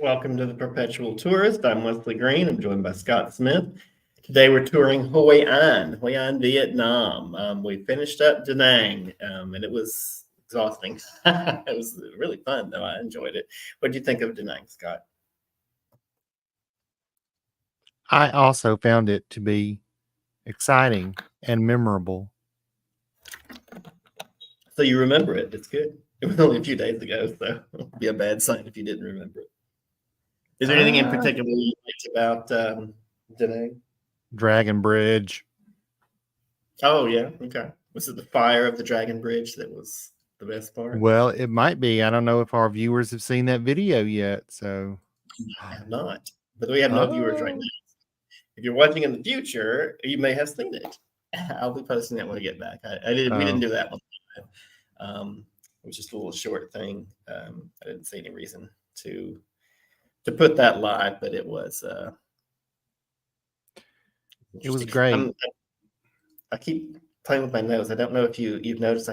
Welcome to the Perpetual Tourist. I'm Wesley Green. I'm joined by Scott Smith. Today we're touring Hoi An, Vietnam. We finished up Da Nang, and it was exhausting. It was really fun, though. I enjoyed it. What did you think of Da Nang, Scott? I also found it to be exciting and memorable. So you remember it. It's good. It was only a few days ago, so it'd be a bad sign if you didn't remember it. Is there anything in particular you liked about Da Nang? Dragon Bridge. Oh, yeah. Okay. Was it the fire of the Dragon Bridge that was the best part? Well, it might be. I don't know if our viewers have seen that video yet. So I have not, but we have no viewers right now. If you're watching in the future, you may have seen it. I'll be posting that when I get back. We didn't do that one. It was just a little short thing. I didn't see any reason to put that live, but it was. It was great. I keep playing with my nose. I don't know if you've noticed.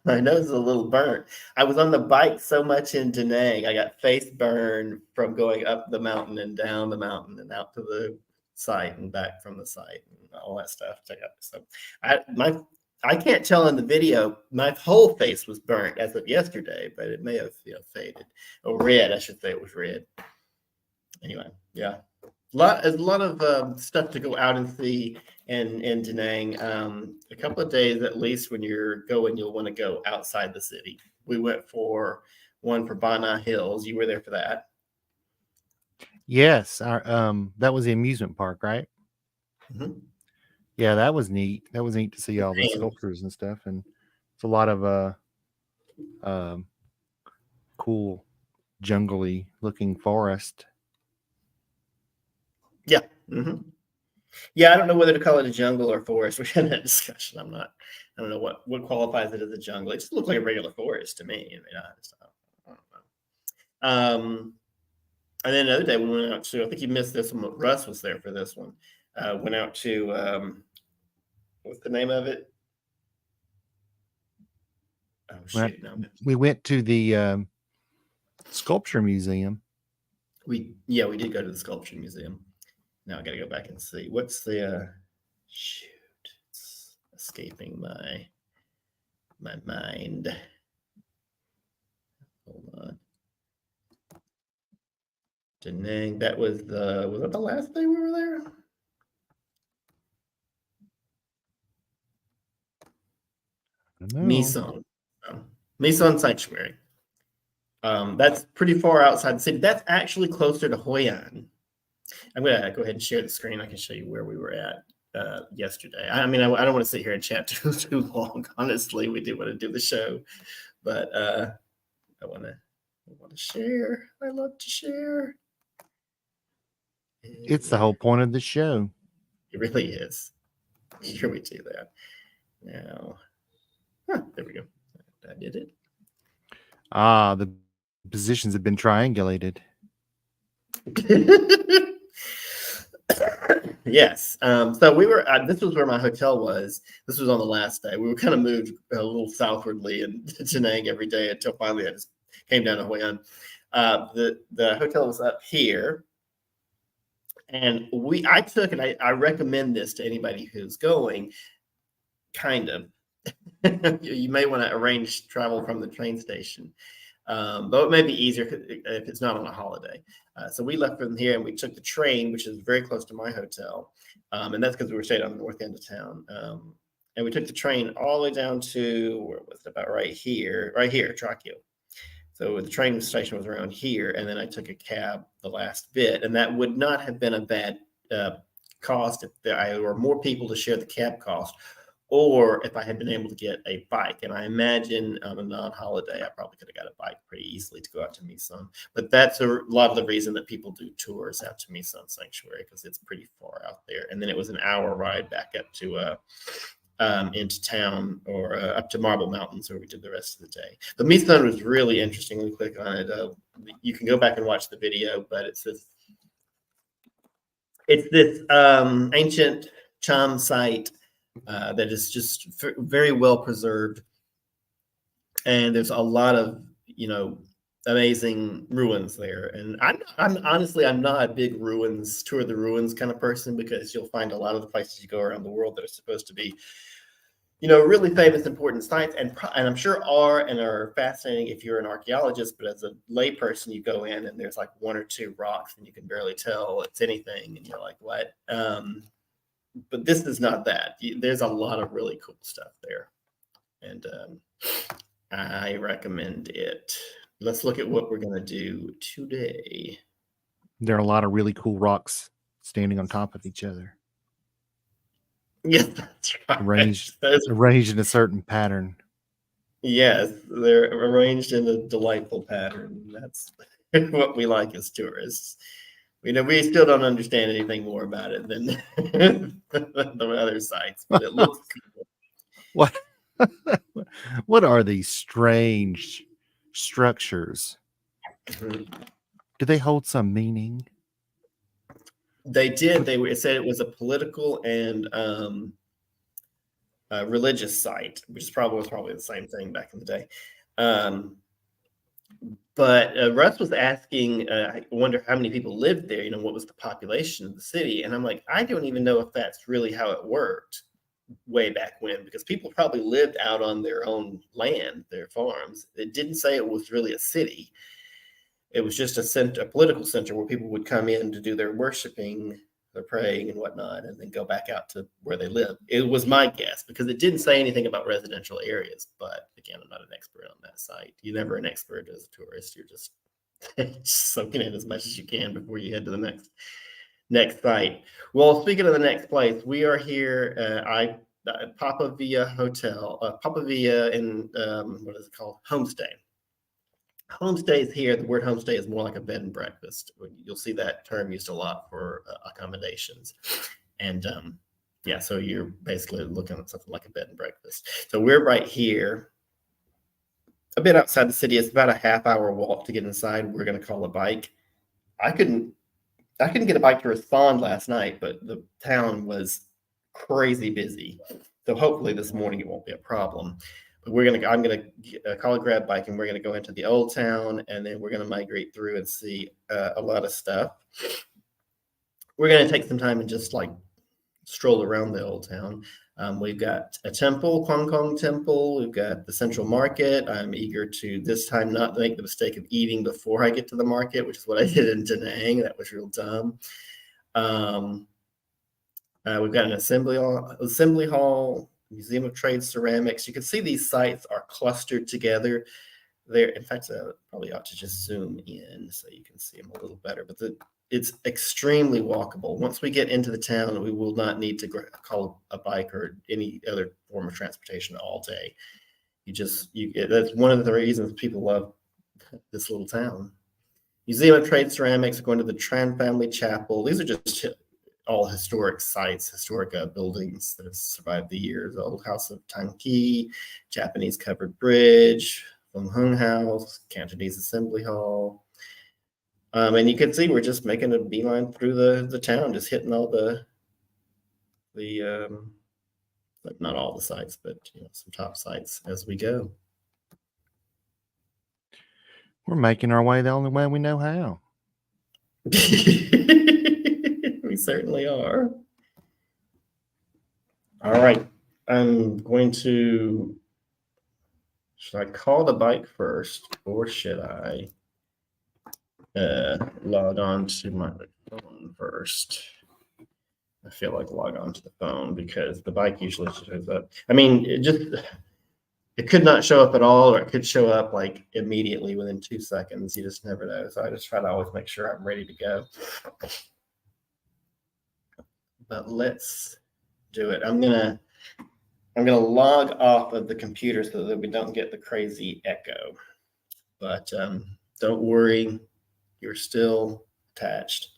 My nose is a little burnt. I was on the bike so much in Da Nang. I got face burn from going up the mountain and down the mountain and out to the site and back from the site and all that stuff. So I can't tell in the video. My whole face was burnt as of yesterday, but it may have faded or red. I should say it was red. Anyway, yeah. There's a lot of stuff to go out and see in Da Nang. A couple of days at least when you're going, you'll want to go outside the city. We went for one for Ba Na Hills. You were there for that. Yes, that was the amusement park, right? Mm-hmm. Yeah, that was neat. That was neat to see all the sculptures and stuff, and it's a lot of cool, jungly looking forest. Yeah. Mm-hmm. Yeah, I don't know whether to call it a jungle or forest. We had that discussion. I don't know what qualifies it as a jungle. It just looks like a regular forest to me. I don't know. And then another day we went out to, I think you missed this one. Russ was there for this one. Went out to, what's the name of it? Oh, shoot. No. We went to the sculpture museum. We did go to the sculpture museum. Now I got to go back and see. What's the, shoot, it's escaping my mind. Hold on. Da Nang, that was that the last day we were there? Misan Sanctuary. That's pretty far outside the city. That's actually closer to Hoi An. I'm gonna go ahead and share the screen. I can show you where we were at yesterday. I mean, I don't want to sit here and chat too long. Honestly, we do want to do the show, but I want to share. I love to share. It's the whole point of the show. It really is. Here we do that. Now, there we go. I did it. The positions have been triangulated. Yes. So we were. This was where my hotel was. This was on the last day. We were kind of moved a little southwardly in Da Nang every day until finally I just came down to Hoi An. The hotel was up here, and I took it. I recommend this to anybody who's going. Kind of. You may want to arrange travel from the train station. But it may be easier if it's not on a holiday. So we left from here and we took the train, which is very close to my hotel. And that's because we were staying on the north end of town. And we took the train all the way down to, where was it, about right here, Trachio. So the train station was around here. And then I took a cab the last bit. And that would not have been a bad cost if there were more people to share the cab cost, or if I had been able to get a bike. And I imagine on a non-holiday, I probably could have got a bike pretty easily to go out to Misan. But that's a lot of the reason that people do tours out to Misan Sanctuary, because it's pretty far out there. And then it was an hour ride back up to into town, or up to Marble Mountains, where we did the rest of the day. But Misan was really interesting. When you click on it, you can go back and watch the video, but it's this ancient Cham site that is just very well preserved, and there's a lot of amazing ruins there. And I'm honestly, I'm not a big ruins tour of the ruins kind of person, because you'll find a lot of the places you go around the world that are supposed to be, really famous, important sites, and I'm sure are fascinating if you're an archaeologist. But as a layperson, you go in and there's like one or two rocks, and you can barely tell it's anything, and you're like, what? But this is not that. There's a lot of really cool stuff there, and I recommend it. Let's look at what we're gonna do today. There are a lot of really cool rocks standing on top of each other, Yes, that's right. arranged in a certain pattern. Yes, they're arranged in a delightful pattern. That's what we like as tourists. We still don't understand anything more about it than the other sites, but it looks cool. What? What are these strange structures? Mhm. Do they hold some meaning? They did. It said it was a political and religious site, which was probably the same thing back in the day. But Russ was asking, I wonder how many people lived there, what was the population of the city? And I'm like, I don't even know if that's really how it worked way back when, because people probably lived out on their own land, their farms. It didn't say it was really a city. It was just a political center where people would come in to do their worshiping, their praying and whatnot, and then go back out to where they live. It was my guess, because it didn't say anything about residential areas. But again, I'm not an expert on that site. You're never an expert as a tourist. You're just soaking in as much as you can before you head to the next site. Well, speaking of the next place, we are here. Papa Villa Hotel, Papa Villa in what is it called? Homestay. Homestays here, the word homestay is more like a bed and breakfast. You'll see that term used a lot for accommodations. And so you're basically looking at something like a bed and breakfast. So we're right here, a bit outside the city. It's about a half-hour walk to get inside. We're going to call a bike. I couldn't get a bike to respond last night, but the town was crazy busy. So hopefully this morning it won't be a problem. But I'm gonna call a grab bike, and we're gonna go into the old town, and then we're gonna migrate through and see a lot of stuff. We're gonna take some time and just like stroll around the old town. We've got a temple, Kwang Kong Temple. We've got the Central Market. I'm eager to this time not make the mistake of eating before I get to the market, which is what I did in Da Nang. That was real dumb. We've got an assembly hall, Museum of Trade Ceramics. You can see these sites are clustered together. In fact, I probably ought to just zoom in so you can see them a little better. But it's extremely walkable. Once we get into the town, we will not need to call a bike or any other form of transportation all day. That's one of the reasons people love this little town. Museum of Trade Ceramics, going to the Tran Family Chapel. These are just all historic sites, historic buildings that have survived the years. The old House of Tanki, Japanese covered bridge, Fung Hung House, Cantonese Assembly Hall. And you can see we're just making a beeline through the town, just hitting all the not all the sites, but some top sites as we go. We're making our way the only way we know how. We certainly are. All right. I'm going to. Should I call the bike first, or should I log on to my phone first? I feel like log on to the phone because the bike usually shows up. I mean, it could not show up at all, or it could show up like immediately within 2 seconds. You just never know. So I just try to always make sure I'm ready to go. But let's do it. I'm gonna log off of the computer so that we don't get the crazy echo. But don't worry, you're still attached.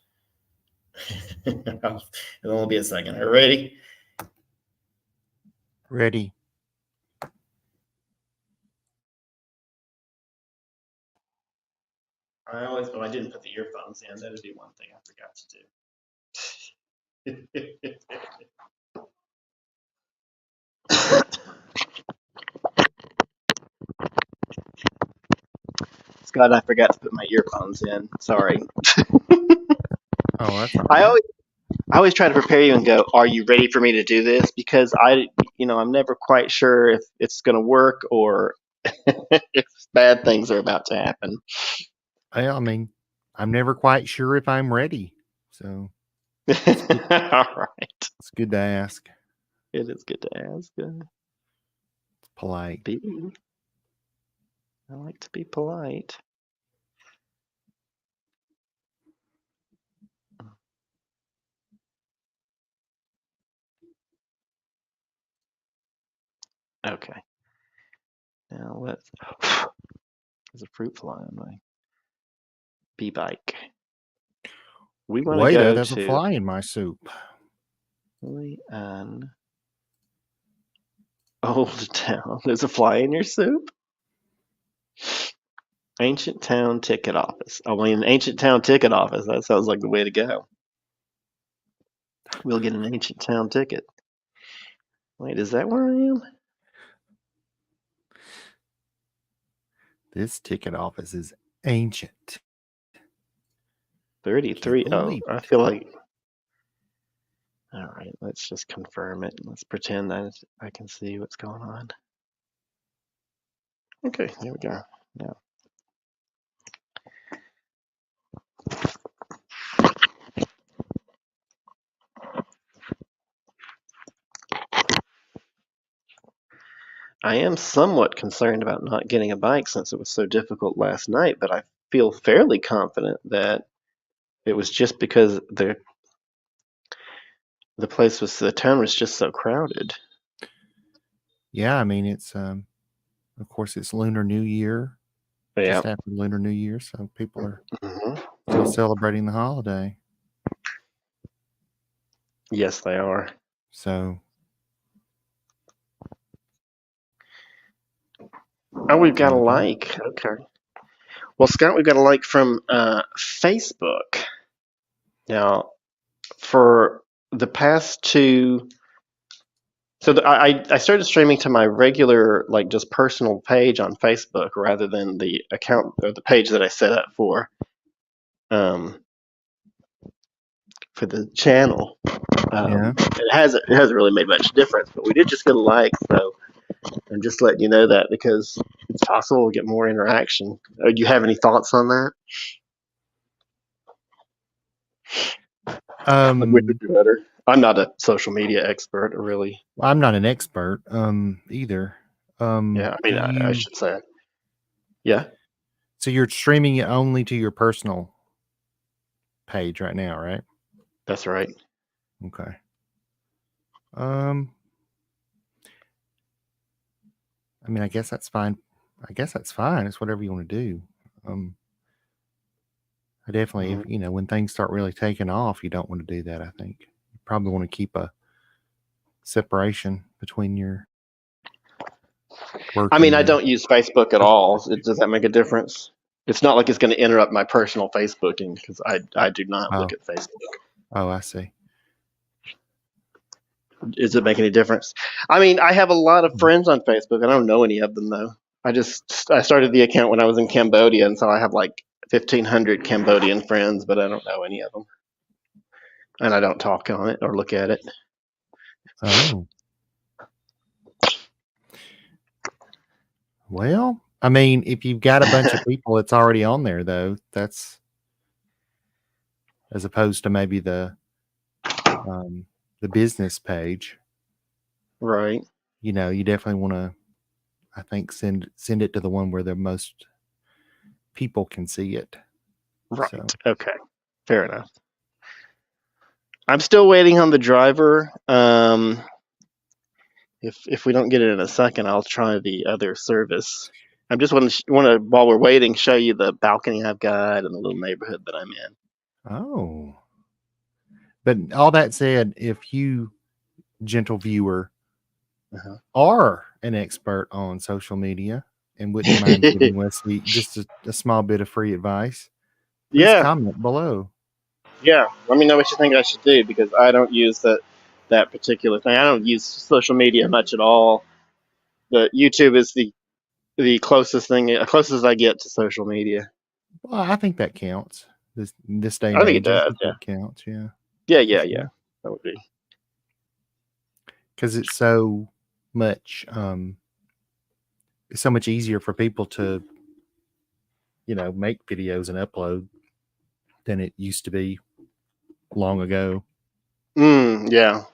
It'll only be a second. Are you ready? Ready. I didn't put the earphones in. That'd be one thing I forgot to do. Scott, I forgot to put my earphones in. Sorry. Oh, that's all I right. always try to prepare you and go, are you ready for me to do this? Because I'm never quite sure if it's going to work or if bad things are about to happen. Well, I mean, I'm never quite sure if I'm ready. So All right. it's good to ask. It is good to ask. It's polite. I like to be polite. Okay. Now let's. There's a fruit fly on my bee bike. We want to Waiter, go there's a to fly in my soup. Hoi An Old Town. There's a fly in your soup? Ancient Town Ticket Office. I mean, Ancient Town Ticket Office. That sounds like the way to go. We'll get an Ancient Town ticket. Wait, is that where I am? This ticket office is ancient. 33. Can't Oh, believe I it. feel like. All right, let's just confirm it. Let's pretend I can see what's going on. Okay, here we go. Now. I am somewhat concerned about not getting a bike since it was so difficult last night, but I feel fairly confident that it was just because the town was just so crowded. Yeah, I mean it's of course it's Lunar New Year. Yeah. Just after Lunar New Year, so people are Mm-hmm. still celebrating the holiday. Yes, they are. So Oh, we've got a there you go. like. Okay. Well, Scott, we've got a like from Facebook. Now, for the past two, I started streaming to my regular, like, just personal page on Facebook rather than the account or the page that I set up for the channel. Yeah. It hasn't really made much difference, but we did just get a like, so I'm just letting you know that because it's possible we'll get more interaction. Do you have any thoughts on that? Which would be better? I'm not a social media expert, really. I'm not an expert either. Yeah, I mean, I should say. Yeah. So you're streaming it only to your personal page right now, right? That's right. Okay. I mean, I guess that's fine. It's whatever you want to do. I definitely, if, when things start really taking off, you don't want to do that. I think you probably want to keep a separation between your work. I mean, I don't use Facebook at all. Does that make a difference? It's not like it's going to interrupt my personal Facebooking because I do not look at Facebook. Oh, I see. Does it make any difference? I mean, I have a lot of friends on Facebook. I don't know any of them though. I started the account when I was in Cambodia, and so I have like 1,500 Cambodian friends, but I don't know any of them, and I don't talk on it or look at it. Oh. Well, I mean, if you've got a bunch of people that's already on there, though, that's as opposed to maybe the business page, right? You definitely want to, I think, send it to the one where the most people can see it. Right. So. Okay. Fair enough. I'm still waiting on the driver. If we don't get it in a second, I'll try the other service. I just want to while we're waiting, show you the balcony I've got and the little neighborhood that I'm in. Oh. But all that said, if you, gentle viewer, are an expert on social media and wouldn't mind giving Wesley just a small bit of free advice, please comment below. Yeah, let me know what you think I should do because I don't use that particular thing. I don't use social media much at all. The YouTube is the the closest I get to social media. Well, I think that counts. This day and I think it age, I does. think that counts. Yeah. Yeah. Sure. That would be. Because it's so much easier for people to make videos and upload than it used to be long ago. Yeah,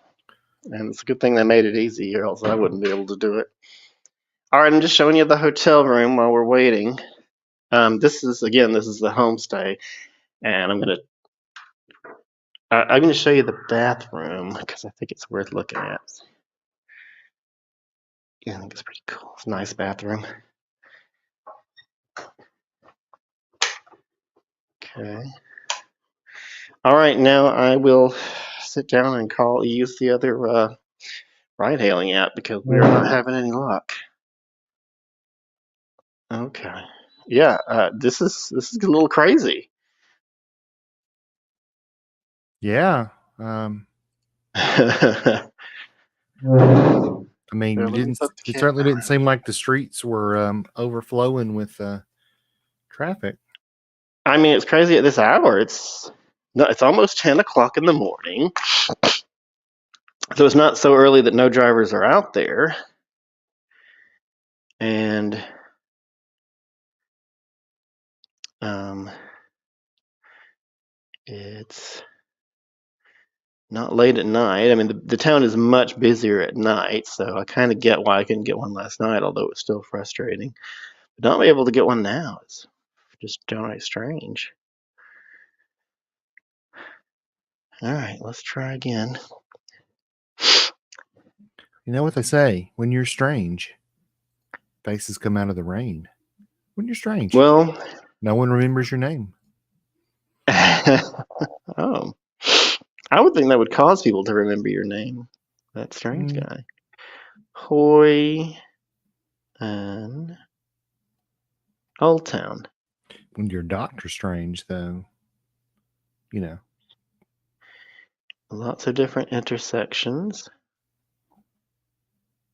and it's a good thing they made it easy, or else I wouldn't be able to do it. All right, I'm just showing you the hotel room while we're waiting. This is the homestay, and I'm gonna show you the bathroom because I think it's worth looking at. Yeah, I think it's pretty cool. It's a nice bathroom. Okay. All right, now I will sit down and use the other ride-hailing app because we're not having any luck. Okay. Yeah, this is a little crazy. Yeah. Here, I mean, let me put the it certainly camera. didn't seem like the streets were overflowing with traffic. I mean, it's crazy at this hour. It's almost 10 o'clock in the morning. So it's not so early that no drivers are out there. And it's not late at night. I mean, the town is much busier at night, so I kind of get why I couldn't get one last night, although it's still frustrating. But not be able to get one now is just downright strange. All right, let's try again. You know what they say? When you're strange, faces come out of the rain. When you're strange, Well, no one remembers your name. oh, I would think that would cause people to remember your name. That strange guy. Hoi An, Old Town. When you're Doctor Strange, though, Lots of different intersections.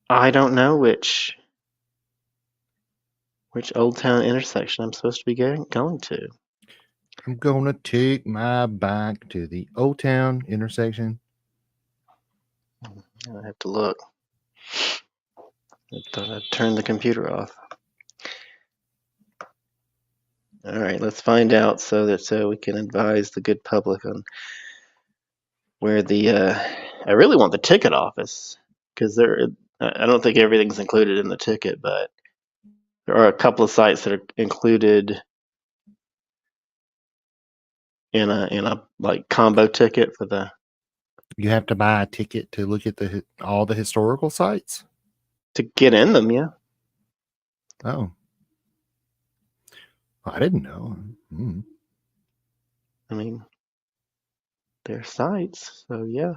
I don't know which Old Town intersection I'm supposed to be going to. I'm gonna take my bike to the Old Town intersection. I have to look. I thought I'd turn the computer off. All right, let's find out so we can advise the good public on where I really want the ticket office because I don't think everything's included in the ticket, but there are a couple of sites that are included in a like combo ticket for the. You have to buy a ticket to look at all the historical sites To get in them, yeah. Oh, I didn't know. I mean, they're sites, so yeah.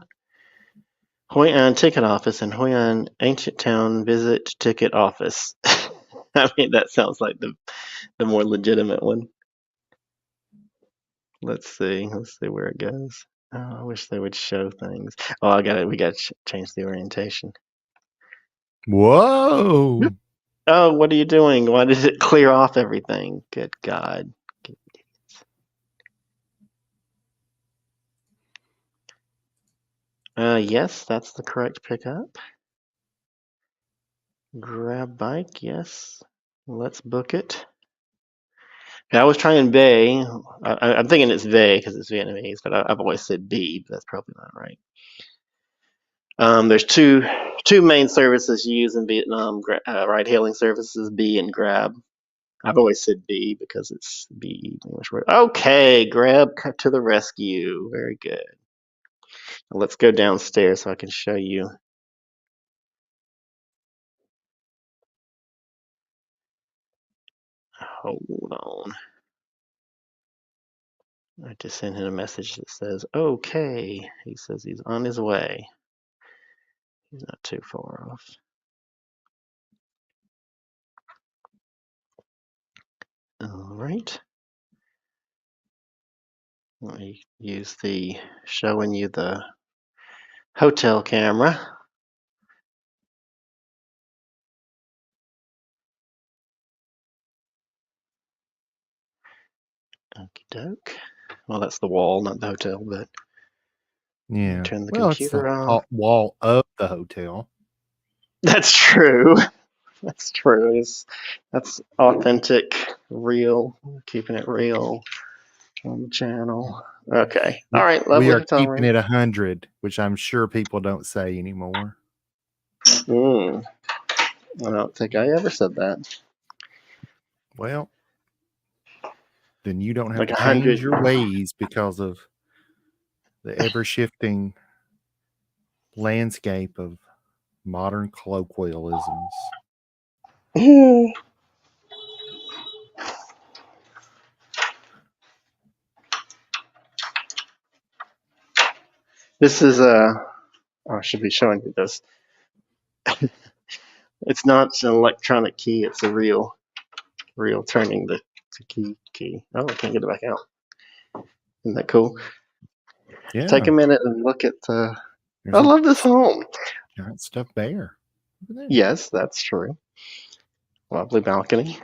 Hoi An ticket office and Hoi An ancient town visit ticket office. I mean, that sounds like the more legitimate one. Let's see where it goes. Oh, I wish they would show things. Oh, we got to change the orientation. Whoa. Oh, what are you doing? Why did it clear off everything? Good God. Yes, that's the correct pickup. Grab bike, yes. Let's book it. I was trying Bay. I'm thinking it's Bay because it's Vietnamese, but I've always said B, but that's probably not right. There's two main services you use in Vietnam, ride-hailing services, B and Grab. I've always said B because it's B English word. Okay, Grab to the rescue. Very good. Now let's go downstairs so I can show you. Hold on. I just sent him a message that says, okay. He says he's on his way. He's not too far off. All right. Let me use showing you the hotel camera. Okie doke. Well, that's the wall, not the hotel, but Yeah. turn the Well, it's computer the on. wall of the hotel. That's true. That's true. That's authentic, real, keeping it real on the channel. Okay. All right. We Lovely are hotel keeping room. it 100, which I'm sure people don't say anymore. I don't think I ever said that. Well, then you don't have Like to 100. change your ways because of the ever-shifting landscape of modern colloquialisms. This is I should be showing you this. It's not an electronic key. It's a real turning the key. Oh, I can't get it back out. Isn't that cool? Yeah. Take a minute and look at the. There's I a love this home. giant stuffed bear. Look at that. Yes, that's true. Lovely balcony.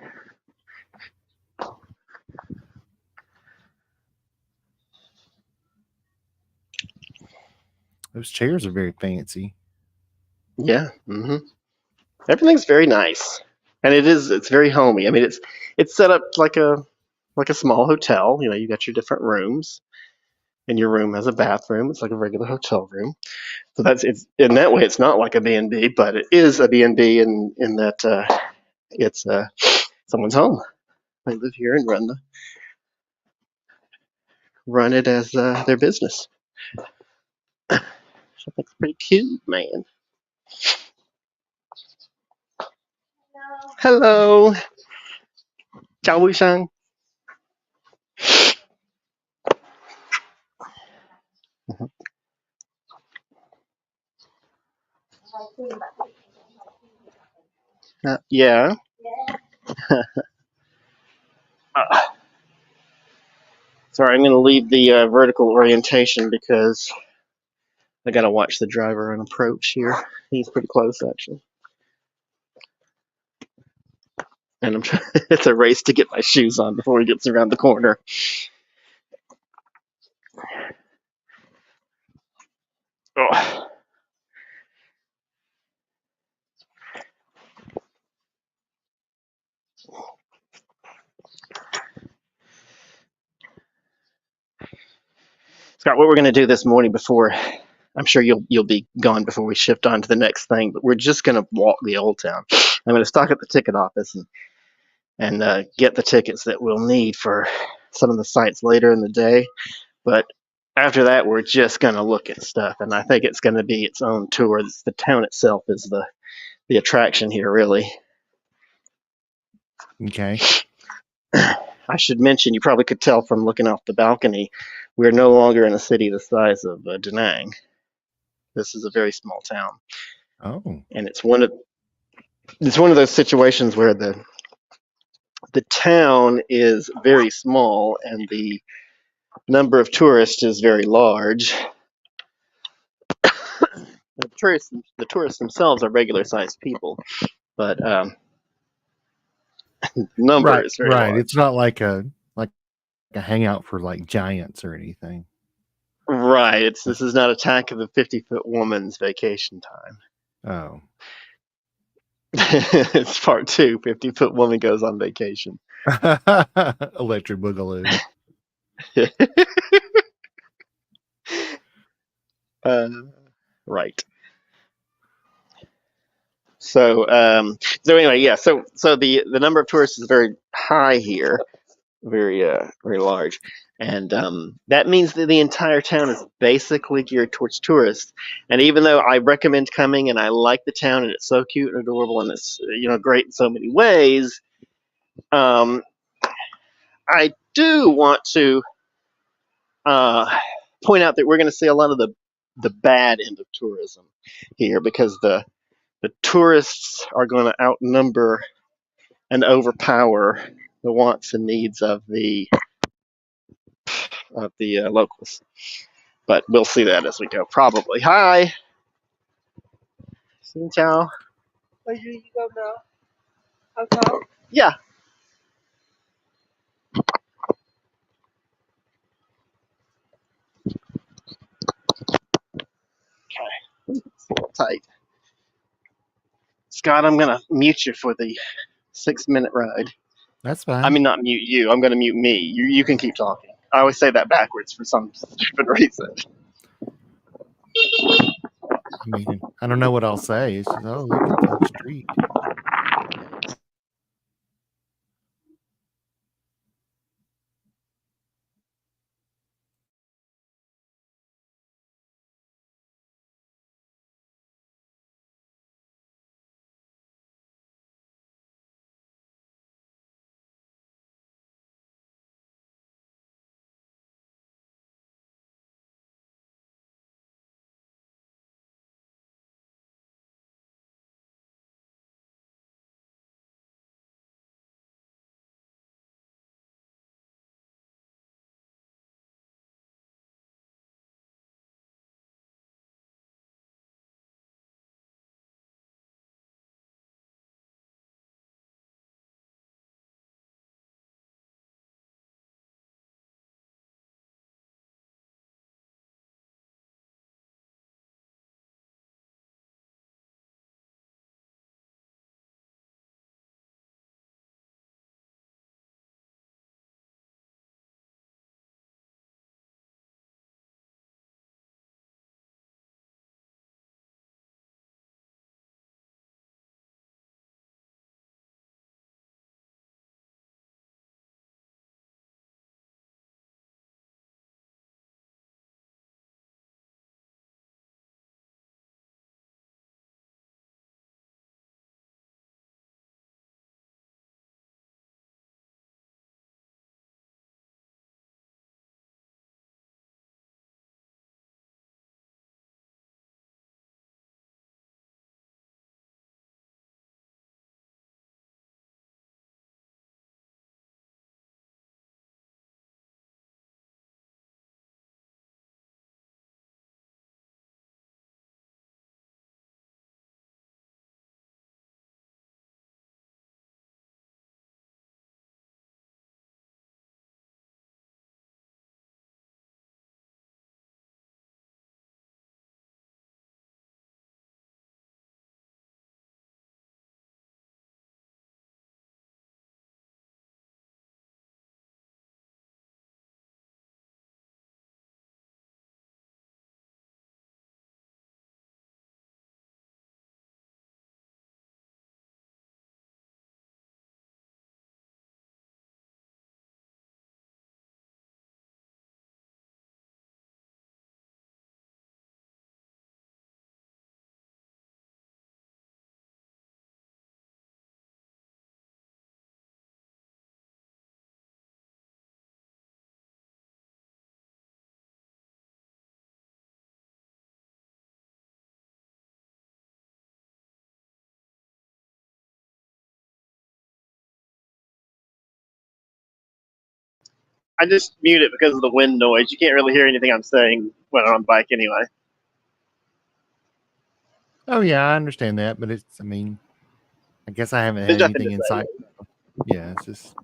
Those chairs are very fancy. Yeah. Everything's very nice, and it's very homey. I mean, it's set up like a small hotel. You know, you got your different rooms, and your room has a bathroom. It's like a regular hotel room. So it's in that way. It's not like a B&B, but it is a B&B in that it's someone's home. They live here and run it as their business. Something's pretty cute, man. Hello, Chào buổi sáng. Yeah. Sorry, I'm going to leave the vertical orientation because I got to watch the driver on approach here. He's pretty close, actually. And it's a race to get my shoes on before he gets around the corner. Oh. Scott, what we're going to do this morning before, I'm sure you'll be gone before we shift on to the next thing, but we're just going to walk the old town. I'm going to stop at the ticket office and get the tickets that we'll need for some of the sites later in the day. But after that, we're just going to look at stuff, and I think it's going to be its own tour. The town itself is the attraction here, really. Okay. I should mention, you probably could tell from looking off the balcony, we're no longer in a city the size of Da Nang. This is a very small town. Oh. And it's one of those situations where the town is very small and the number of tourists is very large. The tourists themselves are regular sized people, but number is very large. It's not like a hangout for like giants or anything. Right. This is not Attack of the 50-Foot Woman's vacation time. Oh. It's part 2. 50-Foot Woman goes on vacation. Electric Boogaloo. Right. So anyway, yeah. So the number of tourists is very high here, very large, and that means that the entire town is basically geared towards tourists. And even though I recommend coming, and I like the town, and it's so cute and adorable, and it's great in so many ways, I do want to point out that we're going to see a lot of the bad end of tourism here, because the tourists are going to outnumber and overpower the wants and needs of the locals. But we'll see that as we go, probably. Hi. Xin chào. Where do you go now? Hotel? Yeah. tight. Scott, I'm gonna mute you for the 6-minute ride. That's fine. I mean, not mute you. I'm gonna mute me. You can keep talking. I always say that backwards for some stupid reason. I mean, I don't know what I'll say. It's just, oh, look at the street. I just mute it because of the wind noise. You can't really hear anything I'm saying when I'm on bike anyway. Oh, yeah, I understand that. But it's, I mean, I guess I haven't There's had nothing anything to in say. sight. Yeah, it's just.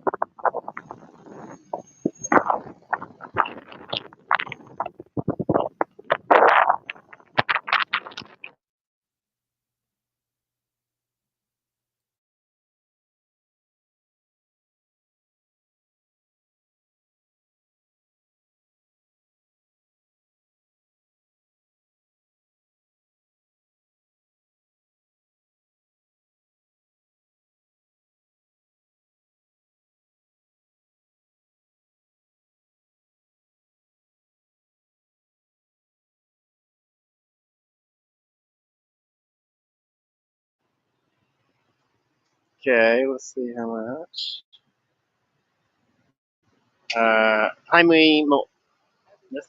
Okay, let's see how much. Timely. Yes.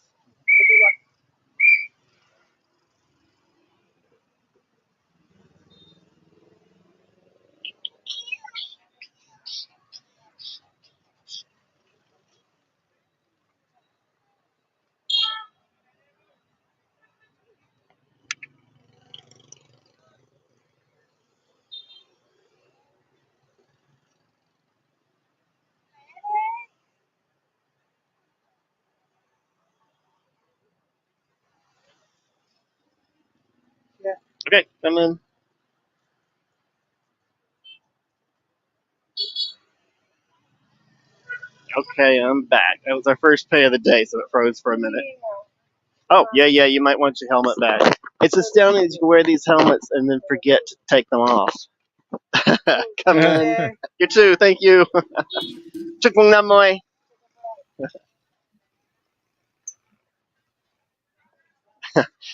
Okay, come in. Okay, I'm back. That was our first pay of the day, so it froze for a minute. Oh, yeah, you might want your helmet back. It's astounding that you can wear these helmets and then forget to take them off. Come in. You too, thank you. Chúc mừng năm mới.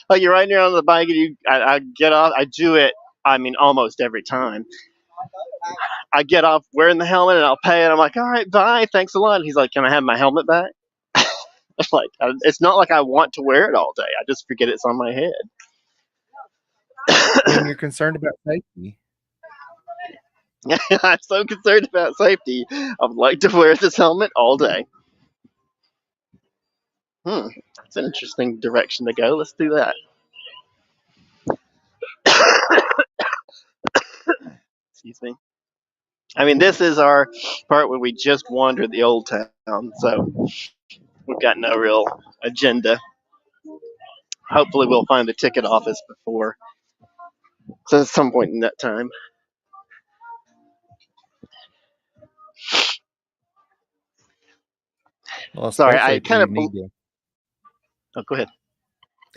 Oh, you're riding around on the bike and I get off. I do it, I mean, almost every time. I get off wearing the helmet and I'll pay it. I'm like, all right, bye, thanks a lot. And he's like, can I have my helmet back? It's like, it's not like I want to wear it all day. I just forget it's on my head. When you're concerned about safety. I'm so concerned about safety. I would like to wear this helmet all day. That's an interesting direction to go. Let's do that. Excuse me. I mean, this is our part where we just wandered the old town, so we've got no real agenda. Hopefully we'll find the ticket office before, so at some point in that time. Well, Sorry, especially I if kind you of... need to, Oh, go ahead.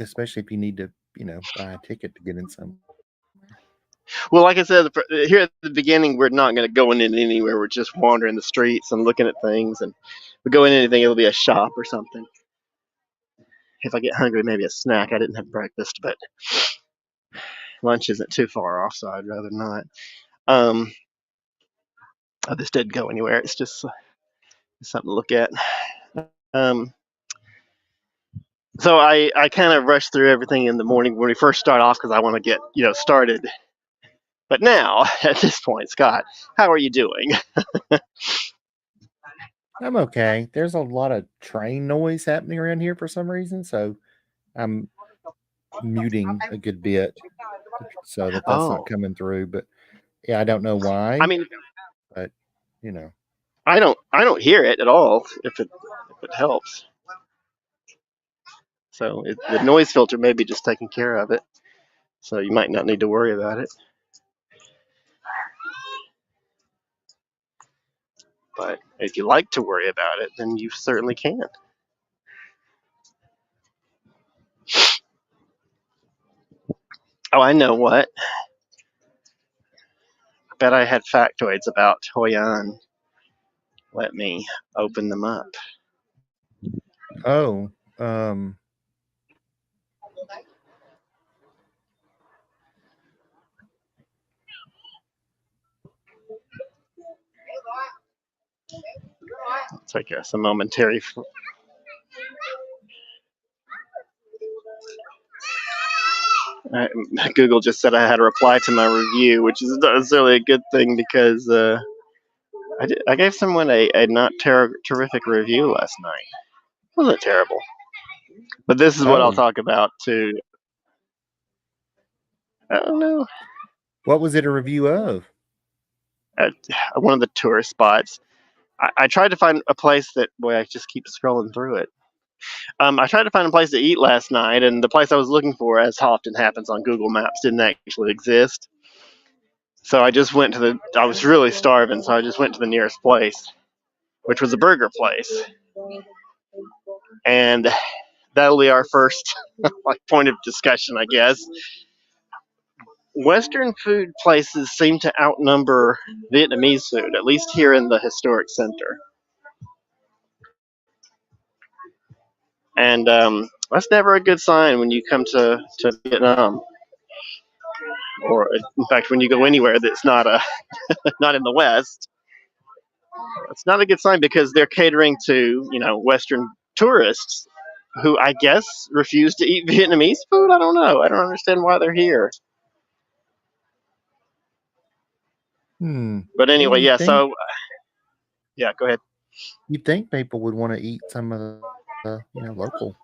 especially if you need to, buy a ticket to get in some. Well, like I said, here at the beginning, we're not going to go in anywhere. We're just wandering the streets and looking at things. And if we go in anything, it'll be a shop or something. If I get hungry, maybe a snack. I didn't have breakfast, but lunch isn't too far off, so I'd rather not. This didn't go anywhere. It's just something to look at. So I kind of rush through everything in the morning when we first start off because I want to get started. But now, at this point, Scott, how are you doing? I'm okay. There's a lot of train noise happening around here for some reason, so I'm muting a good bit so that that's not coming through. But yeah, I don't know why. I mean, but I don't hear it at all. If it helps. So the noise filter may be just taking care of it. So you might not need to worry about it. But if you like to worry about it, then you certainly can. Oh, I know what. I bet I had factoids about Hoi An. Let me open them up. Oh, Take us a momentary. Google just said I had a reply to my review, which is not necessarily a good thing because I gave someone a not terrific review last night. It wasn't terrible. But this is what I'll talk about too. I don't know. What was it a review of? One of the tourist spots. I tried to find a place that, boy, I just keep scrolling through it. I tried to find a place to eat last night, and the place I was looking for, as often happens on Google Maps, didn't actually exist. So I just went to I was really starving, so I just went to the nearest place, which was a burger place. And that'll be our first point of discussion, I guess. Western food places seem to outnumber Vietnamese food, at least here in the historic center. And that's never a good sign when you come to Vietnam. Or, in fact, when you go anywhere that's not not in the West. It's not a good sign because they're catering to, Western tourists who I guess refuse to eat Vietnamese food. I don't know. I don't understand why they're here. But anyway, yeah. So, yeah. Go ahead. You'd think people would want to eat some of the, local,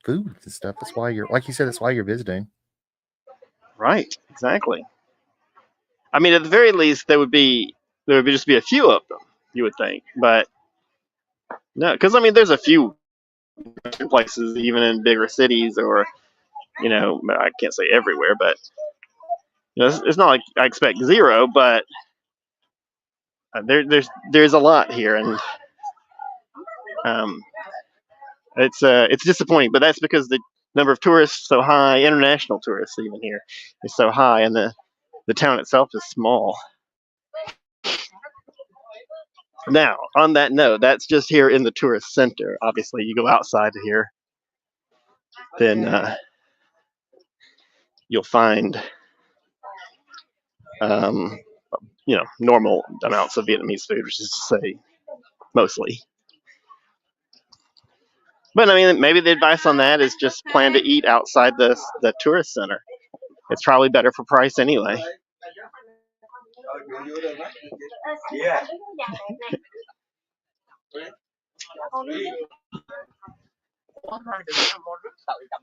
foods and stuff. That's why like you said, that's why you're visiting. Right. Exactly. I mean, at the very least, there would just be a few of them. You would think, but no, because I mean, there's a few places even in bigger cities or You know, I can't say everywhere, but you know, it's not like I expect zero, but there's a lot here, and um, it's disappointing. But that's because the number of tourists is so high, international tourists even here is so high, and the town itself is small. Now, on that note, that's just here in the tourist center. Obviously, you go outside of here, then you'll find you know, normal amounts of Vietnamese food, which is to say, mostly. But I mean, maybe the advice on that is just plan to eat outside the tourist center. It's probably better for price anyway.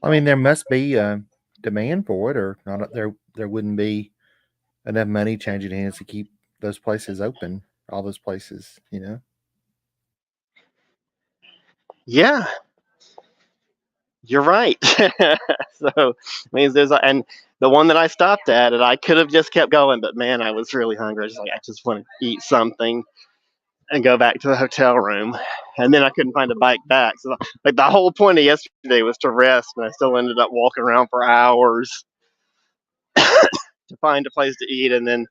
I mean, there must be a demand for it, or not. There wouldn't be enough money changing hands to keep those places open. All those places, you know. Yeah, you're right. So means and the one that I stopped at, and I could have just kept going, but man, I was really hungry. I just want to eat something and go back to the hotel room, and then I couldn't find a bike back. So like the whole point of yesterday was to rest, and I still ended up walking around for hours to find a place to eat, and then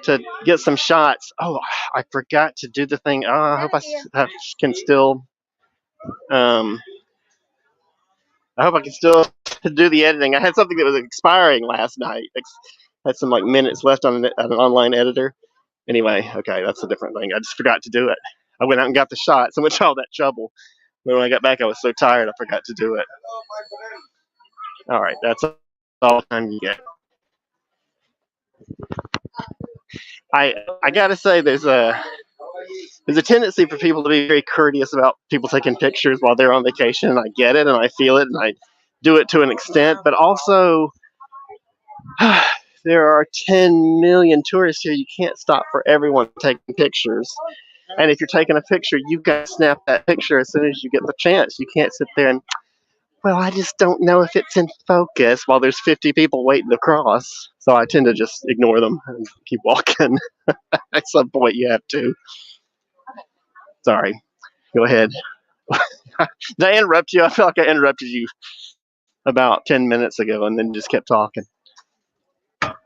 to get some shots. Oh, I forgot to do the thing. Oh, I hope can still. I hope I can still do the editing. I had something that was expiring last night. Had some like minutes left on an online editor. Anyway, okay, that's a different thing. I just forgot to do it. I went out and got the shots and went to all that trouble. But when I got back, I was so tired, I forgot to do it. All right, that's all the time you get. I gotta say, there's a tendency for people to be very courteous about people taking pictures while they're on vacation, and I get it, and I feel it, and I do it to an extent. But also, there are 10 million tourists here. You can't stop for everyone taking pictures. And if you're taking a picture, you've got to snap that picture as soon as you get the chance. You can't sit there and, well, I just don't know if it's in focus while there's 50 people waiting to cross. So I tend to just ignore them and keep walking. At some point, you have to. Sorry. Go ahead. Did I interrupt you? I feel like I interrupted you about 10 minutes ago and then just kept talking.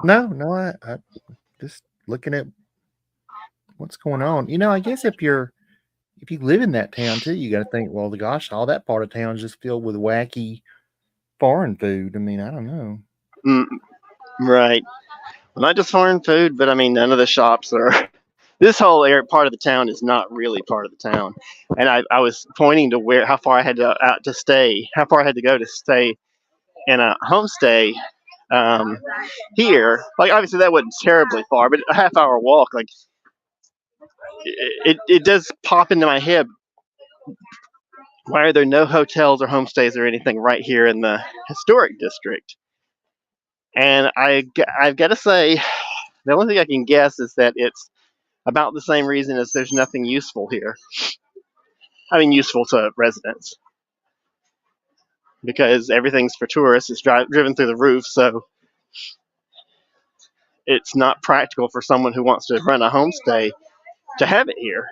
No, I just looking at what's going on. You know, I guess if you live in that town too, you got to think, well, gosh, all that part of town is just filled with wacky foreign food. I mean, I don't know. Right. Well, not just foreign food, but I mean, none of the shops are. This whole part of the town is not really part of the town. And I was pointing to how far I had to go to stay in a homestay here. Like, obviously that wasn't terribly far, but a half-hour walk. Like, it does pop into my head. Why are there no hotels or homestays or anything right here in the historic district? And I've got to say, the only thing I can guess is that it's about the same reason as there's nothing useful here. I mean, useful to residents. Because everything's for tourists. It's driven through the roof, so it's not practical for someone who wants to run a homestay to have it here.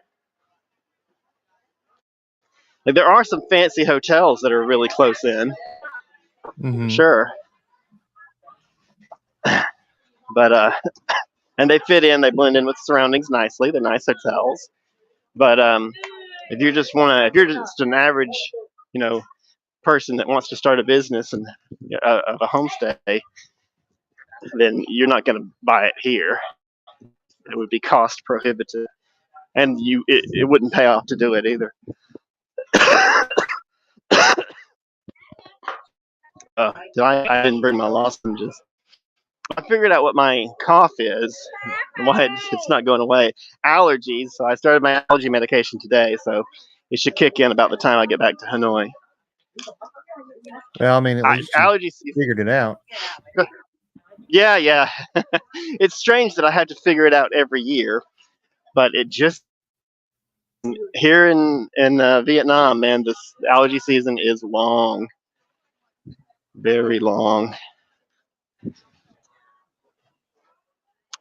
Like, there are some fancy hotels that are really close in. Mm-hmm. Sure. But and they fit in, they blend in with the surroundings nicely. They're nice hotels. But if you're just an average, you know, person that wants to start a business and of a homestay, then you're not going to buy it here. It would be cost prohibitive, and it wouldn't pay off to do it either. I didn't bring my lozenges. I figured out what my cough is and why it's not going away. Allergies. So I started my allergy medication today, so it should kick in about the time I get back to Hanoi. Well, I mean, at least allergy you figured it out. Yeah. It's strange that I had to figure it out every year, but it just here in Vietnam, man, this allergy season is long. Very long.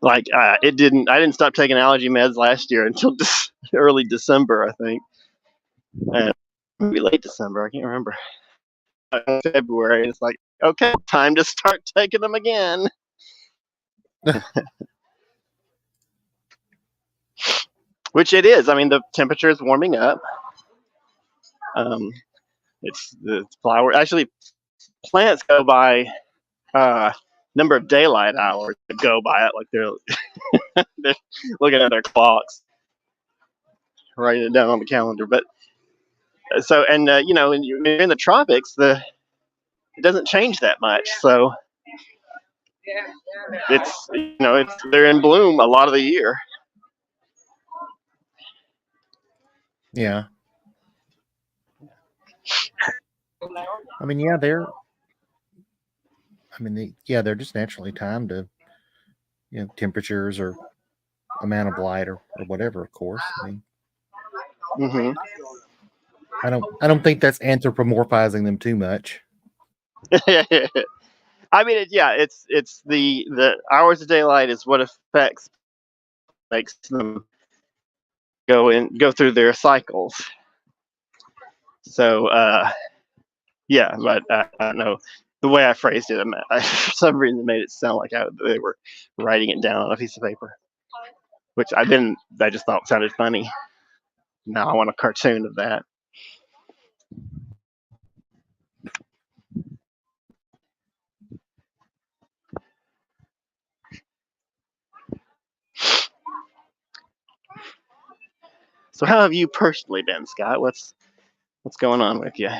Like I didn't stop taking allergy meds last year until early December, I think. Maybe late December, I can't remember. February, it's like, okay, time to start taking them again. Which it is. I mean, the temperature is warming up. It's the flower. Actually, plants go by number of daylight hours that go by it, like they're looking at their clocks, writing it down on the calendar. But so, and when you're in the tropics, it doesn't change that much. So it's they're in bloom a lot of the year. Yeah. I mean, yeah, they're just naturally timed to, temperatures or amount of light or whatever, of course. I mean, I don't think that's anthropomorphizing them too much. I mean, it's the hours of daylight is what makes them go through their cycles. So but I don't know the way I phrased it. For some reason, made it sound like they were writing it down on a piece of paper, which I just thought sounded funny. Now I want a cartoon of that. So how have you personally been, Scott? What's going on with you?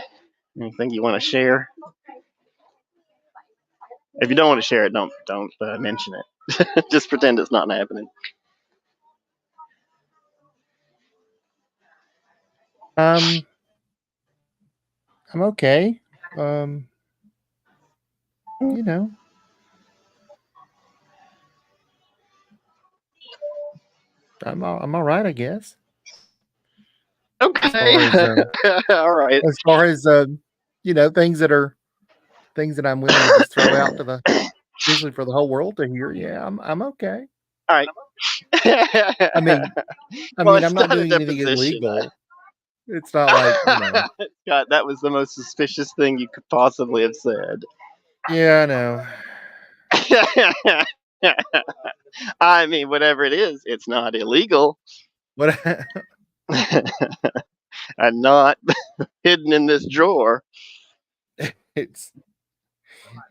Anything you want to share? If you don't want to share it, don't mention it. Just pretend it's not happening. I'm okay. I'm all right, I guess. Okay. All right. As far as things that I'm willing to just throw out to usually for the whole world to hear. Yeah, I'm okay. All right. I mean, I'm not doing anything illegal. It's not like, God, that was the most suspicious thing you could possibly have said. Yeah, I know. I mean, whatever it is, it's not illegal. What? And not hidden in this drawer. It's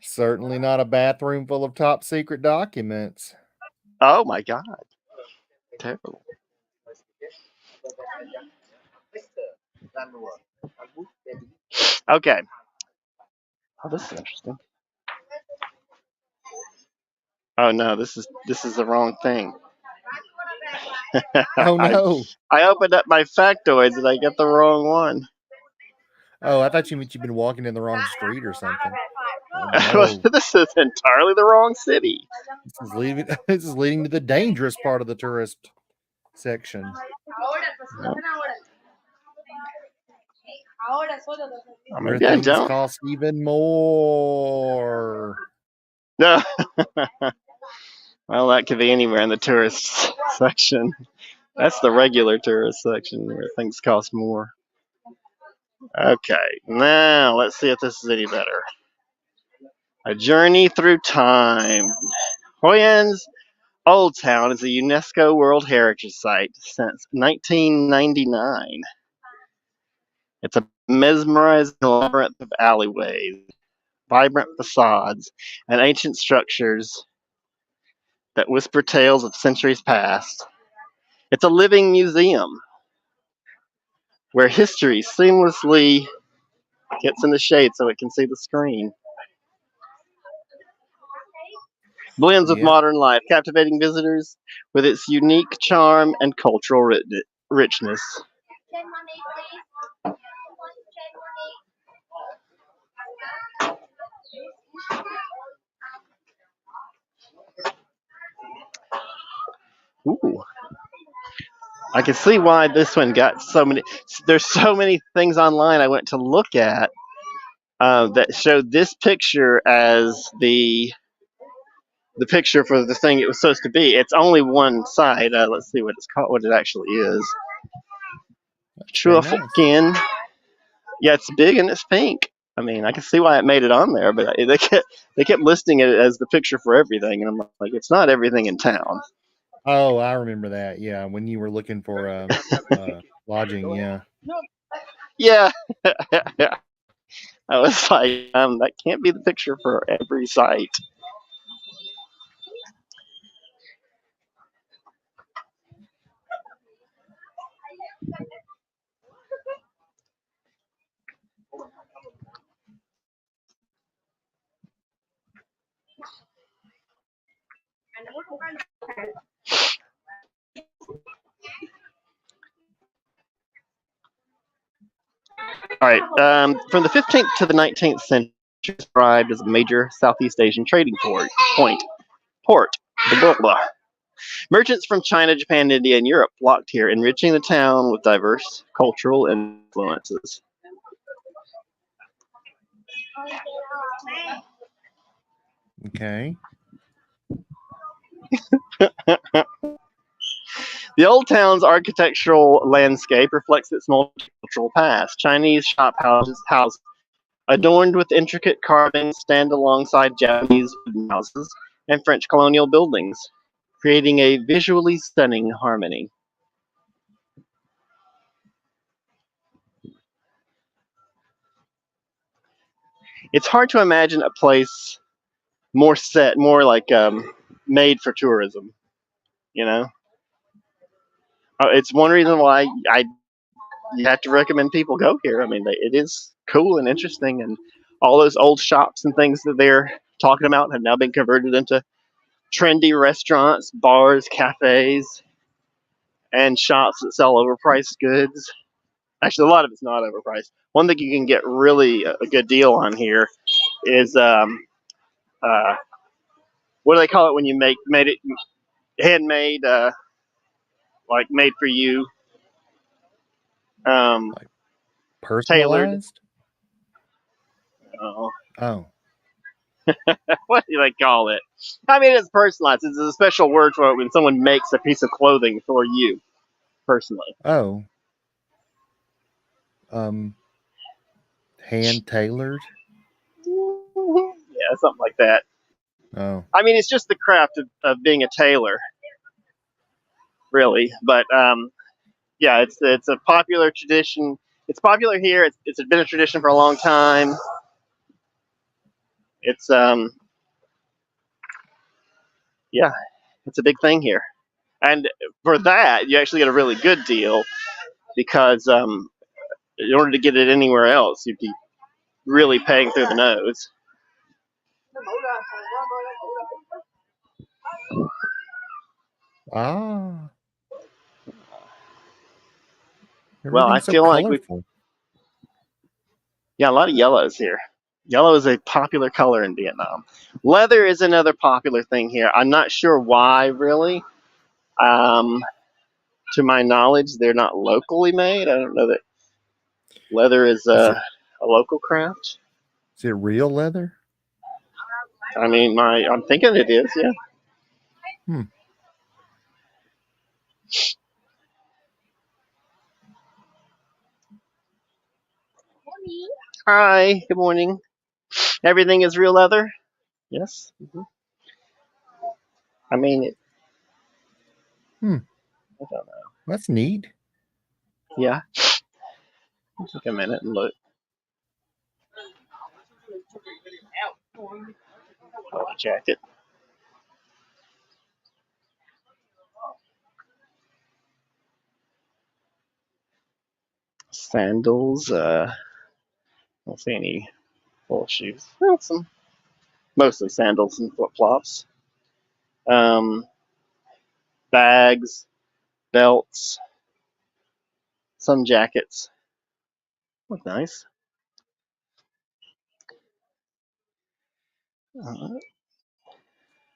certainly not a bathroom full of top secret documents. Oh my God. Terrible. Okay. Oh, this is interesting. Oh no, this is the wrong thing. Oh no. I opened up my factoids and I got the wrong one. Oh, I thought you meant you've been walking in the wrong street or something. Oh, no. This is entirely the wrong city. This is leading to the dangerous part of the tourist section. Where things cost even more. No. Well, that could be anywhere in the tourist section. That's the regular tourist section where things cost more. Okay, now let's see if this is any better. A journey through time. Hoi An's Old Town is a UNESCO World Heritage Site since 1999. It's a mesmerizing labyrinth of alleyways, vibrant facades, and ancient structures that whisper tales of centuries past. It's a living museum where history seamlessly gets in the shade so it can see the screen. Blends with modern life, captivating visitors with its unique charm and cultural richness. Ooh. I can see why this one got so many. There's so many things online I went to look at that showed this picture as the picture for the thing it was supposed to be. It's only one side. Let's see what it's called, what it actually is. Very nice. Skin. Yeah, it's big and it's pink. I mean, I can see why it made it on there, but they kept listing it as the picture for everything, and I'm like, it's not everything in town. Oh, I remember that. Yeah, when you were looking for lodging. Yeah. Yeah. I was like, that can't be the picture for every site. All right. From the 15th to the 19th century, described as a major Southeast Asian trading port. Blah, blah. Merchants from China, Japan, India, and Europe flocked here, enriching the town with diverse cultural influences. Okay. The old town's architectural landscape reflects its multicultural past. Chinese shop houses adorned with intricate carvings stand alongside Japanese wooden houses and French colonial buildings, creating a visually stunning harmony. It's hard to imagine a place more like made for tourism, you know? It's one reason why you have to recommend people go here. I mean, it is cool and interesting, and all those old shops and things that they're talking about have now been converted into trendy restaurants, bars, cafes, and shops that sell overpriced goods. Actually, a lot of it's not overpriced. One thing you can get really a good deal on here is what do they call it when you made it handmade, like made for you, Like tailored. personalized? Oh. What do they call it? I mean, it's personalized. It's a special word for it when someone makes a piece of clothing for you personally. Oh. Hand tailored? Yeah, something like that. Oh. I mean, it's just the craft of being a tailor, really. But yeah, it's a popular tradition. It's popular here. It's been a tradition for a long time. It's yeah, it's a big thing here. And for that, you actually get a really good deal because in order to get it anywhere else, you'd be really paying through the nose. Ah. Well, I Everything's so feel like colorful. a lot of yellows here. Yellow is a popular color in Vietnam. Leather is another popular thing here. I'm not sure why, really. To my knowledge, they're not locally made. I don't know that leather is a local craft. Is it real leather? I mean, I'm thinking it is, yeah. Hi, good morning. Everything is real leather? Yes. Mm-hmm. I mean, I don't know. That's neat. Yeah. Take a minute and look. Oh, jacket. Sandals. I don't see any full shoes. Well, mostly sandals and flip flops. Bags, belts, some jackets. Look nice. Oh,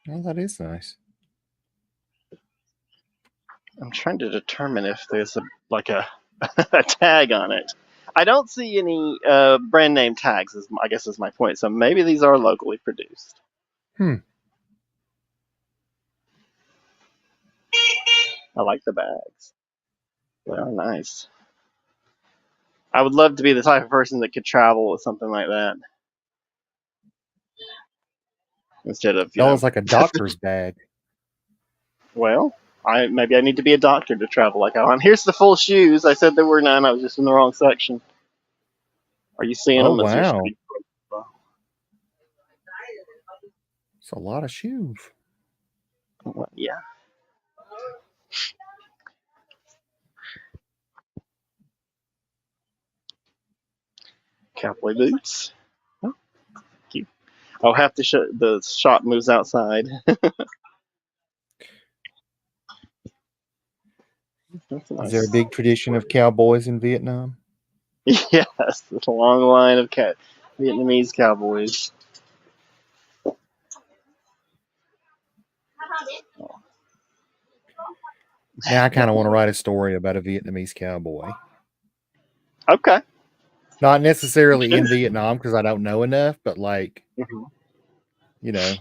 that is nice. I'm trying to determine if there's a a tag on it. I don't see any brand name tags. I guess is my point. So maybe these are locally produced. I like the bags. They are nice. I would love to be the type of person that could travel with something like that instead of That was like a doctor's bag. Well, maybe I need to be a doctor to travel like Hoi An. Here's the full shoes. I said there were 9. I was just in the wrong section. Are you seeing Oh, them? wow. It's a lot of shoes. Yeah. Cowboy boots. Oh, cute. I'll have to show the shop moves outside. That's nice. Is there a big tradition of cowboys in Vietnam? Yes, it's a long line of Vietnamese cowboys. Now I kind of want to write a story about a Vietnamese cowboy. Okay. Not necessarily in Vietnam because I don't know enough, but like, you know,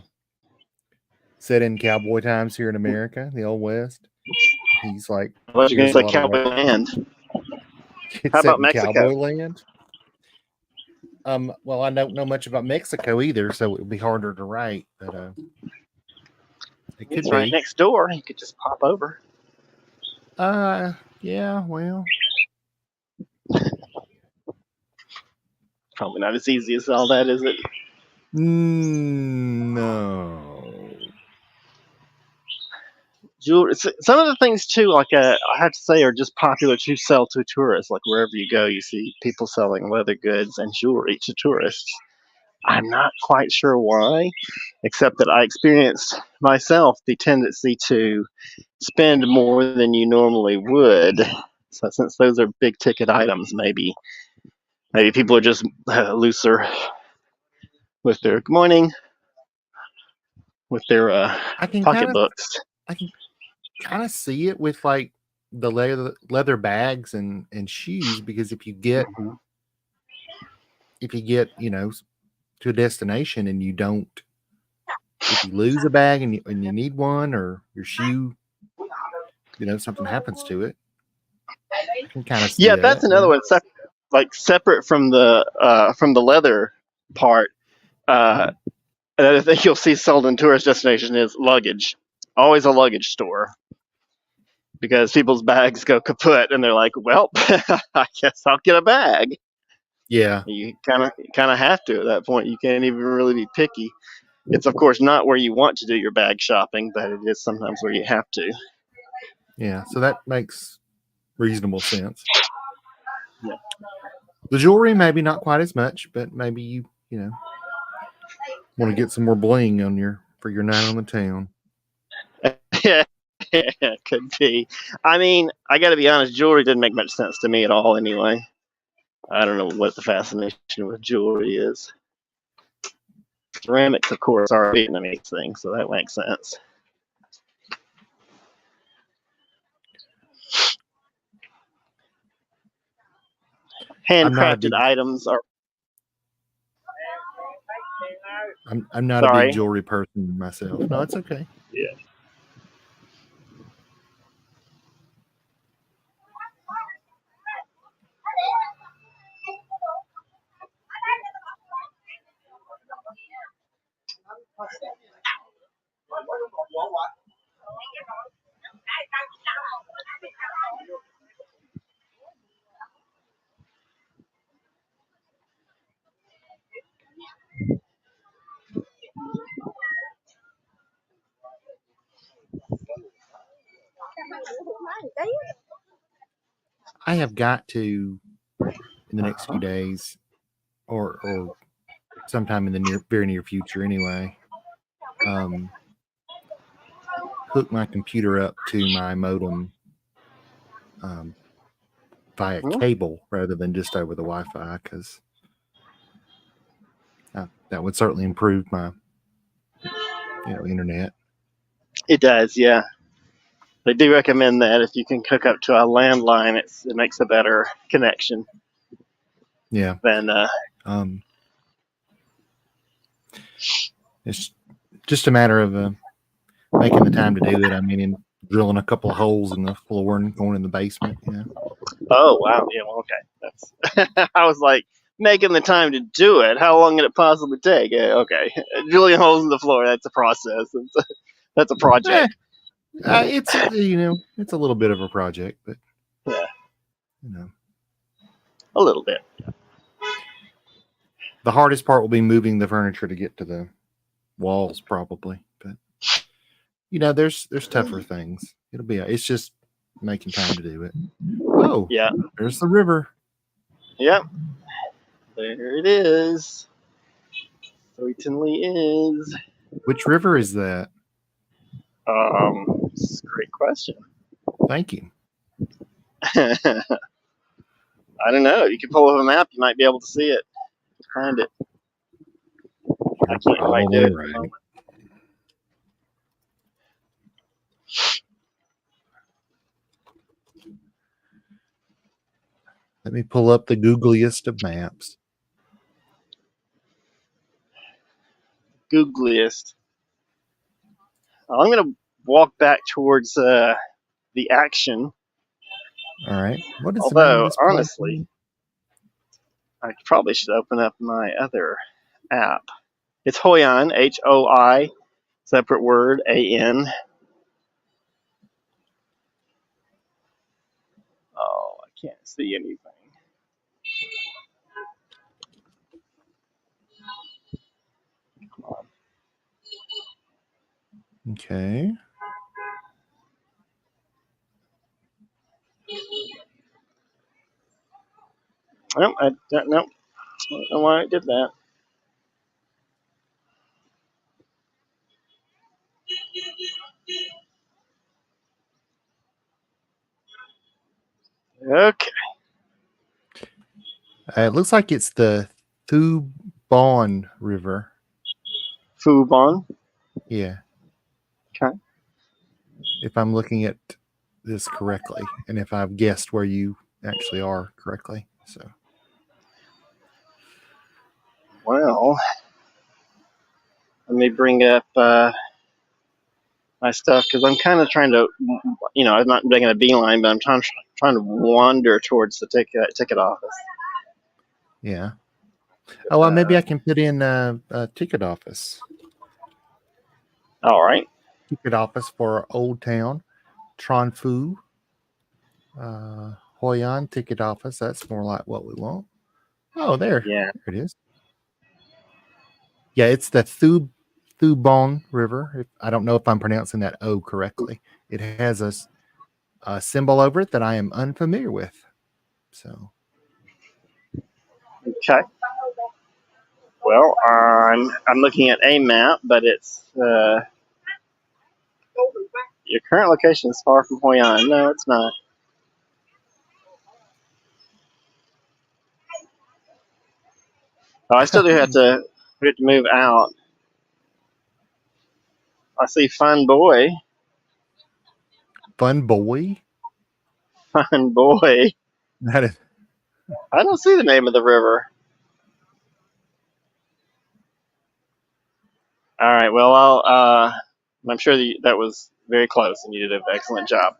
set in cowboy times here in America, the Old West. He's like, what you going to say, Cowboy Land? How about Mexico? Cowboy Land. Well, I don't know much about Mexico either, so it would be harder to write. But it could It's be right next door. You could just pop over. Yeah. Well, probably not as easy as all that, is it? No. Jewelry. Some of the things too, like I have to say, are just popular to sell to tourists. Like wherever you go, you see people selling leather goods and jewelry to tourists. I'm not quite sure why, except that I experienced myself the tendency to spend more than you normally would. So since those are big ticket items, maybe people are just looser with their good morning, with their pocketbooks. I can kind of see it with like the leather bags and shoes, because if you get you know, to a destination and if you lose a bag and you need one, or your shoe, you know, something happens to it, I can kind of see that. That's another one. Separate from the leather part. Another thing you'll see sold in tourist destination is luggage. Always a luggage store, because people's bags go kaput and they're like, well, I guess I'll get a bag. Yeah. You kind of have to at that point. You can't even really be picky. It's of course not where you want to do your bag shopping, but it is sometimes where you have to. Yeah, so that makes reasonable sense. Yeah. The jewelry, maybe not quite as much, but maybe you know, want to get some more bling for your night on the town. Yeah, could be. I mean, I got to be honest, jewelry didn't make much sense to me at all anyway. I don't know what the fascination with jewelry is. Ceramics, of course, are a Vietnamese thing, so that makes sense. Handcrafted items are. I'm not a big jewelry person myself. No, it's okay. Yeah. I have got to, in the next few days, or sometime in the very near future anyway, hook my computer up to my modem via cable rather than just over the Wi-Fi, because that would certainly improve my internet. It does, yeah. They do recommend that if you can hook up to a landline, it makes a better connection. Yeah. Then It's just a matter of making the time to do it. I mean, and drilling a couple of holes in the floor and going in the basement. Yeah. oh wow, yeah, well, okay. That's I was like making the time to do it. How long can it possibly take? Okay, drilling holes in the floor. That's a process. That's a project. It's it's a little bit of a project, but Yeah, you know, a little bit. the hardest part will be moving the furniture to get to the walls, probably. But there's tougher things. It's just making time to do it. Oh, Yeah, there's the river. yeah. There it is. Certainly is. Which river is that? This is a great question. Thank you. I don't know. You can pull up a map. You might be able to see it. Find it. I can't quite do it. Right. Let me pull up the googliest of maps. Googliest. I'm going to walk back towards the action. All right. What is the name Although, of this place? honestly, I probably should open up my other app. It's Hoi An, Hoi, separate word, An. Oh, I can't see anything. Come on. Okay. Nope, I don't know why I did that. Okay. It looks like it's the Thu Bon River. Thu Bon. Yeah. Okay. If I'm looking at this correctly, and if I've guessed where you actually are correctly. So. Well, let me bring up my stuff because I'm kind of trying to, I'm not making a beeline, but I'm trying to wander towards the ticket office. Yeah. Oh, well, maybe I can put in a ticket office. All right. Ticket office for Old Town, Tron Phu, Hoi An ticket office. That's more like what we want. Oh, there. Yeah. There it is. Yeah, it's the Thu Bon River. I don't know if I'm pronouncing that O correctly. It has a symbol over it that I am unfamiliar with. So. Okay. Well, I'm looking at a map, but it's your current location is far from Hoi An. No, it's not. Oh, I still do have to move out. I see Fun Boy. Fun Boy? Fun Boy. That is. I don't see the name of the river. All right. Well, I'm sure that was very close, and you did an excellent job.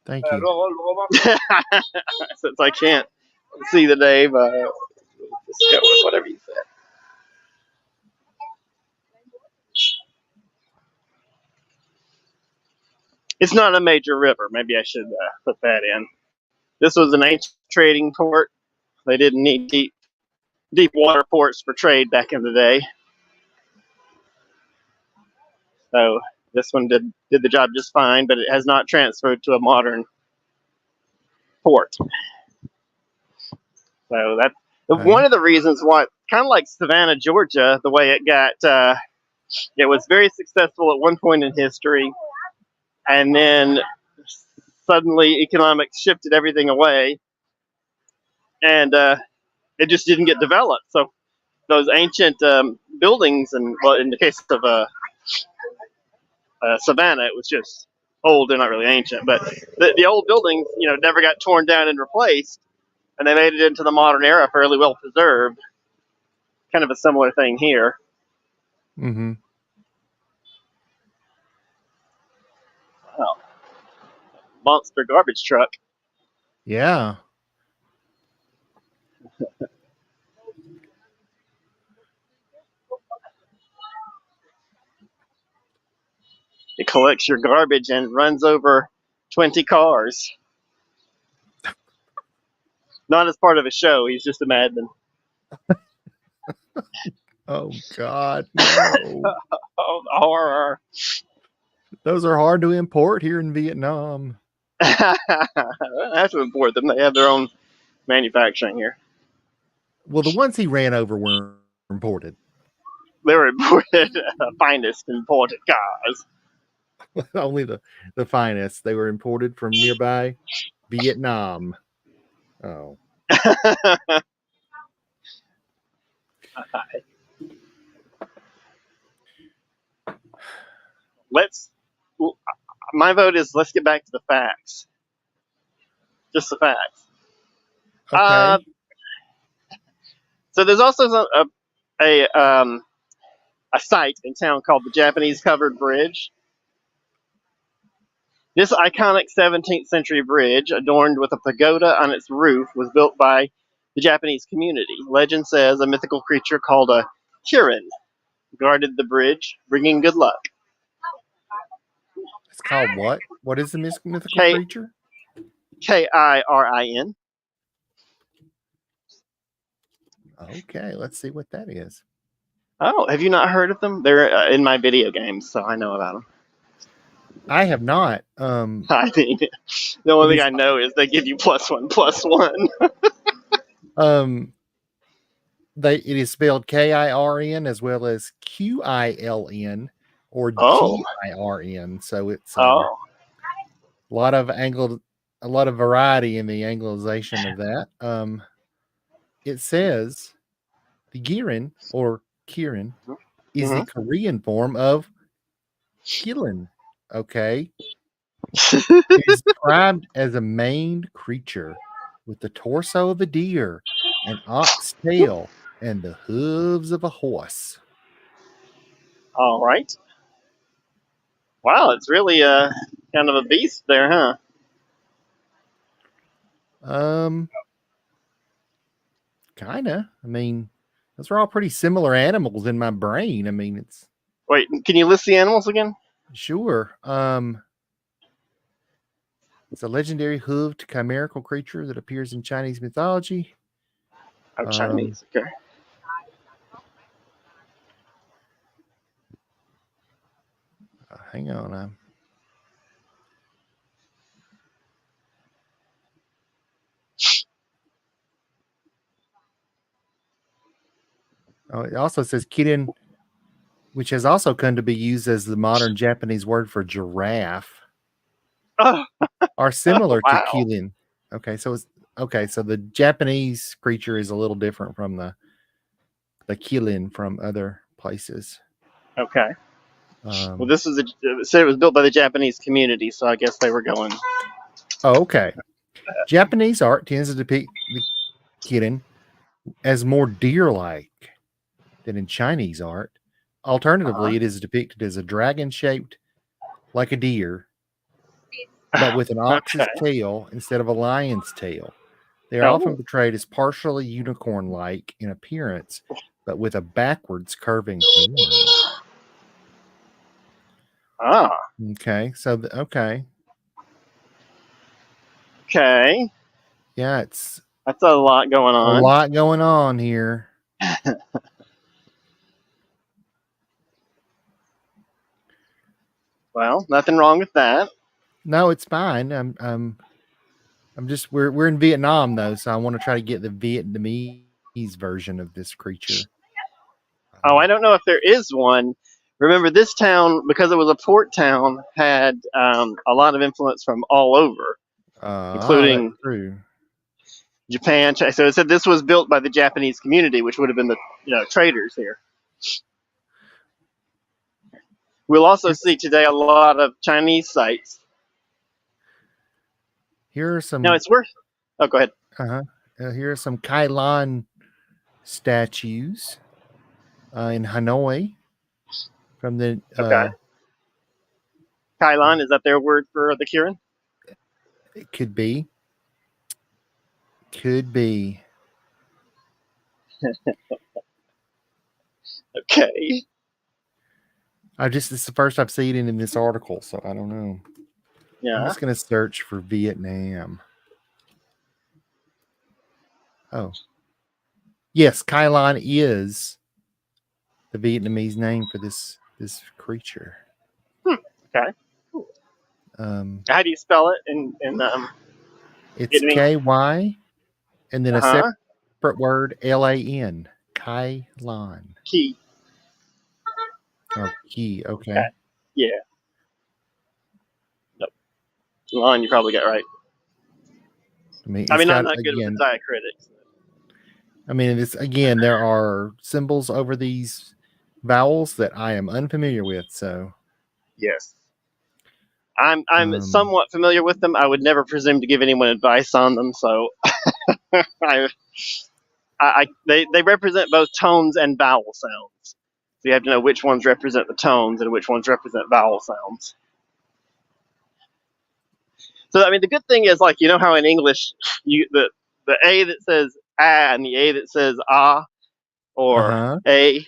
Thank you. Since I can't see the name, just go with whatever you said. It's not a major river. Maybe I should put that in. This was an ancient trading port. They didn't need deep water ports for trade back in the day. So this one did the job just fine, but it has not transferred to a modern port. So that's one of the reasons why, kind of like Savannah, Georgia, the way it got, it was very successful at one point in history, and then suddenly economics shifted everything away, and it just didn't get developed. So those ancient buildings, and well, in the case of Savannah, it was just old. They're not really ancient, but the old buildings, never got torn down and replaced. and they made it into the modern era fairly well preserved. Kind of a similar thing here. Mm-hmm. Wow. Monster garbage truck. Yeah. It collects your garbage and runs over 20 cars. Not as part of a show. He's just a madman. Oh God, no. Oh, horror. Those are hard to import here in Vietnam. I have to import them. They have their own manufacturing here. Well, the ones he ran over were imported. They were imported, finest imported cars. Only the finest. They were imported from nearby Vietnam. Oh. My vote is let's get back to the facts. Just the facts. Okay. So there's also a site in town called the Japanese Covered Bridge. This iconic 17th century bridge, adorned with a pagoda on its roof, was built by the Japanese community. Legend says a mythical creature called a Kirin guarded the bridge, bringing good luck. It's called what? What is the mythical creature? Kirin. Okay, let's see what that is. Oh, have you not heard of them? They're in my video games, so I know about them. I have not. I mean, the only thing I know is they give you +1/+1. It is spelled Kirin as well as Qiln or Girin. So it's a lot of variety in the anglicization of that. It says the Girin or Kirin is the Korean form of Kilin. Okay. It is described as a maned creature with the torso of a deer, an ox tail, and the hooves of a horse. All right. Wow, it's really kind of a beast there, huh? Kinda. I mean, those are all pretty similar animals in my brain. I mean, it's. Wait, can you list the animals again? Sure. It's a legendary hooved chimerical creature that appears in Chinese mythology. Oh, Chinese. Okay. Hang on. It also says kirin, which has also come to be used as the modern Japanese word for giraffe, are similar to kilin. Okay, so so the Japanese creature is a little different from the kilin from other places. Okay. Well, this is said it was built by the Japanese community, so I guess they were going. Oh, okay. Japanese art tends to depict the kirin as more deer-like than in Chinese art. Alternatively, it is depicted as a dragon shaped like a deer, but with an ox's tail instead of a lion's tail. They are often portrayed as partially unicorn-like in appearance, but with a backwards curving horn. Okay. So, okay. Yeah, that's a lot going on. A lot going on here. Well, nothing wrong with that. No, it's fine. I'm just we're in Vietnam though, so I want to try to get the Vietnamese version of this creature. Oh, I don't know if there is one. Remember, this town, because it was a port town, had a lot of influence from all over, including Japan. So it said this was built by the Japanese community, which would have been the traders here. We'll also see today a lot of Chinese sites. Here are some. Now it's worth. Oh, go ahead. Here are some Kai Lan statues in Hanoi from the. Okay. Kailan, is that their word for the Kirin? It could be. Could be. Okay. It's the first I've seen it in this article, so I don't know. Yeah. I'm just going to search for Vietnam. Oh. Yes, Kai Lan is the Vietnamese name for this creature. Okay. How do you spell it in It's Vietnamese? KY and then a Uh-huh. separate word LAN. Kai Lan. Key. Oh, key. Okay. Okay. Yeah. Nope. Line you probably got right. I mean, I'm got, not good with the diacritics. I mean, it's again, there are symbols over these vowels that I am unfamiliar with. So Yes. I'm somewhat familiar with them. I would never presume to give anyone advice on them, so they represent both tones and vowel sounds. So you have to know which ones represent the tones and which ones represent vowel sounds. So I mean, the good thing is, like, you know how in English the A that says ah and the A that says ah or a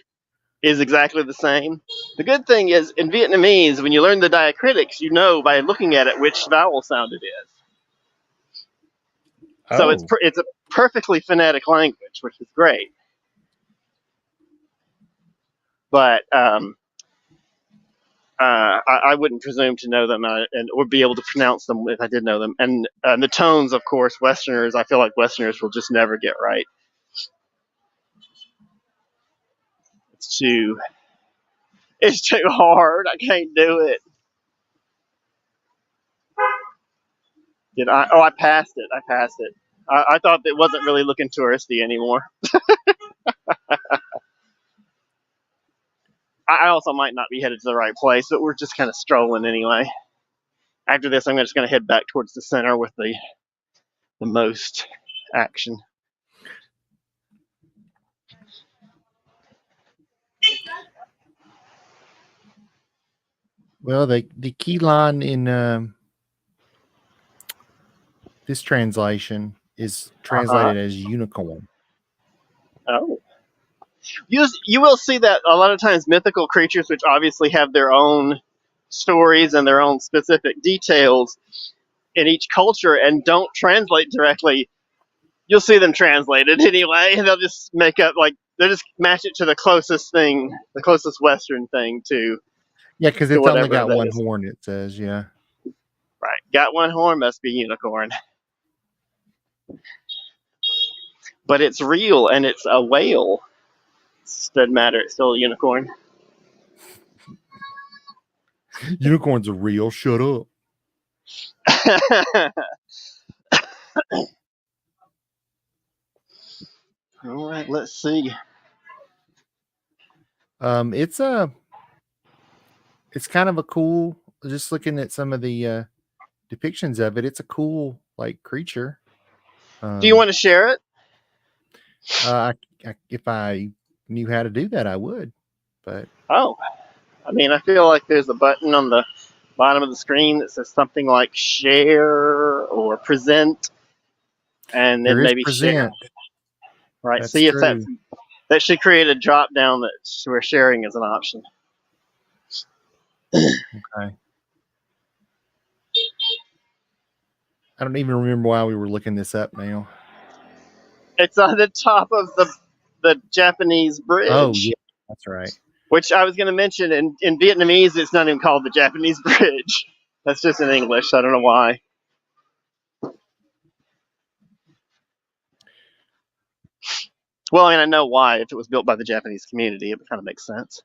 is exactly the same. The good thing is in Vietnamese, when you learn the diacritics, you know by looking at it which vowel sound it is. So it's a perfectly phonetic language, which is great. But I wouldn't presume to know them or be able to pronounce them if I did know them. And the tones, of course, Westerners, I feel like Westerners will just never get right. It's too hard. I can't do it. Did I? Oh, I passed it. I thought it wasn't really looking touristy anymore. I also might not be headed to the right place, but we're just kind of strolling anyway. After this, I'm just going to head back towards the center with the most action. Well, the key line in this translation is translated as unicorn. Oh. You will see that a lot of times mythical creatures, which obviously have their own stories and their own specific details in each culture and don't translate directly, you'll see them translated anyway. They'll just they'll just match it to the closest thing, the closest Western thing to. Yeah, because it's only got one horn, it says, yeah. Right. Got one horn, must be unicorn. But it's real and it's a whale. Doesn't matter, it's still a unicorn. Unicorns are real, shut up. All right, let's see. It's kind of a cool, just looking at some of the depictions of it, it's a cool creature. Do you want to share it? If I knew how to do that, I would. But I mean, I feel like there's a button on the bottom of the screen that says something like share or present, and then maybe present. Share. Right. That's see true. if that should create a drop down where sharing is an option. Okay. I don't even remember why we were looking this up now. It's on the top of the Japanese bridge. Oh, yeah, that's right. Which I was going to mention, in Vietnamese, it's not even called the Japanese bridge. That's just in English. I don't know why. Well, I mean, I know why. If it was built by the Japanese community, it kind of makes sense.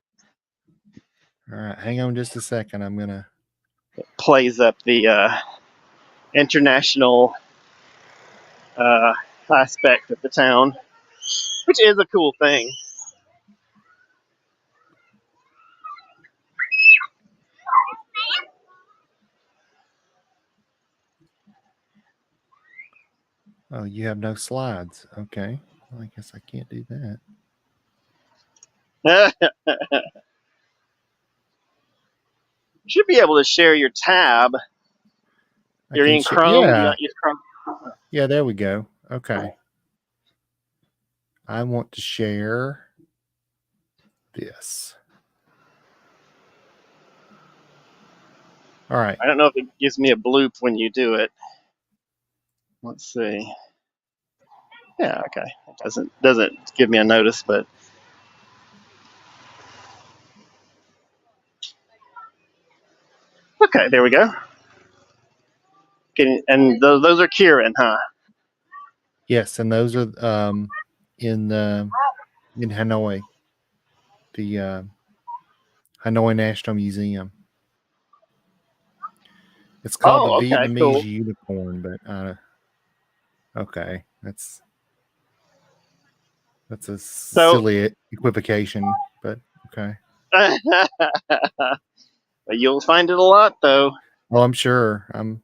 All right, hang on just a second. I'm gonna. It plays up the international aspect of the town, which is a cool thing. Oh, you have no slides. Okay. Well, I guess I can't do that. You should be able to share your tab. You're in Chrome. Do you Yeah. not use Chrome? Yeah, there we go. Okay. I want to share this. All right. I don't know if it gives me a bloop when you do it. Let's see. Yeah, okay. It doesn't give me a notice, but okay, there we go. And those are Kieran, huh? Yes, and those are in Hanoi, the Hanoi National Museum. It's called the okay, Vietnamese cool. unicorn, but okay, that's a silly equivocation, but okay. You'll find it a lot, though. Oh, I'm sure. I'm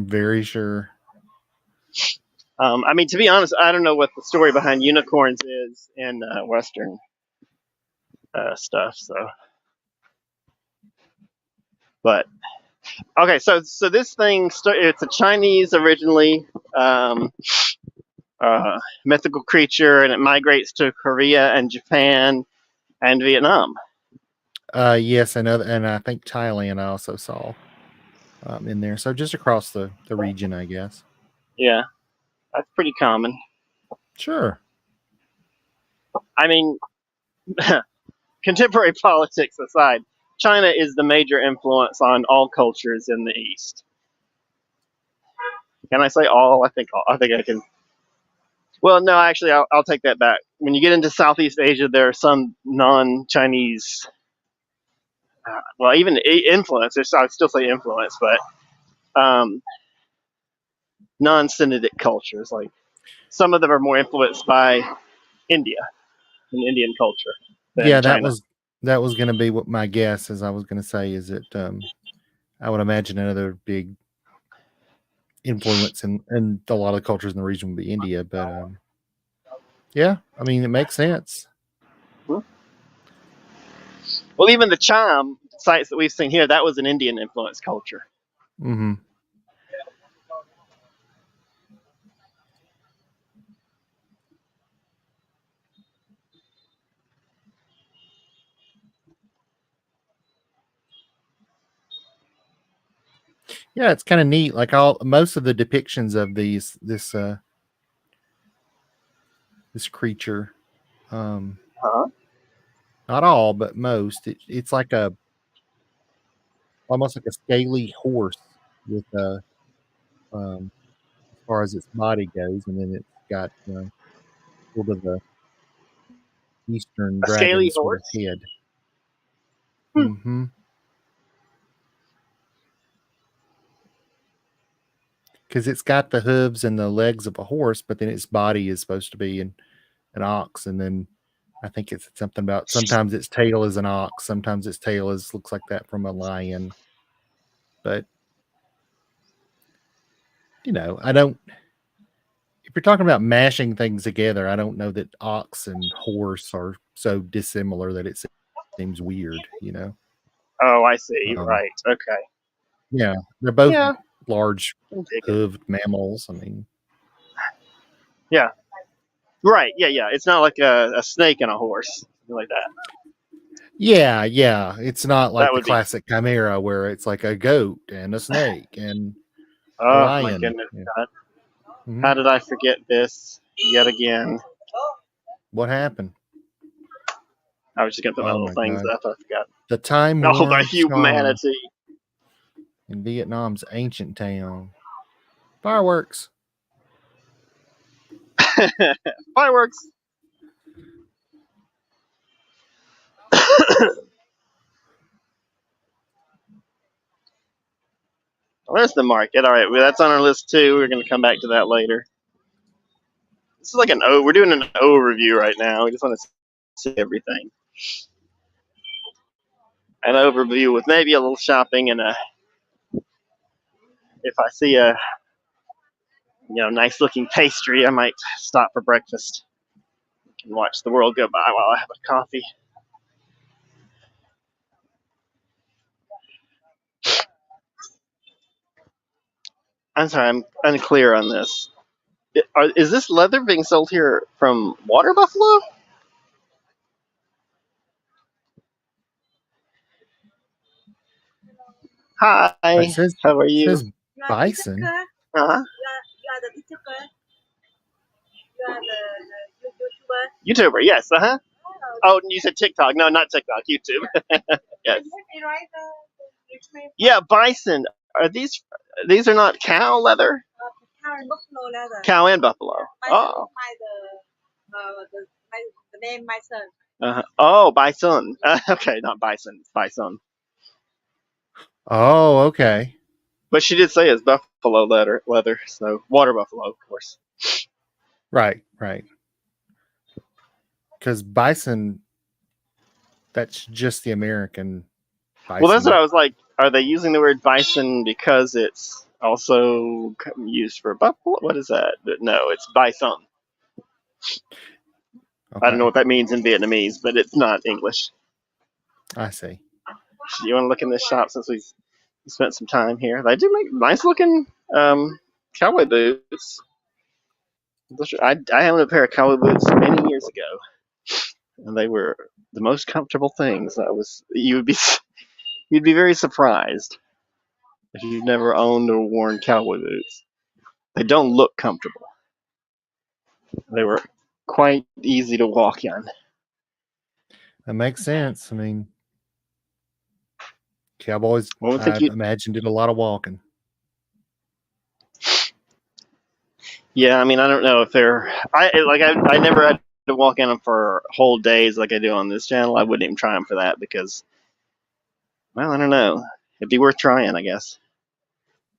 very sure. I mean, to be honest, I don't know what the story behind unicorns is in Western stuff. So, but okay, so this thing it's a Chinese originally mythical creature, and it migrates to Korea and Japan and Vietnam. Yes, and I think Thailand I also saw in there. So just across the region, I guess. Yeah, that's pretty common. Sure. I mean, contemporary politics aside, China is the major influence on all cultures in the East. Can I say all? I think I can. Well, no, actually, I'll take that back. When you get into Southeast Asia, there are some non-Chinese, well, even influencers. I would still say influence, but non-Semitic cultures. Like some of them are more influenced by India and Indian culture than Yeah, China. that was going to be what my guess is. I was going to say is that I would imagine another big influence in a lot of cultures in the region would be India, but yeah, I mean it makes sense. Well, even the Cham sites that we've seen here, that was an Indian influenced culture. Mm-hmm. Yeah, it's kind of neat. Like most of the depictions of this creature, not all, but most. It's like almost like a scaly horse with as far as its body goes, and then it's got sort of the Eastern A dragon scaly sort of horse. head. Mm-hmm. Because it's got the hooves and the legs of a horse, but then its body is supposed to be an ox, and then I think it's something about sometimes its tail is an ox, sometimes its tail looks like that from a lion. But I don't. If you're talking about mashing things together, I don't know that ox and horse are so dissimilar that it seems weird. Oh, I see. Right. Okay. Yeah, they're both large hooved mammals. I mean, yeah. Right. Yeah. It's not like a snake and a horse, something like that. Yeah. It's not like the classic chimera where it's like a goat and a snake and a lion. My goodness, Yeah. God. Mm-hmm. How did I forget this yet again? What happened? I was just going to put my little things up. I forgot. The time the humanity. In Vietnam's ancient town. Fireworks. Fireworks. Where's the market? All right, well, that's on our list too. We're going to come back to that later. This is like we're doing an overview right now. We just want to see everything. An overview with maybe a little shopping and if I see nice looking pastry. I might stop for breakfast and watch the world go by while I have a coffee. I'm sorry, I'm unclear on this. Is this leather being sold here from water buffalo? Hi, It says how are you? says bison. Uh-huh. You are the YouTuber. You are the YouTuber. YouTuber, yes, uh-huh. Oh, you said TikTok. No, not TikTok, YouTube. Yes. Yeah, bison. Are these are not cow leather? Cow and buffalo leather. Cow and buffalo. Oh. The name my son. Uh-huh. Oh, bison. Okay, not bison. It's bison. Oh, okay. But she did say it's buffalo leather, so water buffalo, of course. Right. Because bison, that's just the American bison. Well, that's what I was like. Are they using the word bison because it's also used for buffalo? What is that? No, it's bison. Okay. I don't know what that means in Vietnamese, but it's not English. I see. You want to look in this shop since we spent some time here? They do make nice looking cowboy boots. I had a pair of cowboy boots many years ago, and they were the most comfortable things. You'd be very surprised if you've never owned or worn cowboy boots. They don't look comfortable. They were quite easy to walk in. That makes sense. I mean, cowboys, I imagine, did a lot of walking. Yeah, I mean, I don't know if I never had to walk in them for whole days like I do on this channel. I wouldn't even try them for that because, well, I don't know. It'd be worth trying, I guess.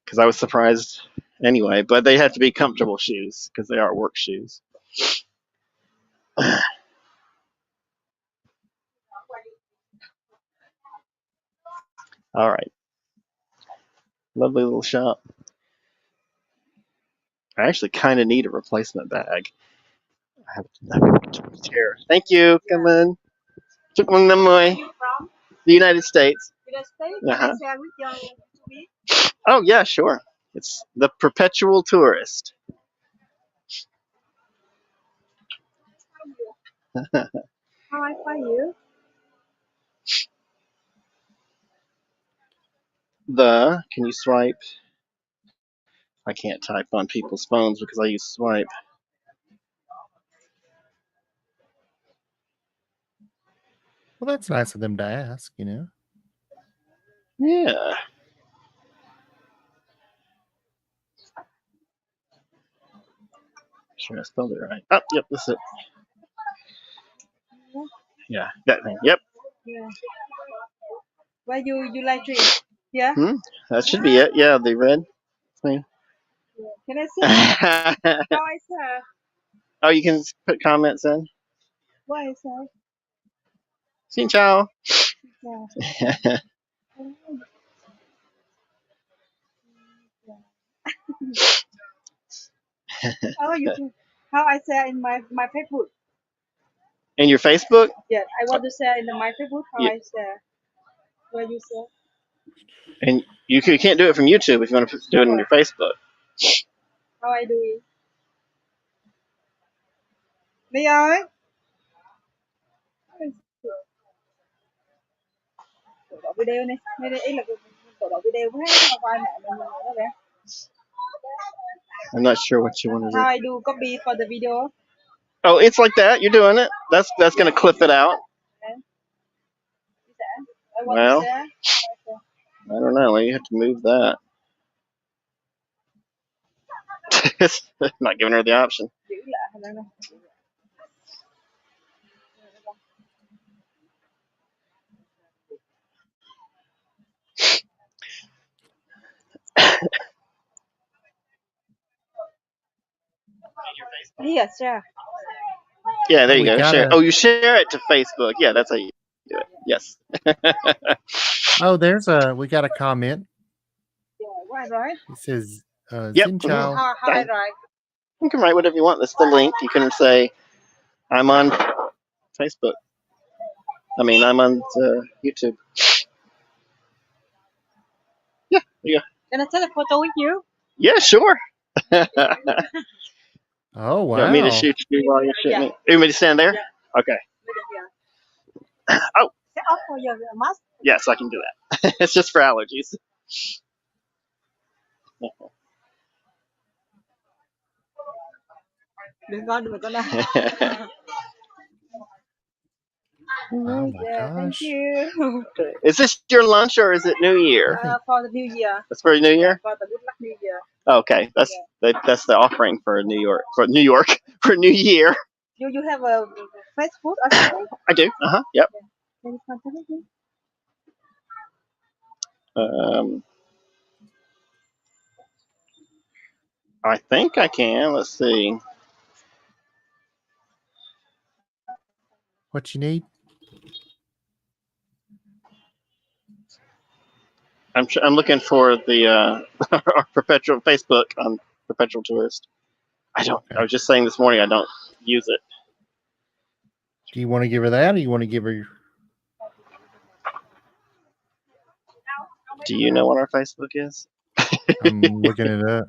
Because I was surprised anyway. But they have to be comfortable shoes because they are work shoes. All right. Lovely little shop. I actually kind of need a replacement bag. I have a chair. Thank you. Come on. Took one of them away. From The United States. United States. Uh-huh. Can I share with your YouTube? Oh, yeah, sure. It's the Perpetual Tourist. How I find you? Can you swipe? I can't type on people's phones because I use swipe. Well, that's nice of them to ask, you know. Yeah. Sure, I spelled it right. Oh, yep, that's it. Yeah, that thing. Yep. Yeah. Where you like drink? Yeah. That should be it. Yeah, the red thing. Can I see? How I say? Oh, you can put comments in. What I say? Xin chào. Yeah. Oh, you can. How I say in my Facebook? In your Facebook? Yeah, I want to share in my Facebook. How I share? Where you share? And you can't do it from YouTube if you want to do it on your Facebook. How I do it? Đi ơi. Tổ video này. Đây ý là tổ video với quay mẹ mình đó bé. I'm not sure what you want to do. How I do copy for the video? Oh, it's like that. You're doing it. That's going to clip it out. Well, I don't know. You have to move that. Not giving her the option. Yes, yeah. Yeah, there you go. Share. Oh, you share it to Facebook. Yeah, that's how you do it. Yes. Oh, we got a comment. Yeah, right. It says, Yep. Xin chào. Hi, right. You can write whatever you want. That's the link. You can say, I'm on Facebook. I mean, I'm on YouTube. Yeah, there you go. Can I take a photo with you? Yeah, sure. You Oh, want me to wow. shoot you while you're shooting Yeah. me? You want me to stand there? Yeah. Okay. Yeah. Oh, Set up for your mask. yes, I can do that. It's just for allergies. Đừng có nào. Oh my Yeah, thank gosh. you. Okay. Is this your lunch or is it New Year? For the New Year. That's for New Year? For the good luck New Year. Okay, that's the offering for New York for New New Year. You have a Facebook or something? I do. Yep. Can you contact me? I think I can. Let's see. What you need? I'm looking for the our perpetual Facebook on perpetual tourist. I was just saying this morning I don't use it. Do you want to give her that, or you want to give her? Do you know what our Facebook is? I'm looking it up.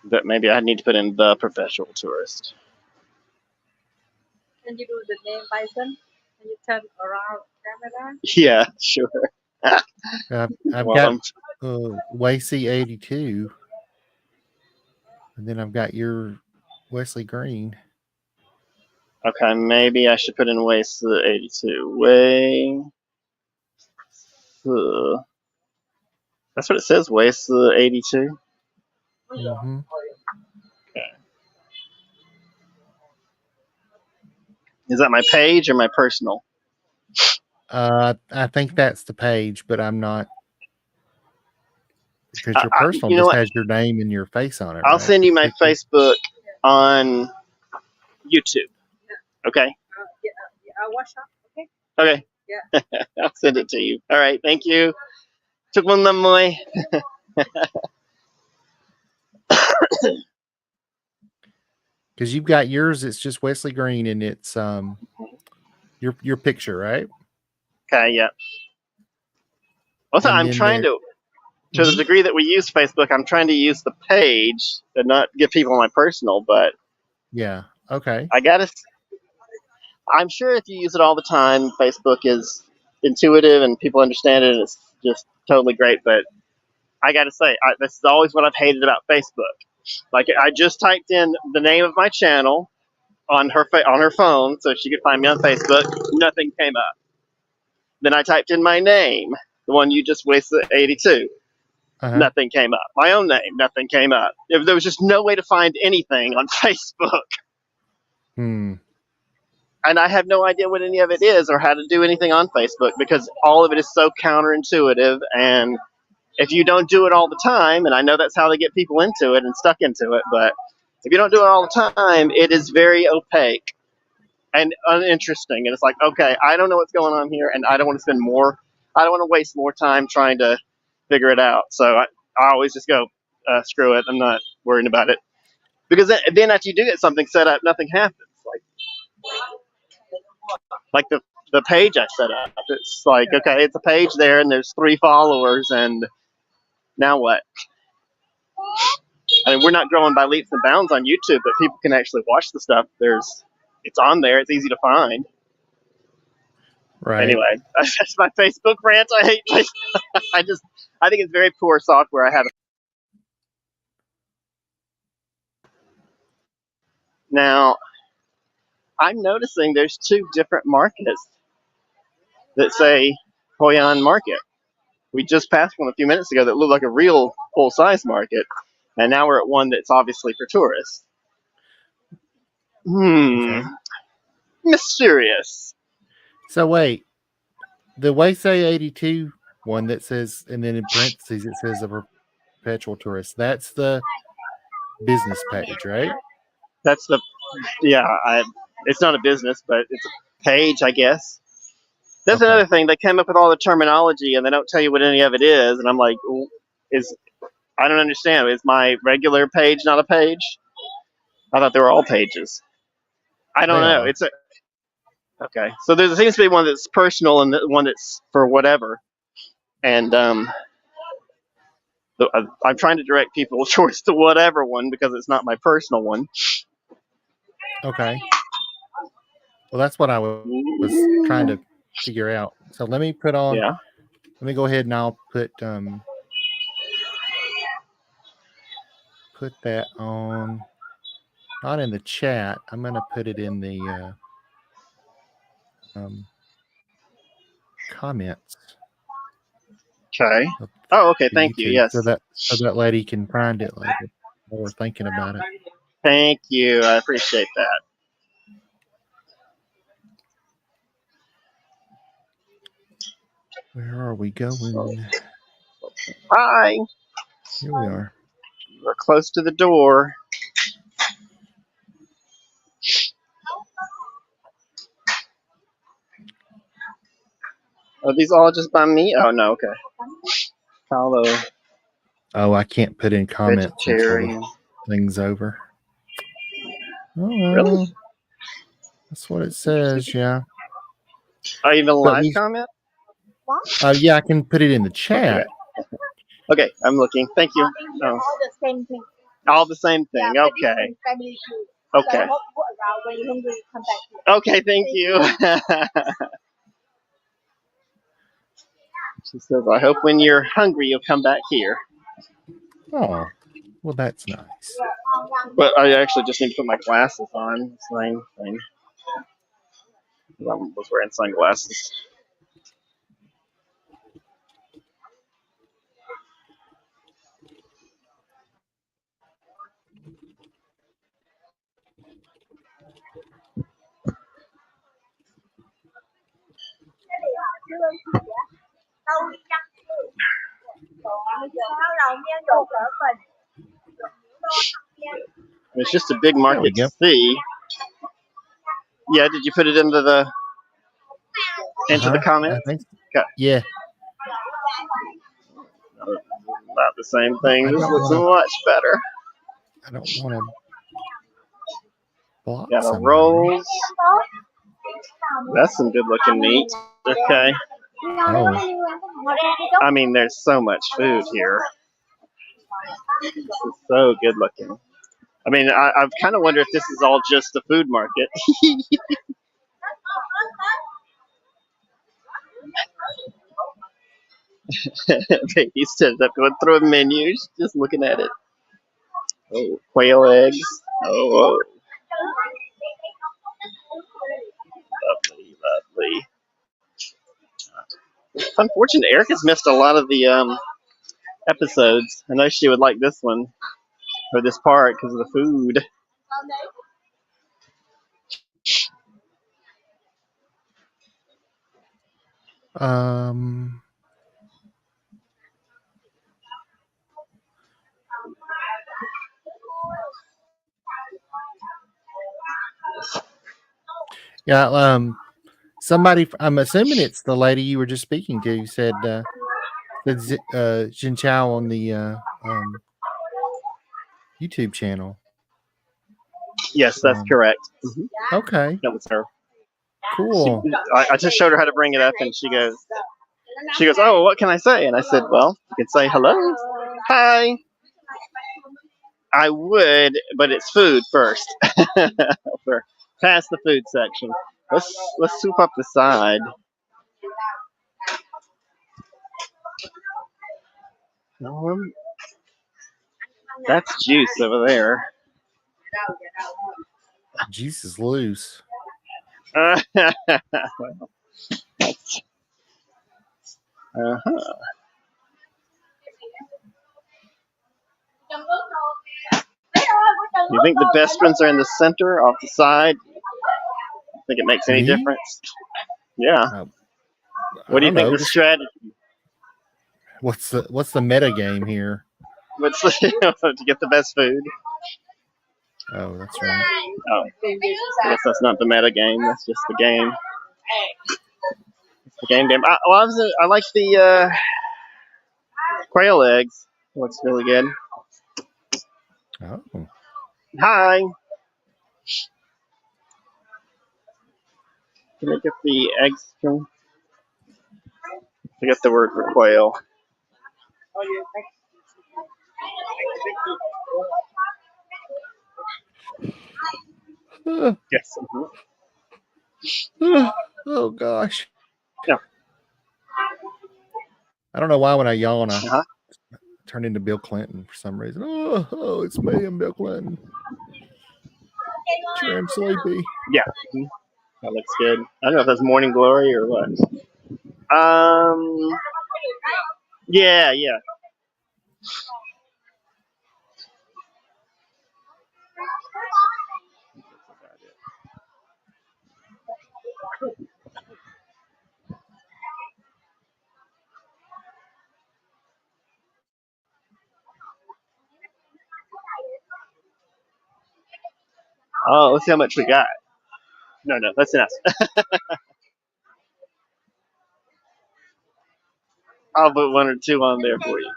But maybe I need to put in the professional tourist. Can you do the name Bison? Can you turn around camera? Yeah, sure. I've Well, got Wacy 82, and then I've got your Wesley Green. Okay, maybe I should put in Waste 82. Way. That's what it says, Waste 82. Mm-hmm. Okay. Is that my page or my personal? I think that's the page, but I'm not, because your personal you know just what? has your name and your face on it. I'll right? send you my Picture. Facebook on YouTube. Okay? I'll watch up, okay? Okay. Yeah. I'll send it to you. All right. Thank you. Chúc mừng năm mới. Because you've got yours, it's just Wesley Green, and it's your picture, right? Okay, yeah. Also, And I'm then trying to the degree that we use Facebook, I'm trying to use the page and not give people my personal, but yeah, okay. I'm sure if you use it all the time, Facebook is intuitive and people understand it and it's just totally great, but I gotta say, this is always what I've hated about Facebook. Like, I just typed in the name of my channel on her phone so she could find me on Facebook. Nothing came up. Then I typed in my name, the one you just wasted 82. Nothing came up. My own name, nothing came up. There was just no way to find anything on Facebook. And I have no idea what any of it is or how to do anything on Facebook because all of it is so counterintuitive. And if you don't do it all the time, and I know that's how they get people into it and stuck into it, but if you don't do it all the time, it is very opaque and uninteresting. And it's like, okay, I don't know what's going on here, and I don't want to waste more time trying to figure it out. So I always just go, screw it. I'm not worrying about it. Because then after you do get something set up, nothing happens. Like the page I set up. It's like, okay, it's a page there, and there's 3 followers, and now what? I mean, we're not growing by leaps and bounds on YouTube, but people can actually watch the stuff. It's on there. It's easy to find. Right. Anyway, that's my Facebook rant. I hate Facebook. I think it's very poor software. I haven't. Now, I'm noticing there's 2 different markets that say Hoi An Market. We just passed one a few minutes ago that looked like a real full-size market, and now we're at one that's obviously for tourists. Okay. Mysterious. So wait, the Waysay 82 one that says, and then in parentheses it says a perpetual tourist. That's the business page, right? That's it's not a business, but it's a page, I guess. That's another thing. They came up with all the terminology, and they don't tell you what any of it is. And I'm like, I don't understand. Is my regular page not a page? I thought they were all pages. I don't They know. are. It's a okay. So there seems to be one that's personal and one that's for whatever. And I'm trying to direct people towards the whatever one because it's not my personal one. Okay. Well, that's what I was trying to figure out. So let me put on. Yeah. Let me go ahead and I'll put that on. Not in the chat. I'm gonna put it in the comments. Okay. Oh, okay. For Thank you. YouTube, Yes. so that lady can find it later while we're thinking about it. Thank you. I appreciate that. Where are we going? Hi. Here we are. We're close to the door. Are these all just by me? Oh no. Okay. Follow Oh, I can't put in comments until vegetarian. the thing's over. Oh Really? well, that's what it says. Yeah. Oh, even But live comment? yeah, I can put it in the chat. Okay, I'm looking. Thank you. Oh, all the same thing. all the same thing. Yeah, but Okay. different family too. Okay. So walk around when you're hungry, come back here. Okay, thank you. She says, I hope when you're hungry, you'll come back here. Oh, well, that's nice. But I actually just need to put my glasses on. Same thing. I was wearing sunglasses. It's just a big There we market go. to see. Yeah, did you put it into the I comments? think. Okay. Yeah. Not the same thing. I This don't looks wanna- much better. I don't want to block Got a somebody. rolls. That's some good looking meat. Okay. Oh, I mean, there's so much food here. This is so good looking. I mean, I've kind of wondered if this is all just a food market. Baby stands up going through a menu, just looking at it. Oh, quail eggs. Oh, lovely, lovely. It's unfortunate. Erica's missed a lot of the episodes. I know she would like this one or this part because of the food. yeah. Somebody. I'm assuming it's the lady you were just speaking to. Said Jin Chao on the YouTube channel. Yes, that's correct. Mm-hmm. Okay. That was her. Cool. I just showed her how to bring it up, and she goes, "Oh, what can I say?" And I said, "Well, you can say hello, hi." I would, but it's food first. We're past the food section. Let's soup up the side. That's juice over there. Juice is loose. Uh-huh. You think the best ones are in the center, off the side? Think it makes any difference? Yeah. What do you think the strategy? What's the meta game here? What's to get the best food? Oh, that's right. Oh, I guess that's not the meta game. That's just the game. It's the game. I like the quail eggs. Looks really good. Oh, Hi. Can I get the eggs from? I got the word for quail. Yes. oh gosh. Yeah. I don't know why when I yawn, I Uh-huh. turn into Bill Clinton for some reason. Oh, it's me, I'm Bill Clinton. Sure, I'm sleepy. Yeah. That looks good. I don't know if that's morning glory or what. Yeah. Oh, let's see how much we got. No, that's enough. I'll put 1 or 2 on there for you.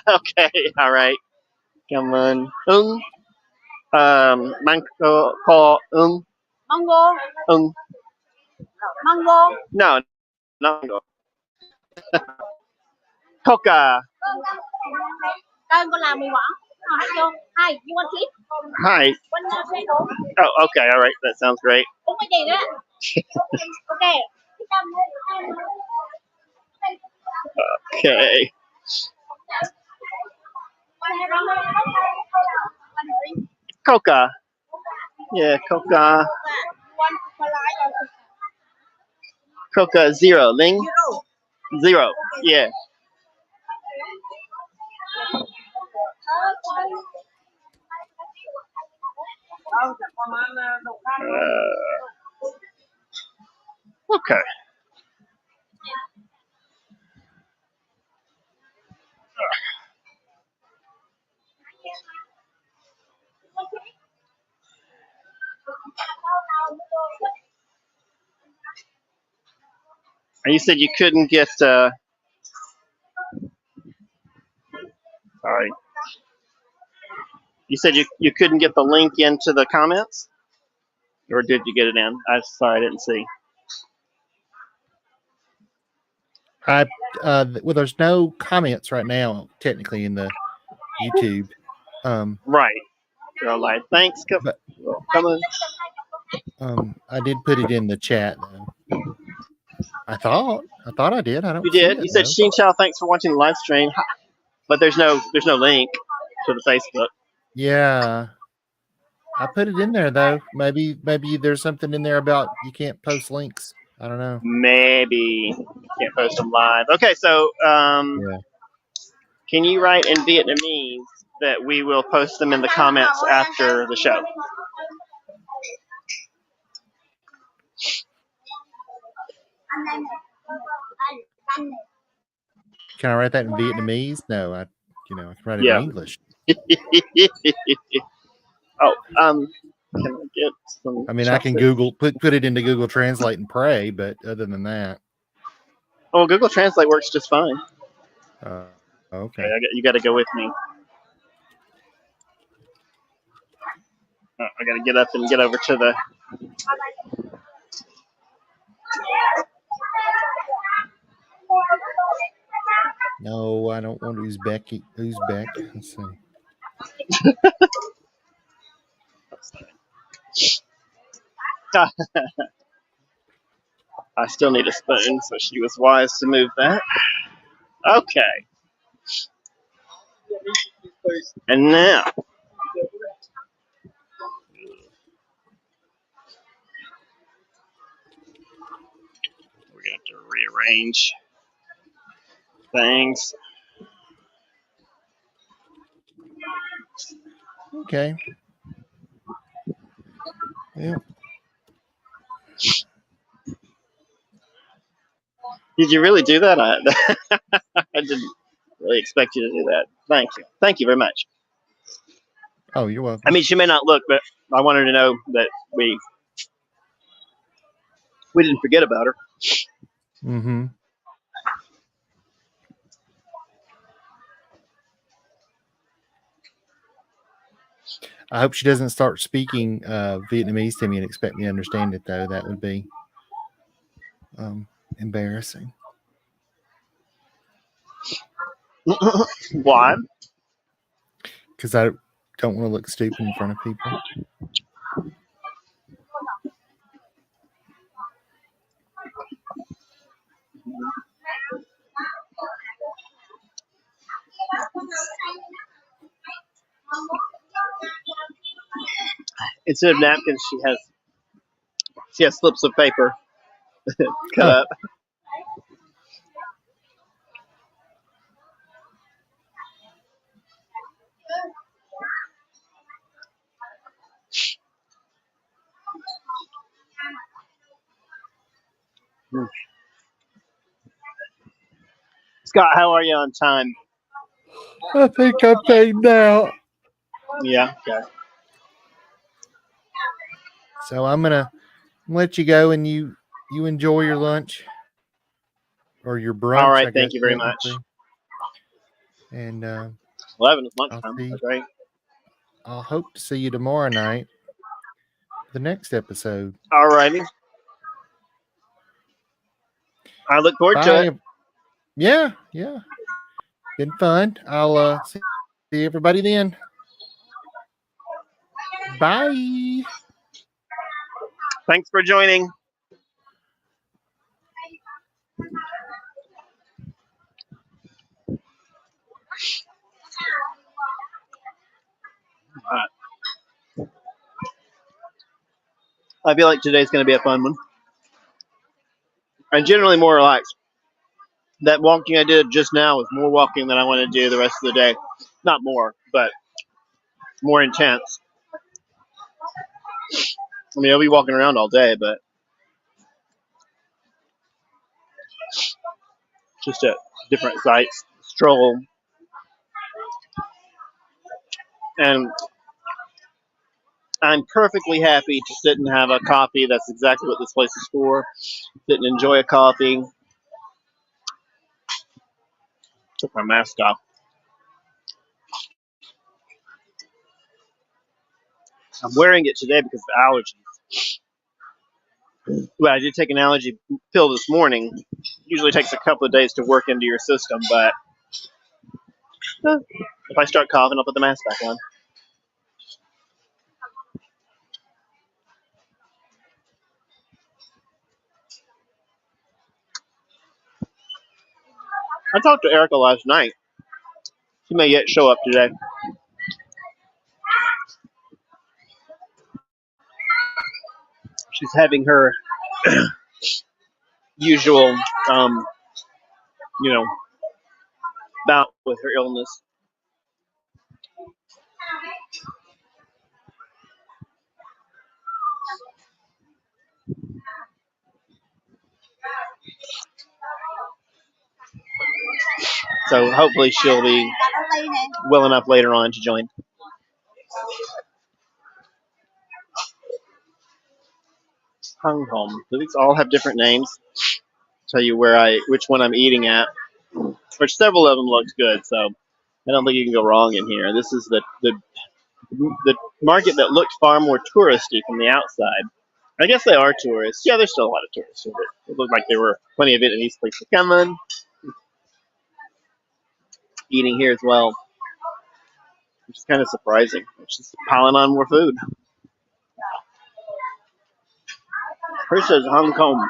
Okay, all right. Come on. Mango call Mango. Mango. No, not mango. Coca. Con làm mì Quảng. Hết vô. Hi, you want tea? Hi. One xe uống. Oh, okay, all right. That sounds great. Uống cái gì đó? Okay. Okay. Coca. Yeah, Coca. Coca zero. Ling? Zero. Yeah. Okay. And you said you couldn't get. Sorry. You said you couldn't get the link into the comments, or did you get it in? Sorry, I didn't see. Well, there's no comments right now, technically, in the YouTube. Right. You're like, thanks. But Come on. I did put it in the chat though. I thought I did. I don't. You see did. it, You said, though. Sheen Chow, thanks for watching the live stream. But there's no link to the Facebook. Yeah, I put it in there though. Maybe there's something in there about you can't post links. I don't know. Maybe can't post them live. Okay, so Yeah. can you write in Vietnamese that we will post them in the comments after the show? Can I write that in Vietnamese? No, I can write it Yeah. in English. Oh, can I get some? I mean, I can Google put it into Google Translate and pray, but other than that, oh, Google Translate works just fine. okay. Okay, you got to go with me. I got to get up and get over to the. No, I don't want Uzbek. Let's see. I still need a spoon, so she was wise to move that. Okay. And now. We're going to have to rearrange things. Okay. Yeah. Did you really do that? I didn't really expect you to do that. Thank you. Thank you very much. Oh, you're welcome. I mean, she may not look, but I want her to know that we didn't forget about her. Mm-hmm. I hope she doesn't start speaking Vietnamese to me and expect me to understand it, though. That would be embarrassing. Why? Because I don't want to look stupid in front of people. Instead of napkins, she has slips of paper cut up. Scott, how are you on time? I think I'm fading out. Yeah. Okay. So I'm gonna let you go, and you enjoy your lunch or your brunch. All right. I Thank guess, you very much. And 11 is I'll lunchtime. see. That's right. I'll hope to see you tomorrow night for the next episode. All righty. I look forward to it. Yeah. Been fun. I'll see everybody then. Bye. Thanks for joining. I feel like today's going to be a fun one. And generally more relaxed. That walking I did just now was more walking than I want to do the rest of the day. Not more, but more intense. I mean, I'll be walking around all day, but just at different sites, stroll. And I'm perfectly happy to sit and have a coffee. That's exactly what this place is for. Sit and enjoy a coffee. Took my mask off. I'm wearing it today because of allergies. Well, I did take an allergy pill this morning. Usually takes a couple of days to work into your system, but if I start coughing, I'll put the mask back on. I talked to Erica last night. She may yet show up today. She's having her usual, bout with her illness. So hopefully she'll be well enough later on to join. Hung Home. Do these all have different names? Tell you which one I'm eating at. Which several of them looked good, so I don't think you can go wrong in here. This is the market that looked far more touristy from the outside. I guess they are tourists. Yeah, there's still a lot of tourists. It looked like there were plenty of Vietnamese places coming, eating here as well, which is kind of surprising. It's just piling on more food. Hers says Hong Kong,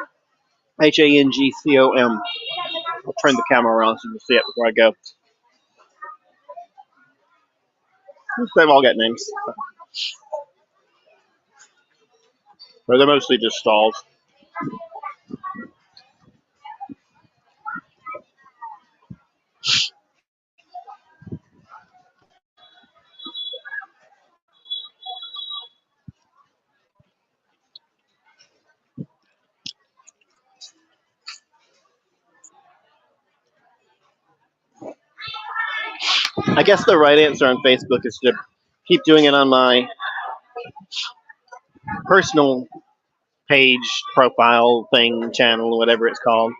Hangcom. I'll turn the camera around so you can see it before I go. They've all got names, but they're mostly just stalls. I guess the right answer on Facebook is to keep doing it on my personal page, profile thing, channel, whatever it's called,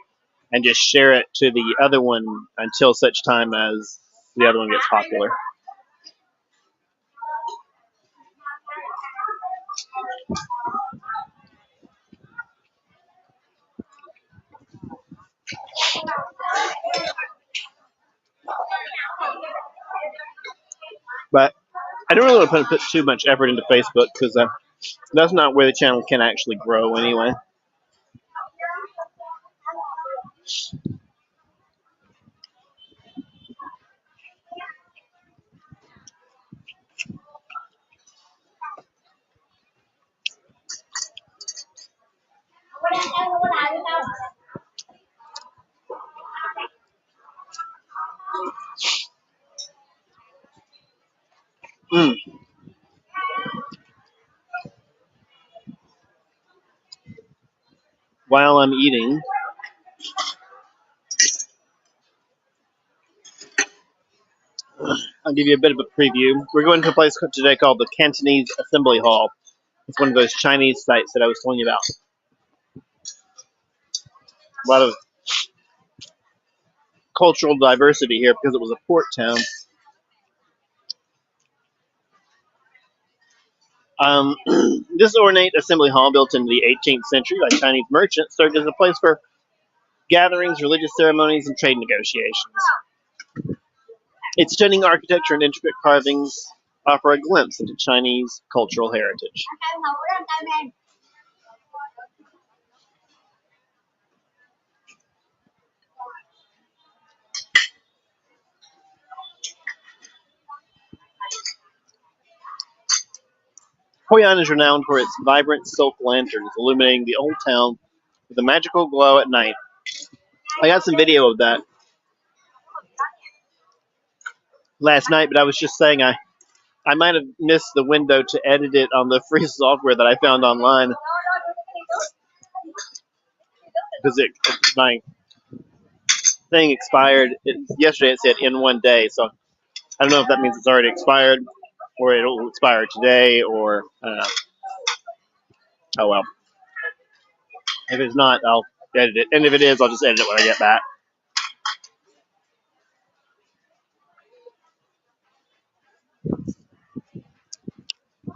and just share it to the other one until such time as the other one gets popular. But I don't really want to put too much effort into Facebook because that's not where the channel can actually grow anyway. Mm. While I'm eating, I'll give you a bit of a preview. We're going to a place today called the Cantonese Assembly Hall. It's one of those Chinese sites that I was telling you about. A lot of cultural diversity here because it was a port town. This ornate assembly hall, built in the 18th century by Chinese merchants, served as a place for gatherings, religious ceremonies, and trade negotiations. Its stunning architecture and intricate carvings offer a glimpse into Chinese cultural heritage. Hoi An is renowned for its vibrant silk lanterns illuminating the old town with a magical glow at night. I got some video of that last night, but I was just saying I might have missed the window to edit it on the free software that I found online because my thing expired yesterday. It said in 1 day, so I don't know if that means it's already expired or it'll expire today, or oh well. If it's not, I'll edit it, and if it is, I'll just edit it when I get back.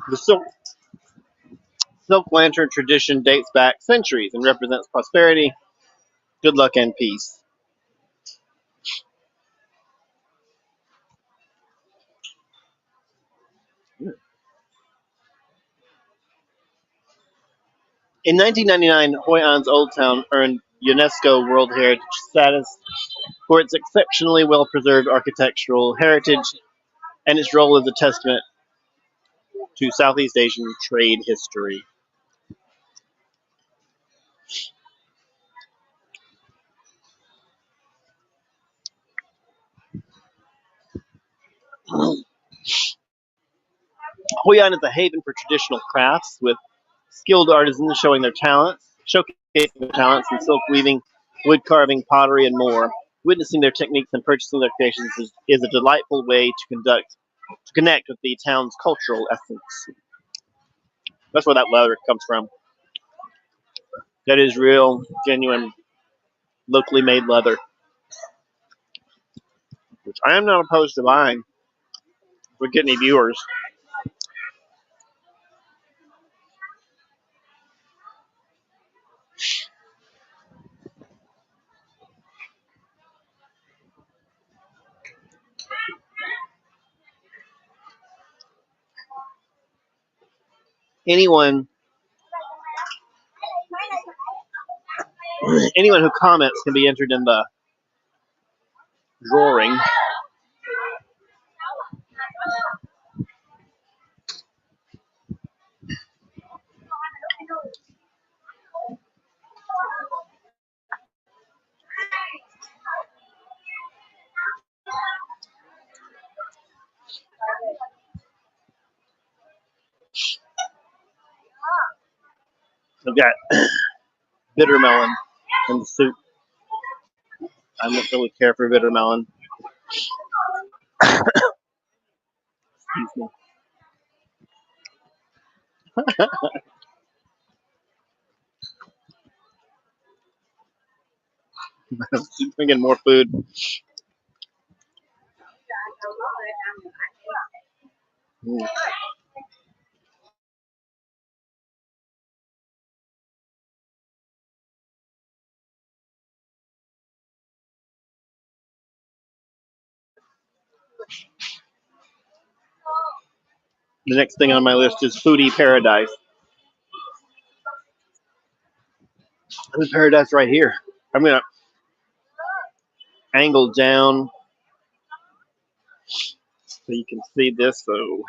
The silk lantern tradition dates back centuries and represents prosperity, good luck, and peace. In 1999, Hoi An's Old Town earned UNESCO World Heritage status for its exceptionally well-preserved architectural heritage and its role as a testament to Southeast Asian trade history. Hoi An is a haven for traditional crafts, with skilled artisans showcasing their talents in silk weaving, wood carving, pottery, and more. Witnessing their techniques and purchasing their creations is a delightful way to connect with the town's cultural essence. That's where that leather comes from. That is real, genuine, locally made leather, which I am not opposed to buying if we get any viewers. Anyone who comments can be entered in the drawing. I've got bitter melon in the soup. I don't really care for bitter melon. Excuse me. Drinking more food. Mm. The next thing on my list is foodie paradise. I'm in paradise right here. I'm gonna angle down so you can see this. So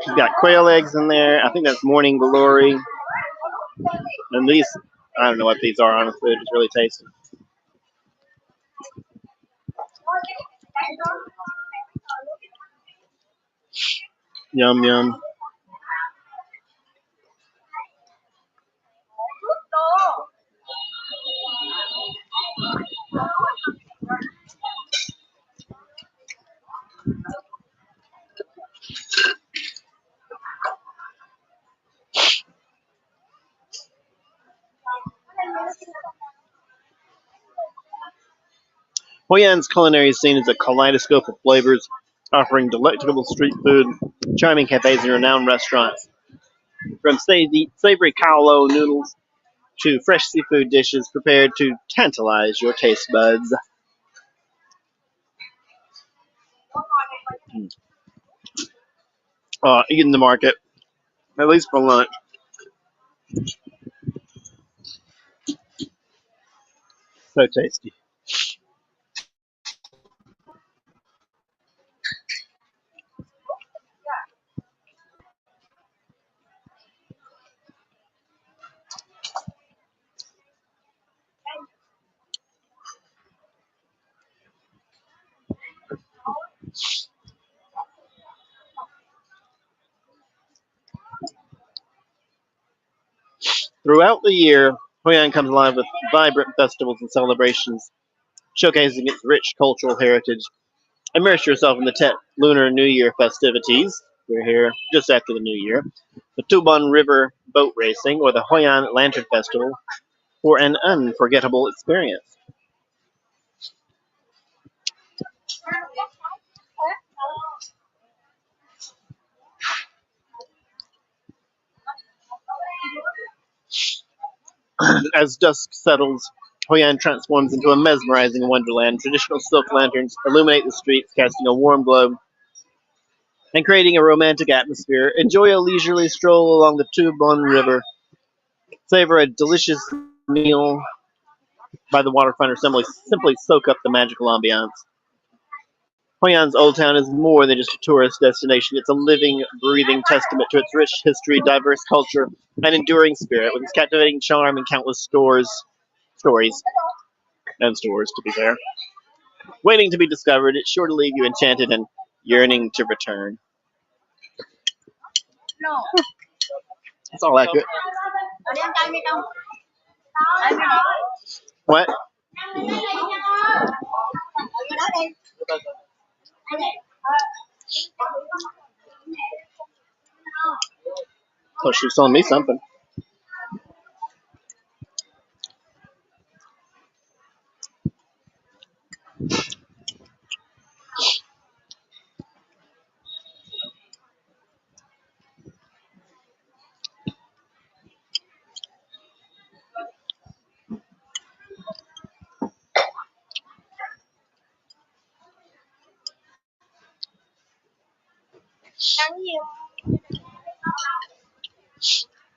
she's got quail eggs in there. I think that's morning glory. And these, I don't know what these are, honestly. It's really tasty. Yum, yum. Hoi An's culinary scene is a kaleidoscope of flavors, offering delectable street food, charming cafes, and renowned restaurants. From savory kao noodles to fresh seafood dishes prepared to tantalize your taste buds. Eating the market, at least for lunch. So tasty. Throughout the year, Hoi An comes alive with vibrant festivals and celebrations, showcasing its rich cultural heritage. Immerse yourself in the Tet Lunar New Year festivities. We're here just after the New Year. The Thu Bon River boat racing or the Hoi An Lantern Festival for an unforgettable experience. As dusk settles, Hoi An transforms into a mesmerizing wonderland. Traditional silk lanterns illuminate the streets, casting a warm glow and creating a romantic atmosphere. Enjoy a leisurely stroll along the Thu Bon River. Savor a delicious meal by the waterfront or simply soak up the magical ambiance. Hoi An's Old Town is more than just a tourist destination. It's a living, breathing testament to its rich history, diverse culture, and enduring spirit. With its captivating charm and countless stories, to be fair, waiting to be discovered, it's sure to leave you enchanted and yearning to return. That's all accurate. What? Oh, she was telling me something.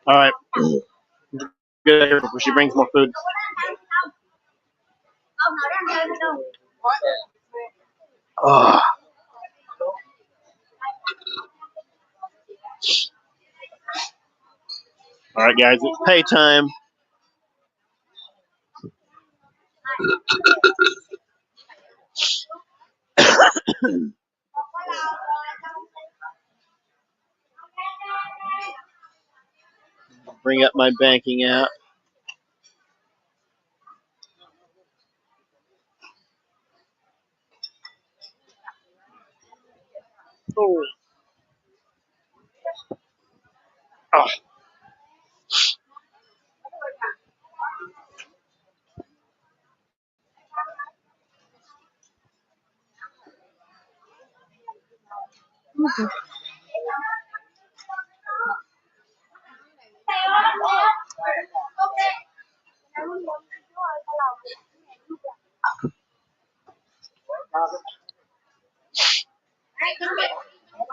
All right. Get here before she brings more food. Oh. All right, guys, it's pay time. Bring up my banking app. Oh. Oh.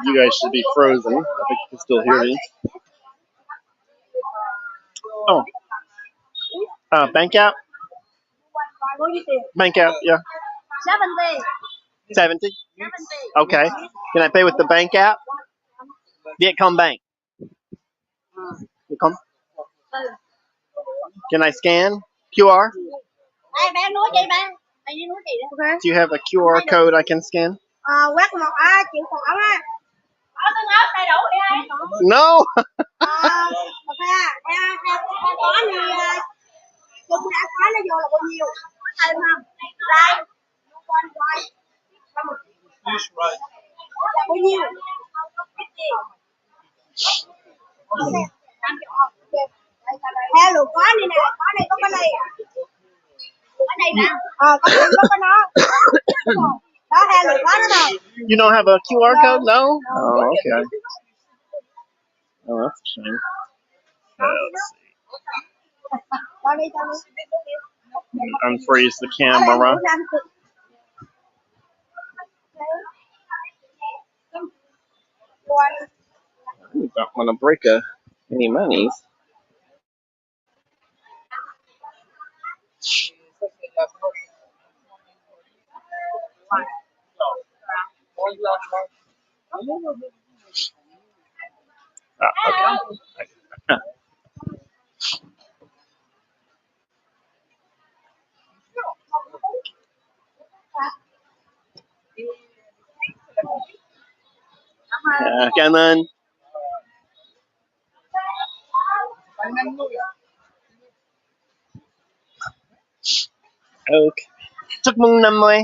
You guys should be frozen. I think you can still hear me. Oh, bank app? Bank app, yeah. 70? Okay. Can I pay with the bank app? Vietcombank. Vietcom? Can I scan QR? Do you have a QR code I can scan? No. Hello, có này nè, có này có cái này. Cái này nè, có này có cái nó. Đó, hello, có nó rồi. You don't have a QR code? No? Oh, okay. Oh, that's a shame. Let's see. Unfreeze the camera. I don't want to break any monies. Okay. Cảm ơn. Okay. Chúc mừng năm mới.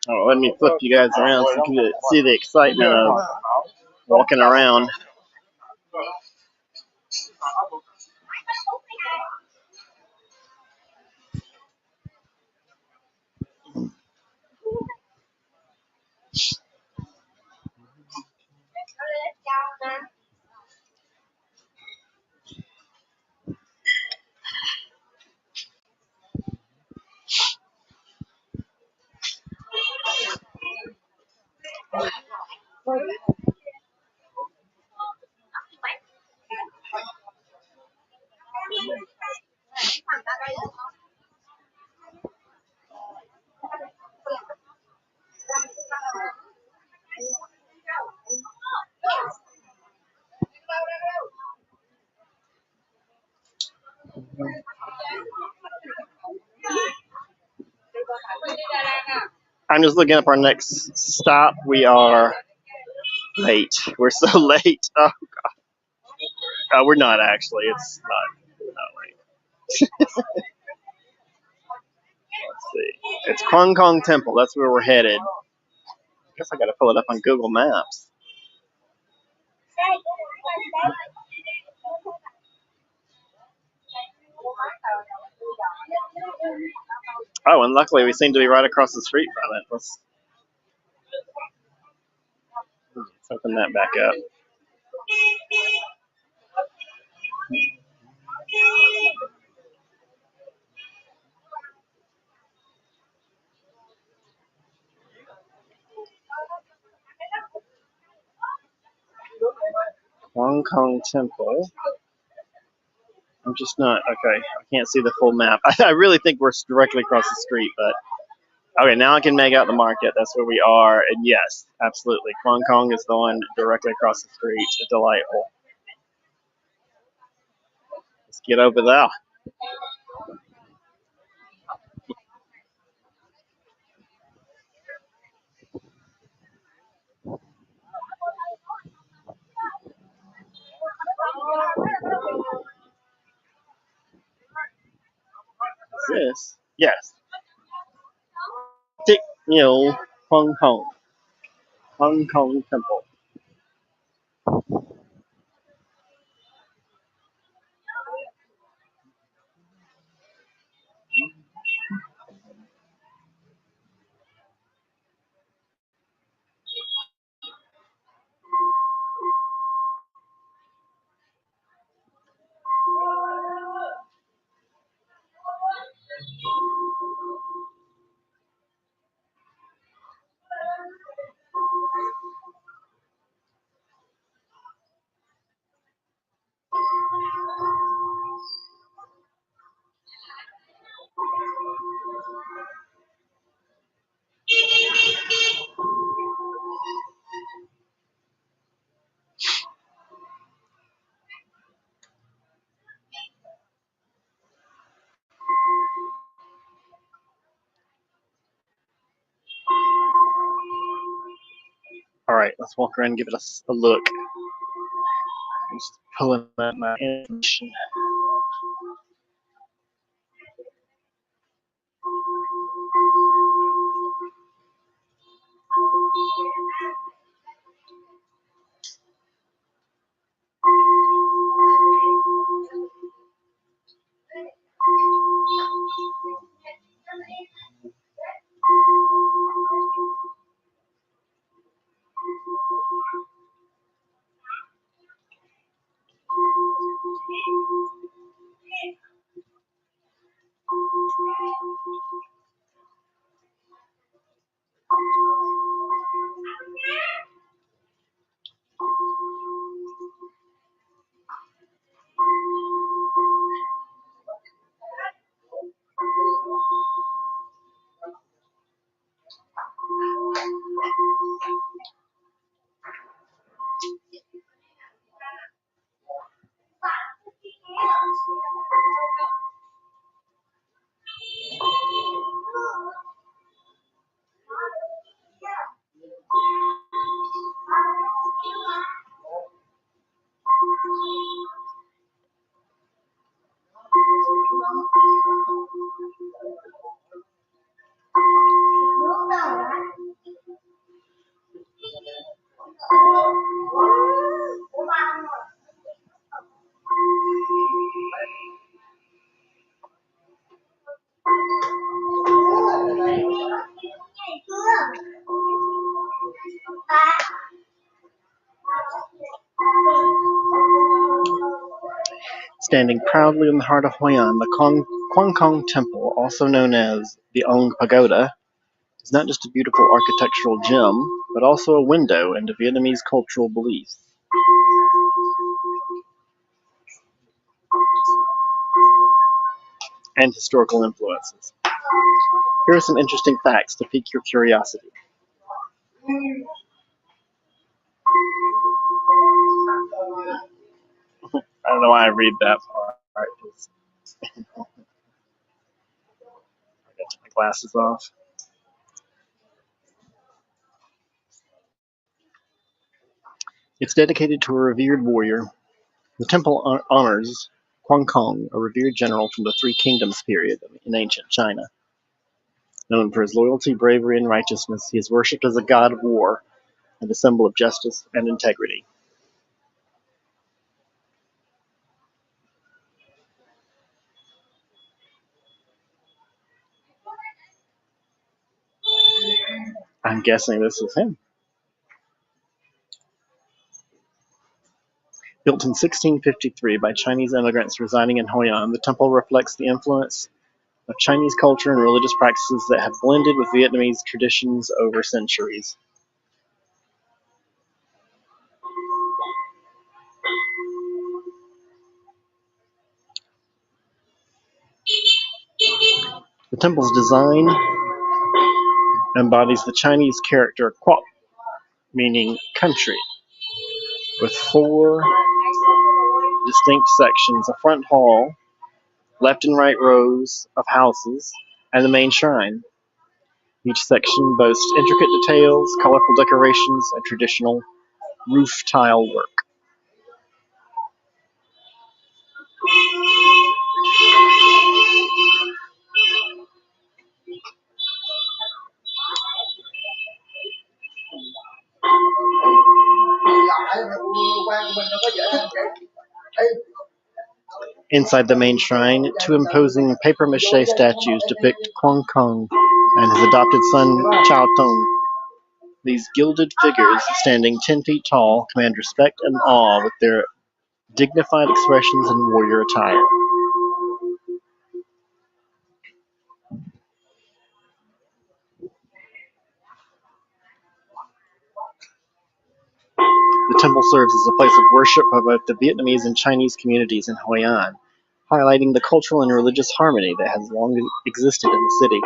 Oh, let me flip you guys around so you can see the excitement of walking around. I'm just looking up our next stop. We are late. We're so late. Oh God. We're not actually. It's not late. Let's see. It's Hong Kong Temple. That's where we're headed. I guess I got to pull it up on Google Maps. Oh, and luckily we seem to be right across the street from it. Let's open that back up. Hong Kong Temple. I'm just not, okay, I can't see the full map. I really think we're directly across the street, but okay, now I can make out the market. That's where we are, and yes, absolutely. Hong Kong is the one directly across the street. Delightful. Let's get over there. This? Yes. Tick Mill, Hong Kong. Hong Kong Temple. All right, let's walk around and give it a look. I'm just pulling up my information. Standing proudly in the heart of Hoi An, the Kwang Kong Temple, also known as the Ong Pagoda, is not just a beautiful architectural gem, but also a window into Vietnamese cultural beliefs. And historical influences. Here are some interesting facts to pique your curiosity. I don't know why I read that part. I got my glasses off. It's dedicated to a revered warrior. The temple honors Kwang Kong, a revered general from the Three Kingdoms period in ancient China. Known for his loyalty, bravery, and righteousness, he is worshipped as a god of war and a symbol of justice and integrity. I'm guessing this is him. Built in 1653 by Chinese immigrants residing in Hoi An, the temple reflects the influence of Chinese culture and religious practices that have blended with Vietnamese traditions over centuries. The temple's design embodies the Chinese character Quoc, meaning country, with 4 distinct sections: a front hall, left and right rows of houses, and the main shrine. Each section boasts intricate details, colorful decorations, and traditional roof tile work. Inside the main shrine, 2 imposing papier-mâché statues depict Kwang Kong and his adopted son Chao Tong. These gilded figures, standing 10 feet tall, command respect and awe with their dignified expressions and warrior attire. The temple serves as a place of worship by both the Vietnamese and Chinese communities in Hoi An, highlighting the cultural and religious harmony that has long existed in the city.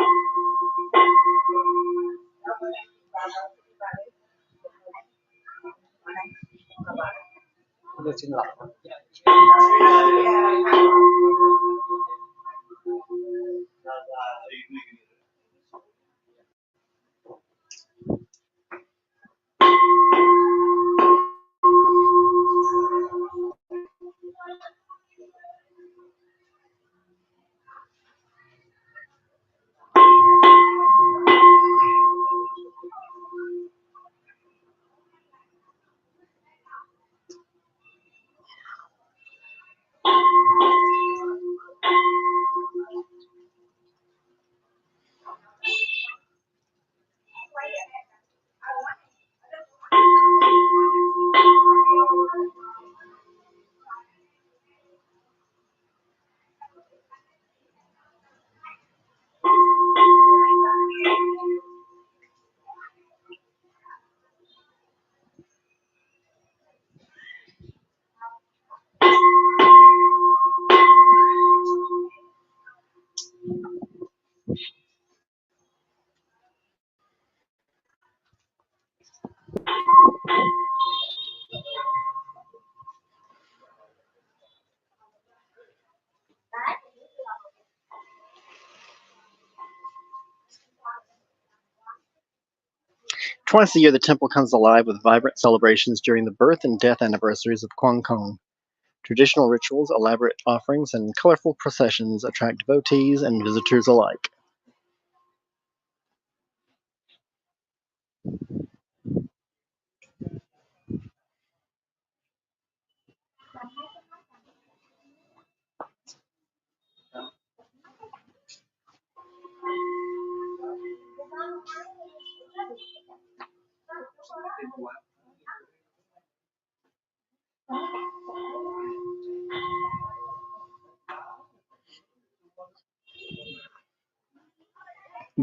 Twice a year, the temple comes alive with vibrant celebrations during the birth and death anniversaries of Kwang Kong. Traditional rituals, elaborate offerings, and colorful processions attract devotees and visitors alike.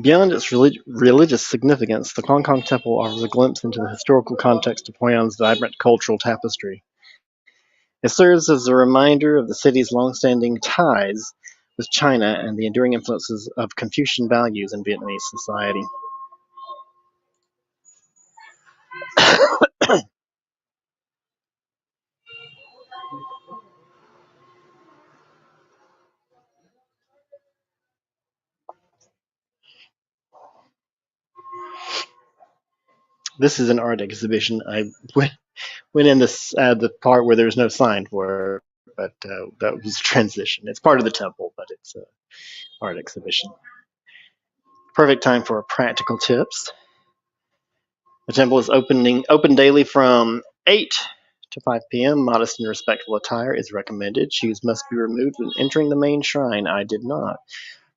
Beyond its religious significance, the Kwang Kong Temple offers a glimpse into the historical context of Hoi An's vibrant cultural tapestry. It serves as a reminder of the city's long-standing ties with China and the enduring influences of Confucian values in Vietnamese society. This is an art exhibition. I went in the part where there's no sign for it, but that was transition. It's part of the temple, but it's an art exhibition. Perfect time for practical tips. The temple is open daily from 8 to 5 p.m. Modest and respectful attire is recommended. Shoes must be removed when entering the main shrine. I did not.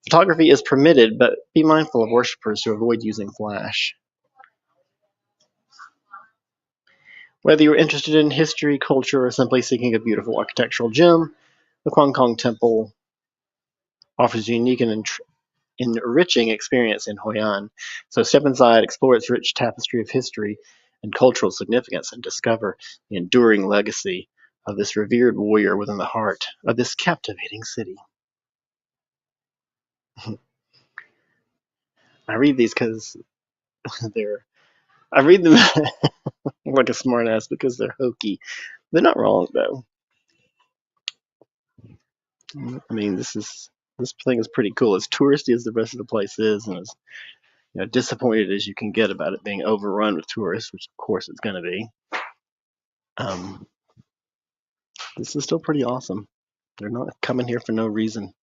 Photography is permitted, but be mindful of worshippers who avoid using flash. Whether you're interested in history, culture, or simply seeking a beautiful architectural gem, the Kwang Kong Temple offers a unique and enriching experience in Hoi An. So step inside, explore its rich tapestry of history and cultural significance, and discover the enduring legacy of this revered warrior within the heart of this captivating city. I read these because I read them like a smartass because they're hokey. They're not wrong, though. I mean, this thing is pretty cool. As touristy as the rest of the place is, and as disappointed as you can get about it being overrun with tourists, which of course it's going to be. This is still pretty awesome. They're not coming here for no reason.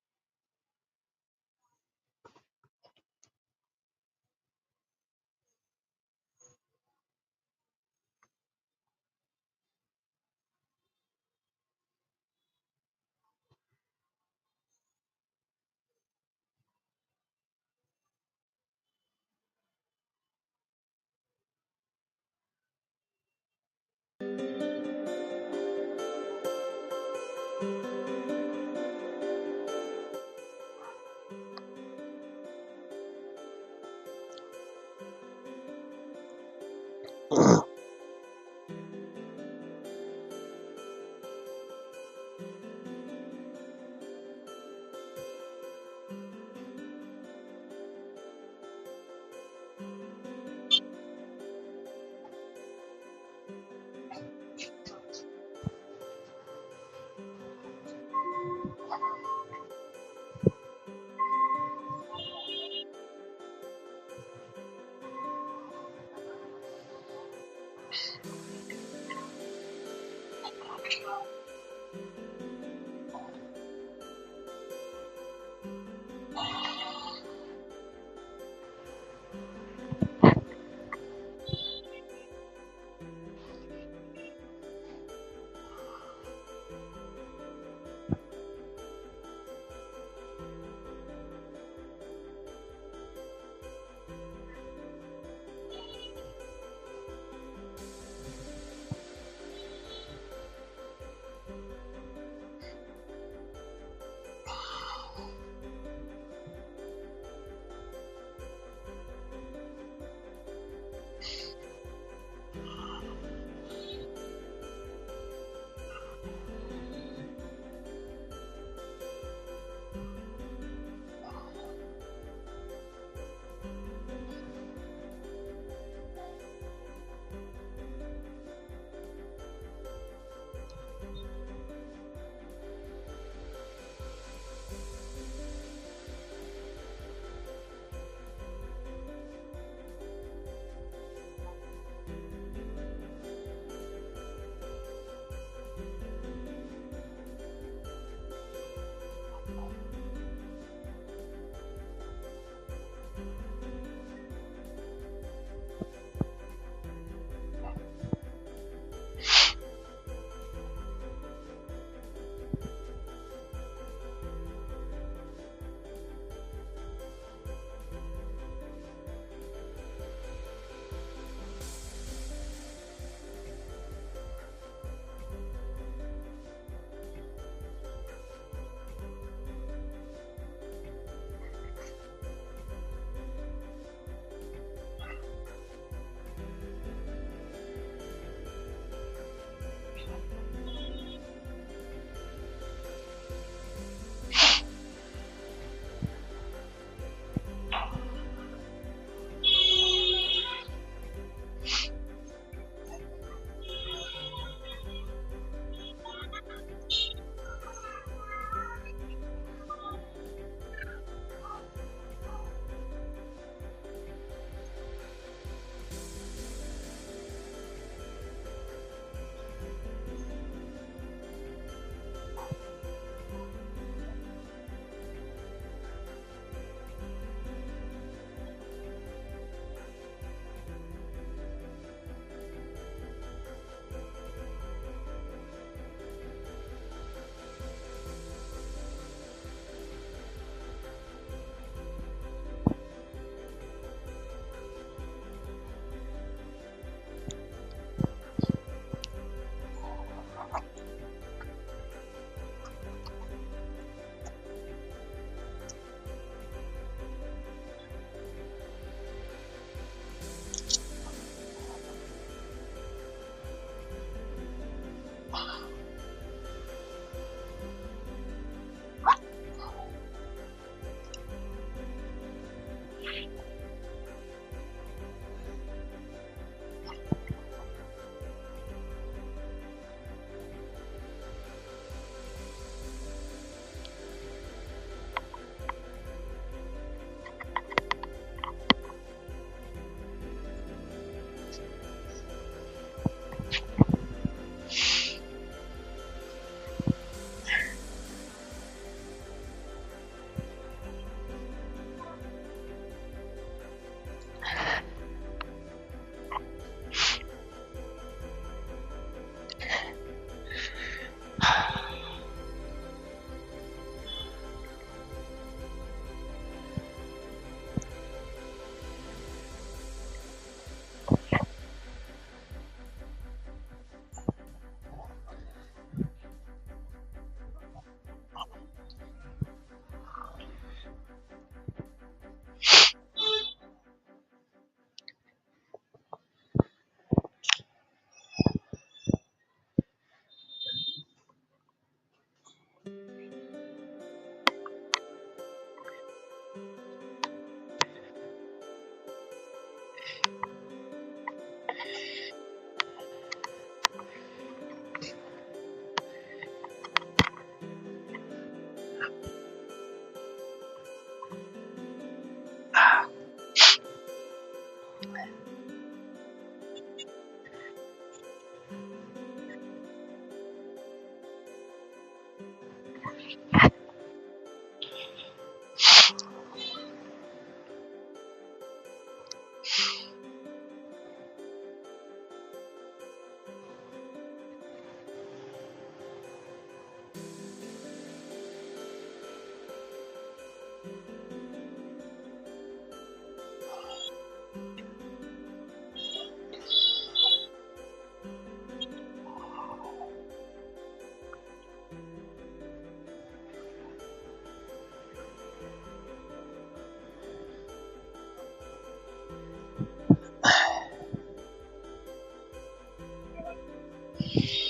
Hãy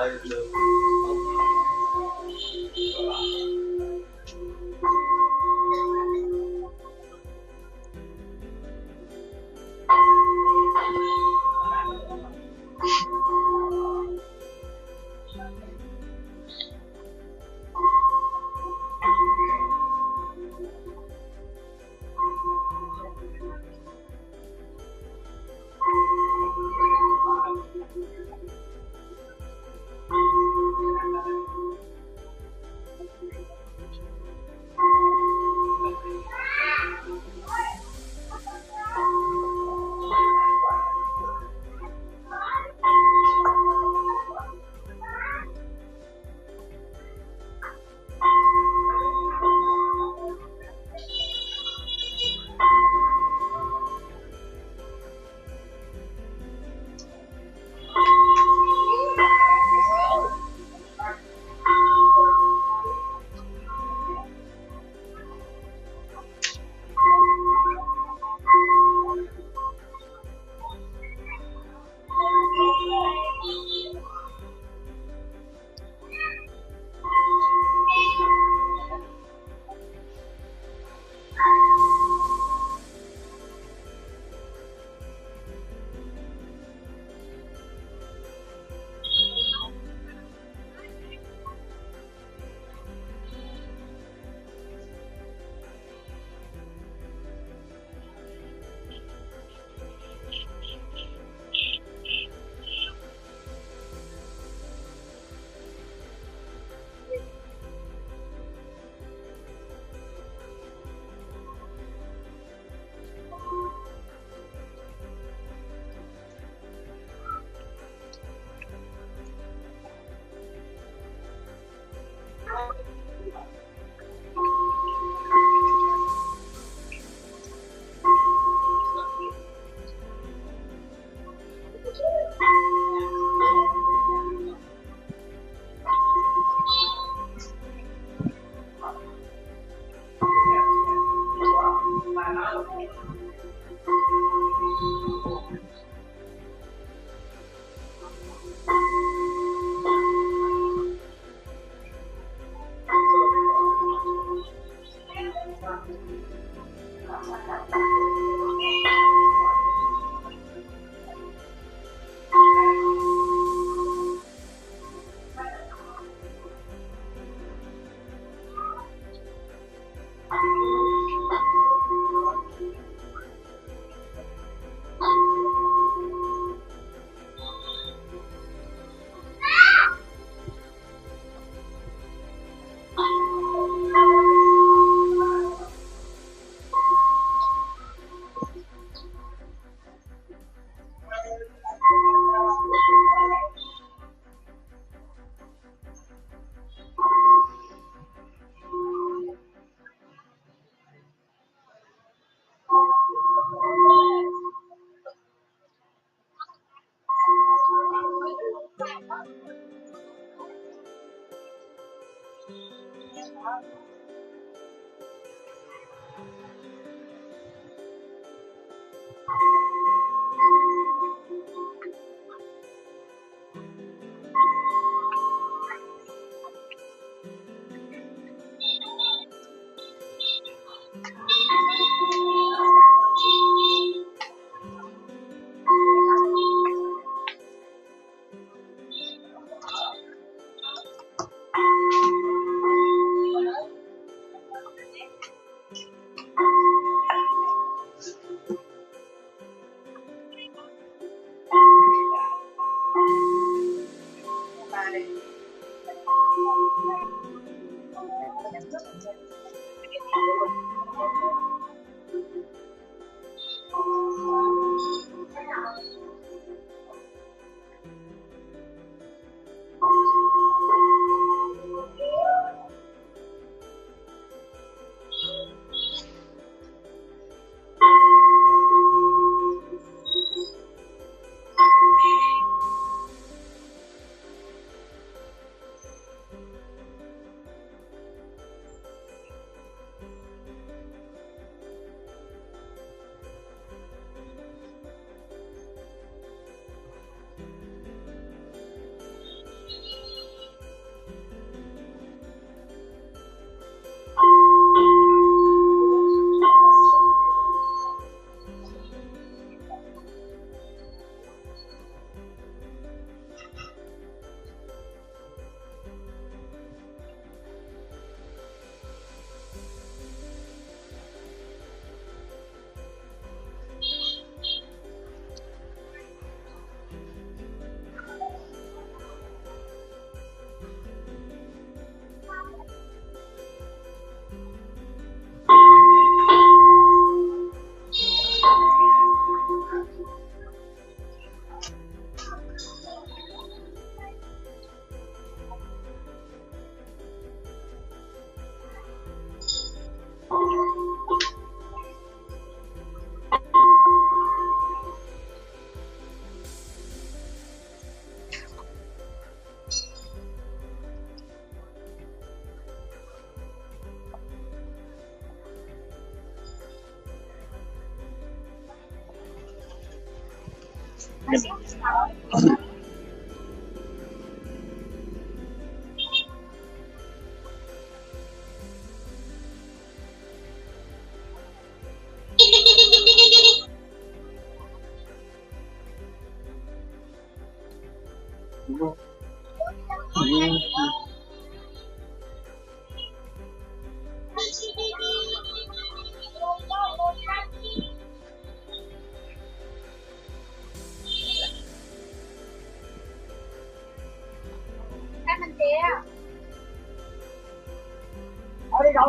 subscribe cho kênh Ghiền Mì Gõ để không bỏ lỡ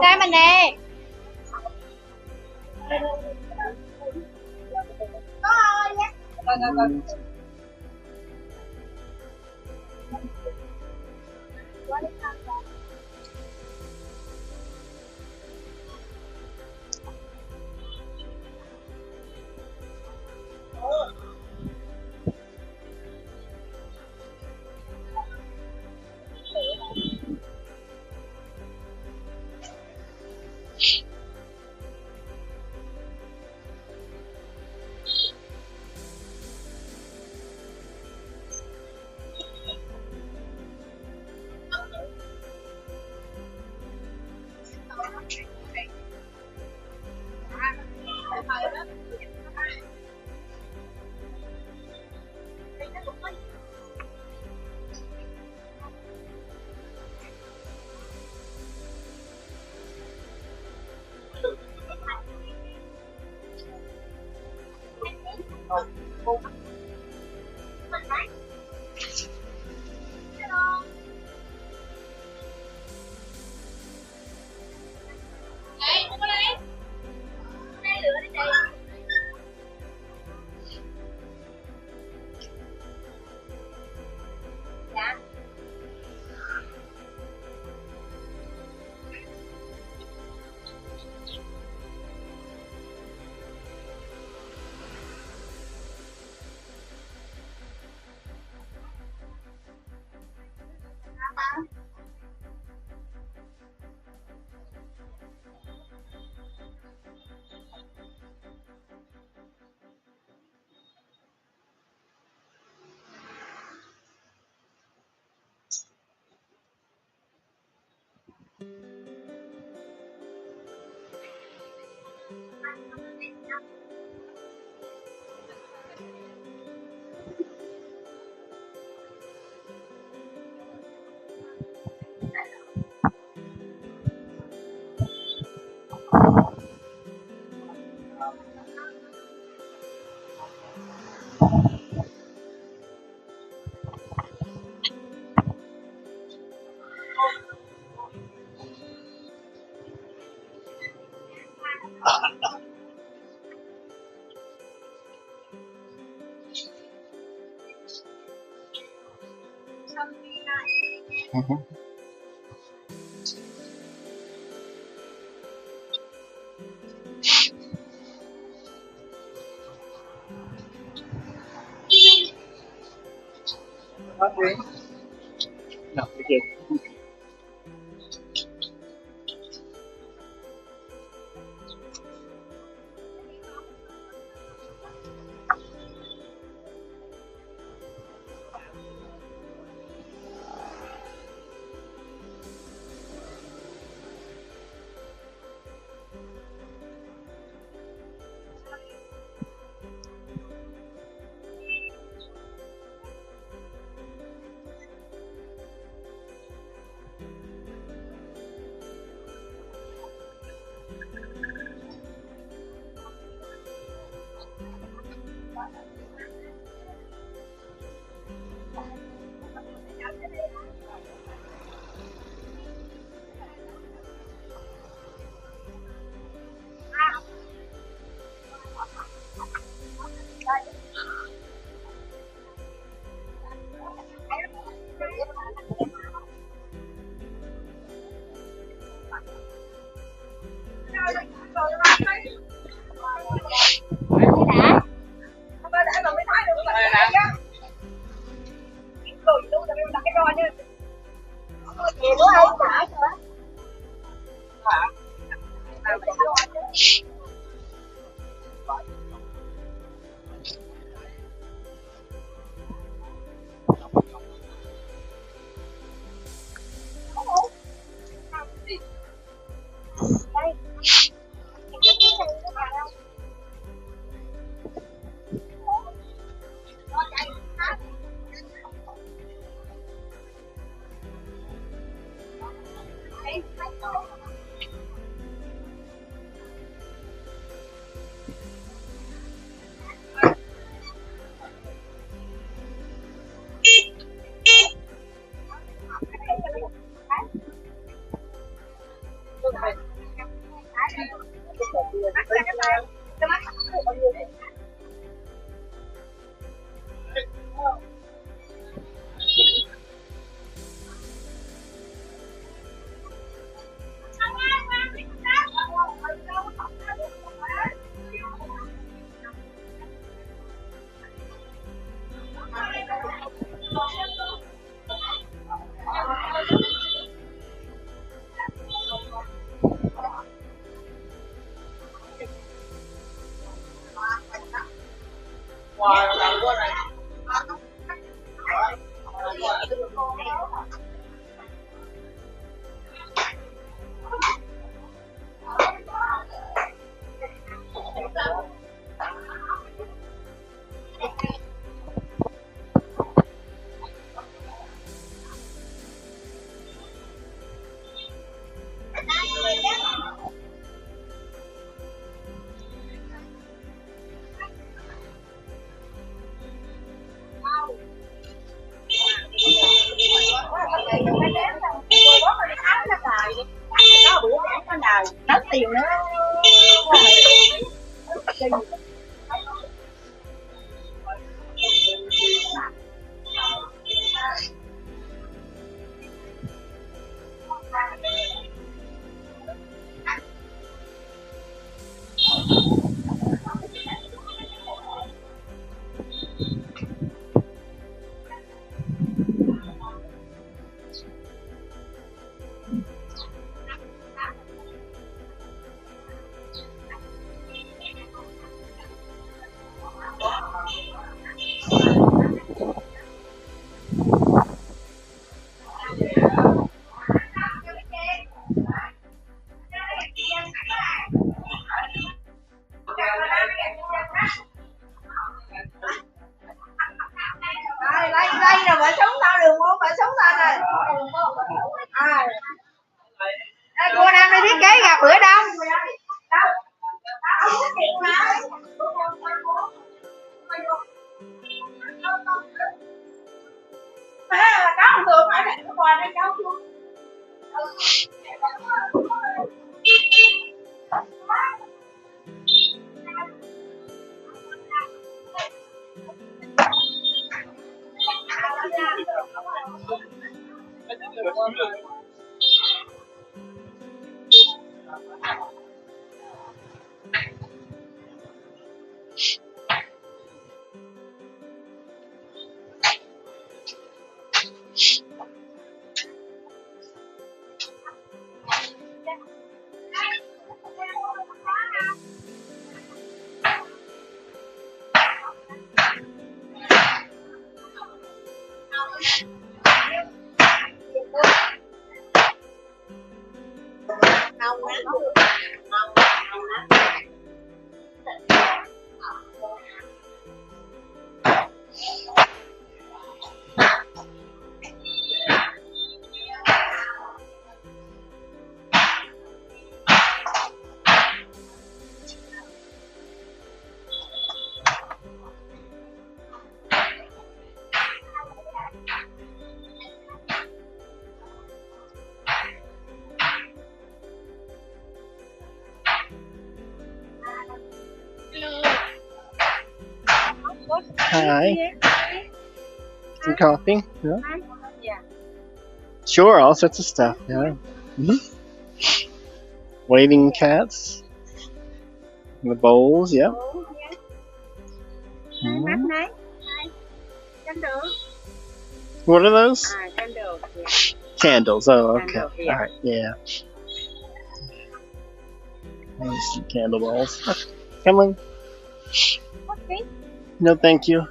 Ra mình nè. Mhm. No, you're good. Mất tiền nữa. Đây rồi phải xuống tao đường muốn phải xuống tao này. Cô Nam đi thiết kế gặp bữa đông. Có một tường phải để nó qua đây cháu xuống. Hi. Some coffee? Yeah. Yeah. Sure, all sorts of stuff. Yeah. Waving cats. The bowls. Yep. Map này. Candle. What are those? Candle. Yeah. Candles. Oh, okay. Candle, yeah. All right. Yeah. Some candle balls. Come on. Okay. No, thank you.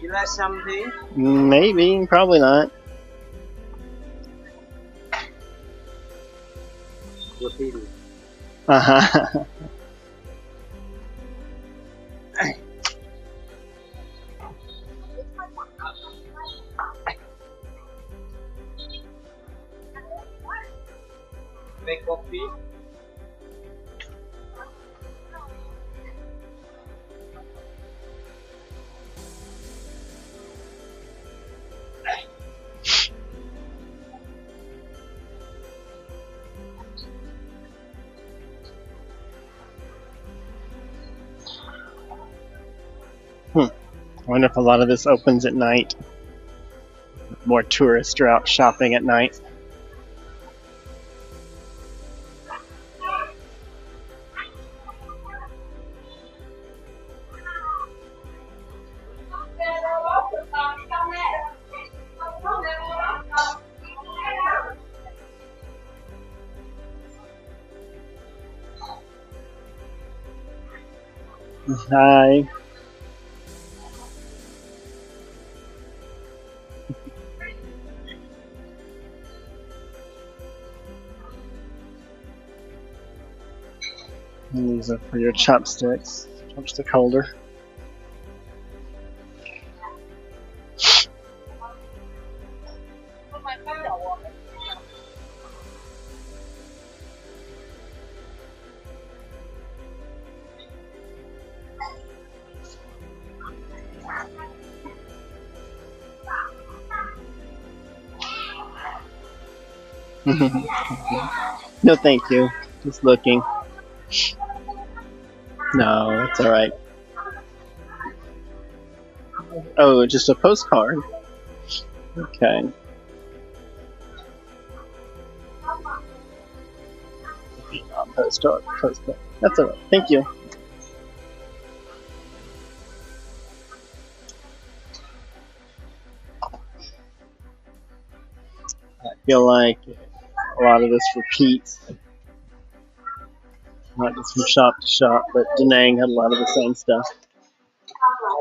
You like something? Maybe, probably not. Repeat it. Uh-huh. Make coffee. I wonder if a lot of this opens at night. More tourists are out shopping at night. Hi. And these are for your chopsticks. Chopstick holder. No, thank you. Just looking. No, that's all right. Oh, just a postcard. Okay. Postcard. That's all right. Thank you. I feel like a lot of this repeats, not just from shop to shop, but Da Nang had a lot of the same stuff.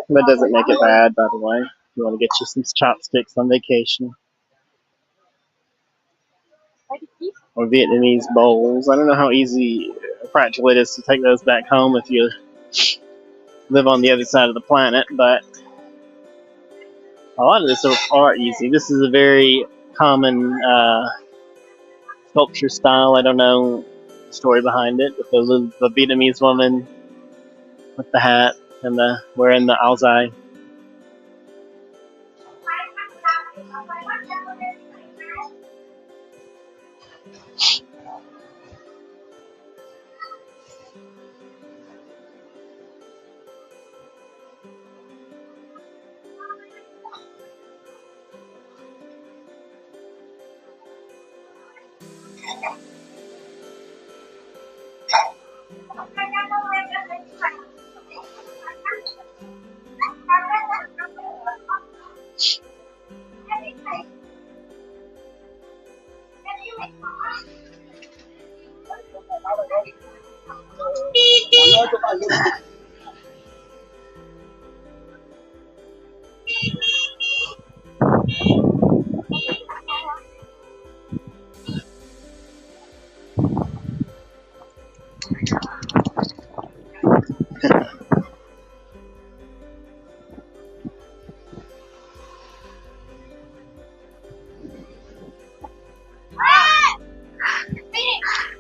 That doesn't make it bad, by the way. If you want to get you some chopsticks on vacation. Or Vietnamese bowls. I don't know how easy practical it is to take those back home if you live on the other side of the planet, but a lot of this are easy. This is a very common sculpture style. I don't know the story behind it, but the Vietnamese woman with the hat and wearing the áo dài.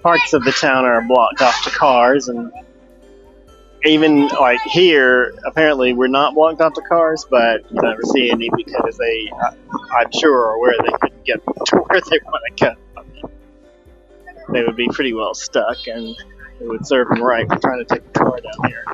Parts of the town are blocked off to cars, and even like here, apparently we're not blocked off to cars, but you never see any because I'm sure, are aware they couldn't get to where they want to go. They would be pretty well stuck, and it would serve them right for trying to take a car down here.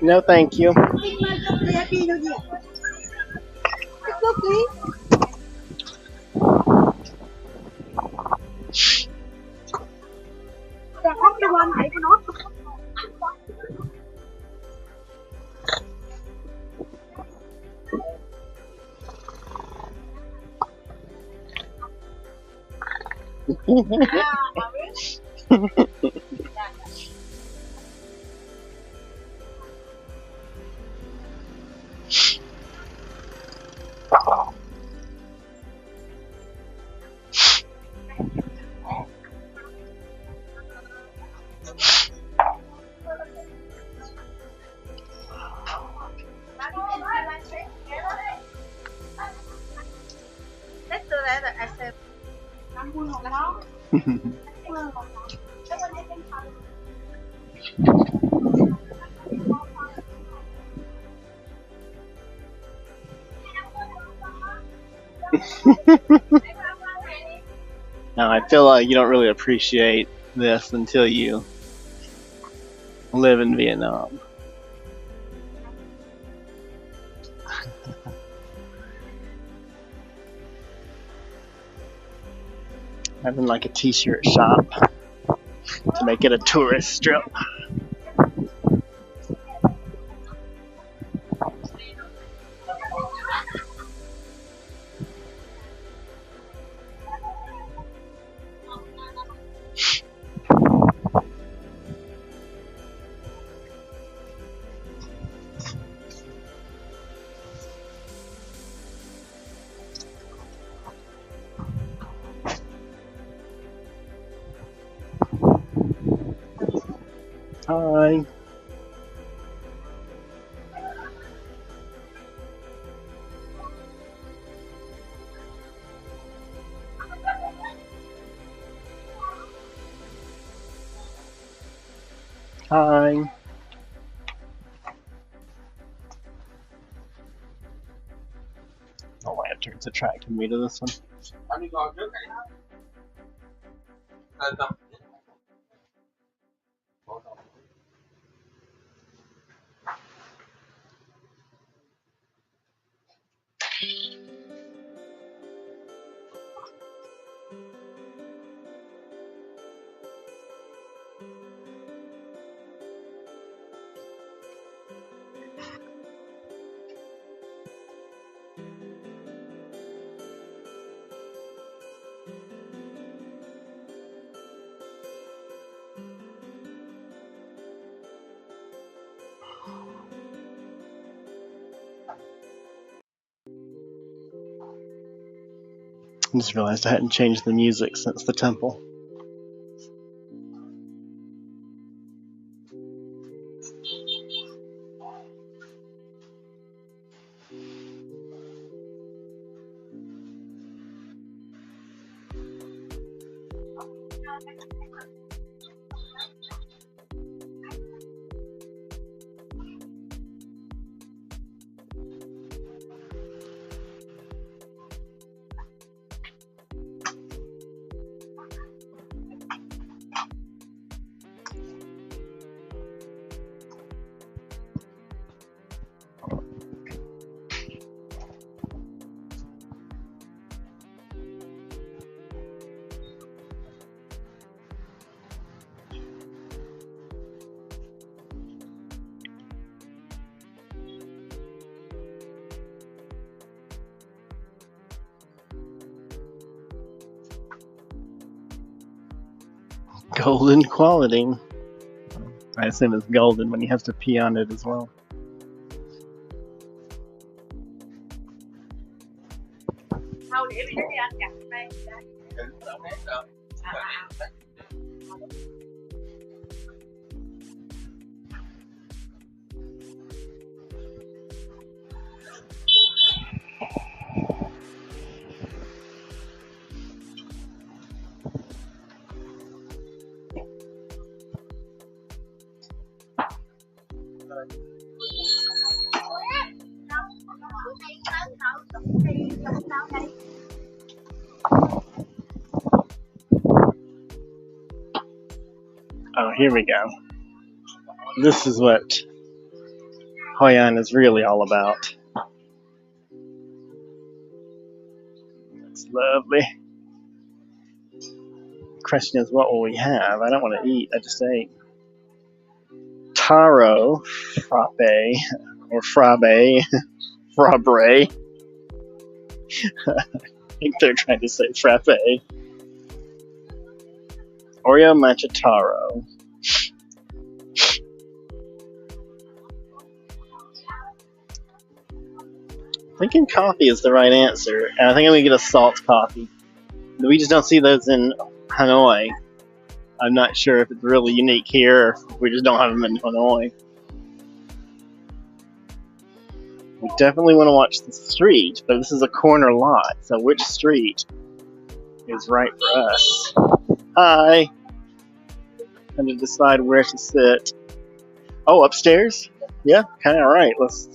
No, thank you. Now, I feel like you don't really appreciate this until you live in Vietnam. Having like a t-shirt shop to make it a tourist strip. Hi. Hi. what's attracting me to this one. I just realized I hadn't changed the music since the temple. Golden quality. I assume it's golden when you have to pee on it as well. Oh, here we go. This is what Hoi An is really all about. It's lovely. The question is, what will we have? I don't want to eat. I just ate. Taro frappe, or frappe, frabre. I think they're trying to say frappe. Oreo matcha taro. Thinking coffee is the right answer, and I think I'm gonna get a salt coffee. We just don't see those in Hanoi. I'm not sure if it's really unique here, or if we just don't have them in Hanoi. We definitely want to watch the street, but this is a corner lot, so which street is right for us? Hi! Trying to decide where to sit. Oh, upstairs? Yeah, kind of right. Let's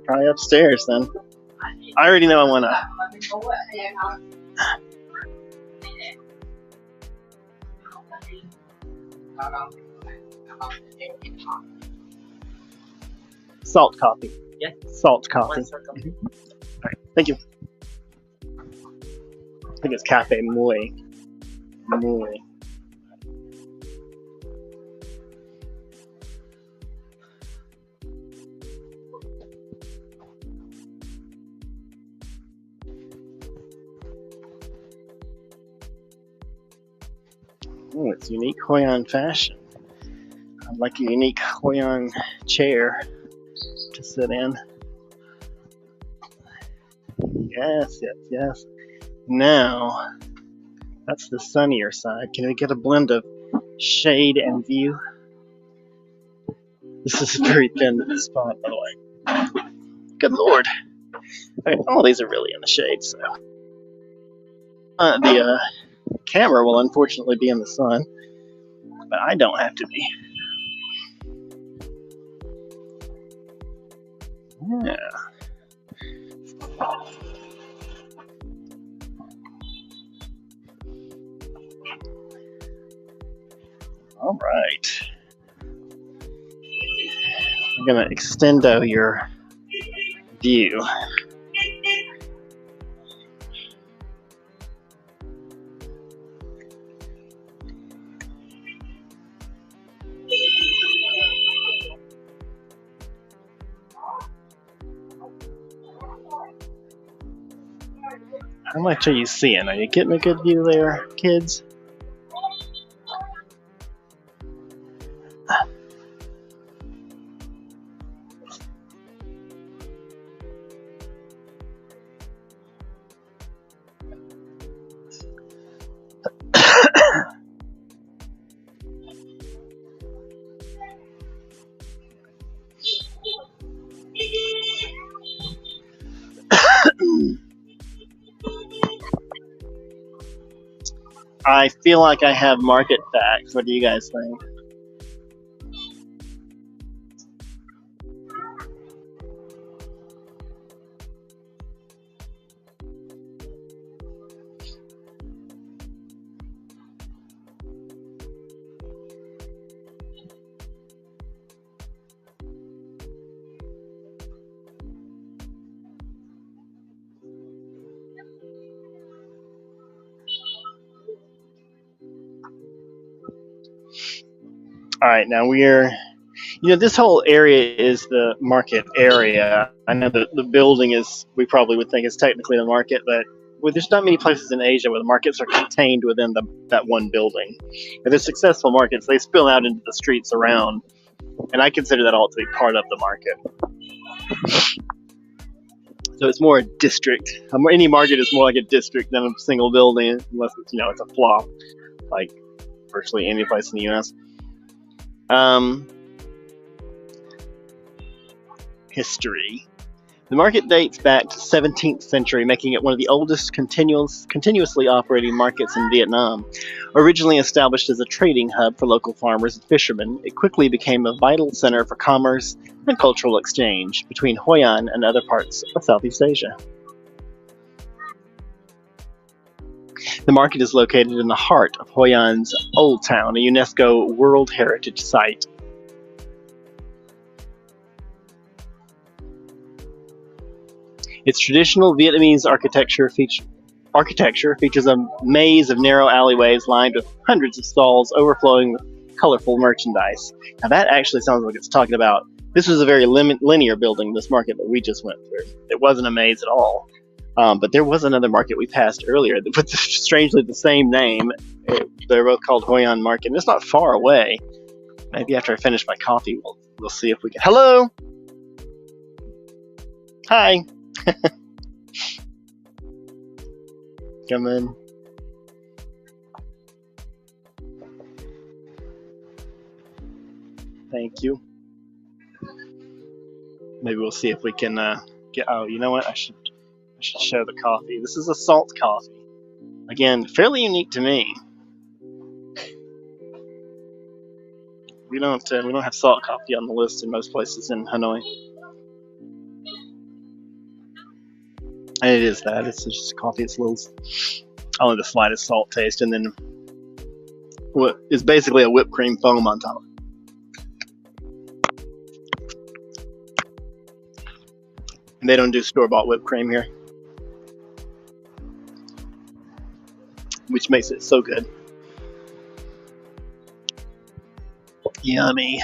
try upstairs then. I already know I want to. Salt coffee. Yeah. Salt coffee. Alright, thank you. I think it's Cafe Muy. Muy. Oh, it's unique Hoi An fashion. I'd like a unique Hoi An chair to sit in. Yes, yes, yes. Now, that's the sunnier side. Can we get a blend of shade and view? This is a very thin spot, by the way. Good lord. Okay, all these are really in the shade, so. The camera will unfortunately be in the sun, but I don't have to be. Yeah. All right. I'm going to extendo your view. How much are you seeing? Are you getting a good view there, kids? I feel like I have market facts. What do you guys think? All right, now this whole area is the market area. I know the building is, we probably would think is technically the market, but there's not many places in Asia where the markets are contained within that one building. If they're successful markets, they spill out into the streets around, and I consider that all to be part of the market. So it's more a district. Any market is more like a district than a single building, unless it's a flop, like virtually any place in the U.S. History. The market dates back to the 17th century, making it one of the oldest continuously operating markets in Vietnam. Originally established as a trading hub for local farmers and fishermen, it quickly became a vital center for commerce and cultural exchange between Hoi An and other parts of Southeast Asia. The market is located in the heart of Hoi An's Old Town, a UNESCO World Heritage Site. Its traditional Vietnamese architecture features a maze of narrow alleyways lined with hundreds of stalls overflowing with colorful merchandise. Now that actually sounds like it's talking about, this was a very linear building, this market that we just went through. It wasn't a maze at all. But there was another market we passed earlier with strangely the same name. They're both called Hoi An Market, and it's not far away. Maybe after I finish my coffee, we'll see if we can. Hello! Hi! Come in. Thank you. Maybe we'll see if we can get. Oh, you know what? I should show the coffee. This is a salt coffee. Again, fairly unique to me. We don't have salt coffee on the list in most places in Hanoi. And it is that. It's just coffee. It's only the slightest salt taste, and then what is basically a whipped cream foam on top. And they don't do store-bought whipped cream here, which makes it so good. Yummy.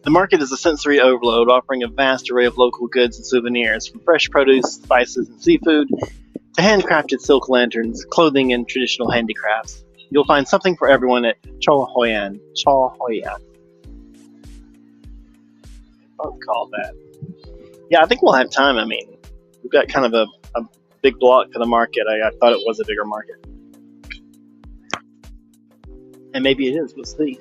The market is a sensory overload, offering a vast array of local goods and souvenirs, from fresh produce, spices, and seafood, to handcrafted silk lanterns, clothing, and traditional handicrafts. You'll find something for everyone at Hoi An. Hoi An. I'll call that. Yeah, I think we'll have time. I mean, we've got kind of a big block for the market. I thought it was a bigger market. And maybe it is. We'll see.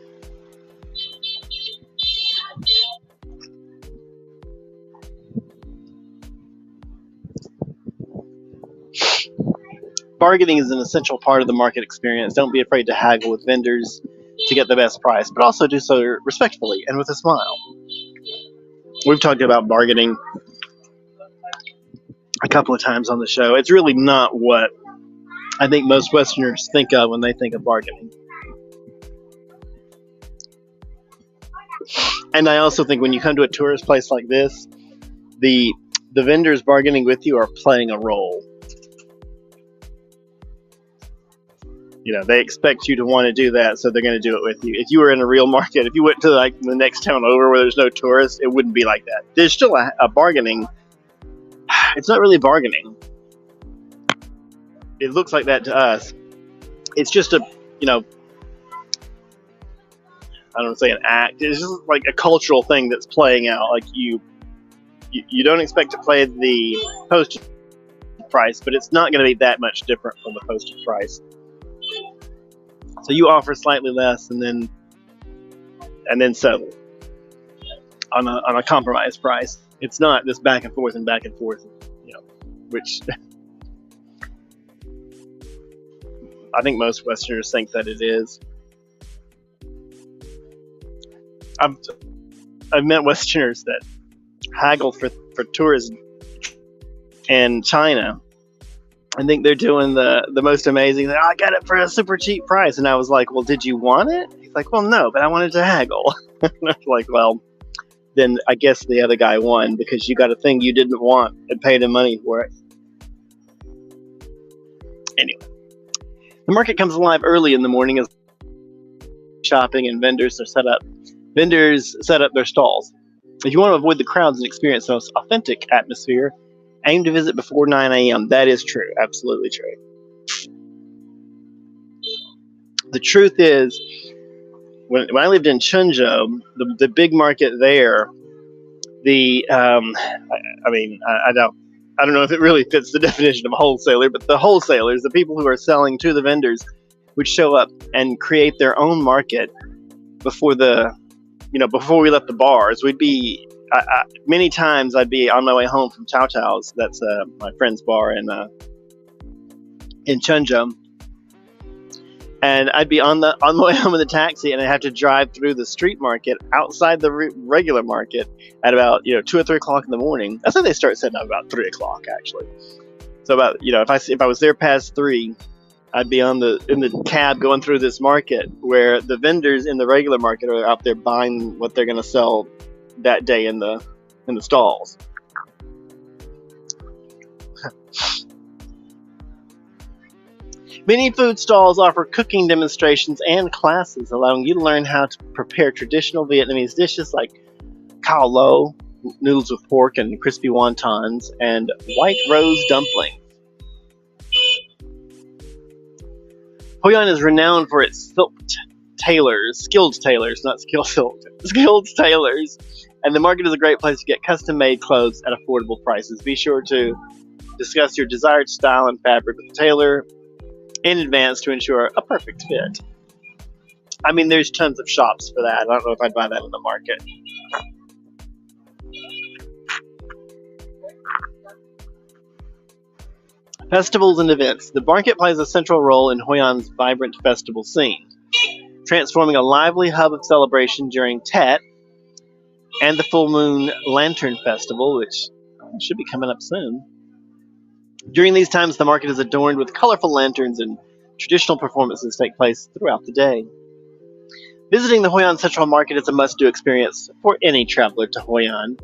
Bargaining is an essential part of the market experience. Don't be afraid to haggle with vendors to get the best price, but also do so respectfully and with a smile. We've talked about bargaining a couple of times on the show. It's really not what I think most Westerners think of when they think of bargaining. And I also think when you come to a tourist place like this, the vendors bargaining with you are playing a role. You know, they expect you to want to do that, so they're going to do it with you. If you were in a real market, if you went to like the next town over where there's no tourists, it wouldn't be like that. There's still a bargaining. It's not really bargaining. It looks like that to us. It's just a, you know, I don't want to say an act. It's just like a cultural thing that's playing out. Like you don't expect to pay the posted price, but it's not going to be that much different from the posted price. So you offer slightly less, and then settle on a compromise price. It's not this back and forth, you know, which I think most Westerners think that it is. I've met Westerners that haggle for tourists in China. I think they're doing the most amazing thing. I got it for a super cheap price. And I was like, well, did you want it? He's like, well, no, but I wanted to haggle. And I was like, well, then I guess the other guy won because you got a thing you didn't want and paid him money for it. Anyway, the market comes alive early in the morning as shopping and vendors set up their stalls. If you want to avoid the crowds and experience the most authentic atmosphere, aim to visit before 9 a.m. That is true. Absolutely true. The truth is, when I lived in Chenzhou, the big market there, I don't know if it really fits the definition of a wholesaler, but the wholesalers, the people who are selling to the vendors, would show up and create their own market before we left the bars. We'd be many times I'd be on my way home from Chow Chow's. That's my friend's bar in Chenzhou, and I'd be on my way home in the taxi, and I'd have to drive through the street market outside the regular market at about 2 or 3 o'clock in the morning. I think they start setting up about 3 o'clock actually. So about if I was there past 3, I'd be in the cab going through this market where the vendors in the regular market are out there buying what they're going to sell that day in the stalls. Many food stalls offer cooking demonstrations and classes, allowing you to learn how to prepare traditional Vietnamese dishes like khao lo, noodles with pork and crispy wontons, and white rose dumplings. Hoi An is renowned for its skilled tailors, and the market is a great place to get custom-made clothes at affordable prices. Be sure to discuss your desired style and fabric with the tailor in advance to ensure a perfect fit. I mean, there's tons of shops for that. I don't know if I'd buy that in the market. Festivals and events. The market plays a central role in Hoi An's vibrant festival scene, transforming a lively hub of celebration during Tet and the Full Moon Lantern Festival, which should be coming up soon. During these times, the market is adorned with colorful lanterns and traditional performances take place throughout the day. Visiting the Hoi An Central Market is a must-do experience for any traveler to Hoi An.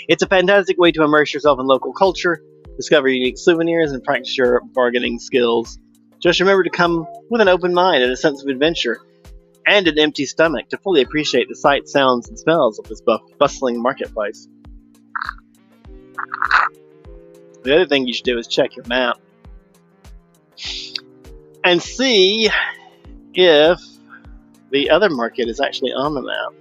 It's a fantastic way to immerse yourself in local culture, discover unique souvenirs, and practice your bargaining skills. Just remember to come with an open mind and a sense of adventure, and an empty stomach to fully appreciate the sights, sounds, and smells of this bustling marketplace. The other thing you should do is check your map and see if the other market is actually on the map.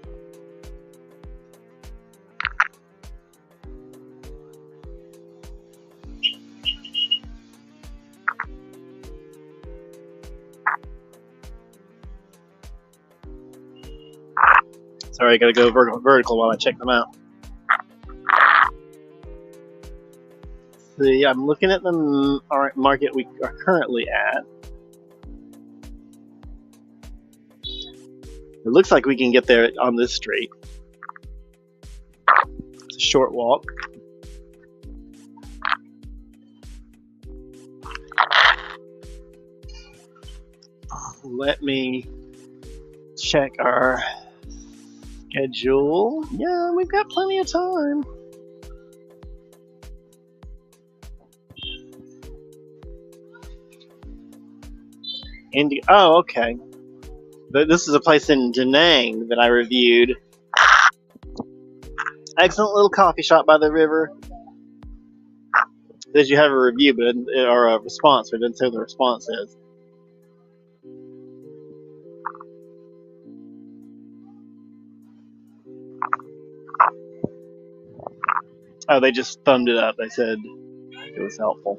Sorry, I gotta go vertical while I check them out. See, I'm looking at the market we are currently at. It looks like we can get there on this street. It's a short walk. Let me check our schedule. Yeah, we've got plenty of time. Oh, okay. This is a place in Da Nang that I reviewed. Excellent little coffee shop by the river. Says you have a review, or a response, but it didn't say what the response is. Oh, they just thumbed it up. They said it was helpful.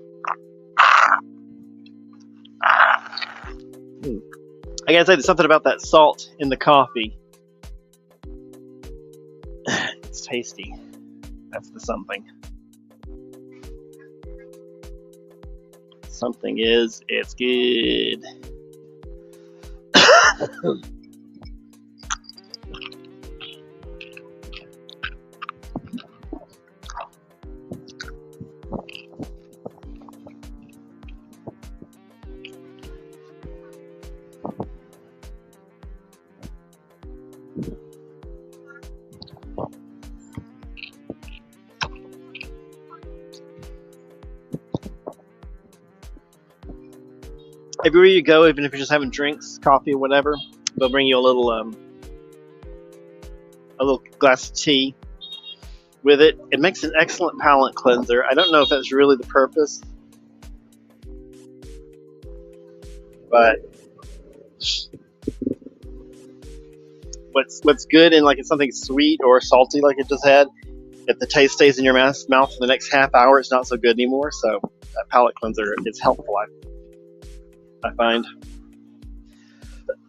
I gotta say, there's something about that salt in the coffee. It's tasty. That's the something. Something is, it's good. Everywhere you go, even if you're just having drinks, coffee, or whatever, they'll bring you a little glass of tea with it. It makes an excellent palate cleanser. I don't know if that's really the purpose, but what's good in, like, it's something sweet or salty like it just had. If the taste stays in your mouth for the next half hour, it's not so good anymore. So that palate cleanser is helpful, I find.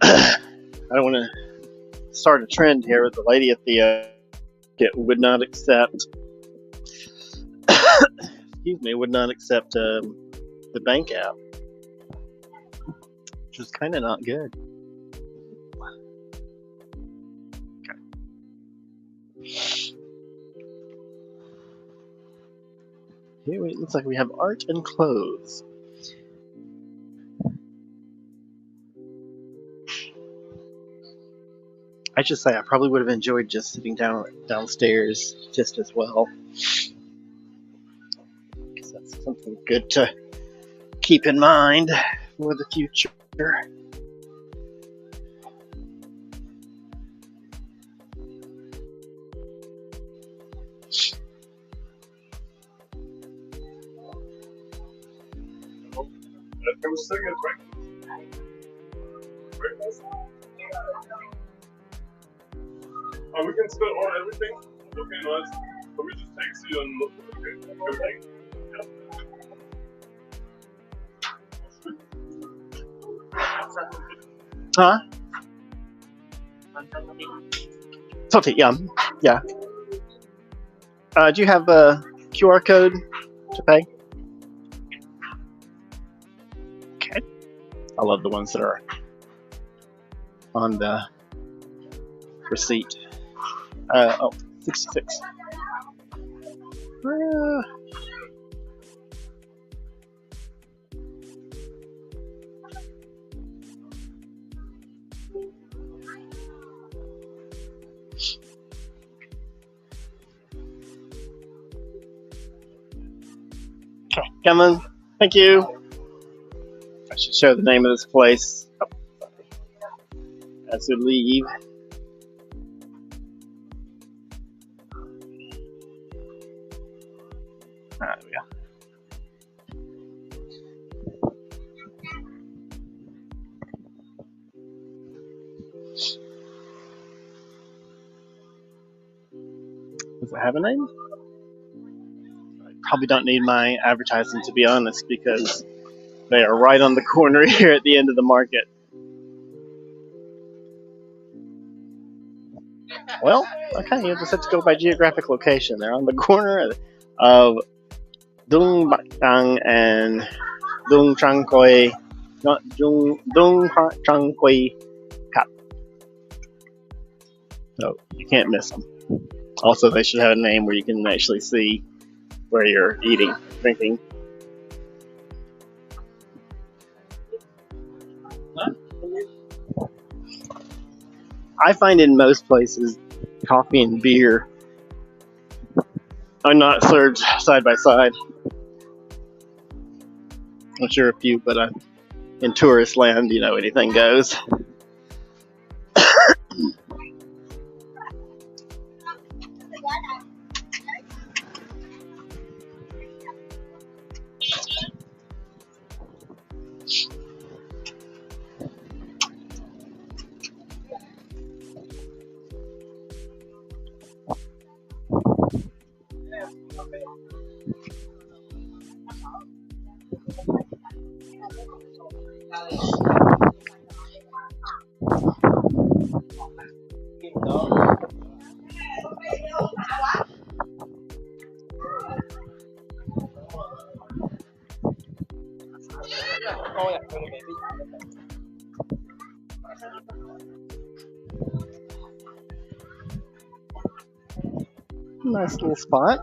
I don't want to start a trend here, but the lady at the would not accept would not accept the bank app, which is kind of not good. Okay. Here it looks like we have art and clothes. I should say I probably would have enjoyed just sitting downstairs just as well. Because that's something good to keep in mind for the future. We can spell on everything. Okay, nice. But we just take C and look. Okay, everything. Huh? Salty, yeah. Do you have a QR code to pay? Okay. I love the ones that are on the receipt. 66. Okay, come on. Thank you. I should show the name of this place as we leave. There we go. Does it have a name? I probably don't need my advertising, to be honest, because they are right on the corner here at the end of the market. Well, okay, you just have to go by geographic location. They're on the corner of Dung Bacang and Dung Trang Koi, not Dung Trang Koi Kap. So you can't miss them. Also, they should have a name where you can actually see where you're eating, drinking. I find in most places coffee and beer are not served side by side. I'm sure a few, but in tourist land, you know, anything goes. Nice little spot.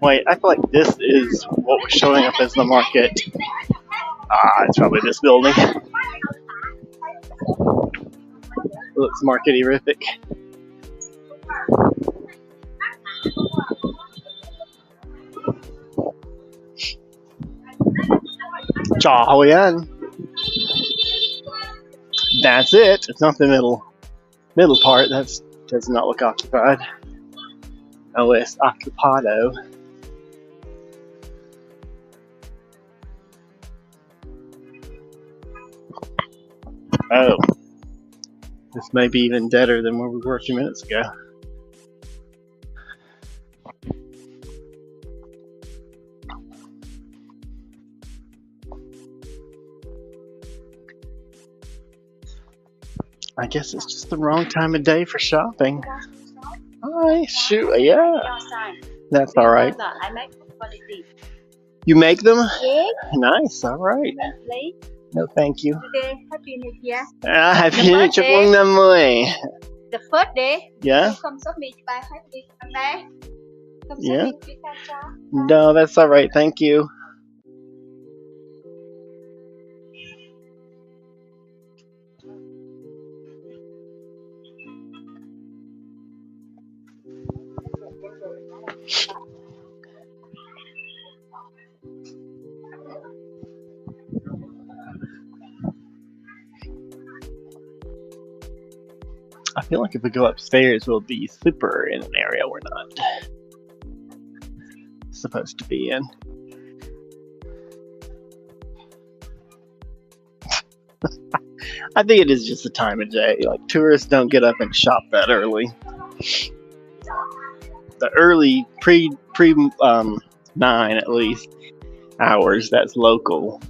Wait, I feel like this is what was showing up as the market. It's probably this building. Looks market-erific. Hoi An. That's it. It's not the middle part. That does not look occupied. Oh, it's occupado. Oh, this may be even deader than where we were a few minutes ago. I guess it's just the wrong time of day for shopping. Hi, shoot, yeah. That's all right. I make quality. You make them? Yes. Nice, all right. Please. No, thank you. Today, Happy New Year. Happy New Year, chúc mừng năm mới. The first day. Yeah? Không sốt mì bài hết đi. Hôm nay. Không sốt Yeah. mì chị ta cho. No, that's all right. Thank you. I feel like if we go upstairs, we'll be super in an area we're not supposed to be in. I think it is just the time of day. Like, tourists don't get up and shop that early. The early pre 9 at least hours, that's local.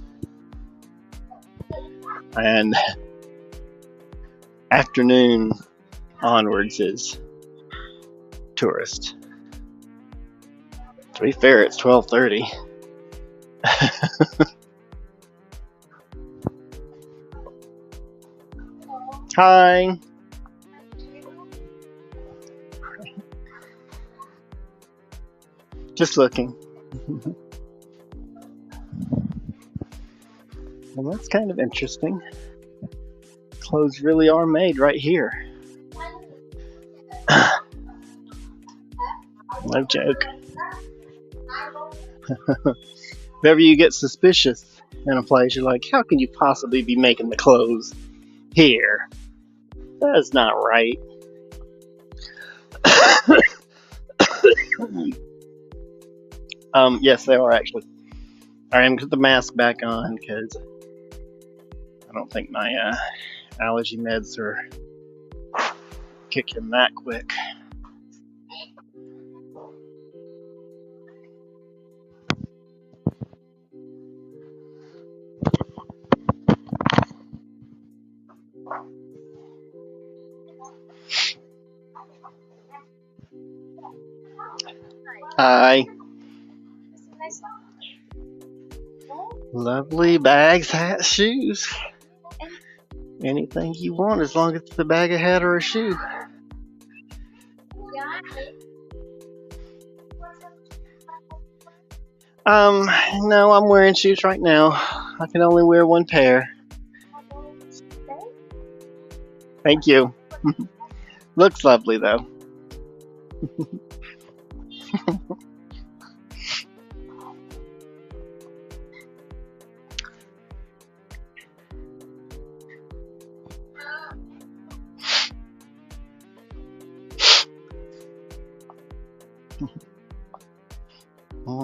And afternoon onwards is tourist. To be fair, it's 12:30. Hi. Just looking. Well, that's kind of interesting. Clothes really are made right here. No joke. If ever you get suspicious in a place, you're like, how can you possibly be making the clothes here? That's not right. Yes, they are actually. I am put the mask back on because I don't think my allergy meds are kicking that quick. Hi. Lovely bags, hats, shoes. Anything you want as long as it's a bag, a hat, or a shoe. No, I'm wearing shoes right now. I can only wear one pair. Thank you. Looks lovely though.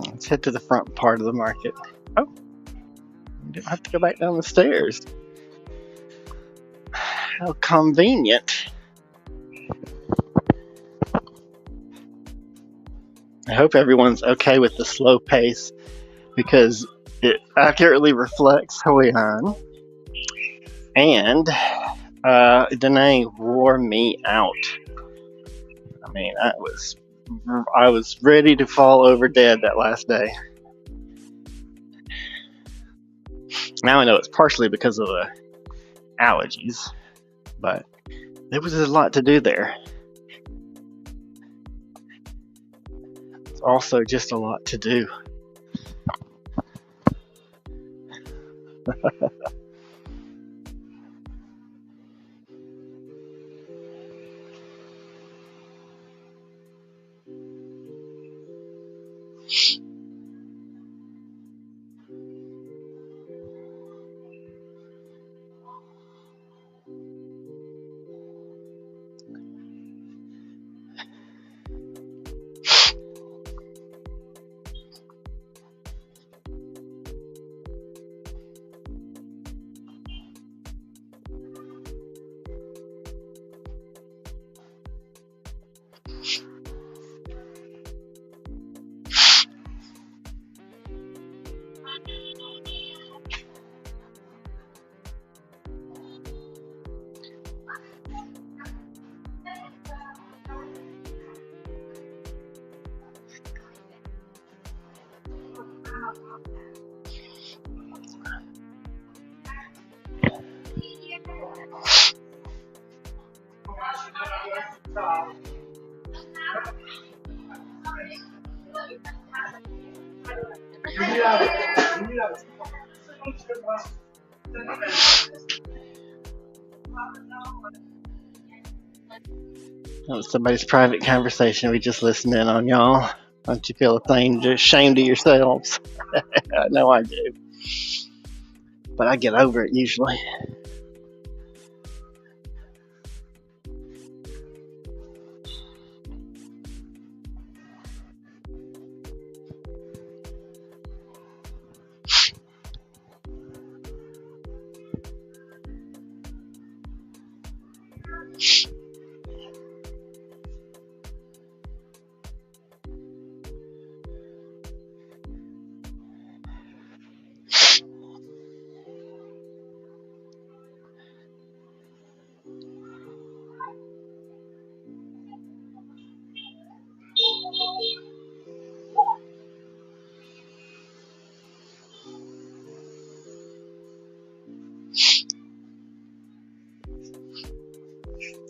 Let's head to the front part of the market. Oh, you didn't have to go back down the stairs. How convenient. I hope everyone's okay with the slow pace because it accurately reflects Hoi An. And Danae wore me out. I mean, I was ready to fall over dead that last day. Now I know it's partially because of the allergies, but there was a lot to do there. It's also just a lot to do. That was somebody's private conversation. We just listened in on y'all. Don't you feel a thing? Just ashamed of yourselves. I know I do. But I get over it usually.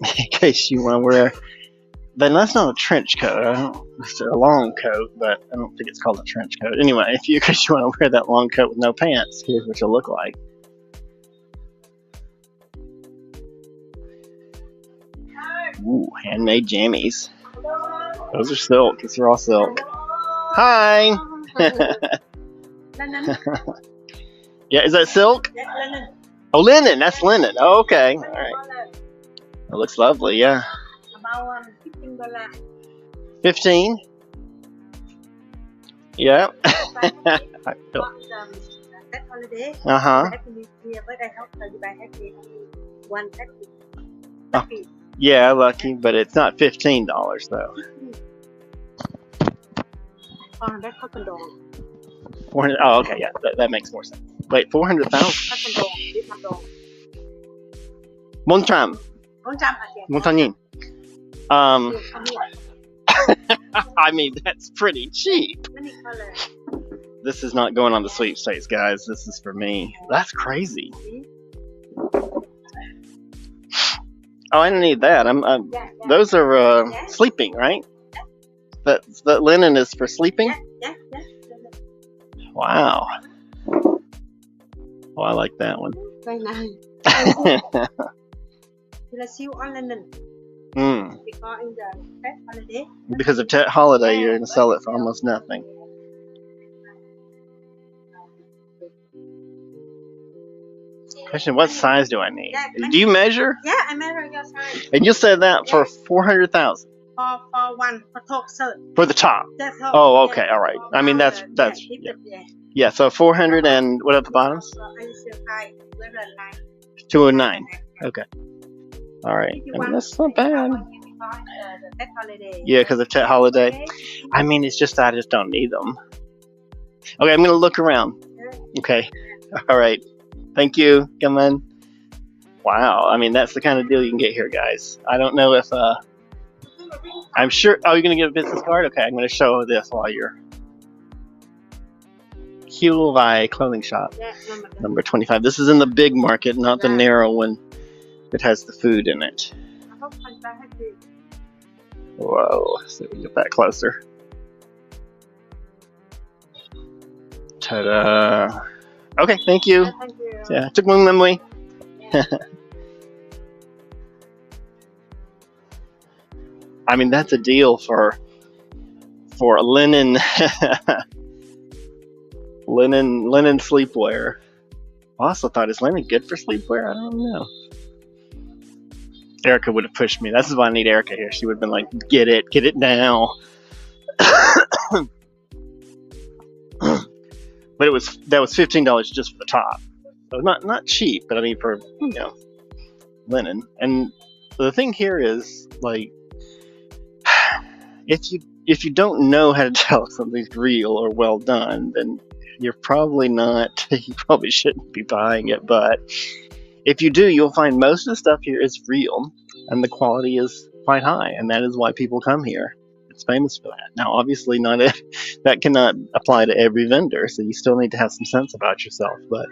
In case you want to wear, then that's not a trench coat. It's a long coat, but I don't think it's called a trench coat. Anyway, in case you want to wear that long coat with no pants, here's what you'll look like. Ooh, handmade jammies. Those are silk. It's raw silk. Hi. Linen. Yeah, is that silk? That's linen. Oh, linen. That's linen. Oh, okay. All right. It looks lovely. Yeah. About $15. 15. Yeah. That holiday. Uh huh. Happy New Year, but I hope that you buy happy one happy. Oh. Happy. Yeah, lucky, but it's not $15 though. Oh, that's cotton dog. 400. Oh, okay. Yeah, that makes more sense. Wait, 400,000. Cotton dog. This cotton dog. Montram. 100 again. Montagne. Come here. I mean, that's pretty cheap. Many colors. This is not going on the sweepstakes, guys. This is for me. That's crazy. Oh, I don't need that. Yeah. Those are sleeping, right? That linen is for sleeping. Yeah. Wow. Oh, I like that one. Very nice. Let's see on linen. Because in the Tet holiday. Because of Tet holiday, you're gonna sell it for almost nothing. Question: what size do I need? Yeah, Do you measure? Yeah, I measure your size. And you said that for 400,000 For one, for top shirt. for the top. That's all. Oh, okay, all right. I mean, that's yeah. yeah. So 400 and what at the bottoms? I still high. We're a line. 209. Okay. All right. If you I mean, want that's not bad. the Tet holiday. Yeah, because of Tet holiday. I mean, it's just I just don't need them. Okay, I'm gonna look around. Okay. All right. Thank you. Come on. Wow. I mean, that's the kind of deal you can get here, guys. I don't know if I'm sure. Oh, you're gonna get a business card? Okay, I'm gonna show this while you're. Hoi clothing shop, Yeah, number 25. This is in the big market, not the narrow one that has the food in it. I hope I'm happy. Whoa, so we get that closer. Ta-da. Okay, thank you. Thank you. Yeah, took my memory. I mean, that's a deal for linen, linen sleepwear. I also thought, is linen good for sleepwear? I don't know. Erica would have pushed me. That's why I need Erica here. She would have been like, get it now. But that was $15 just for the top. So not cheap, but I mean for linen. And the thing here is like, if you don't know how to tell if something's real or well done, then you probably shouldn't be buying it. But if you do, you'll find most of the stuff here is real and the quality is quite high, and that is why people come here. It's famous for that. Now, obviously, that cannot apply to every vendor, so you still need to have some sense about yourself. But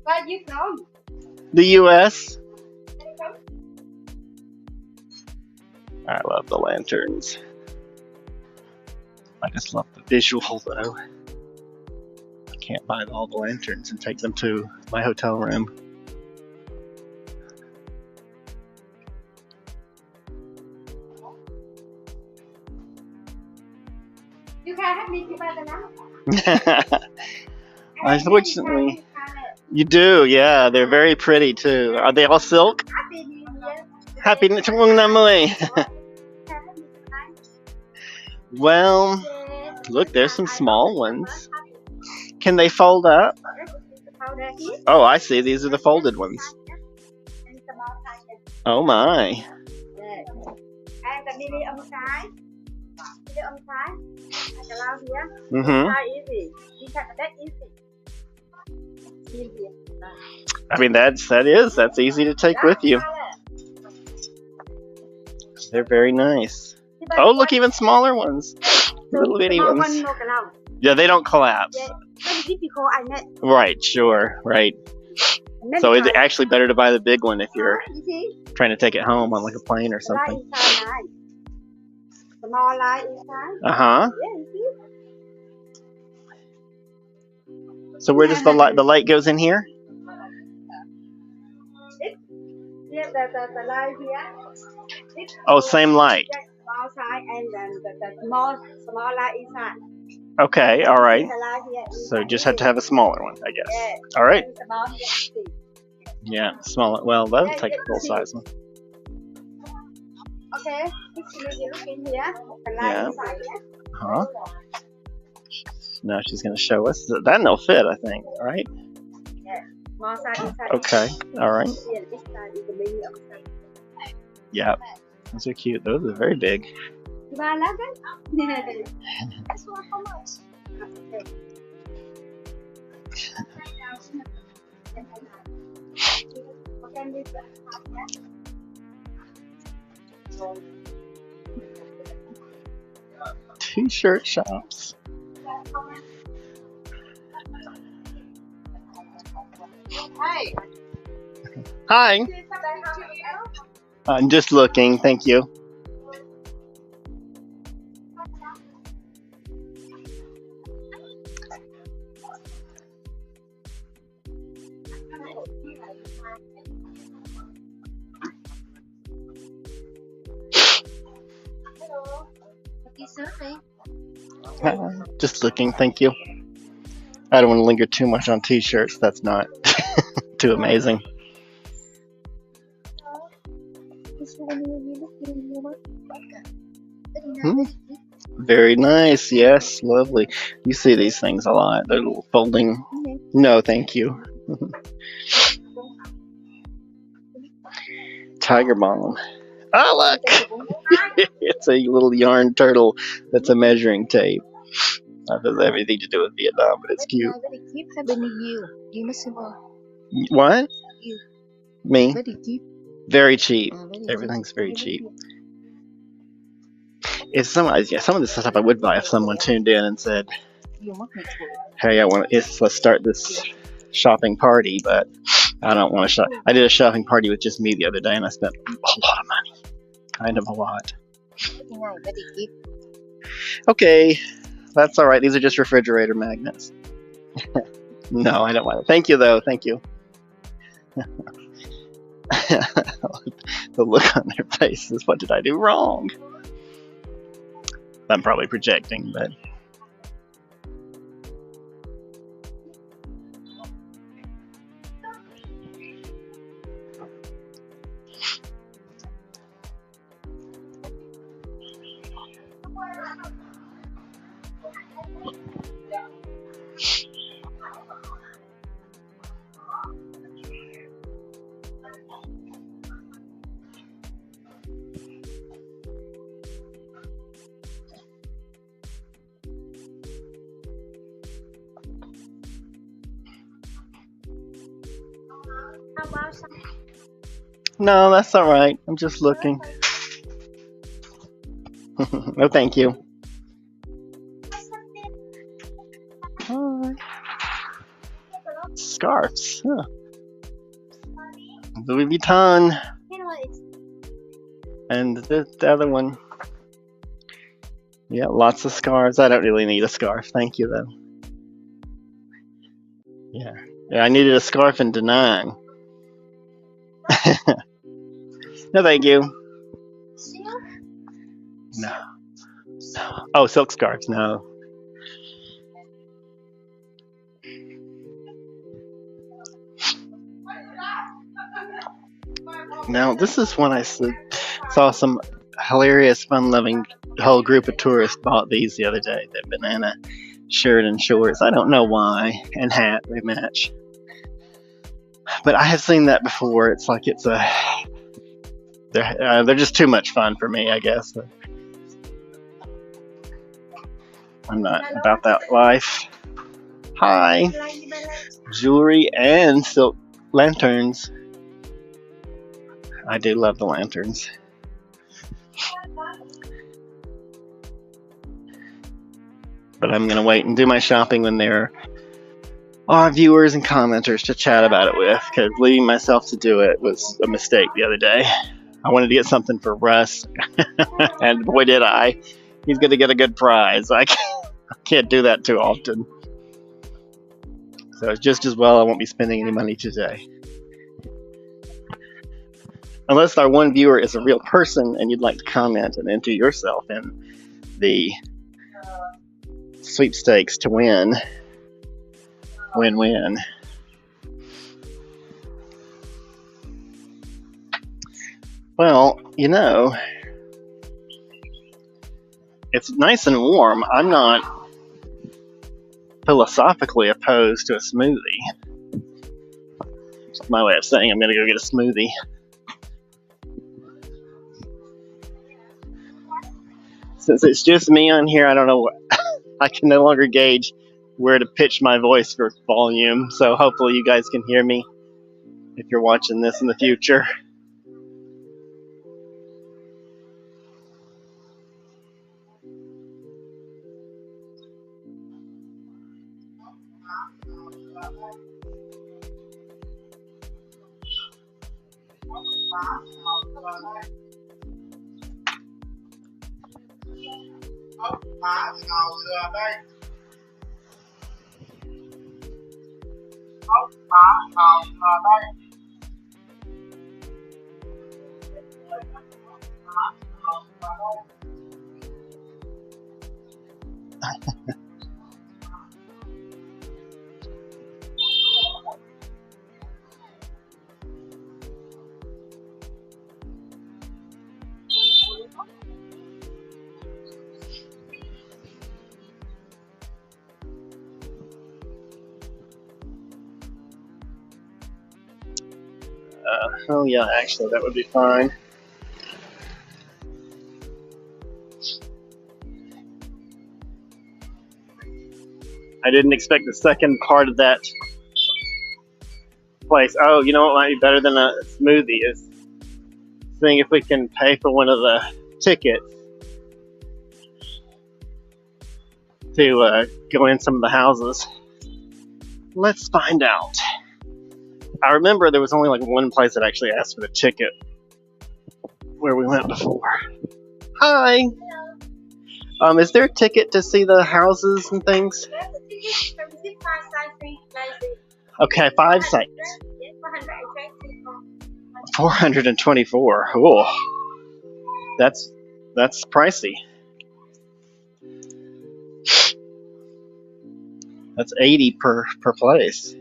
Where you from? the U.S. I love the lanterns. I just love the visual, though. I can't buy all the lanterns and take them to my hotel room. You can help me to buy the lamp. Unfortunately, you do. Yeah, they're very pretty too. Are they all silk? Happy New Year. Happy New. Well, look, there's some small ones. Can they fold up? Oh, I see. These are the folded ones. Oh my. Mm-hmm. I mean, that's easy to take with you. They're very nice. Oh, look, even smaller ones. Little bitty ones. Yeah, they don't collapse. Right, sure, right. So it's actually better to buy the big one if you're You see? trying to take it home on like a plane or The light something. inside nice. Small light inside. Uh-huh. Yeah, you see? So where does the light goes in here? Yeah, the light here. This Oh, same light. small side and then the small light inside. Okay, all right. The light here So inside. just have to have a smaller one, I guess. Yeah. All right. And small here. See? Yeah, smaller. Well, that'll take a full size one. Okay. Picture you look in here. The light Yeah. inside here. Huh? Now she's going to show us. That'll fit, I think. All right. Small side inside. Okay. All right. Yeah, this side is the mini outside. Yeah. Those are cute. Those are very big. You buy love it? This one how much? Okay. T-shirt shops. Hey. Hi. I'm just looking. Thank you. Just looking. Thank you. I don't want to linger too much on t-shirts. That's not too amazing. Very nice. Yes, lovely. You see these things a lot. They're little folding. No, thank you. Tiger balm. Oh, look! It's a little yarn turtle that's a measuring tape. That has everything to do with Vietnam, but it's cute. What? Me? Very cheap. Everything's very cheap. If some of this stuff I would buy if someone tuned in and said, "Hey, let's start this shopping party," but I don't want to shop. I did a shopping party with just me the other day, and I spent a lot of money. Kind of a lot. Okay, that's all right. These are just refrigerator magnets. No, I don't want it. Thank you, though. Thank you. The look on their faces. What did I do wrong? I'm probably projecting, but. No, that's all right. I'm just looking. No, thank you. Scarves. Huh. Louis Vuitton. And the other one. Yeah, lots of scarves. I don't really need a scarf. Thank you, though. Yeah, I needed a scarf in Da Nang. No, thank you. No. Oh, silk scarves. No. Now, this is when I saw some hilarious, fun-loving whole group of tourists bought these the other day. The banana shirt and shorts. I don't know why. And hat. They match. But I have seen that before. It's like they're just too much fun for me, I guess. I'm not about that life. Hi. Jewelry and silk lanterns. I do love the lanterns. But I'm going to wait and do my shopping when they're our viewers and commenters to chat about it with, because leaving myself to do it was a mistake the other day. I wanted to get something for Russ, and boy did I. He's going to get a good prize. I can't do that too often. So it's just as well I won't be spending any money today. Unless our one viewer is a real person and you'd like to comment and enter yourself in the sweepstakes to win. Win-win. Well, you know, it's nice and warm. I'm not philosophically opposed to a smoothie. It's my way of saying I'm going to go get a smoothie. Since it's just me on here, I don't know. I can no longer gauge where to pitch my voice for volume. So hopefully you guys can hear me if you're watching this in the future. Oh yeah, actually that would be fine. I didn't expect the second part of that place. Oh, you know what might be better than a smoothie is seeing if we can pay for one of the tickets to go in some of the houses. Let's find out. I remember there was only like one place that actually asked for the ticket where we went before. Hi! Is there a ticket to see the houses and things? Okay, 5 sites. 424. Cool. That's pricey. That's 80 per place.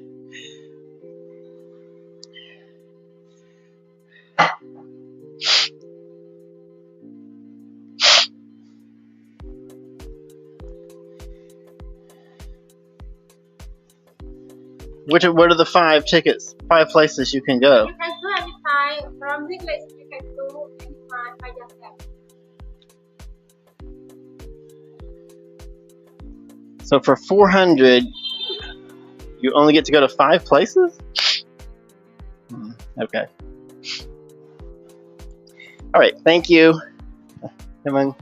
What are the 5 tickets? 5 places you can go. You can do anytime. From English, you can do anytime by yourself. So for 400, you only get to go to 5 places? Okay. All right, thank you. Come on.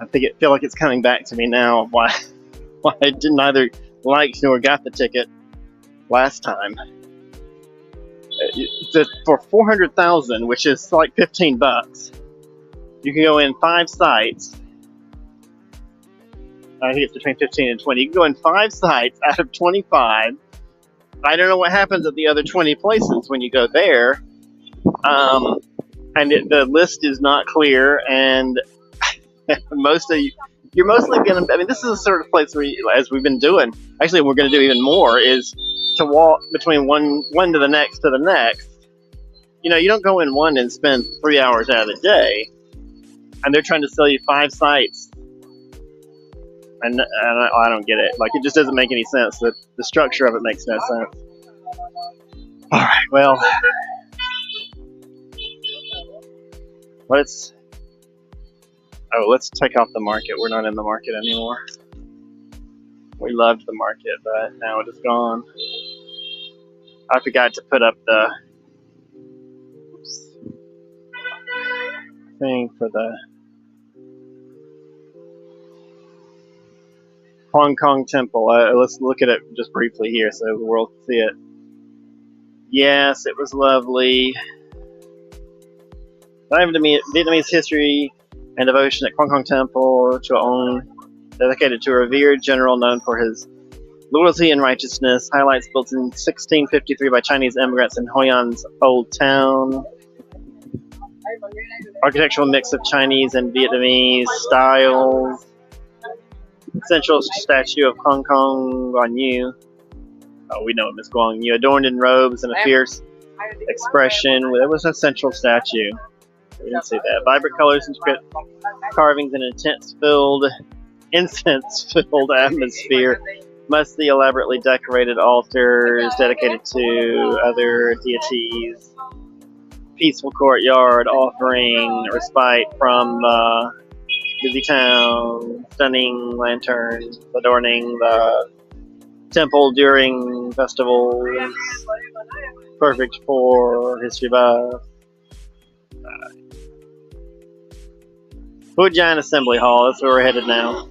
I feel like it's coming back to me now. Why I didn't either like nor got the ticket last time. For 400,000, which is like $15, you can go in 5 sites. I think it's between 15 and 20. You can go in 5 sites out of 25. I don't know what happens at the other 20 places when you go there. And the list is not clear, and you're mostly going to, I mean, this is the sort of place where, as we've been doing, actually we're going to do even more, is to walk between one to the next to the next. You know, you don't go in one and spend 3 hours out of the day, and they're trying to sell you 5 sites. And I don't get it. Like, it just doesn't make any sense. The structure of it makes no sense. All right, well, let's take off the market. We're not in the market anymore. We loved the market, but now it is gone. I forgot to put up the thing for the Hong Kong temple. Let's look at it just briefly here so the world can see it. Yes, it was lovely. Diving to Vietnamese history and devotion at Hong Kong Temple, dedicated to a revered general known for his loyalty and righteousness. Highlights built in 1653 by Chinese immigrants in Hoi An's old town. Architectural mix of Chinese and Vietnamese styles. Central statue of Hong Kong Guan Yu. Oh, we know him as Guan Yu, adorned in robes and a fierce expression. There was a central statue. We didn't see that. Vibrant colors, intricate carvings, and incense-filled atmosphere. Mostly elaborately decorated altars dedicated to other deities. Peaceful courtyard offering respite from busy town. Stunning lanterns adorning the temple during festivals. Perfect for history buffs. Hoi An Assembly Hall, that's where we're headed now.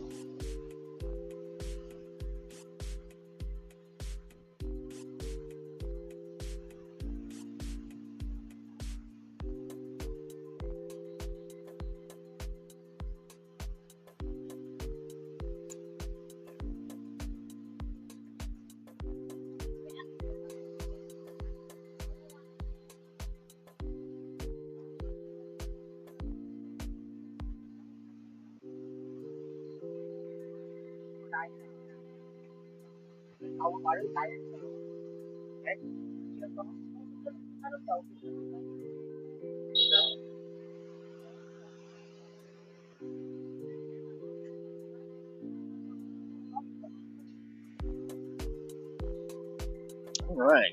All right.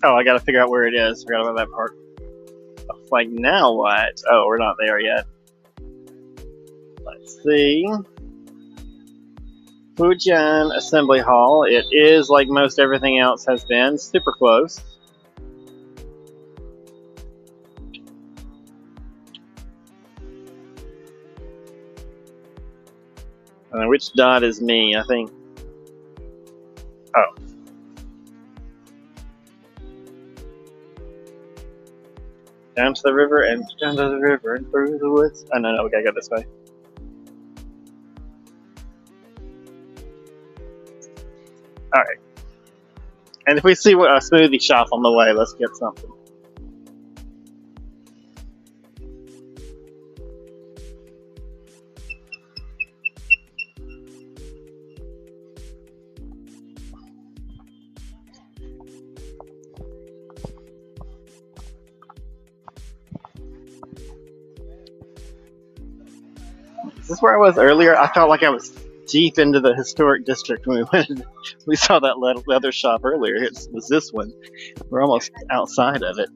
Oh, I gotta figure out where it is. Forgot about that part. Like, now what? Oh, we're not there yet. Let's see. Thu Bon Assembly Hall. It is, like most everything else has been, super close. Which dot is me? I think. Oh. Down to the river and through the woods. Oh, no, we gotta go this way. Alright. And if we see a smoothie shop on the way, let's get something. Is this where I was earlier? I felt like I was deep into the historic district when we went. We saw that leather shop earlier. It was this one. We're almost outside of it.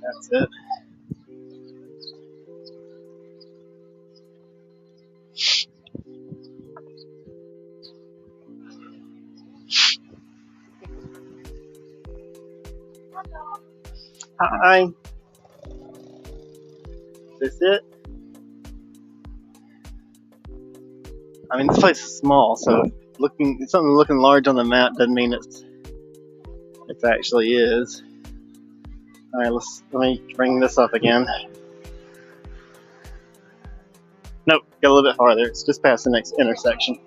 That's it. Hi. Is this it? I mean, this place is small, so something looking large on the map doesn't mean it actually is. All right, let me bring this up again. Nope, go a little bit farther. It's just past the next intersection.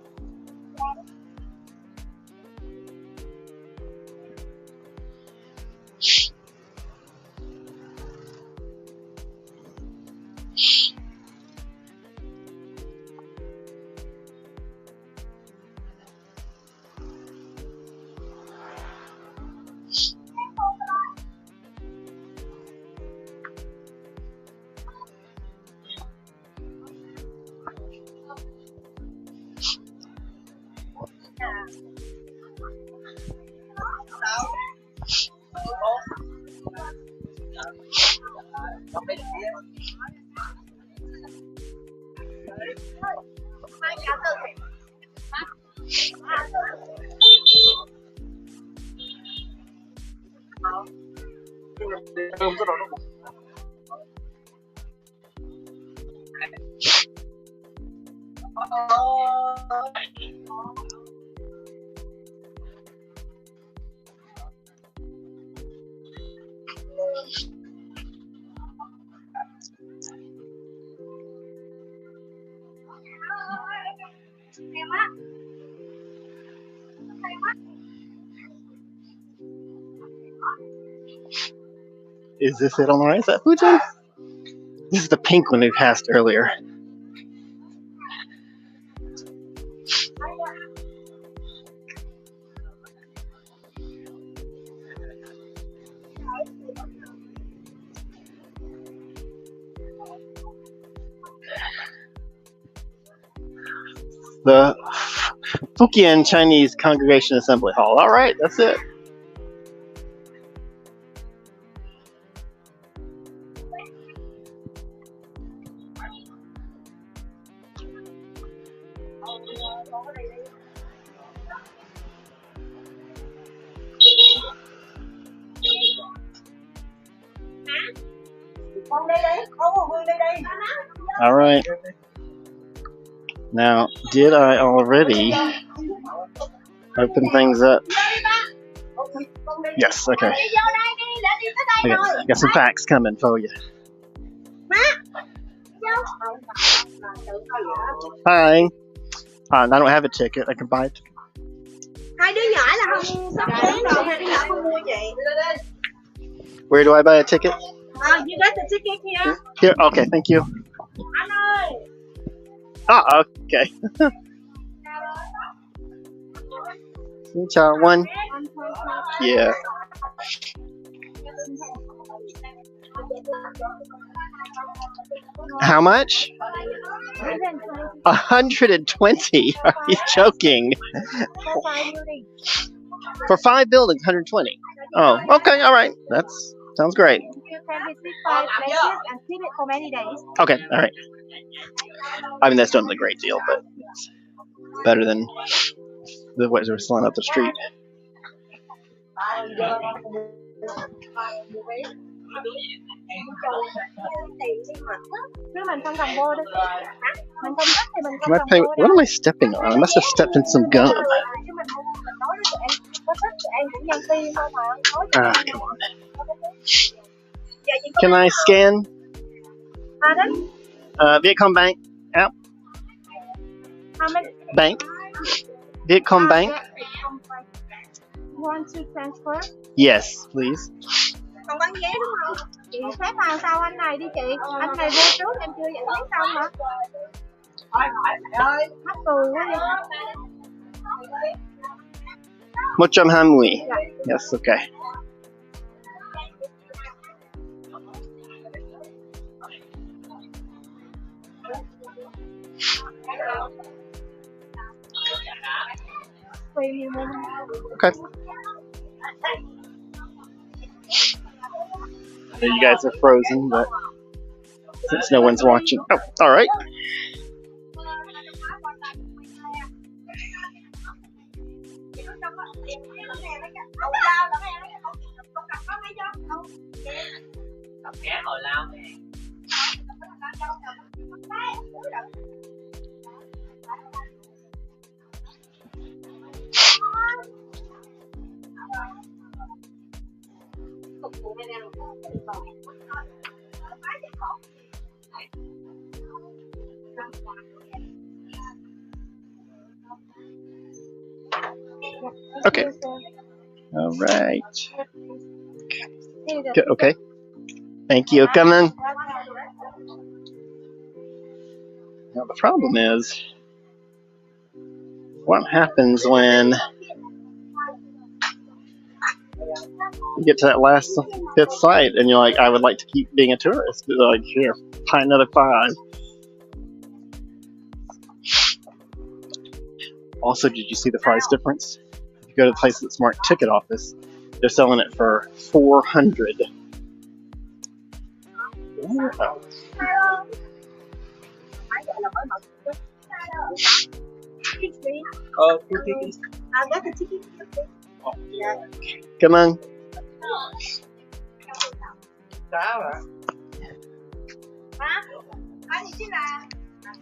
Is this it on the right? Is that Fujian? This is the pink one we passed earlier. The Fujian Chinese Congregation Assembly Hall. All right, that's it. All right. Now, did I already open things up? Yes, okay. I got some facts coming for you. Hi. I don't have a ticket. I can buy a ticket. Hai đứa nhỏ là không sắp đến rồi, hai đứa nhỏ không mua chị. Where do I buy a ticket? You got the ticket here. Here. Okay, thank you. Anh ơi. Oh, okay. Xin chào one. Yeah. How much? 120. Are you joking? For 5 buildings, 120. Oh, okay, all right. That's sounds great. You can visit 5 places and keep it for many days. Okay, all right. I mean, that's not a great deal, but it's better than the ones we're selling up the street. What am I stepping on? I must have stepped in some gum. Ah, come on. Can I scan? Vietcombank app? Bank? Vietcombank? You want to transfer? Yes, please. Còn bán vé đúng không? Chị xếp vào sau anh này đi chị. Anh này vô trước em chưa giải quyết xong hả? Mắc tù quá đi. 120. Yes, okay. Okay. You guys are frozen, but since no one's watching. Oh, all right. Okay. All right. Okay. Thank you. Come in. Now the problem is, what happens when you get to that last 5th site and you're like, I would like to keep being a tourist? They're like, here, buy another 5. Also, did you see the price difference? If you go to the place that's marked ticket office, they're selling it for $400. Oh. Two tickets. Come on.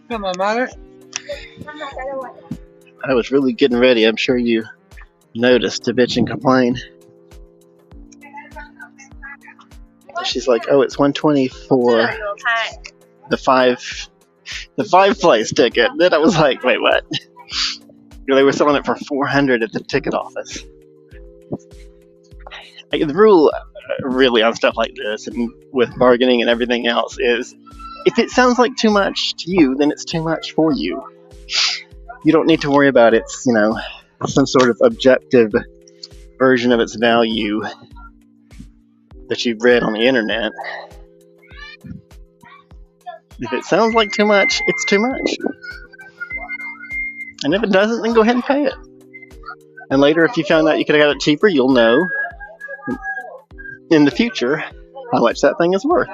Come on, mother. I was really getting ready. I'm sure you noticed to bitch and complain. She's like, "Oh, it's 120 for the five place ticket." Then I was like, "Wait, what?" They were selling it for 400 at the ticket office. Like, the rule, really, on stuff like this and with bargaining and everything else is, if it sounds like too much to you, then it's too much for you. You don't need to worry about it's, some sort of objective version of its value that you've read on the internet. If it sounds like too much, it's too much. And if it doesn't, then go ahead and pay it. And later, if you found out you could have got it cheaper, you'll know in the future how much that thing is worth.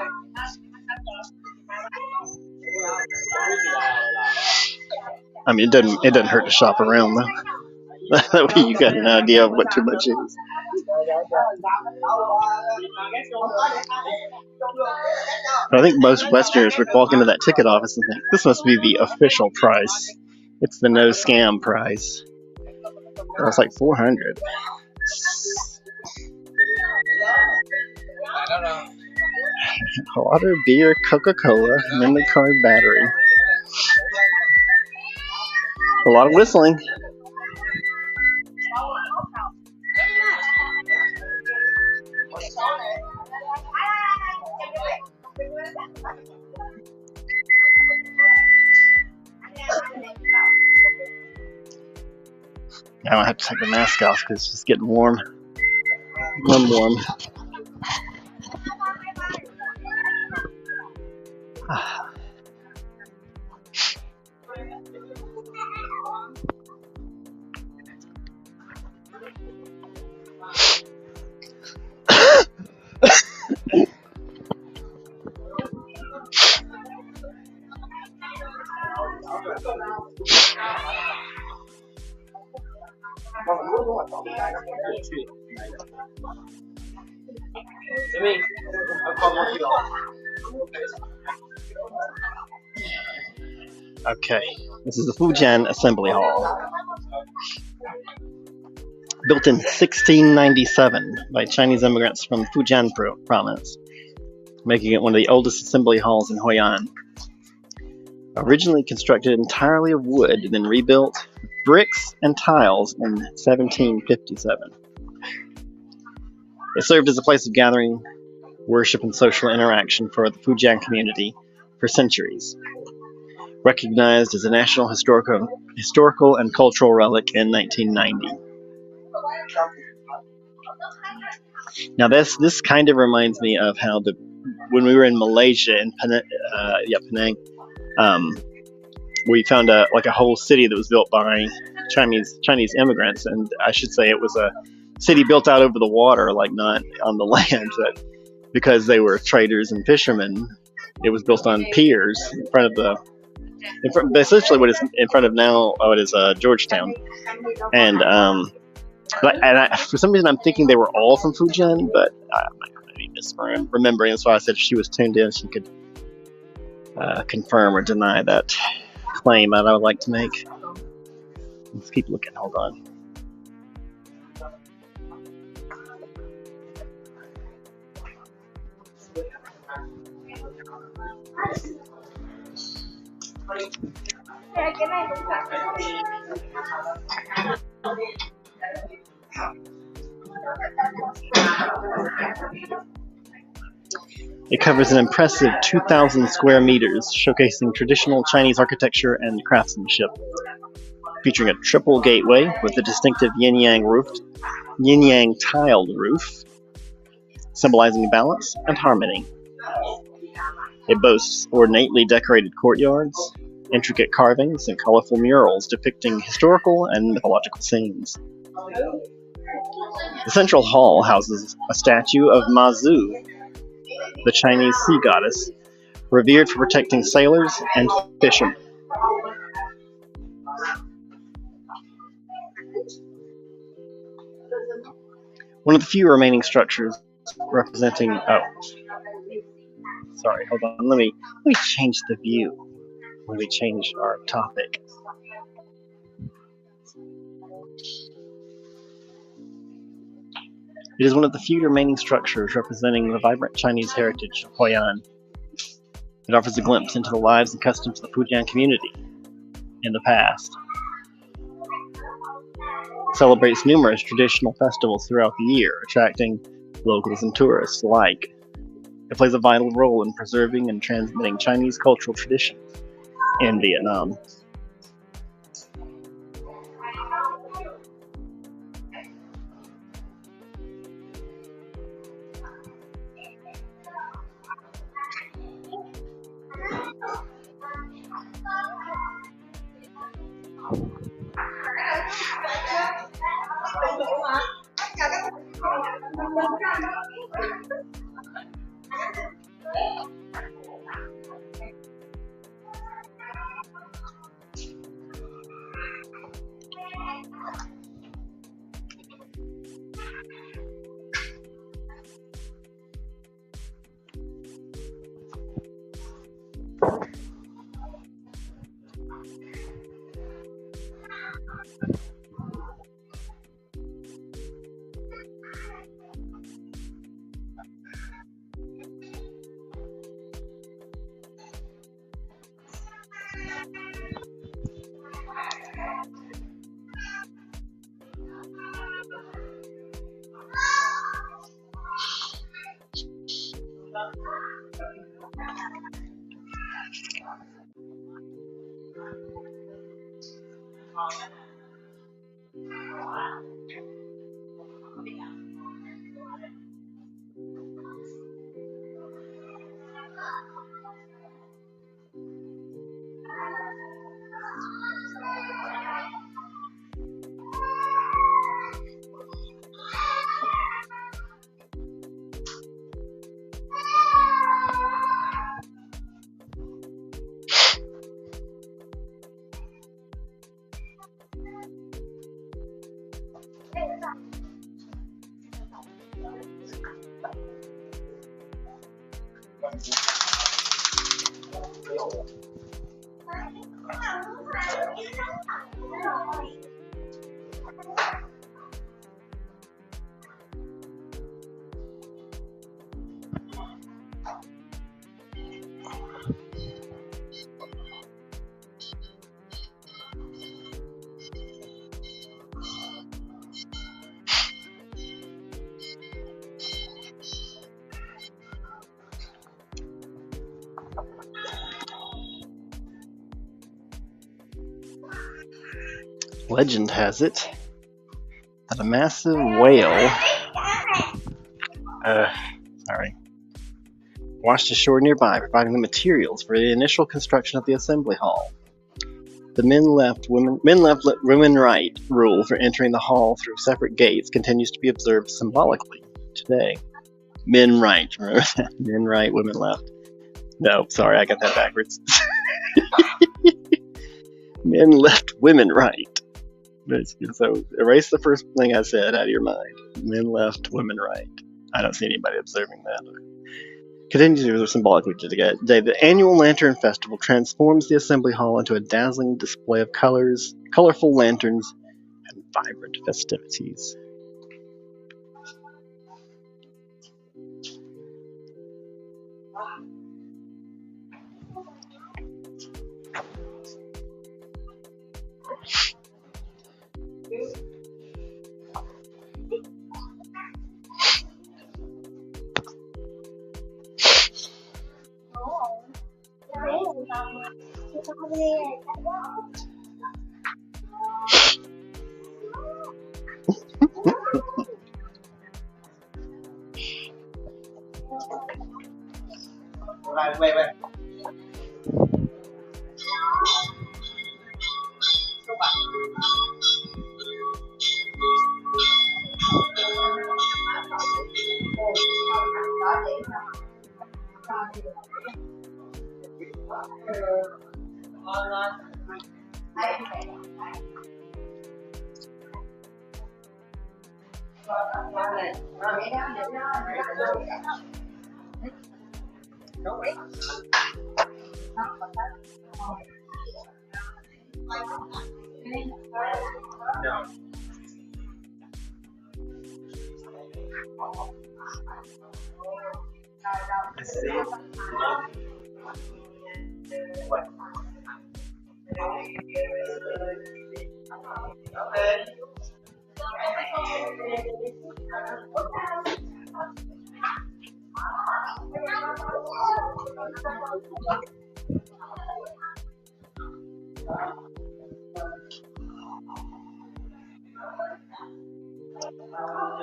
I mean, it doesn't hurt to shop around though. That way you got an idea of what too much is. But I think most Westerners would walk into that ticket office and think, this must be the official price. It's the no scam price. Well, it's like 400. Water, beer, Coca-Cola, memory card, battery. A lot of whistling. I don't have to take the mask off because it's just getting warm. Warm. Okay, this is the Fujian Assembly Hall. Built in 1697 by Chinese immigrants from Fujian province, making it one of the oldest assembly halls in Hoi An. Originally constructed entirely of wood, then rebuilt with bricks and tiles in 1757. It served as a place of gathering, worship, and social interaction for the Fujian community for centuries. Recognized as a national historical and cultural relic in 1990. Now this kind of reminds me of how when we were in Malaysia in Penang, we found a whole city that was built by Chinese immigrants, and I should say it was a city built out over the water, like not on the land, but because they were traders and fishermen, it was built on piers in front of essentially what is in front of now. It is Georgetown, and for some reason I'm thinking they were all from Fujian, but I might be misremembering. That's why I said if she was tuned in, she could confirm or deny that claim that I would like to make. Let's keep looking. Hold on. It covers an impressive 2,000 square meters, showcasing traditional Chinese architecture and craftsmanship, featuring a triple gateway with a distinctive yin-yang tiled roof, symbolizing balance and harmony. It boasts ornately decorated courtyards, intricate carvings, and colorful murals depicting historical and mythological scenes. The central hall houses a statue of Ma Zu, the Chinese sea goddess, revered for protecting sailors and fishermen. One of the few remaining structures representing. Oh, sorry. Hold on. Let me change the view. Let me change our topic. It is one of the few remaining structures representing the vibrant Chinese heritage of Hoi An. It offers a glimpse into the lives and customs of the Fujian community in the past. It celebrates numerous traditional festivals throughout the year, attracting locals and tourists alike. It plays a vital role in preserving and transmitting Chinese cultural traditions in Vietnam. Legend has it that a massive whale washed ashore nearby, providing the materials for the initial construction of the Assembly Hall. The women right rule for entering the hall through separate gates continues to be observed symbolically today. Men right, remember that? Men right, women left. No, sorry, I got that backwards. Men left, women right. So erase the first thing I said out of your mind. Men left, women right. I don't see anybody observing that. Continues to be symbolically today. The annual Lantern Festival transforms the Assembly Hall into a dazzling display of colors, colorful lanterns, and vibrant festivities. Wait.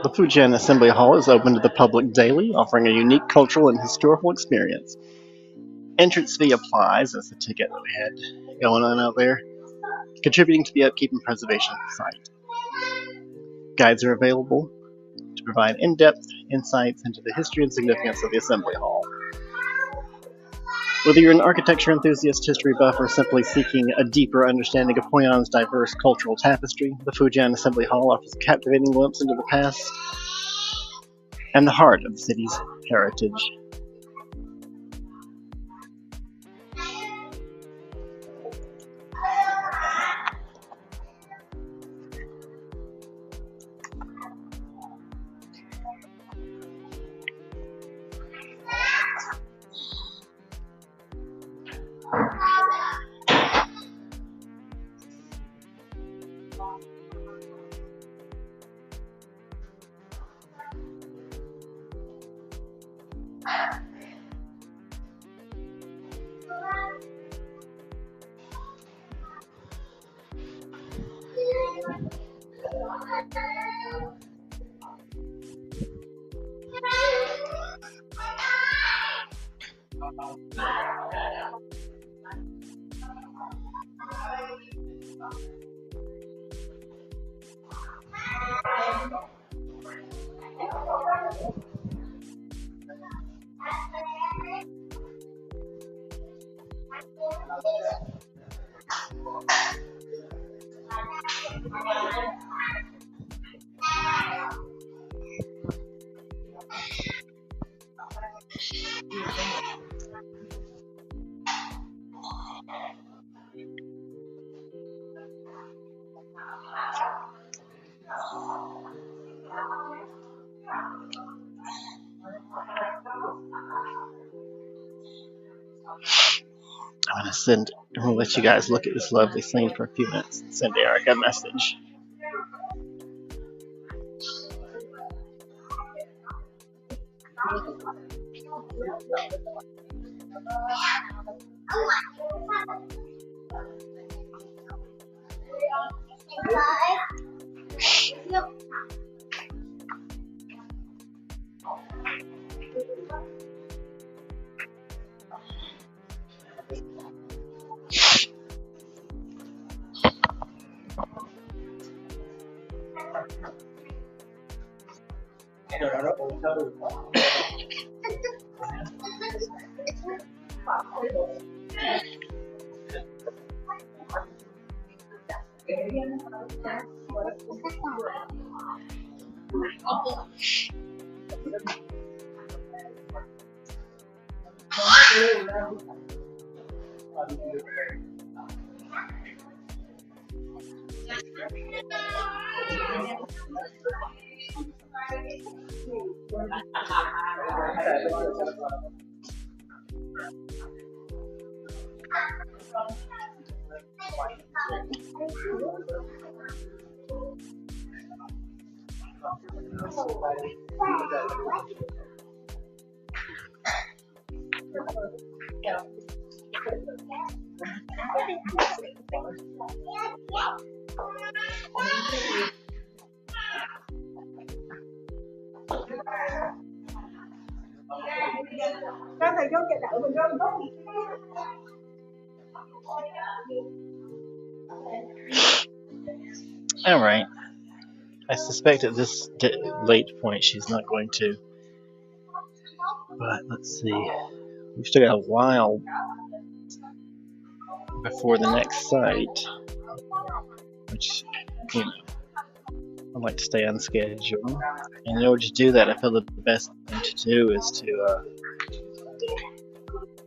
The Thu Bon Assembly Hall is open to the public daily, offering a unique cultural and historical experience. Entrance fee applies. That's the ticket that we had going on out there, contributing to the upkeep and preservation of the site. Guides are available to provide in-depth insights into the history and significance of the Assembly Hall. Whether you're an architecture enthusiast, history buff, or simply seeking a deeper understanding of Hoi An's diverse cultural tapestry, the Thu Bon Assembly Hall offers a captivating glimpse into the past and the heart of the city's heritage. I'm gonna let you guys look at this lovely scene for a few minutes and send Eric a message. All right. I suspect at this late point she's not going to. But let's see. We've still got a while before the next site, which, you know, I like to stay on schedule. And in order to do that, I feel the best thing to do is to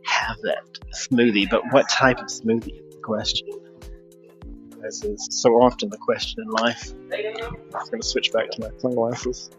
have that smoothie. But what type of smoothie is the question? As is so often the question in life. I'm going to switch back to my sunglasses.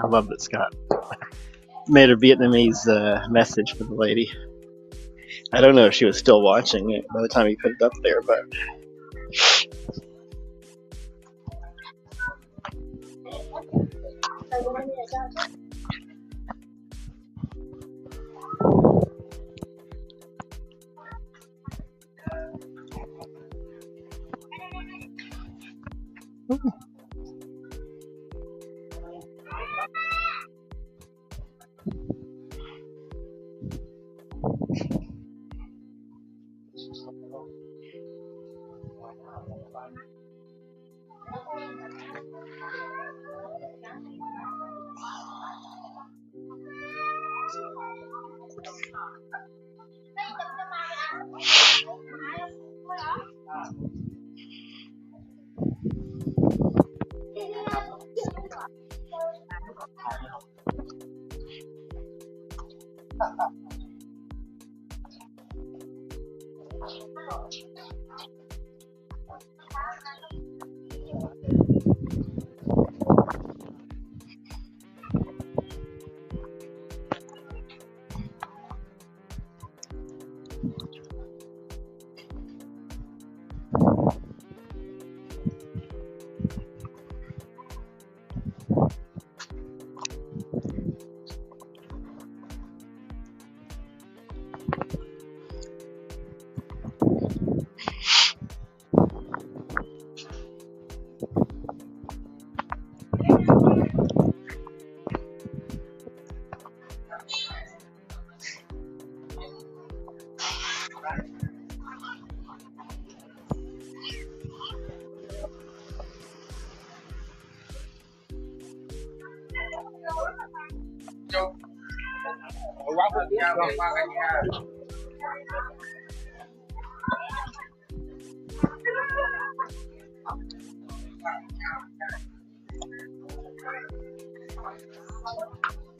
I love that Scott made a Vietnamese message for the lady. I don't know if she was still watching it by the time he put it up there, but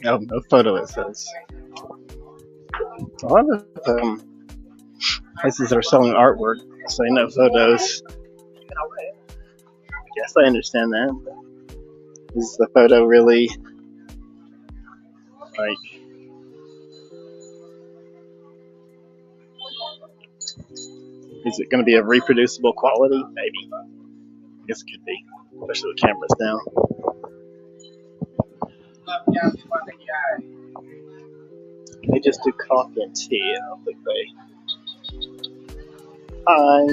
oh, no photo, it says. A lot of places that are selling artwork say no photos. I guess I understand that. Is the photo really like is it going to be of reproducible quality? Maybe. I guess it could be, especially with cameras now. They just do coffee and tea. I don't think they. Hi.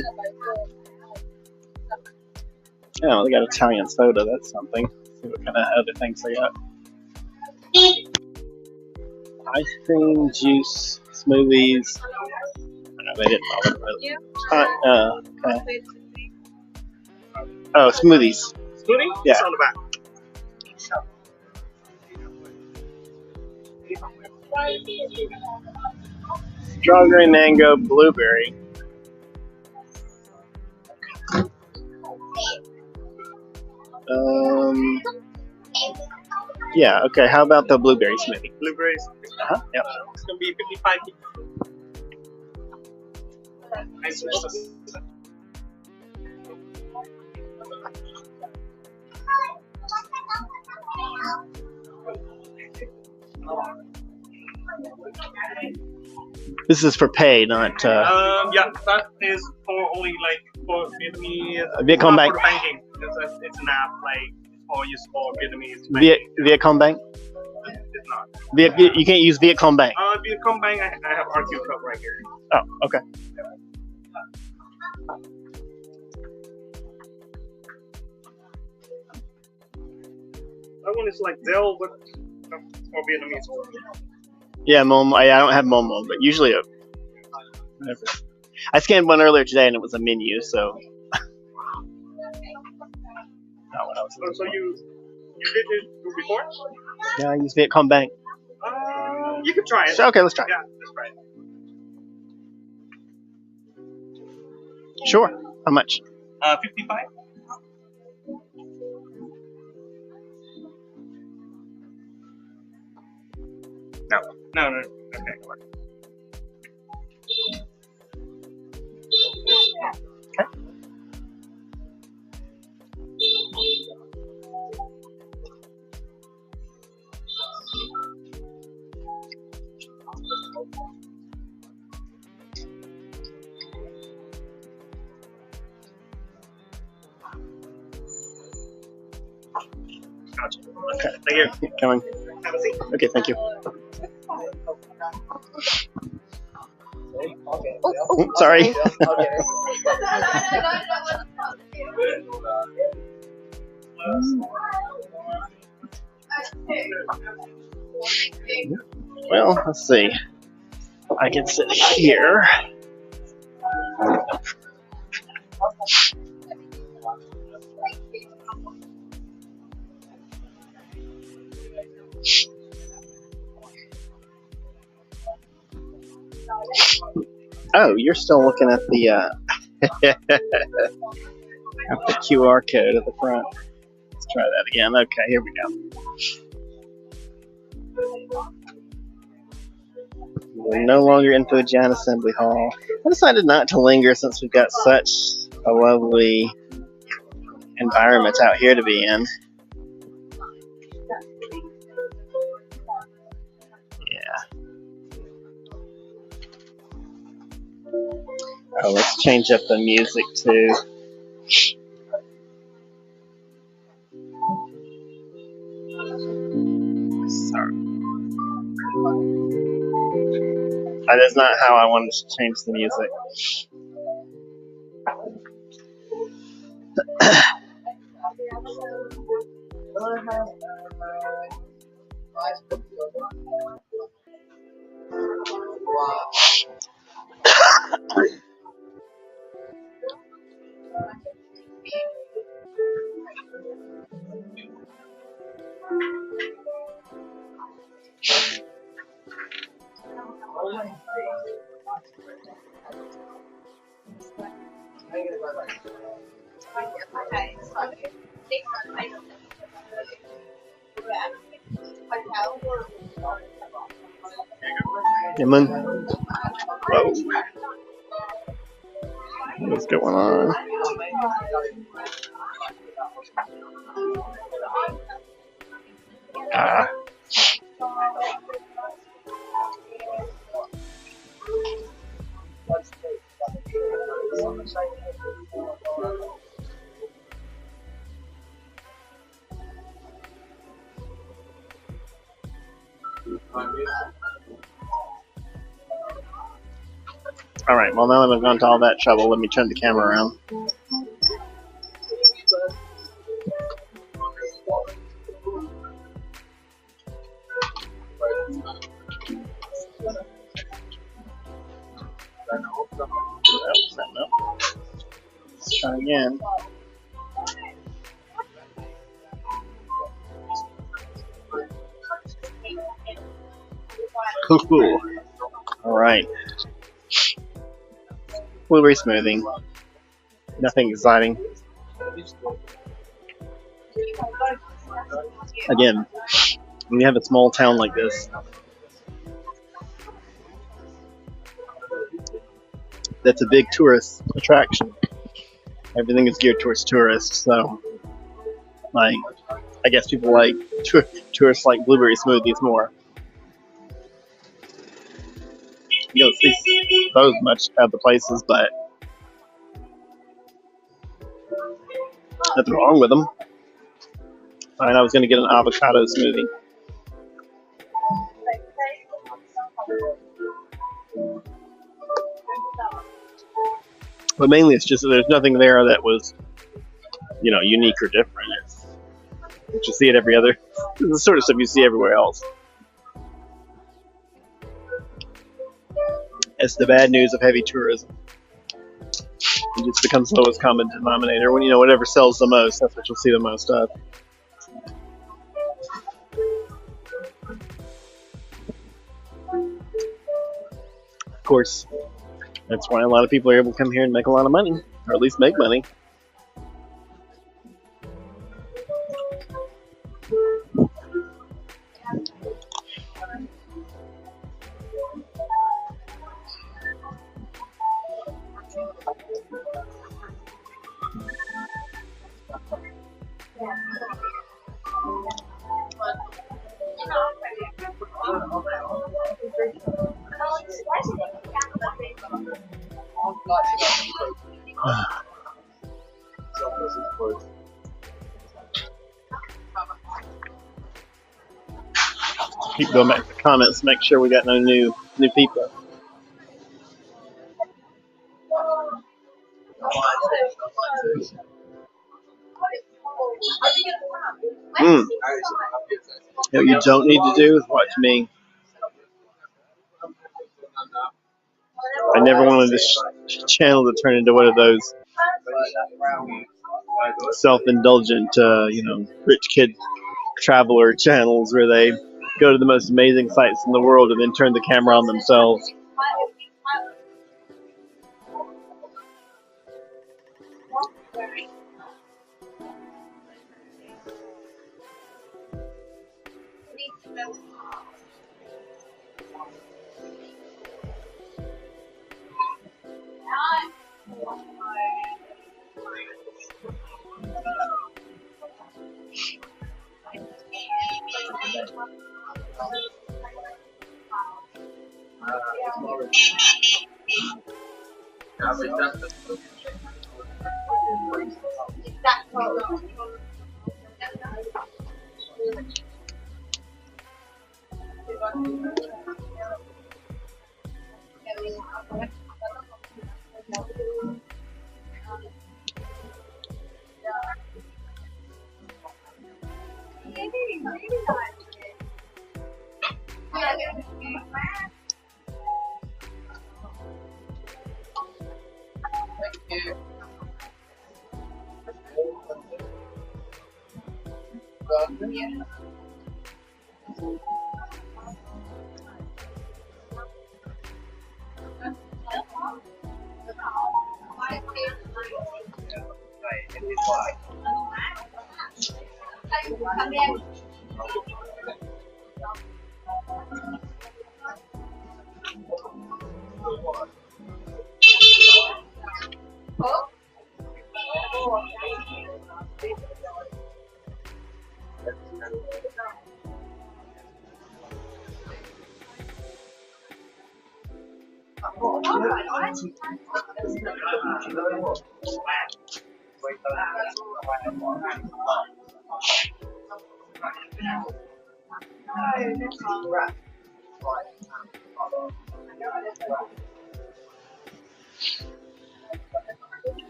Oh, they got Italian soda. That's something. Let's see what kind of other things they got. Ice cream, juice, smoothies. No, they didn't bother really. Okay. Oh, smoothies. Smoothie? Yeah. It's on the back. Strawberry, mango, blueberry. Yeah, okay. How about the blueberry smoothie? Blueberries. Uh-huh. Yep. It's going to be 55 Nice. This is for pay, not Yeah, that is for only like for Vietnamese. Vietcom Bank. For banking. It's an app like for use for Vietnamese banking. Vietcom Bank. it's not. You can't use Viet Cong Bank. If you combine, I have RQ cup right here. Oh, okay. That one is like Dell, but more Vietnamese. Yeah, Momo. I don't have Momo, but usually whatever. I scanned one earlier today and it was a menu, so. Not what I was looking So for. you did it before? Yeah, I use Viet Cong Bank. You can try it. So, okay, let's try. Yeah, let's try it. Sure. How much? 55. No. Okay. Gotcha. Okay. Thank you. Keep coming. Have a seat. Okay, thank you. Oops, sorry. Well, let's see. I can sit here. Oh, you're still looking at the at the QR code at the front. Let's try that again. Okay, here we go. We're no longer in Thu Bon Assembly Hall. I decided not to linger since we've got such a lovely environment out here to be in. Oh, let's change up the music too. Sorry. That is not how I wanted to change the music. Yaman. Whoa. What's going on? Ah. Alright, well now that I've gone to all that trouble, let me turn the camera around. Nope. Let's try again. Cool. Alright. Blueberry smoothing. Nothing exciting. Again, when you have a small town like this, that's a big tourist attraction. Everything is geared towards tourists, so like I guess people like tourists like blueberry smoothies more. You don't see those much at the places, but nothing wrong with them. And I was going to get an avocado smoothie. But mainly it's just that there's nothing there that was, you know, unique or different. It's you see it every other. It's the sort of stuff you see everywhere else. It's the bad news of heavy tourism. It just becomes the lowest common denominator. When you know whatever sells the most, that's what you'll see the most of. Of course, that's why a lot of people are able to come here and make a lot of money, or at least make money. Keep going back to the comments, make sure we got no new people. What you don't need to do is watch me. I never wanted this channel to turn into one of those self-indulgent, rich kid traveler channels where they go to the most amazing sites in the world and then turn the camera on themselves.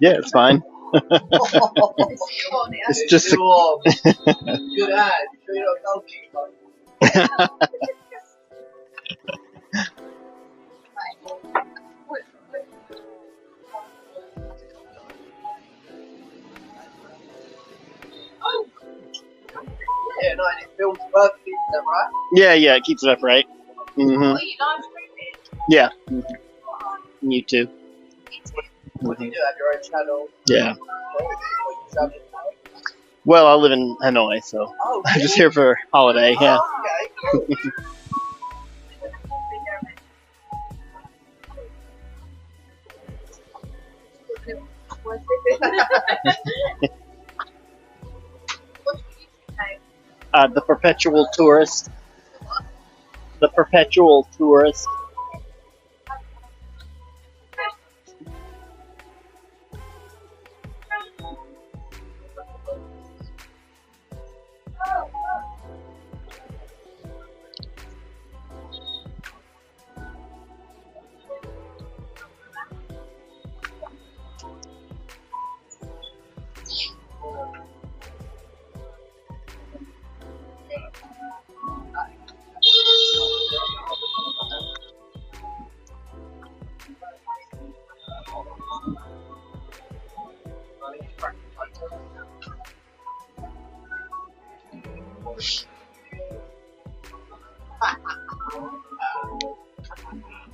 Yeah, it's fine. It's just Good eye. You know, yeah, no, and it feels perfect, is that right? yeah, it keeps it upright. Mm-hmm. Yeah. You too. What do you do? Have your own channel? Yeah. Oh, Well, I live in Hanoi, so I'm just here for holiday. Yeah. okay. The perpetual tourist. The perpetual tourist.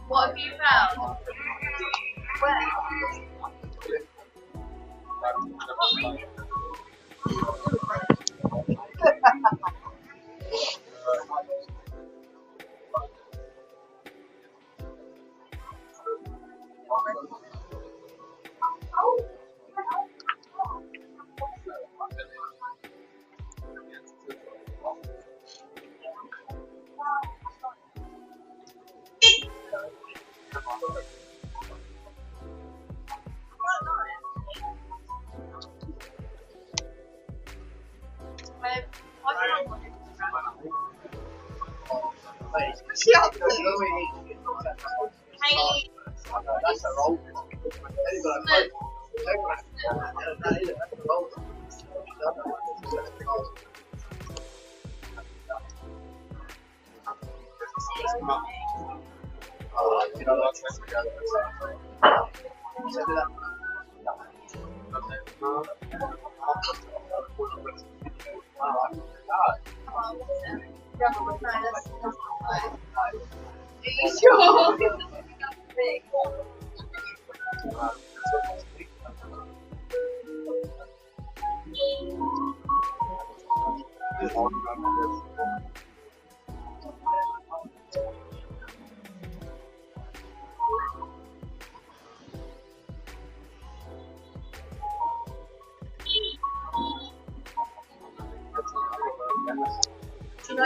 What have you found? Where? That's a roll. Do you know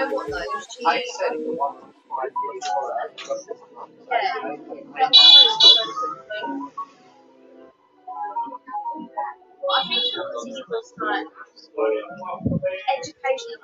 what though? I said it was 5 years ago. I think it was like education.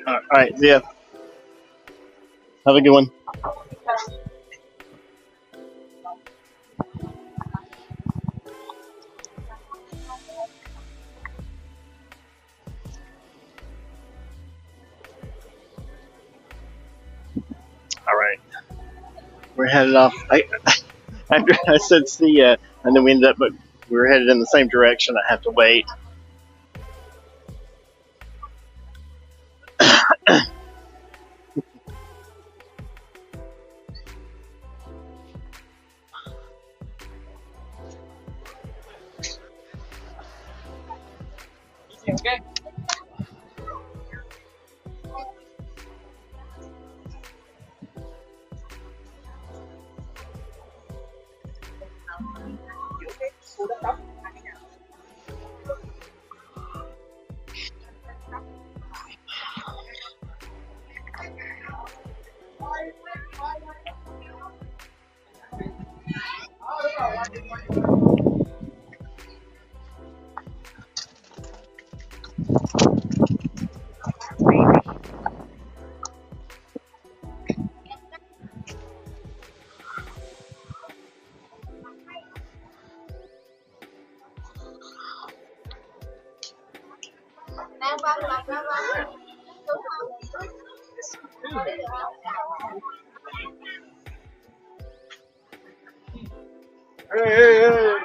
All right, yeah. Have a good one. All right, we're headed off. After I said see ya, and then we ended up, but we were headed in the same direction. I have to wait. Okay. Hey.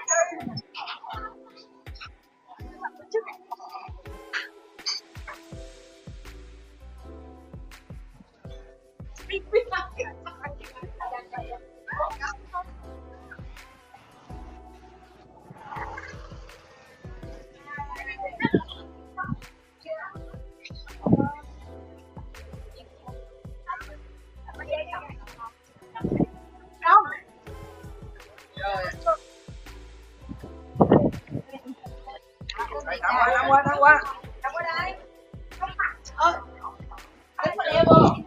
Năm qua đây. Cái phần em không?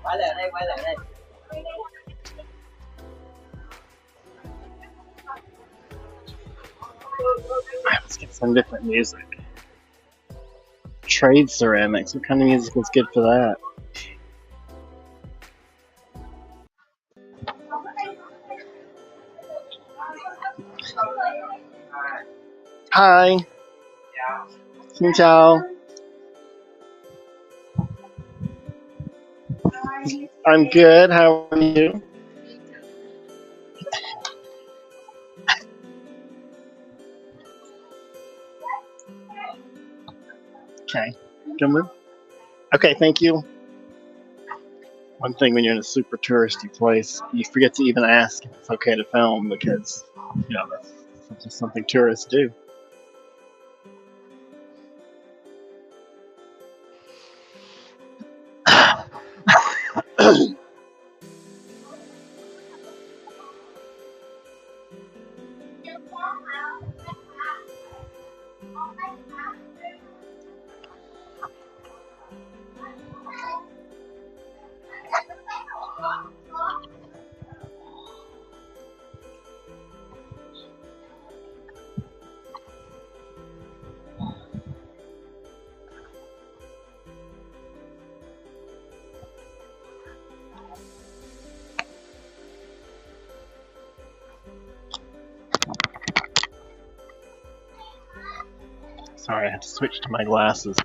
Quay lại đây, quay lại đây. Let's get some different music. Trade ceramics. What kind of music is good for that? Hi. Xin chào. I'm good. How are you? Okay. Come on. Okay, thank you. One thing when you're in a super touristy place, you forget to even ask if it's okay to film because, you know, that's just something tourists do. Sorry, I had to switch to my glasses.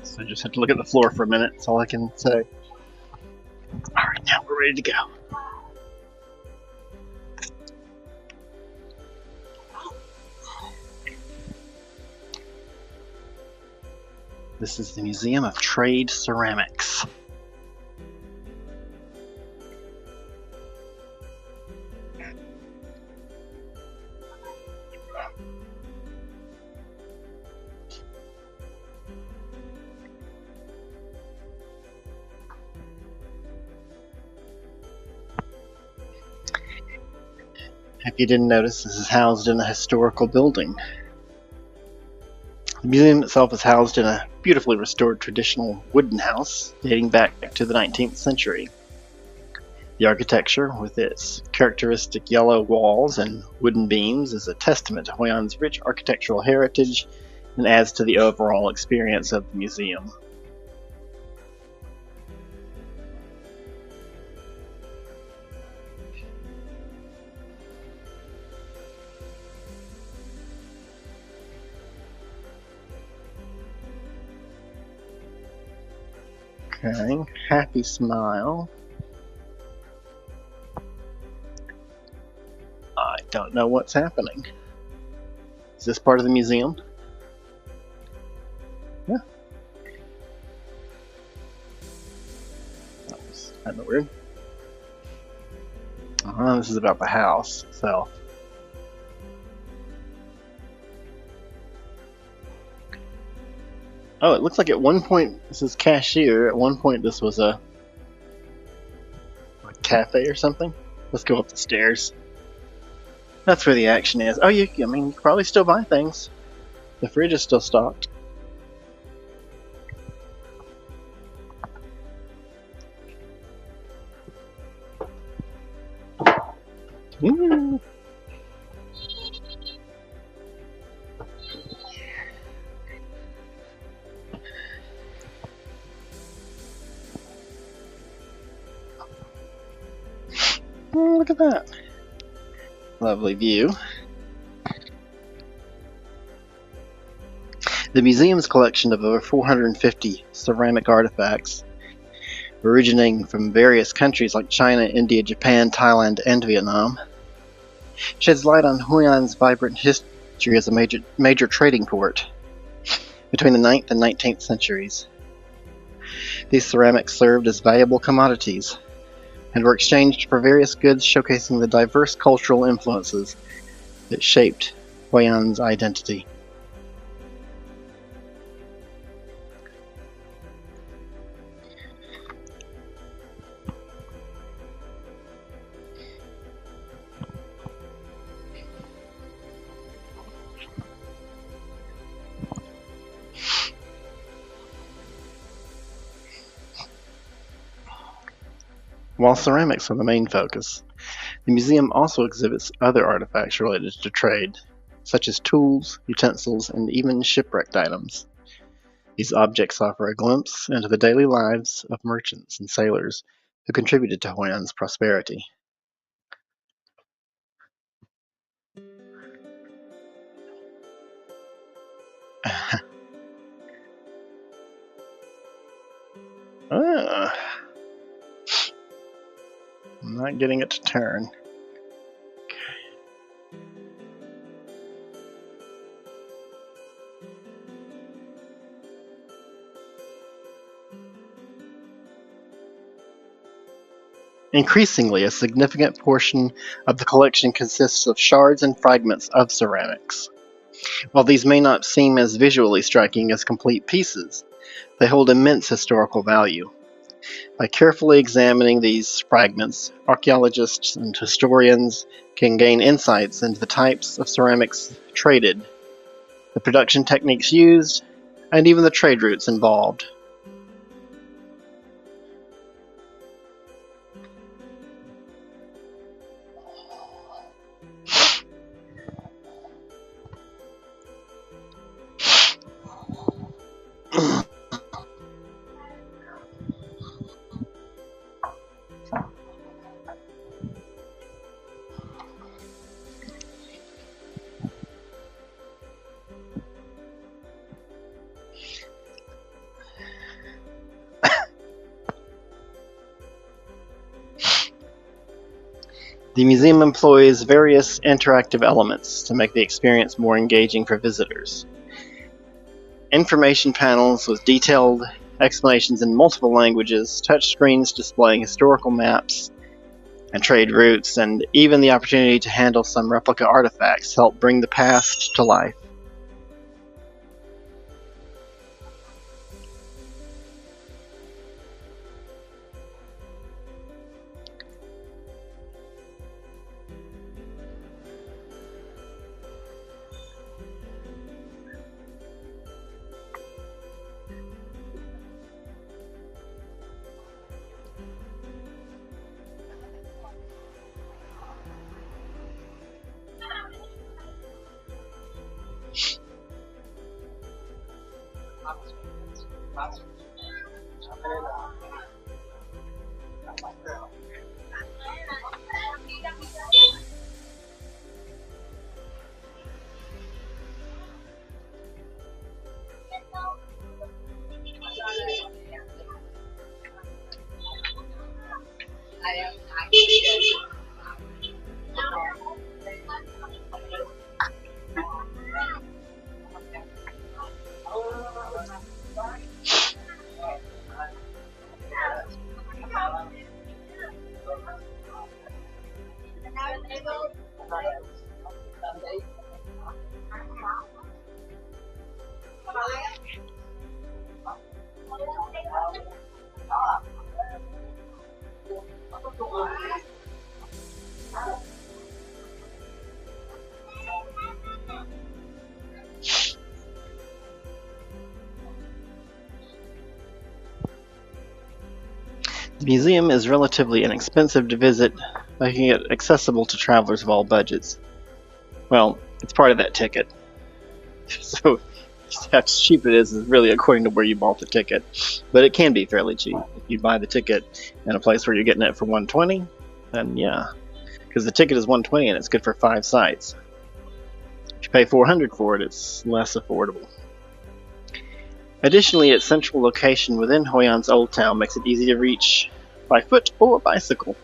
So I just have to look at the floor for a minute. That's all I can say. Alright, now we're ready to go. This is the Museum of Trade Ceramics. If you didn't notice, this is housed in a historical building. The museum itself is housed in a beautifully restored traditional wooden house dating back to the 19th century. The architecture, with its characteristic yellow walls and wooden beams, is a testament to Hoi An's rich architectural heritage and adds to the overall experience of the museum. Okay, happy smile. I don't know what's happening. Is this part of the museum? Yeah. That was kind of weird. This is about the house itself. Oh, it looks like at one point, this is cashier. At one point, this was a cafe or something. Let's go up the stairs. That's where the action is. Oh, you can probably still buy things. The fridge is still stocked. Oh, look at that. Lovely view. The museum's collection of over 450 ceramic artifacts, originating from various countries like China, India, Japan, Thailand, and Vietnam, sheds light on Hoi An's vibrant history as a major trading port between the 9th and 19th centuries. These ceramics served as valuable commodities and were exchanged for various goods, showcasing the diverse cultural influences that shaped Hoi An's identity. While ceramics are the main focus, the museum also exhibits other artifacts related to trade, such as tools, utensils, and even shipwrecked items. These objects offer a glimpse into the daily lives of merchants and sailors who contributed to Hoi An's prosperity. I'm not getting it to turn. Increasingly, a significant portion of the collection consists of shards and fragments of ceramics. While these may not seem as visually striking as complete pieces, they hold immense historical value. By carefully examining these fragments, archaeologists and historians can gain insights into the types of ceramics traded, the production techniques used, and even the trade routes involved. The museum employs various interactive elements to make the experience more engaging for visitors. Information panels with detailed explanations in multiple languages, touch screens displaying historical maps and trade routes, and even the opportunity to handle some replica artifacts help bring the past to life. The museum is relatively inexpensive to visit, making it accessible to travelers of all budgets. Well, it's part of that ticket. So how cheap it is really according to where you bought the ticket. But it can be fairly cheap. If you buy the ticket in a place where you're getting it for $120, then yeah, because the ticket is $120 and it's good for 5 sites. If you pay $400 for it, it's less affordable. Additionally, its central location within Hoi An's Old Town makes it easy to reach by foot or bicycle.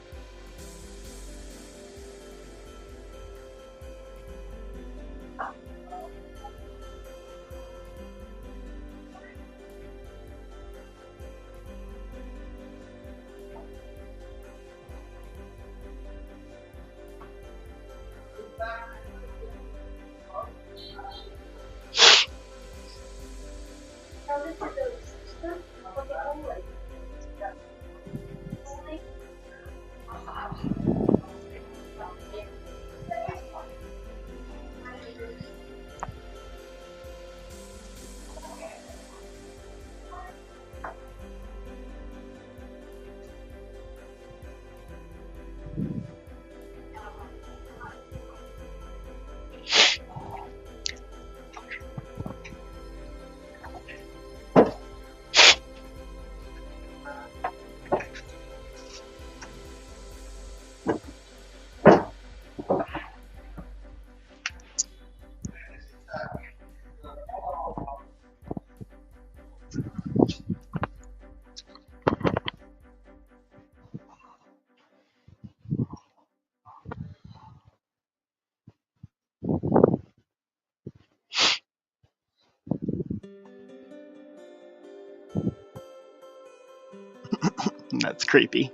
That's creepy.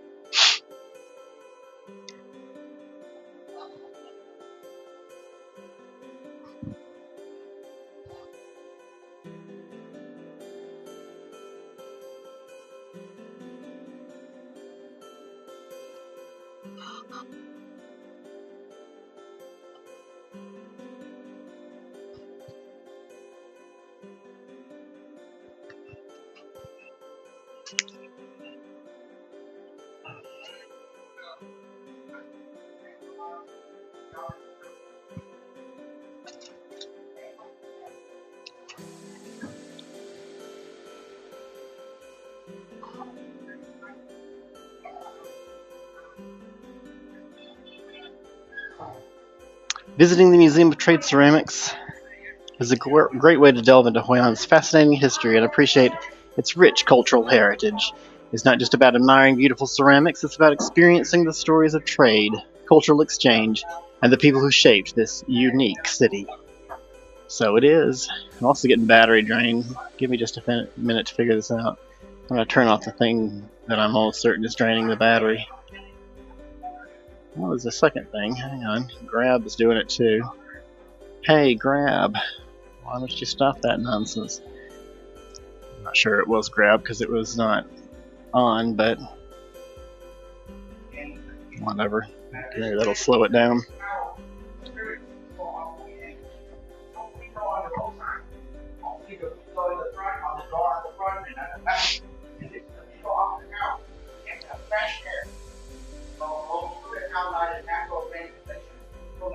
Visiting the Museum of Trade Ceramics is a great way to delve into Hoi An's fascinating history and appreciate its rich cultural heritage. It's not just about admiring beautiful ceramics, it's about experiencing the stories of trade, cultural exchange, and the people who shaped this unique city. So it is. I'm also getting battery drain. Give me just a minute to figure this out. I'm going to turn off the thing that I'm almost certain is draining the battery. What was the second thing? Hang on. Grab is doing it too. Hey, Grab. Why don't you stop that nonsense? I'm not sure it was Grab because it was not on, but whatever. Maybe that'll slow it down.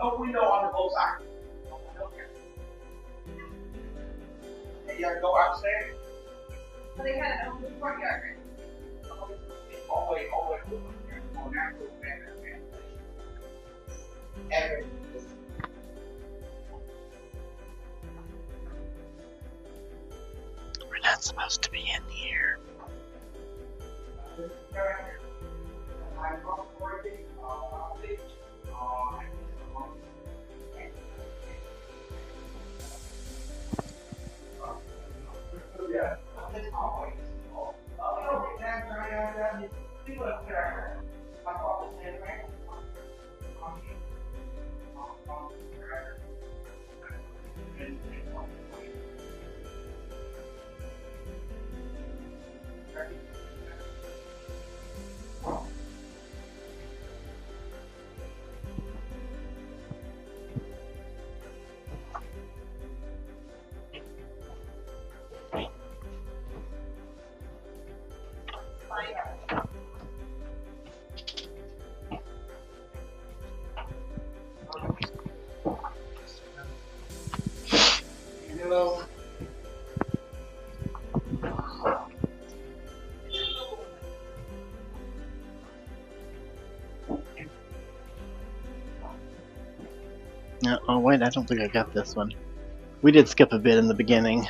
No window on the both sides. You have to go upstairs. So they had an open courtyard, Always on natural ventilation. We're not supposed to be in here. Oh wait, I don't think I got this one. We did skip a bit in the beginning.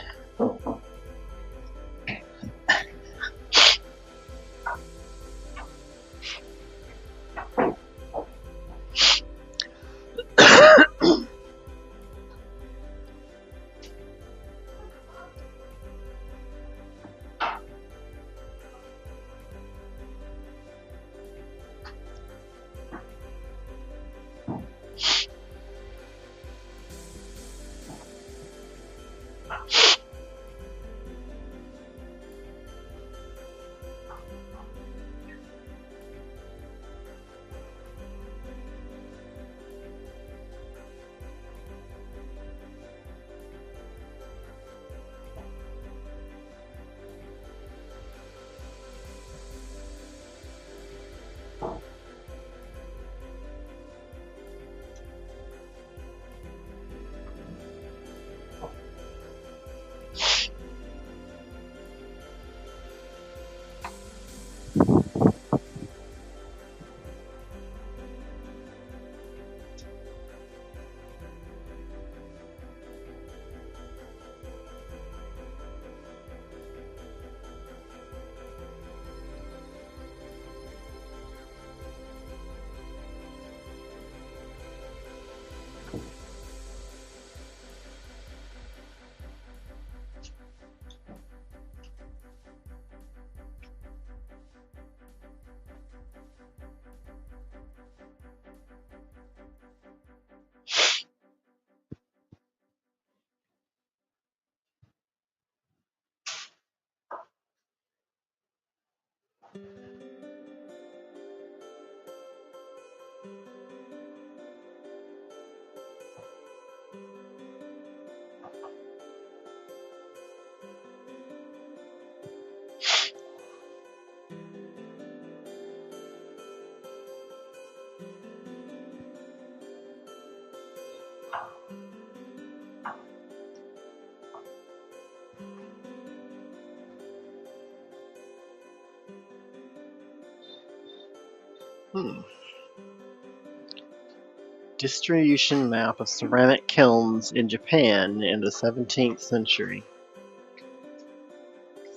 Distribution map of ceramic kilns in Japan in the 17th century.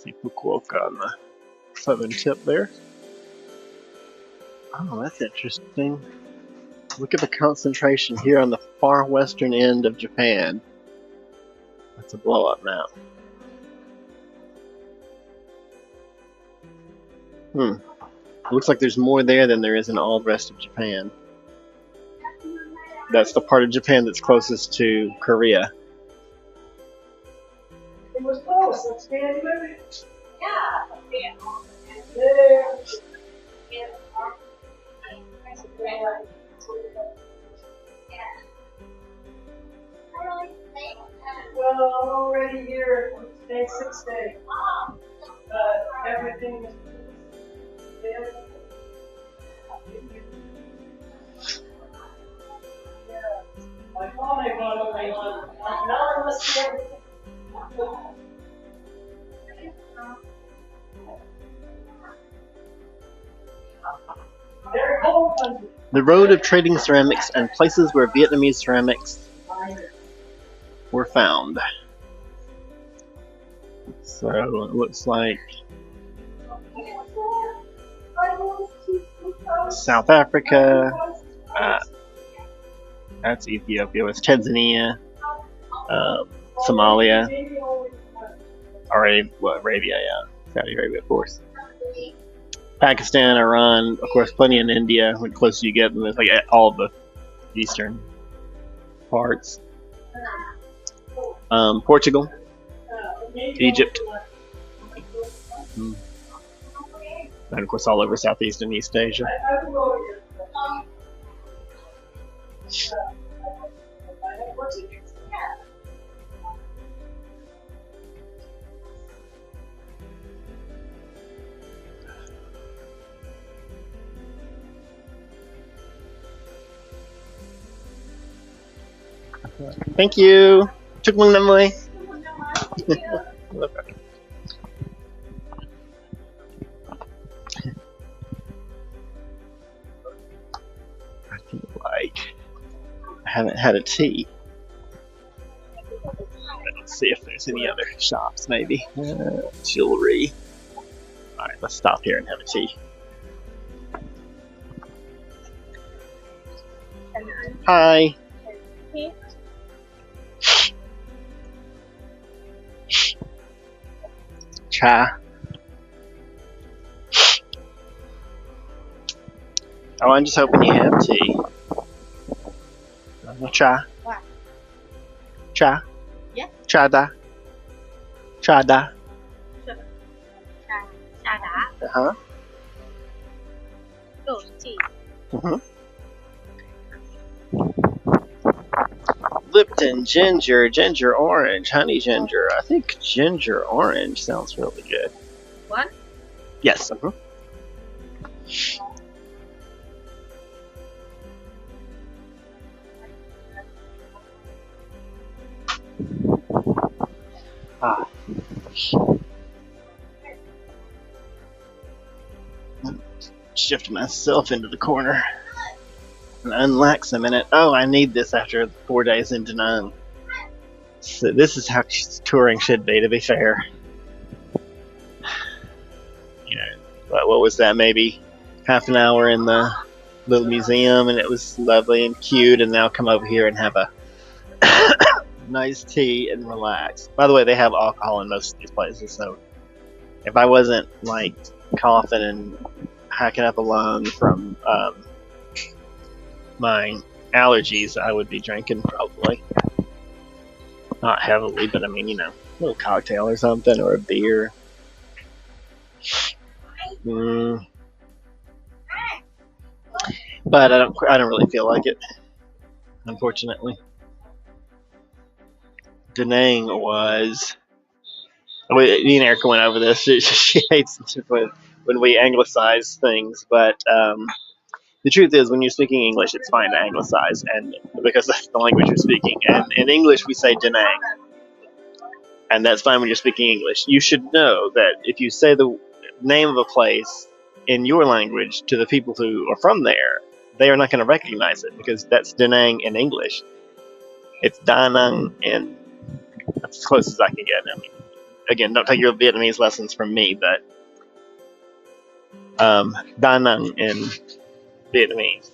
See Fukuoka on the southern tip there. Oh, that's interesting. Look at the concentration here on the far western end of Japan. That's a blow-up map. It looks like there's more there than there is in all the rest of Japan. That's the part of Japan that's closest to Korea. It was close. Let's stand with it. Well, I'm already here. Day 6 days. Everything is there. I thought I got away on. Now I must see everything. The road of trading ceramics and places where Vietnamese ceramics were found. So it looks like South Africa, that's Ethiopia, it's Tanzania, Somalia, Arabia, yeah, Saudi Arabia, of course. Pakistan, Iran, of course, plenty in India. The closer you get, it's like all the eastern parts. Portugal, Egypt, and of course all over Southeast and East Asia. Thank you. Chúc mừng năm mới. I feel like I haven't had a tea. Let's see if there's any other shops, maybe. Jewelry. Alright, let's stop here and have a tea. Hi. Cha. Oh, I'm just hoping you have tea. Cha. What? Cha. Yeah. Cha da. Cha da. Trà đá, Uh-huh. đổ chỉ. Mm-hmm. Lipton ginger orange, honey ginger. I think ginger orange sounds really good. What? Yes. Uh-huh. Ah. Shift myself into the corner and unlax a minute. Oh, I need this after 4 days in Da Nang. So this is how touring should be, to be fair. You know, what was that? Maybe half an hour in the little museum, and it was lovely and cute. And now come over here and have a nice tea and relax. By the way, they have alcohol in most of these places, so if I wasn't like coughing and hacking up a lung from my allergies, I would be drinking probably. Not heavily, but I mean, you know, a little cocktail or something, or a beer. But I don't really feel like it, unfortunately. Da Nang was. Me and Erica went over this. She hates when we anglicize things, but the truth is, when you're speaking English, it's fine to anglicize, and because that's the language you're speaking. And in English, we say Da Nang, and that's fine when you're speaking English. You should know that if you say the name of a place in your language to the people who are from there, they are not going to recognize it because that's Da Nang in English. It's Da Nang in. That's as close as I can get. I mean, again, don't take your Vietnamese lessons from me, but Da Nang in Vietnamese.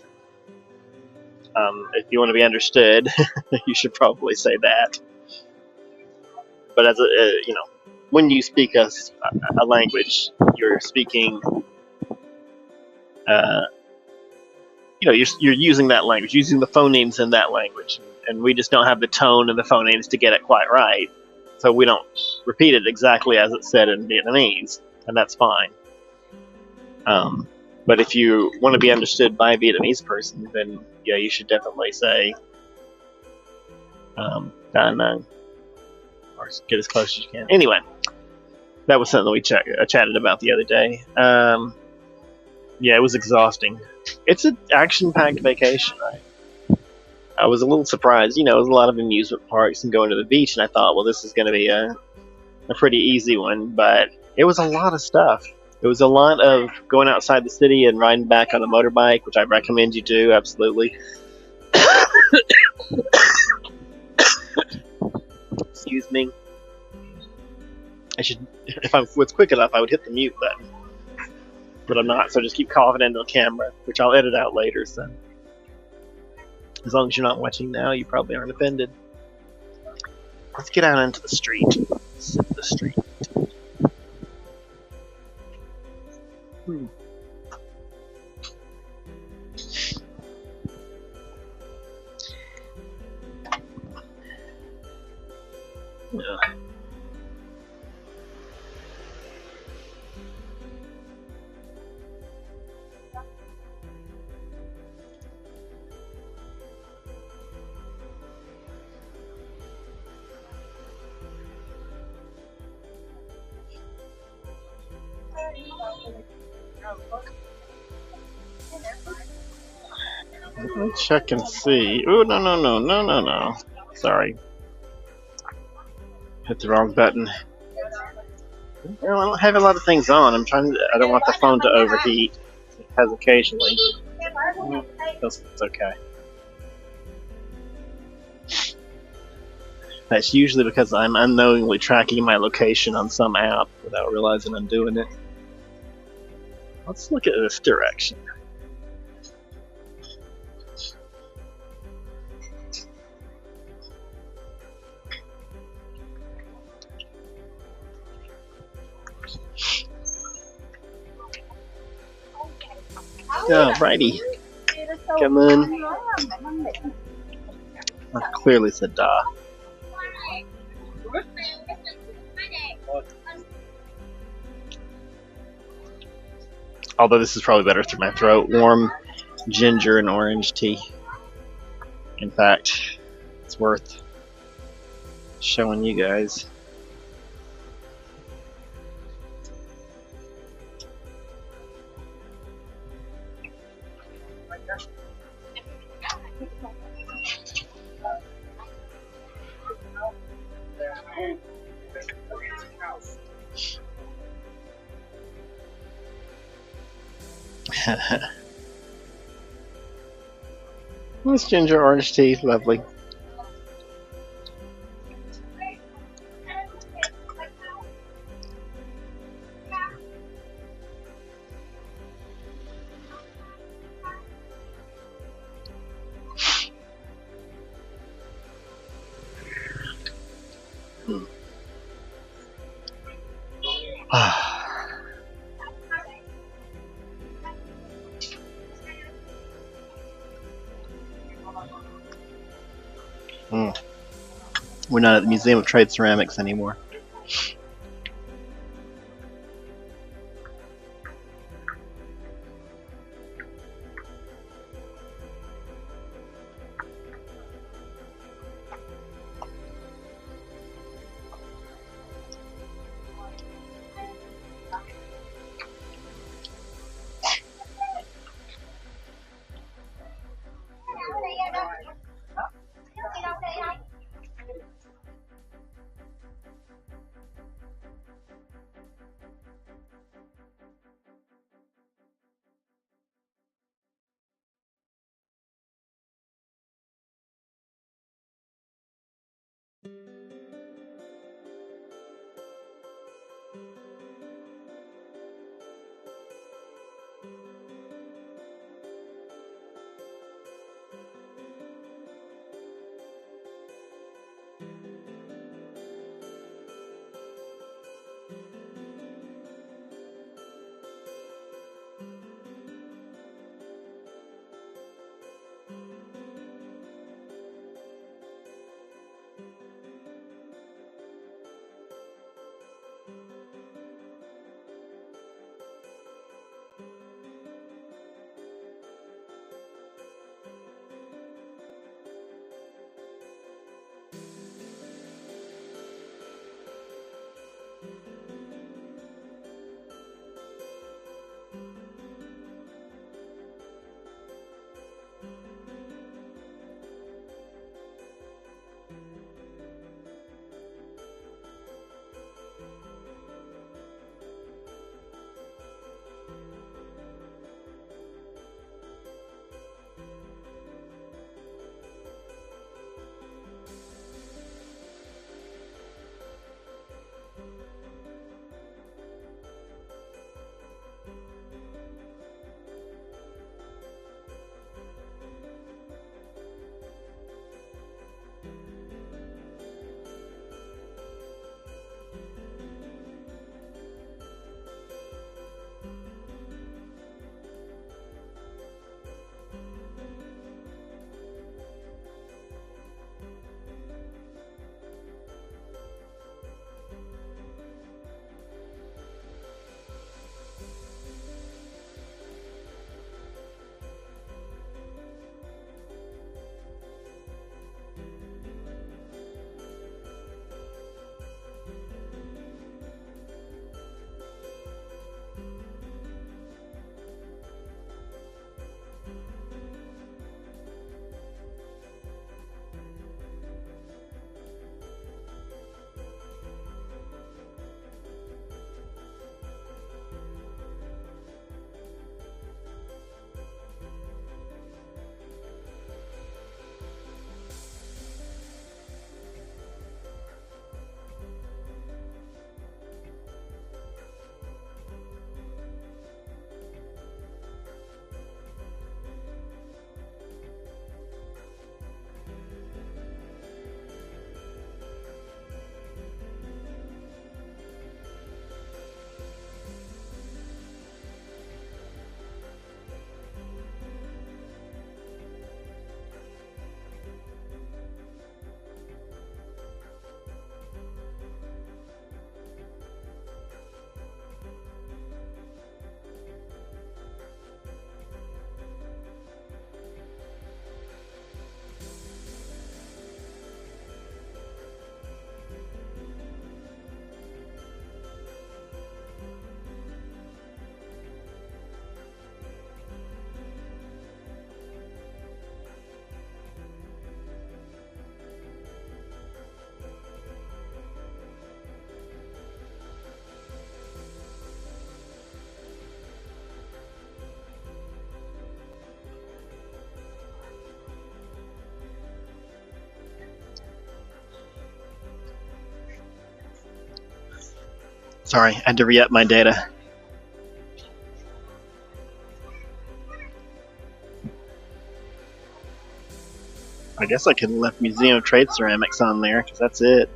If you want to be understood, you should probably say that. But as you know, when you speak a language, you're speaking. You know, you're using that language, using the phonemes in that language, and we just don't have the tone and the phonemes to get it quite right, so we don't repeat it exactly as it's said in Vietnamese, and that's fine. But if you want to be understood by a Vietnamese person, then yeah, you should definitely say Da Nang, or get as close as you can. Anyway, that was something we chatted about the other day. Yeah, it was exhausting. It's an action-packed vacation, right? I was a little surprised. You know, it was a lot of amusement parks and going to the beach, and I thought, well, this is going to be a pretty easy one, but it was a lot of stuff. It was a lot of going outside the city and riding back on a motorbike, which I recommend you do, absolutely. Excuse me. I should, if I was quick enough, I would hit the mute button. But I'm not, so just keep coughing into the camera, which I'll edit out later, so. As long as you're not watching now, you probably aren't offended. Let's get out into the street. Sit in the street. Yeah. Let me check and see. Oh, no. Sorry. Hit the wrong button. Well, I don't have a lot of things on. I don't want the phone to overheat. It has occasionally. It's okay. That's usually because I'm unknowingly tracking my location on some app without realizing I'm doing it. Let's look at this direction. Alrighty. Come on. I clearly said da. Although this is probably better through my throat. Warm ginger and orange tea. In fact, it's worth showing you guys. This ginger orange tea, lovely. We're not at the Museum of Trade Ceramics anymore. Sorry, I had to re-up my data. I guess I could have left Museum of Trade Ceramics on there, because that's it.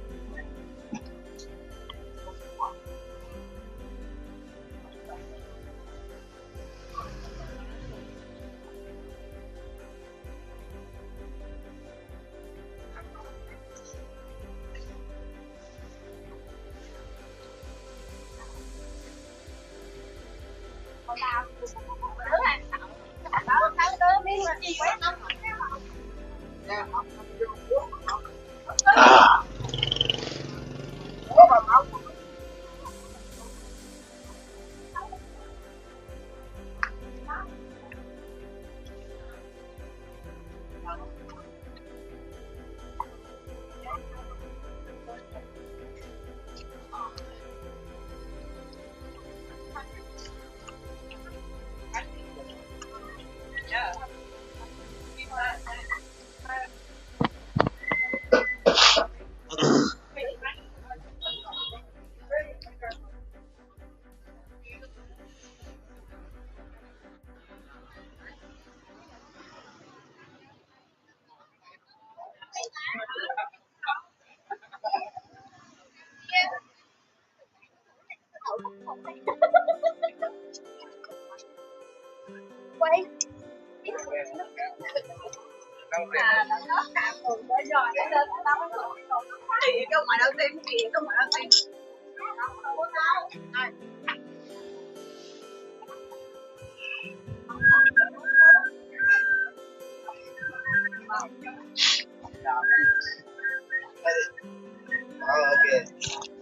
Ah.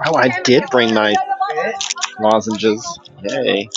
Oh, I did bring my lozenges. Yay.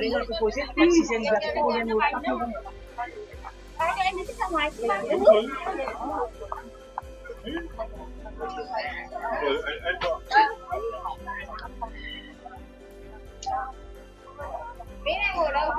Rồi cái phôi xếp bạch xì xen gật cô lên một tóc luôn. Em đi ra ngoài chứ ba. Bé đang ngồi đâu?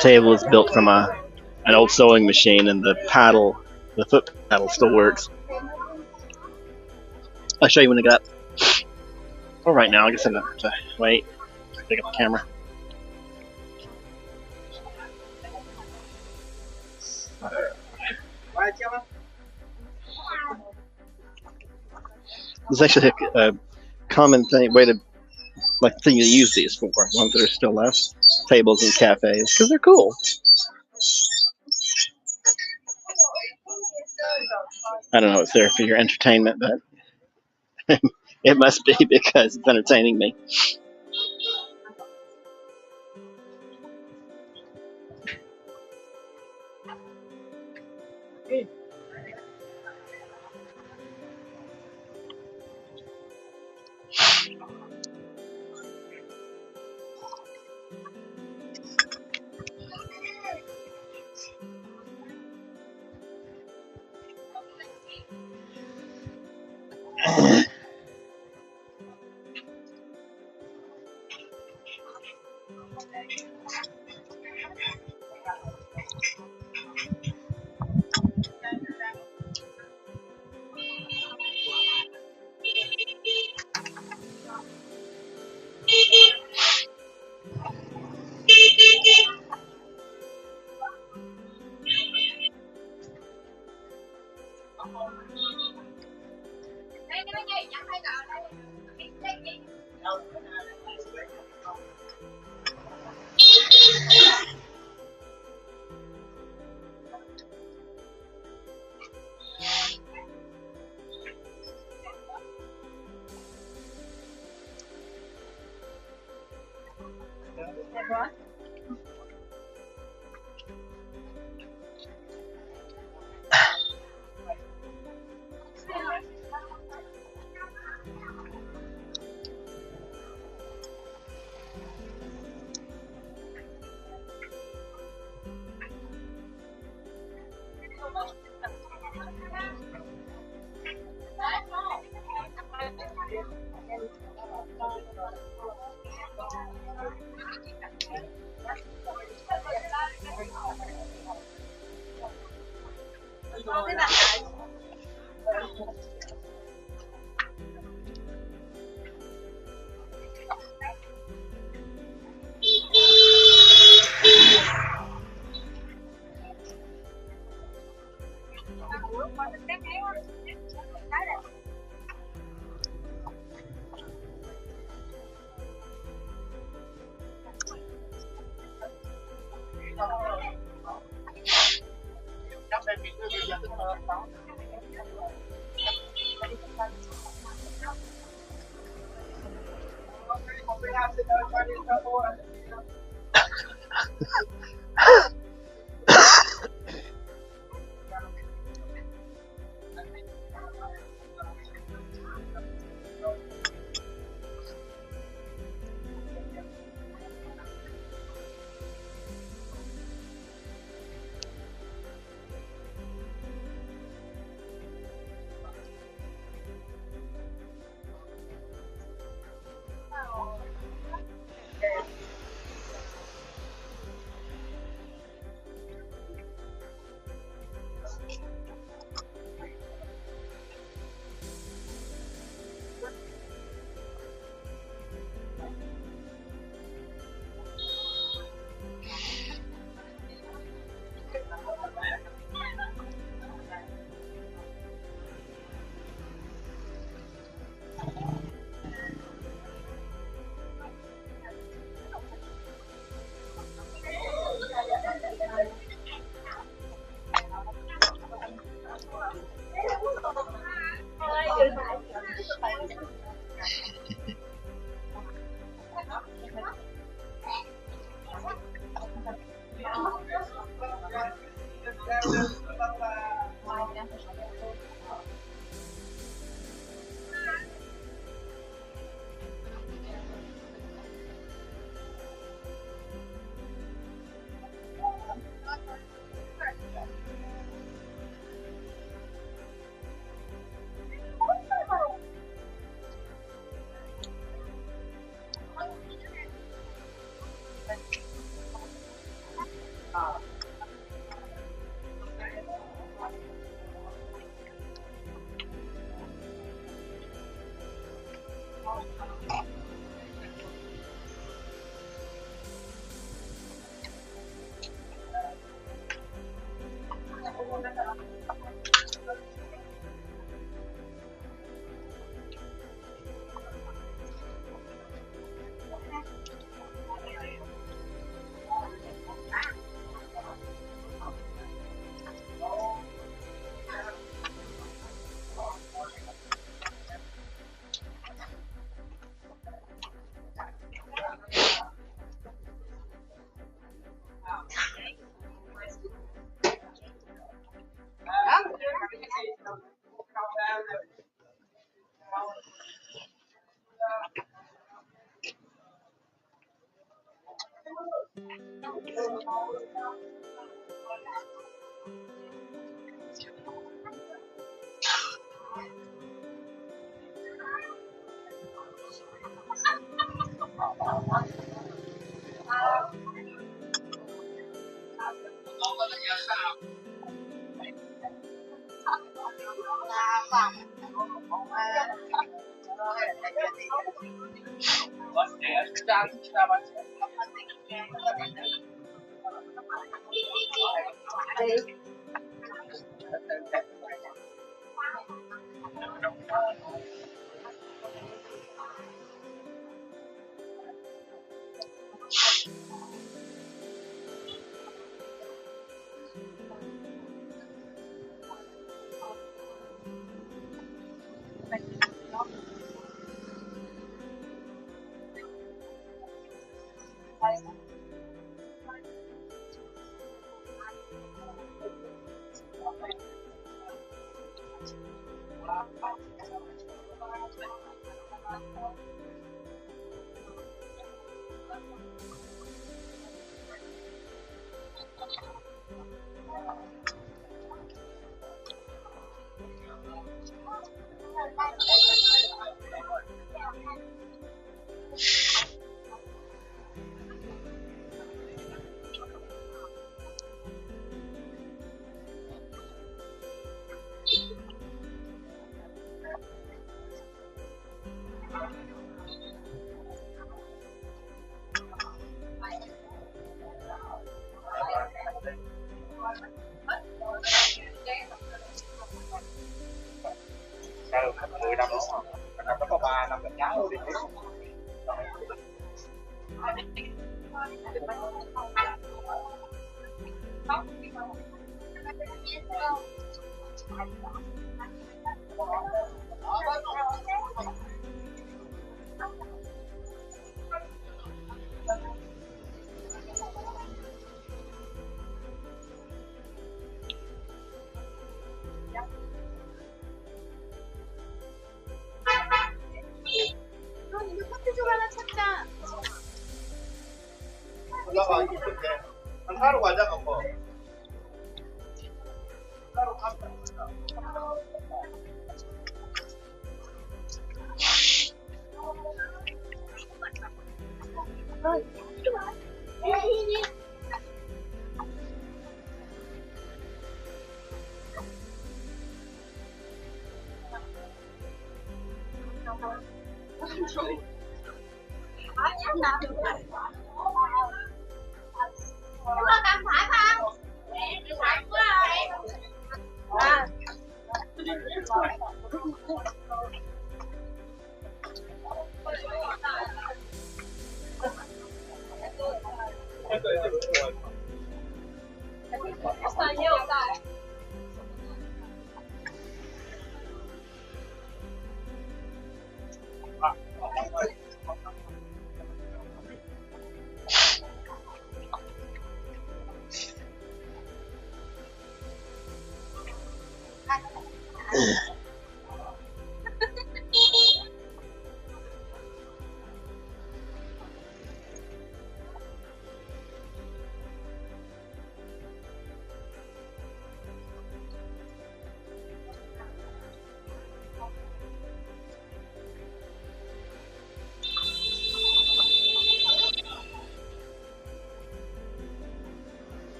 Table is built from an old sewing machine, and the paddle, the foot paddle, still works. I'll show you when I get up. Well, right now, I guess I'm gonna have to wait. Pick up the camera. There's actually a common way to, like, thing to use these for, ones that are still left, tables and cafes, because they're cool. I don't know, it's there for your entertainment, but it must be because it's entertaining me. 10 năm đúng không? Nó có 3 nămกับcháu đi. 올라가 있을게. 한 하루 가자 한번. 하루 가자. Căng phải không? Phải quá rồi. À.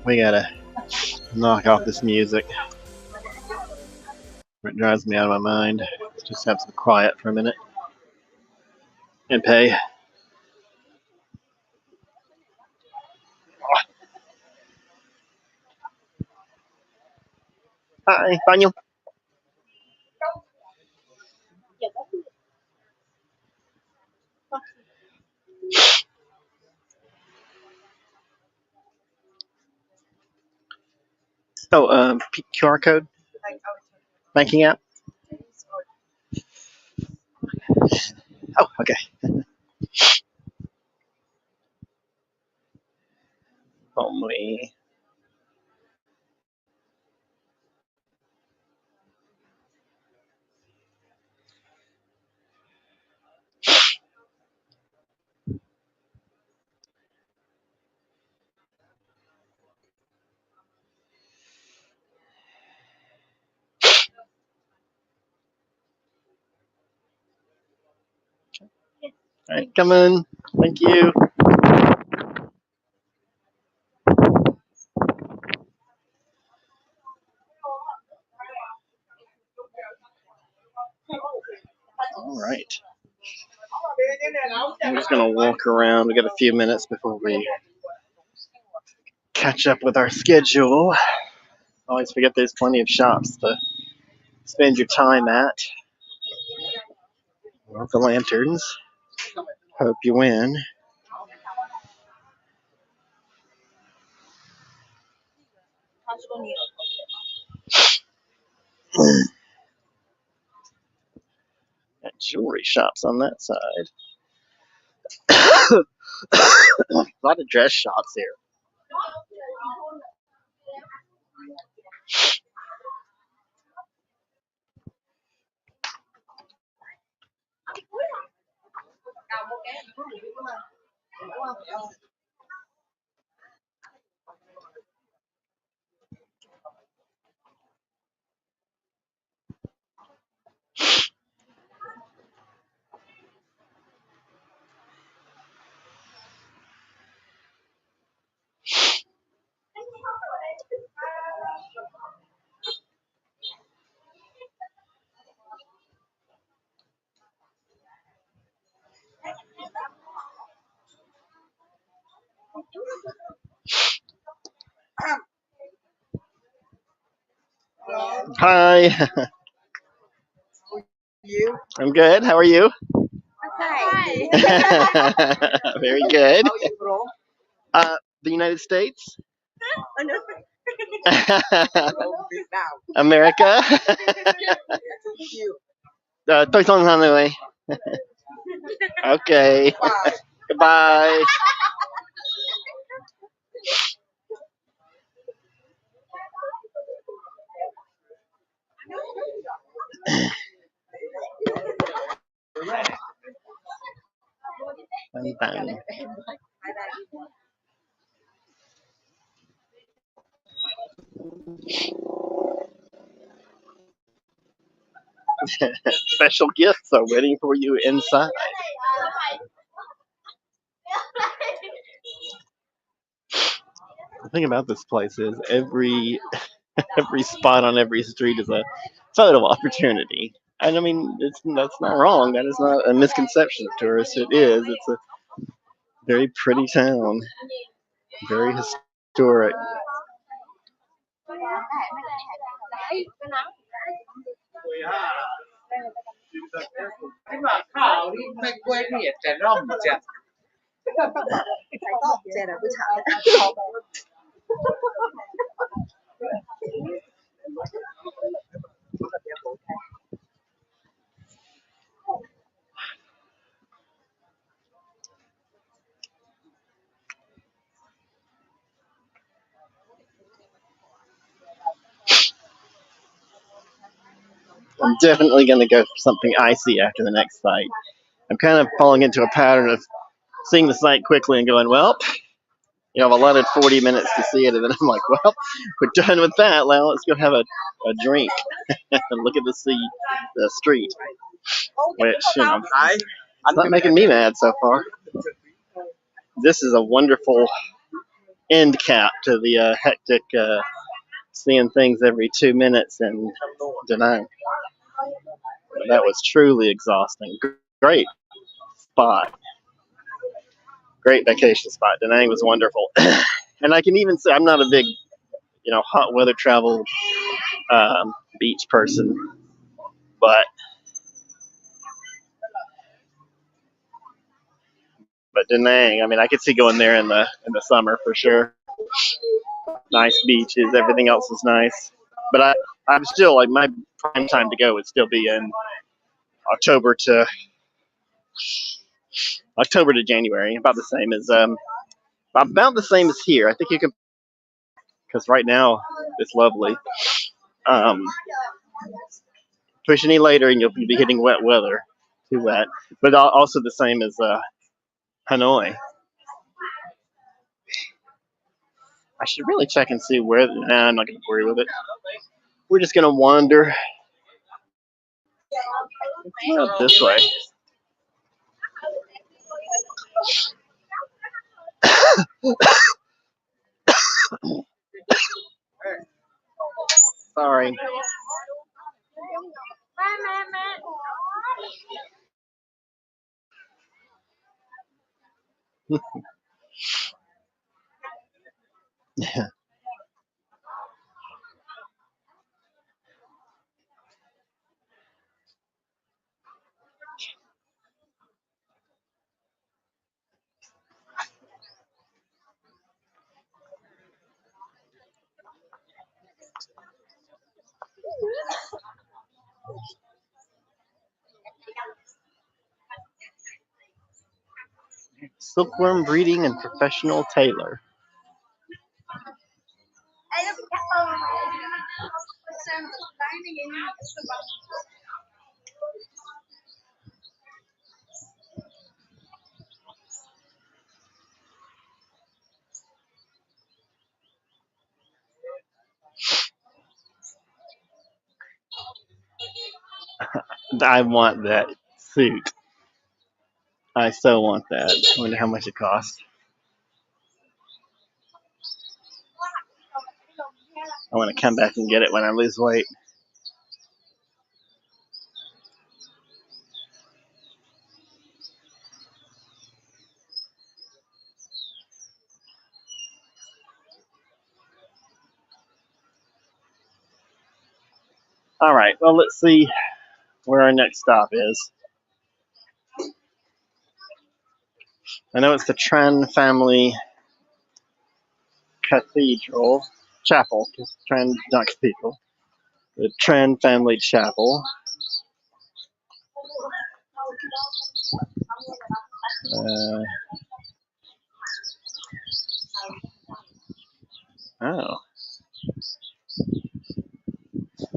We gotta knock off this music. It drives me out of my mind. Let's just have some quiet for a minute and pay. Hi, Daniel. Oh, QR code banking app. Oh, okay. Only. All right, come in. Thank you. All right. I'm just gonna walk around. We got a few minutes before we catch up with our schedule. Always forget there's plenty of shops to spend your time at. Well, the lanterns. Hope you win. Got jewelry shops on that side. A lot of dress shops here. Hi. I'm good. How are you? Very good. The United States? America? Tôi không Hà Nội. Okay. Goodbye. Bye. Special gifts are waiting for you inside. The thing about this place is every spot on every street is a photo opportunity. And I mean, that's not wrong. That is not a misconception of tourists. It is. It's a very pretty town, very historic. I'm definitely going to go for something icy after the next site. I'm kind of falling into a pattern of seeing the site quickly and going, well, I've allotted 40 minutes to see it, and then I'm like, well, we're done with that. Well, let's go have a drink and look at the street, which, it's not making me mad so far. This is a wonderful end cap to the hectic seeing things every 2 minutes in Da Nang. That was truly exhausting. Great spot. Great vacation spot. Da Nang was wonderful. And I can even say I'm not a big, hot weather travel beach person, but Da Nang, I mean, I could see going there in the summer for sure. Nice beaches, everything else is nice. But I'm still like my prime time to go would still be in October to January, about the same as here. I think you can, because right now it's lovely. Push any later and you'll be hitting wet weather, too wet. But also the same as Hanoi. I should really check and see where. Nah, I'm not going to worry with it. We're just going to wander this way. Sorry. Yeah. Silkworm breeding and professional tailor. I want that suit. I so want that. I wonder how much it costs. I want to come back and get it when I lose weight. All right, well, let's see where our next stop is. I know it's the Tran family chapel. Tran, not cathedral. The Tran family chapel.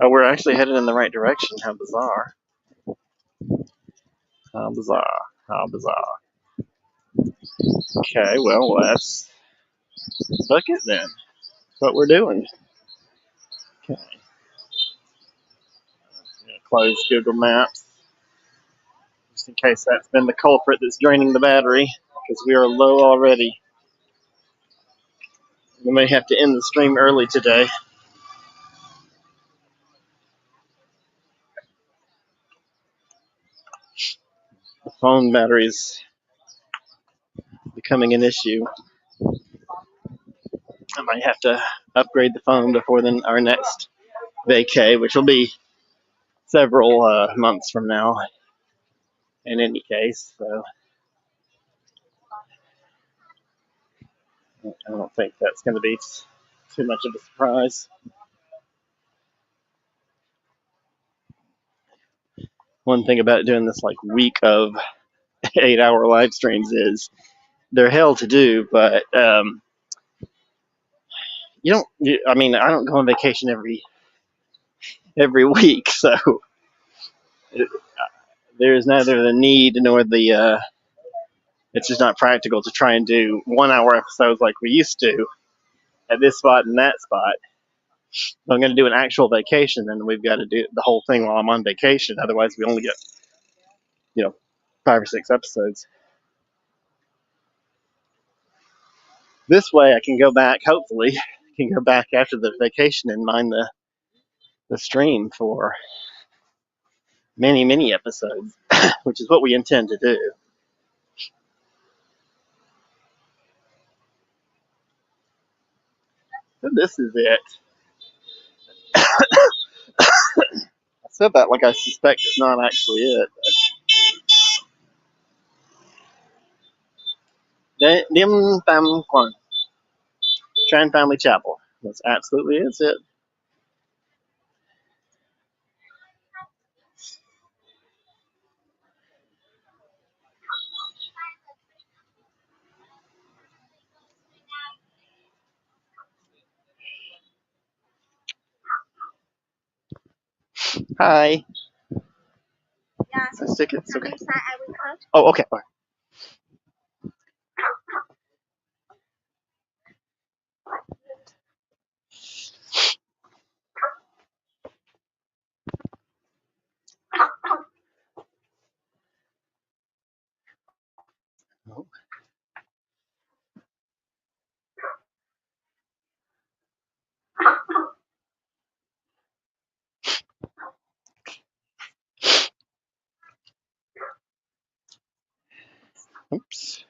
Oh, we're actually headed in the right direction. How bizarre. How bizarre. How bizarre. Okay, well, let's book it then. That's what we're doing. Okay. Close Google Maps, just in case that's been the culprit that's draining the battery, because we are low already. We may have to end the stream early today. phone batteries becoming an issue. I might have to upgrade the phone before then our next vacay, which will be several months from now. In any case, so I don't think that's going to be too much of a surprise. One thing about doing this like week of 8-hour live streams is they're hell to do, but I mean, I don't go on vacation every week, so there is neither the need nor the it's just not practical to try and do 1-hour episodes like we used to at this spot and that spot. If I'm going to do an actual vacation, then we've got to do the whole thing while I'm on vacation. Otherwise, we only get 5 or 6 episodes. This way, I can go back. Hopefully, can go back after the vacation and mine the stream for many episodes, which is what we intend to do. So this is it. I said that like I suspect it's not actually it. Dim Tam Kwan, Tran Family Chapel. That's absolutely is it. Hi. Yeah. So stick it. It's okay. Inside, I will cut. Oh, okay. All right. Oh. Oops.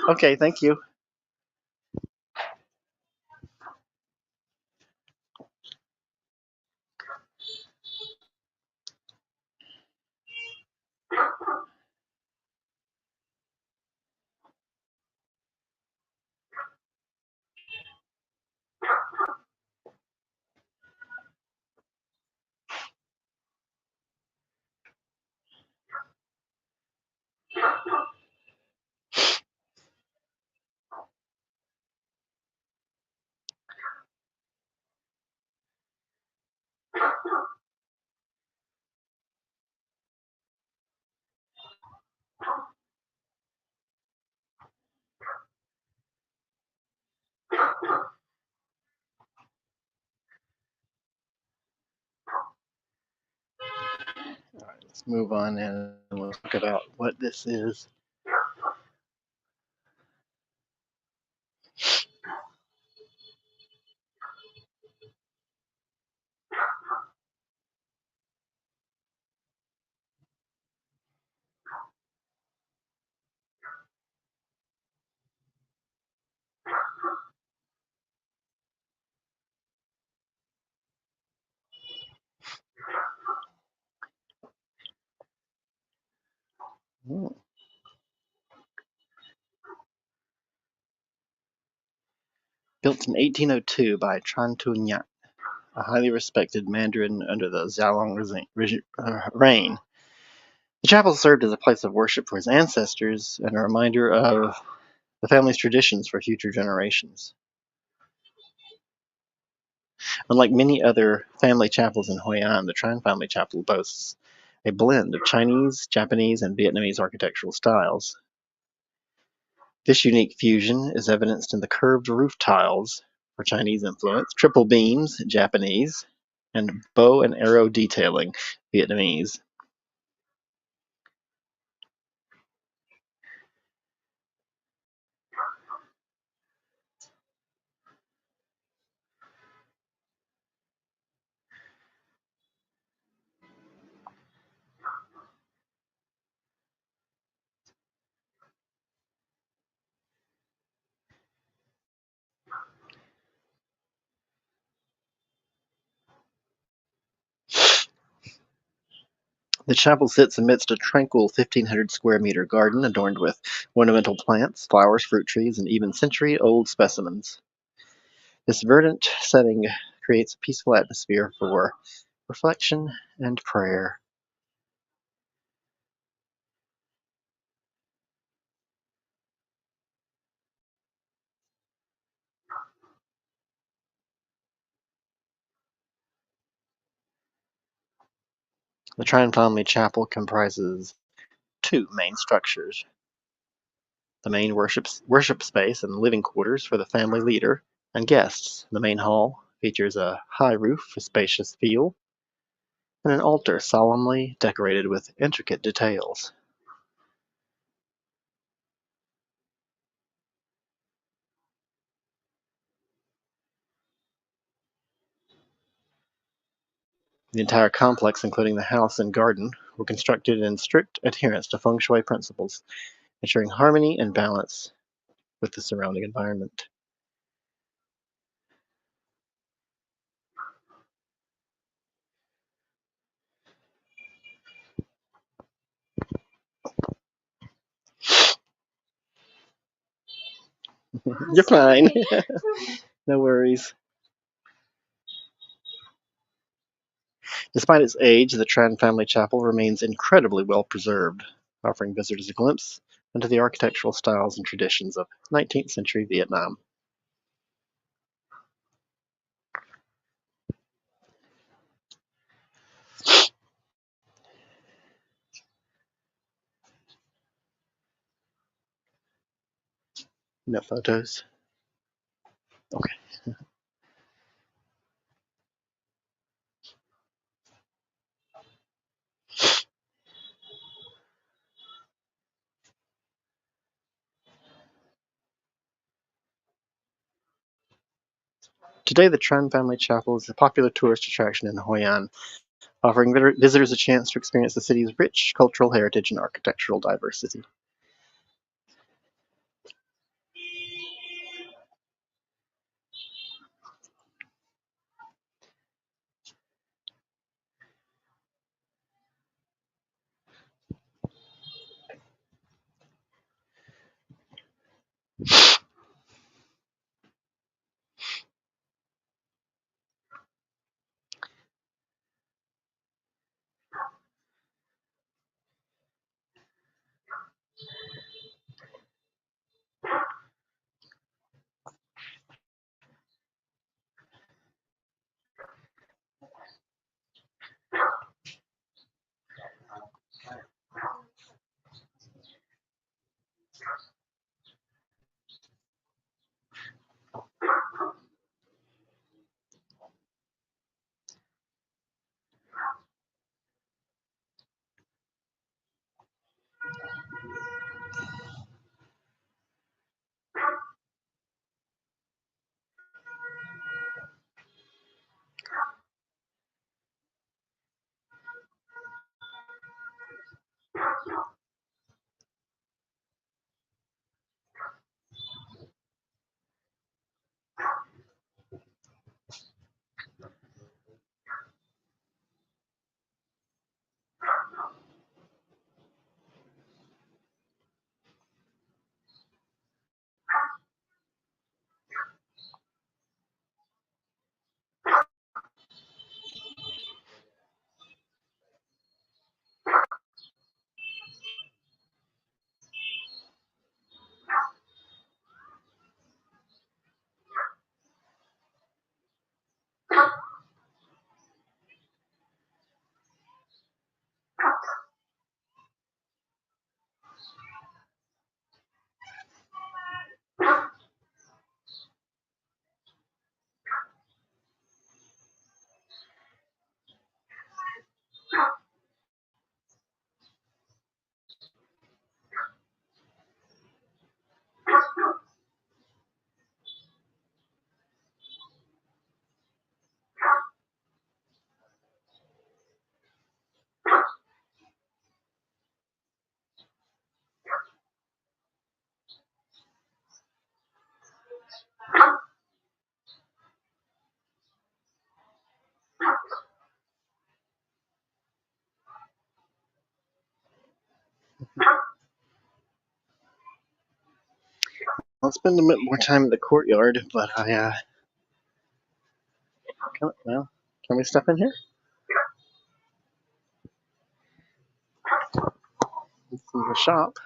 Okay, thank you. All right, let's move on and we'll talk about what this is. Hmm. Built in 1802 by Tran Tu Nyat, a highly respected Mandarin under the Xiaolong reign. The chapel served as a place of worship for his ancestors and a reminder of the family's traditions for future generations. Unlike many other family chapels in Hoi An, the Tran family chapel boasts a blend of Chinese, Japanese, and Vietnamese architectural styles. This unique fusion is evidenced in the curved roof tiles for Chinese influence, triple beams, Japanese, and bow and arrow detailing, Vietnamese. The chapel sits amidst a tranquil 1,500 square meter garden adorned with ornamental plants, flowers, fruit trees, and even century-old specimens. This verdant setting creates a peaceful atmosphere for reflection and prayer. The Tryon Family Chapel comprises two main structures. The main worship space and living quarters for the family leader and guests. The main hall features a high roof, a spacious feel, and an altar solemnly decorated with intricate details. The entire complex, including the house and garden, were constructed in strict adherence to feng shui principles, ensuring harmony and balance with the surrounding environment. You're fine. No worries. Despite its age, the Tran Family Chapel remains incredibly well preserved, offering visitors a glimpse into the architectural styles and traditions of 19th century Vietnam. No photos. Okay. Today, the Tran Family Chapel is a popular tourist attraction in Hoi An, offering visitors a chance to experience the city's rich cultural heritage and architectural diversity. I'll spend a bit more time in the courtyard, but can we step in here? This is the shop.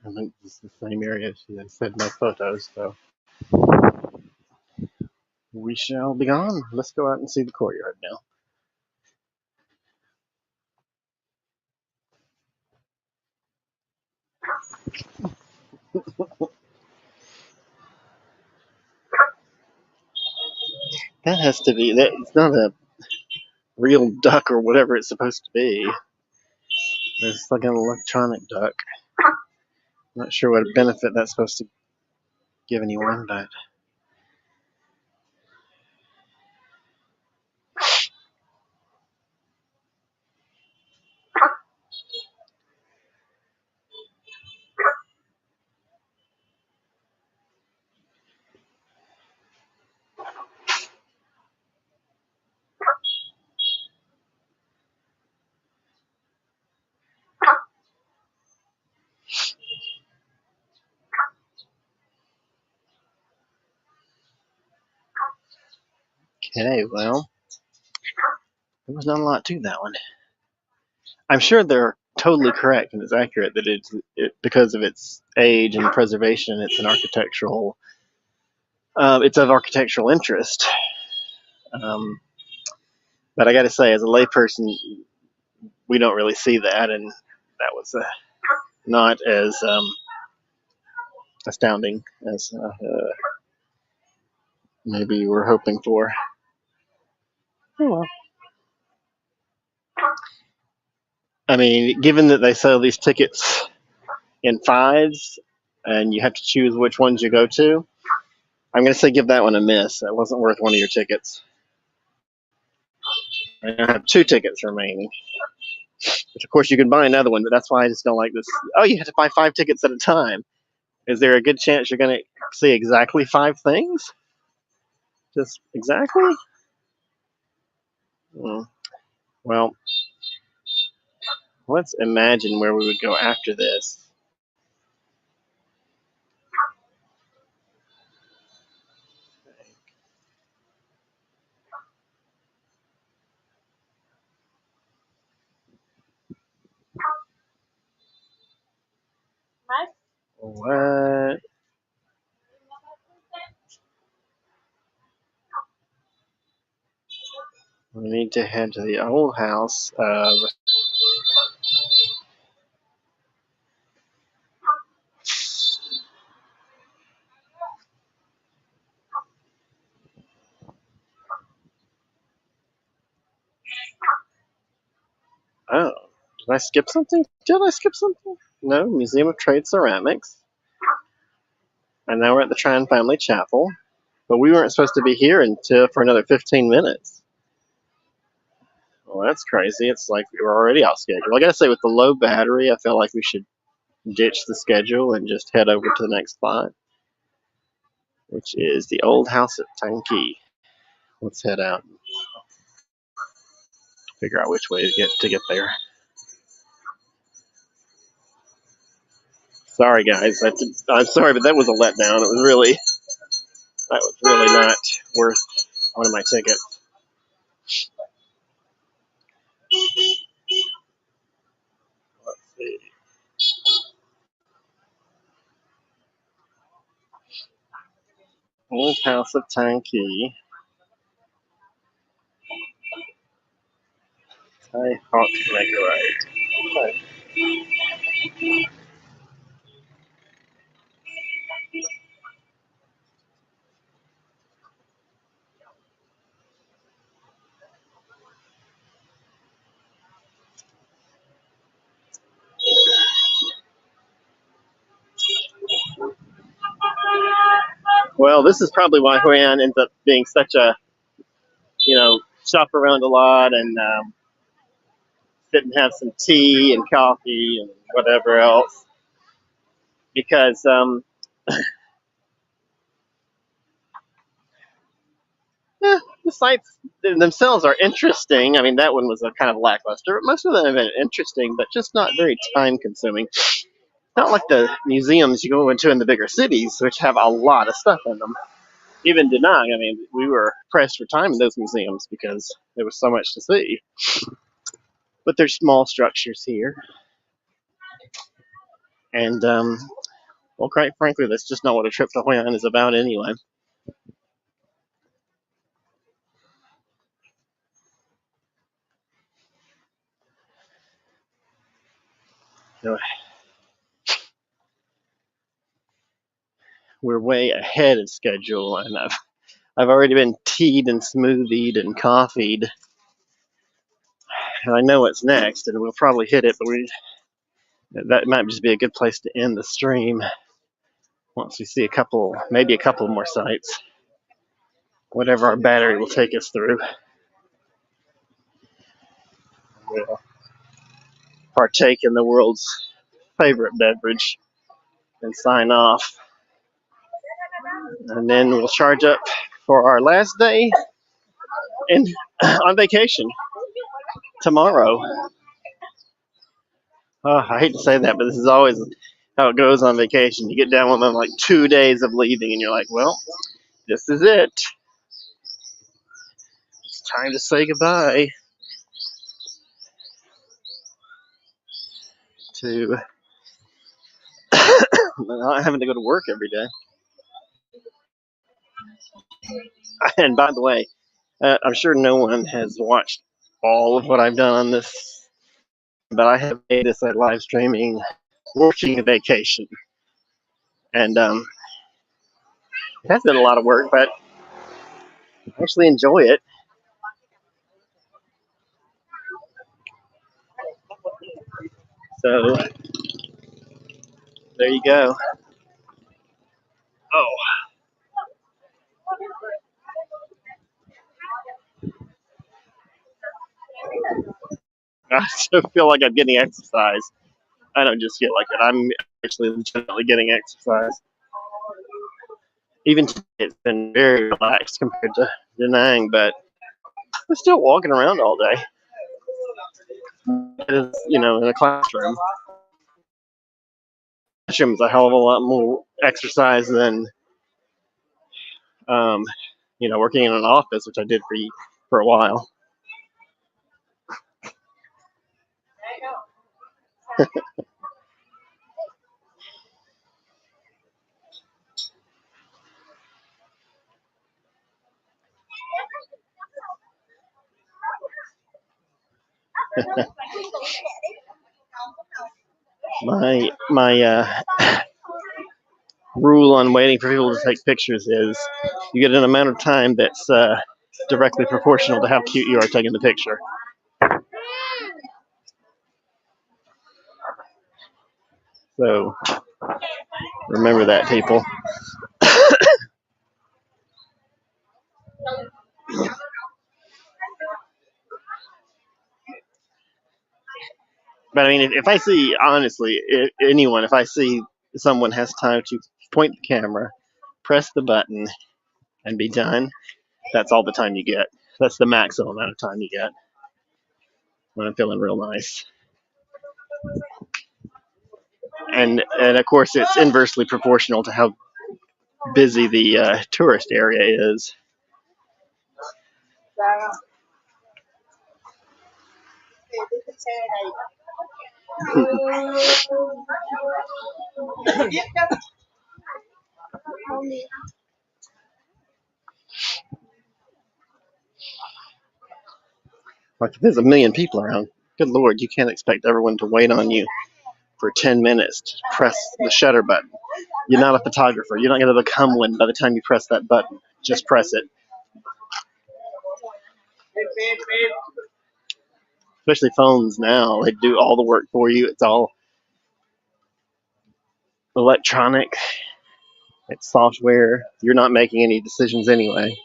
I think this is the same area she had said in my photos, so we shall be gone. Let's go out and see the courtyard now. That has to be that. It's not a real duck or whatever it's supposed to be. It's like an electronic duck. I'm not sure what benefit that's supposed to give anyone, but okay, well, there was not a lot to that one. I'm sure they're totally correct and it's accurate that it because of its age and preservation, it's of architectural interest. But I got to say, as a layperson, we don't really see that, and that was not as astounding as maybe you were hoping for. Oh well. I mean, given that they sell these tickets in fives, and you have to choose which ones you go to, I'm going to say give that one a miss. It wasn't worth one of your tickets. I have 2 tickets remaining, which of course you can buy another one, but that's why I just don't like this. Oh, you have to buy 5 tickets at a time. Is there a good chance you're going to see exactly 5 things? Just exactly? Well, let's imagine where we would go after this. What? We need to head to the old house of oh, did I skip something? Did I skip something? No, Museum of Trade Ceramics. And now we're at the Trine Family Chapel. But we weren't supposed to be here for another 15 minutes. Well, that's crazy. It's like we were already off schedule. I gotta say, with the low battery, I feel like we should ditch the schedule and just head over to the next spot, which is the old house at Tanki. Let's head out and figure out which way to get there. Sorry guys, I'm sorry, but that was a letdown. That was really not worth one of my tickets. Let's see. Old house of Tanki. I ought to make it right. Okay. Well, this is probably why Hoi An ends up being such a, shop around a lot and sit and have some tea and coffee and whatever else. Because the sites themselves are interesting. I mean, that one was a kind of lackluster. Most of them have been interesting, but just not very time consuming. Not like the museums you go into in the bigger cities, which have a lot of stuff in them. Even Da Nang, I mean, we were pressed for time in those museums because there was so much to see. But there's small structures here. And, well, quite frankly, that's just not what a trip to Hoi An is about anyway. So, we're way ahead of schedule, and I've already been tea'd and smoothied and coffeeed. And I know what's next, and we'll probably hit it, but that might just be a good place to end the stream once we see maybe a couple more sites, whatever our battery will take us through. We'll partake in the world's favorite beverage and sign off. And then we'll charge up for our last day on vacation tomorrow. Oh, I hate to say that, but this is always how it goes on vacation. You get down within like 2 days of leaving, and you're like, well, this is it. It's time to say goodbye to not having to go to work every day. And by the way, I'm sure no one has watched all of what I've done on this, but I have made this a live streaming working vacation. And it has been a lot of work, but I actually enjoy it. So there you go. Oh. I still feel like I'm getting exercise. I don't just feel like it. I'm actually legitimately getting exercise. Even today, it's been very relaxed compared to Da Nang, but I'm still walking around all day. It is, in a classroom. Classroom is a hell of a lot more exercise than, working in an office, which I did for a while. My rule on waiting for people to take pictures is you get an amount of time that's directly proportional to how cute you are taking the picture. So remember that, people. But I mean, if I see, honestly, if I see someone has time to point the camera, press the button, and be done, that's all the time you get. That's the maximum amount of time you get when I'm feeling real nice. And of course, it's inversely proportional to how busy the tourist area is. Like if there's a million people around, good Lord, you can't expect everyone to wait on you for 10 minutes to press the shutter button. You're not a photographer. You're not going to become one by the time you press that button. Just press it. Especially phones now. They do all the work for you. It's all electronic. It's software. You're not making any decisions anyway.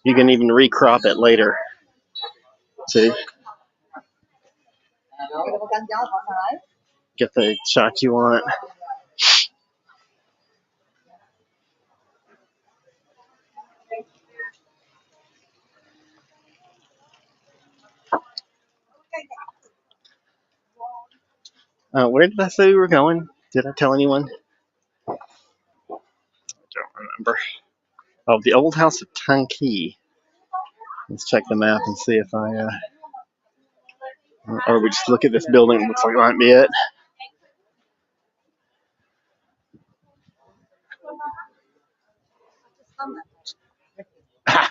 You can even recrop it later. See? Get the shot you want. Where did I say we were going? Did I tell anyone? I don't remember. Oh, the old house of Tanki. Let's check the map and see if I, or we just look at this building. It looks like it might be it.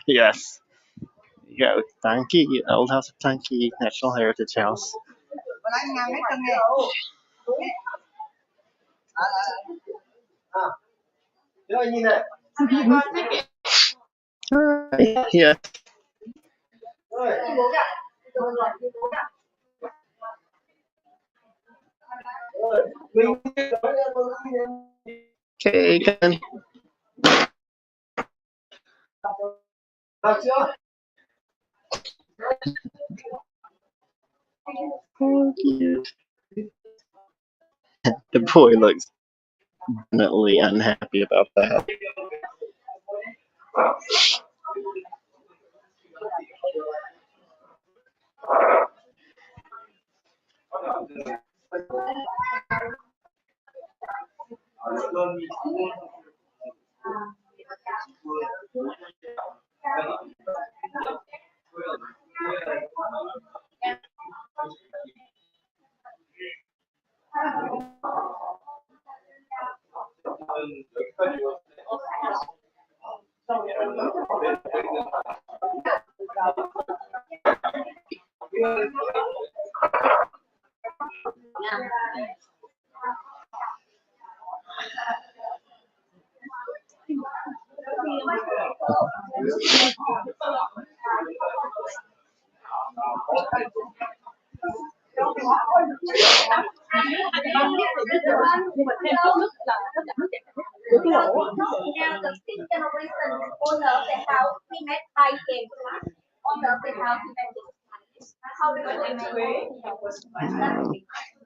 Yes. There you go. Tanki, old house of Tanki, National Heritage House. Alright, yeah. Okay, Ken. The boy looks definitely unhappy about that.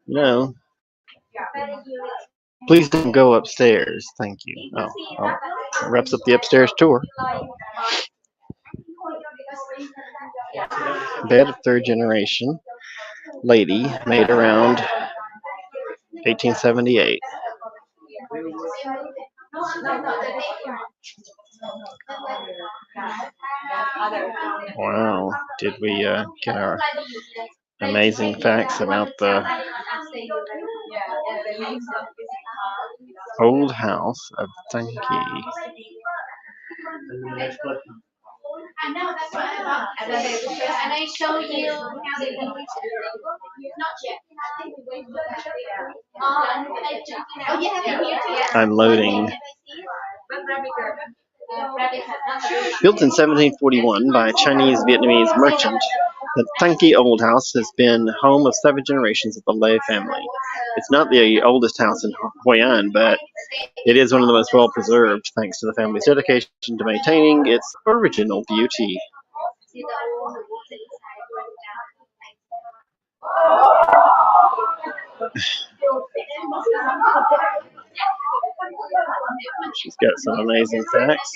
No. Please don't go upstairs. Thank you. Oh, that wraps up the upstairs tour. Bed of third generation. Lady, made around 1878. Wow. Did we get our amazing facts about the old house of Tanki? And I show you not yet. I'm loading. Built in 1741 by a Chinese-Vietnamese merchant, the Tanki Old House has been home of 7 generations of the Lei family. It's not the oldest house in Hoi An, but it is one of the most well-preserved thanks to the family's dedication to maintaining its original beauty. She's got some amazing facts.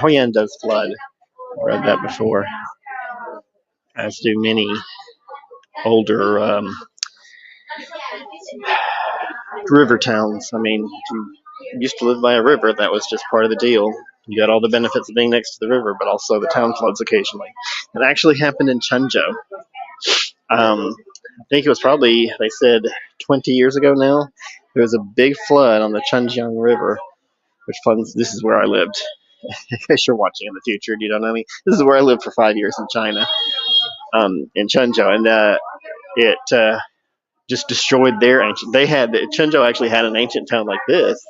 Hoi An does flood. I read that before, as do many older river towns. I mean, if you used to live by a river, that was just part of the deal. You got all the benefits of being next to the river, but also the town floods occasionally. It actually happened in Chenzhou. I think it was probably, they said, 20 years ago now. There was a big flood on the Chengjiang River, which funds, this is where I lived. In case you're watching in the future, you don't know me. This is where I lived for 5 years in China, in Chenzhou, and it just destroyed their ancient. Chenzhou actually had an ancient town like this,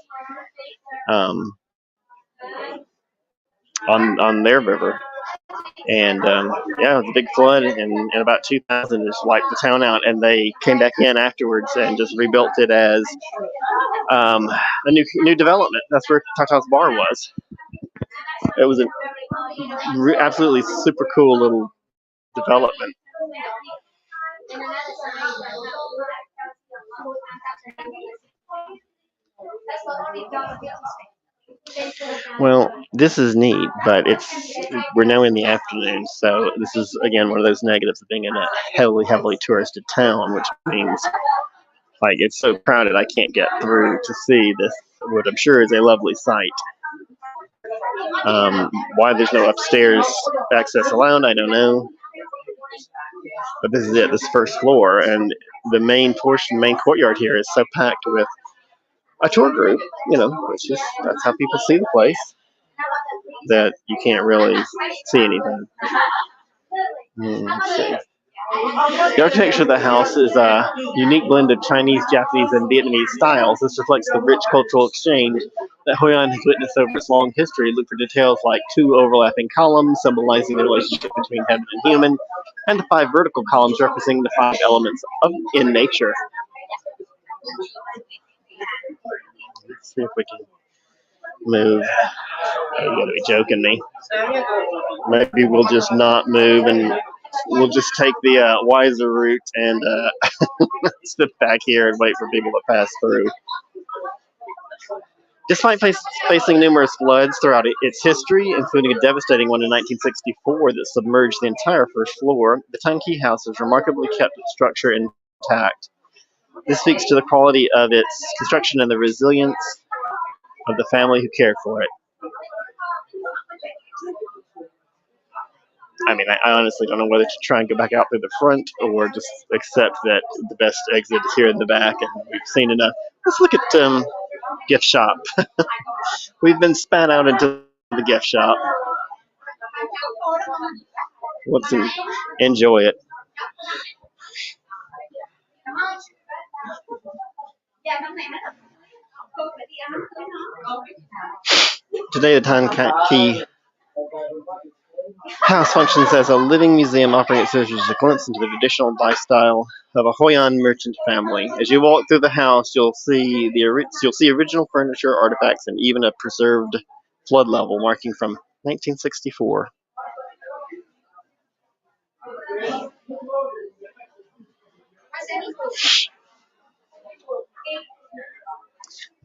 on their river, and yeah, it was a big flood, and in about 2000 just wiped the town out, and they came back in afterwards and just rebuilt it as a new development. That's where Tata's bar was. It was an absolutely super cool little development. Well, this is neat, but we're now in the afternoon, so this is again one of those negatives of being in a heavily touristed town, which means like it's so crowded I can't get through to see this, what I'm sure is a lovely sight. Why there's no upstairs access allowed, I don't know. But this is it, this first floor, and the main courtyard here is so packed with a tour group, that's how people see the place, that you can't really see anything. Let's see. The architecture of the house is a unique blend of Chinese, Japanese, and Vietnamese styles. This reflects the rich cultural exchange that Hoi An has witnessed over its long history. Look for details like 2 overlapping columns symbolizing the relationship between heaven and human, and the 5 vertical columns representing the 5 elements in nature. Let's see if we can move. Oh, you gotta be joking me. Maybe we'll just not move and we'll just take the wiser route and sit back here and wait for people to pass through. Despite facing numerous floods throughout its history, including a devastating one in 1964 that submerged the entire first floor, the Tanki House has remarkably kept its structure intact. This speaks to the quality of its construction and the resilience of the family who cared for it. I mean, I honestly don't know whether to try and go back out through the front or just accept that the best exit is here in the back, and we've seen enough. Let's look at gift shop. We've been spat out into the gift shop. Let's enjoy it. Today, the Tanki House functions as a living museum, offering its visitors a glimpse into the traditional lifestyle of a Hoi An merchant family. As you walk through the house, you'll see original furniture, artifacts, and even a preserved flood level marking from 1964.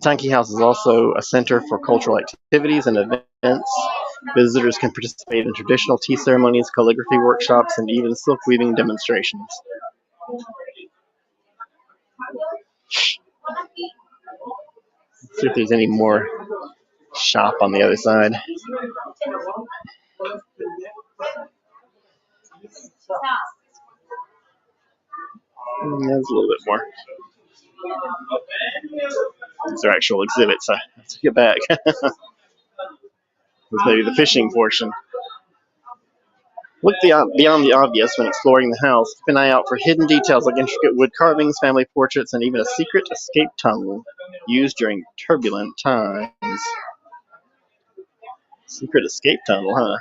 Tanki House is also a center for cultural activities and events. Visitors can participate in traditional tea ceremonies, calligraphy workshops, and even silk weaving demonstrations. Let's see if there's any more shop on the other side. There's a little bit more. These are actual exhibits. I have to get back. This may be the fishing portion. Look beyond the obvious when exploring the house. Keep an eye out for hidden details like intricate wood carvings, family portraits, and even a secret escape tunnel used during turbulent times. Secret escape tunnel, huh?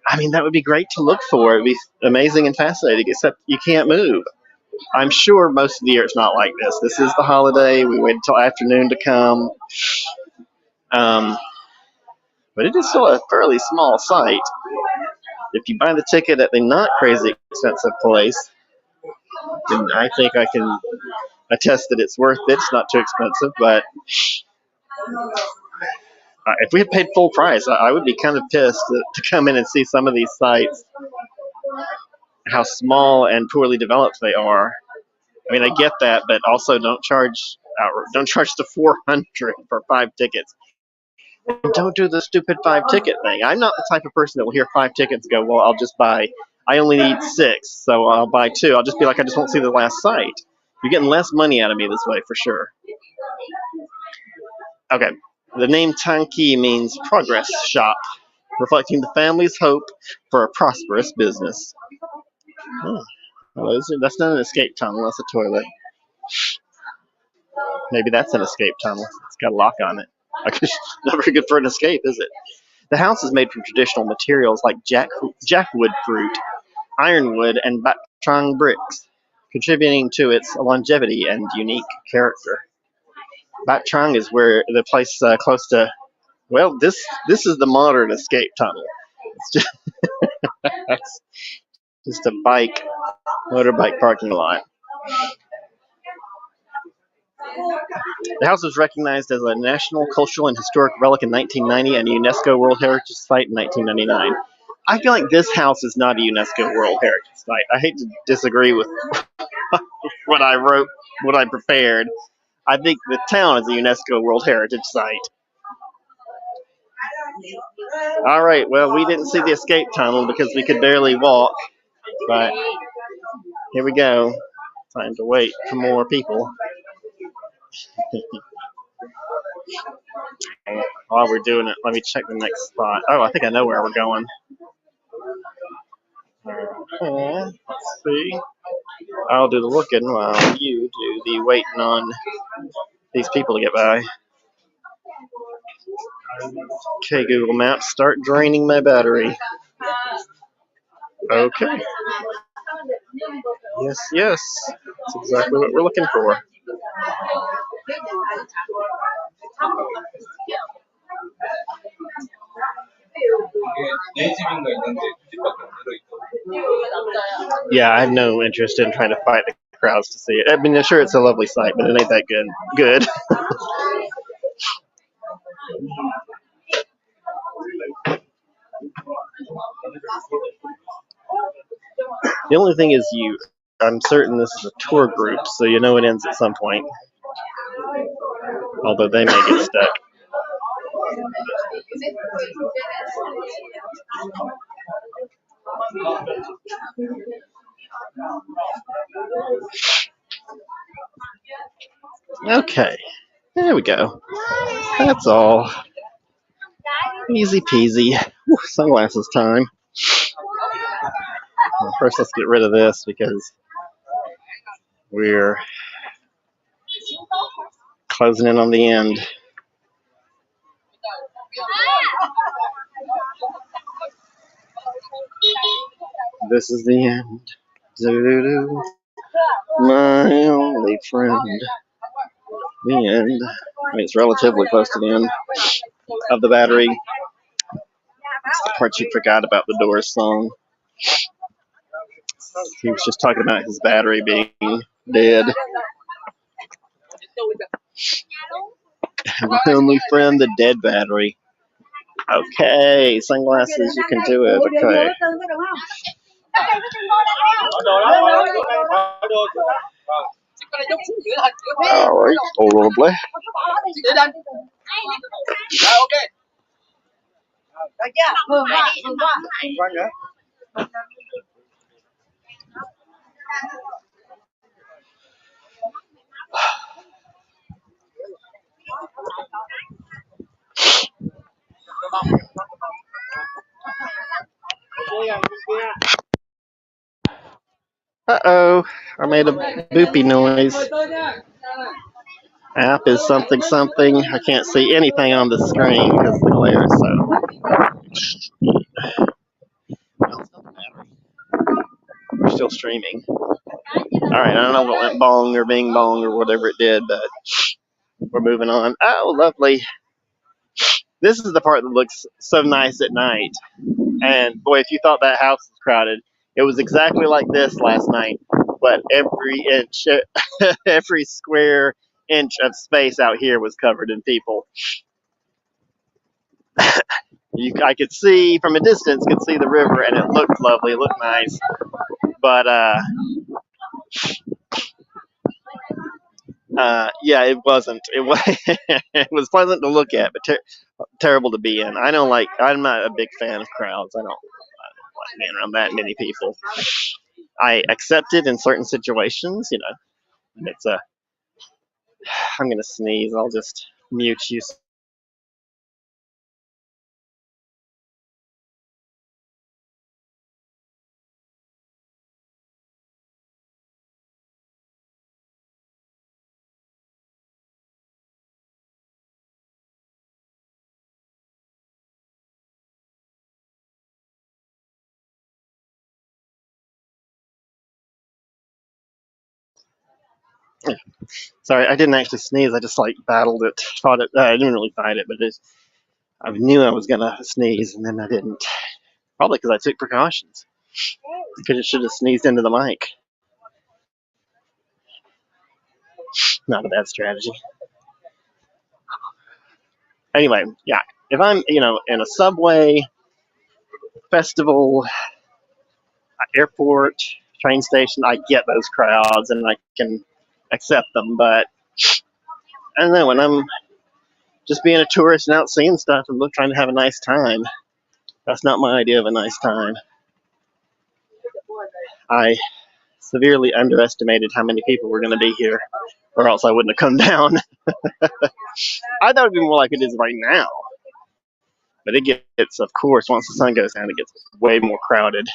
I mean, that would be great to look for. It'd be amazing and fascinating, except you can't move. I'm sure most of the year it's not like this. This is the holiday. We wait until afternoon to come. But it is still a fairly small site. If you buy the ticket at the not crazy expensive place, then I think I can attest that it's worth it. It's not too expensive, but if we had paid full price, I would be kind of pissed to come in and see some of these sites, how small and poorly developed they are. I mean, I get that, but also don't charge the $400 for 5 tickets. And don't do the stupid 5 ticket thing. I'm not the type of person that will hear 5 tickets and go, well, I'll just buy. I only need 6, so I'll buy 2. I'll just be like, I just won't see the last site. You're getting less money out of me this way for sure. Okay, the name Tanki means progress shop, reflecting the family's hope for a prosperous business. Well, that's not an escape tunnel, that's a toilet. Maybe that's an escape tunnel. It's got a lock on it. Not very good for an escape, is it? The house is made from traditional materials like jackwood fruit, ironwood, and bak chang bricks, contributing to its longevity and unique character. Bak chang is where the place close to. Well, this is the modern escape tunnel. It's just a motorbike parking lot. The house was recognized as a National Cultural and Historic Relic in 1990 and a UNESCO World Heritage Site in 1999. I feel like this house is not a UNESCO World Heritage Site. I hate to disagree with what I wrote, what I prepared. I think the town is a UNESCO World Heritage Site. All right, well, we didn't see the escape tunnel because we could barely walk, but here we go. Time to wait for more people. While we're doing it, let me check the next spot. Oh, I think I know where we're going. Let's see. I'll do the looking while you do the waiting on these people to get by. Okay, Google Maps, start draining my battery. Okay. Yes. That's exactly what we're looking for. Yeah, I have no interest in trying to fight the crowds to see it. I mean, sure, it's a lovely sight, but it ain't that good. The only thing is I'm certain this is a tour group, so you know it ends at some point. Although they may get stuck. Okay, there we go. That's all. Easy peasy. Whew, sunglasses time. Well, first, let's get rid of this because we're closing in on the end. This is the end. Doo-doo-doo. My only friend. The end. I mean, it's relatively close to the end of the battery. That's the part you forgot about the Doors song. He was just talking about his battery being dead. My only friend, the dead battery. Okay, sunglasses, you can do it. Okay. All right, lovely. Uh-oh, I made a boopy noise. App is something. I can't see anything on the screen because the glare is so. still streaming. All right, I don't know what went bong or bing bong or whatever it did, but we're moving on. Oh, lovely. This is the part that looks so nice at night. And boy, if you thought that house was crowded, it was exactly like this last night. But every inch, every square inch of space out here was covered in people. I could see from a distance, could see the river, and it looked lovely, it looked nice. But yeah, it wasn't. It was it was pleasant to look at, but terrible to be in. I'm not a big fan of crowds. I don't like being around that many people. I accept it in certain situations, you know. It's a. I'm gonna sneeze. I'll just mute you. Sorry, I didn't actually sneeze. I just like battled it. Fought it. I didn't really fight it, but I knew I was gonna sneeze, and then I didn't. Probably because I took precautions. Because it should have sneezed into the mic. Not a bad strategy. Anyway, yeah. If I'm, in a subway, festival, airport, train station, I get those crowds and I can accept them. But I don't know, when I'm just being a tourist and out seeing stuff and trying to have a nice time, that's not my idea of a nice time. I severely underestimated how many people were going to be here, or else I wouldn't have come down. I thought it would be more like it is right now. But it gets, of course, once the sun goes down, it gets way more crowded.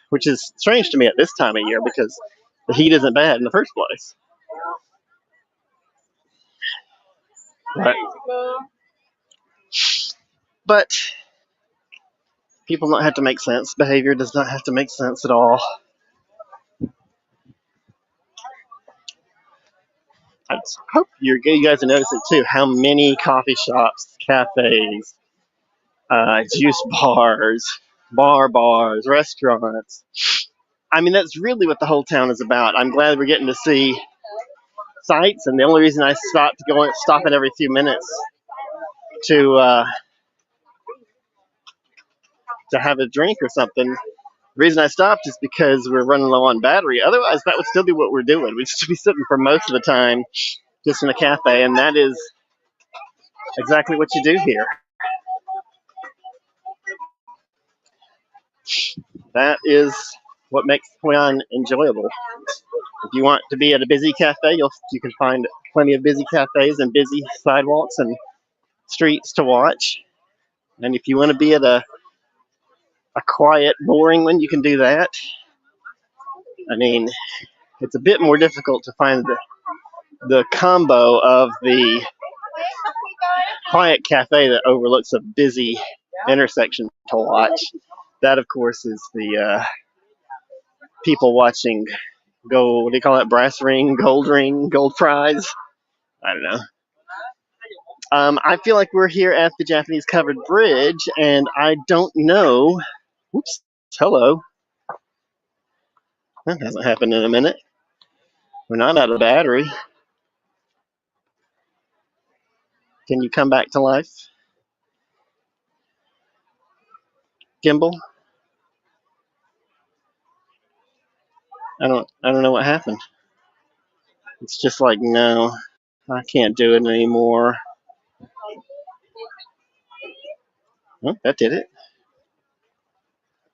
Which is strange to me at this time of year because the heat isn't bad in the first place. But people don't have to make sense. Behavior does not have to make sense at all. I hope you guys are noticing too how many coffee shops, cafes, juice bars, restaurants. I mean, that's really what the whole town is about. I'm glad we're getting to see sights, and the only reason I stopping every few minutes to have a drink or something. The reason I stopped is because we're running low on battery. Otherwise, that would still be what we're doing. We'd just be sitting for most of the time just in a cafe, and that is exactly what you do here. That is what makes Hoi An enjoyable. If you want to be at a busy cafe, you can find plenty of busy cafes and busy sidewalks and streets to watch. And if you want to be at a quiet, boring one, you can do that. I mean, it's a bit more difficult to find the combo of the quiet cafe that overlooks a busy intersection to watch. That, of course, is the people watching gold. What do you call it? Brass ring, gold prize. I don't know. I feel like we're here at the Japanese covered bridge, and I don't know. Whoops. Hello. That hasn't happened in a minute. We're not out of battery. Can you come back to life? Gimbal? I don't know what happened. It's just like, no, I can't do it anymore. Oh, that did it.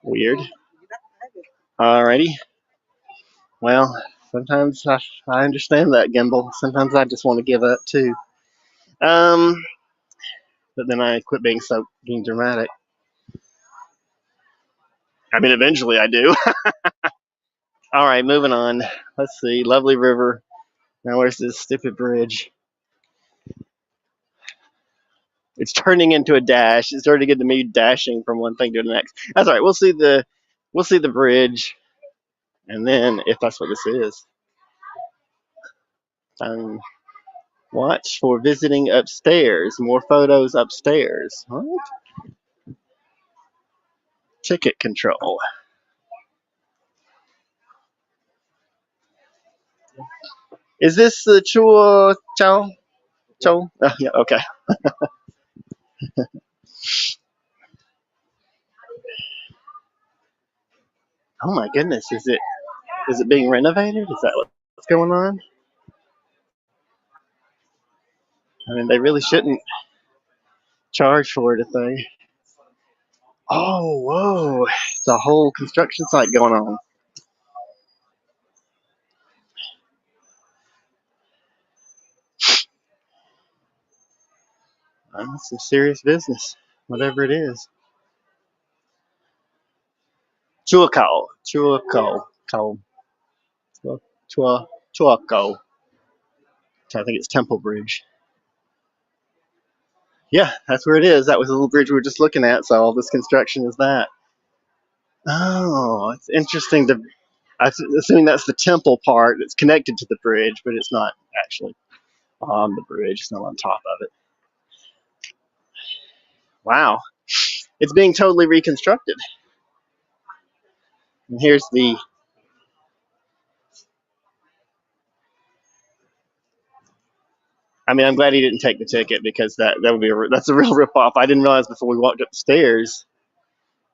Weird. Alrighty. Well, sometimes I understand that, Gimbal. Sometimes I just want to give up too. But then I quit being dramatic. I mean, eventually I do. All right, moving on. Let's see. Lovely river. Now where's this stupid bridge? It's turning into a dash. It's turning into me dashing from one thing to the next. That's all right. We'll see the we'll see the bridge, and then if that's what this is, watch for visiting upstairs. More photos upstairs. What? Ticket control. Is this the Chua Chow? Chow? Oh, yeah, okay. Oh my goodness, is it being renovated? Is that what's going on? I mean, they really shouldn't charge for it if they. Oh, whoa! It's a whole construction site going on. That's some serious business, whatever it is. Chuaco, Chuaco. I think it's Temple Bridge. Yeah, that's where it is. That was the little bridge we were just looking at. So all this construction is that. Oh, it's interesting. I'm assuming that's the temple part that's connected to the bridge, but it's not actually on the bridge. It's not on top of it. Wow, it's being totally reconstructed. And here's the. I mean, I'm glad he didn't take the ticket because that would be that's a real ripoff. I didn't realize before we walked up the stairs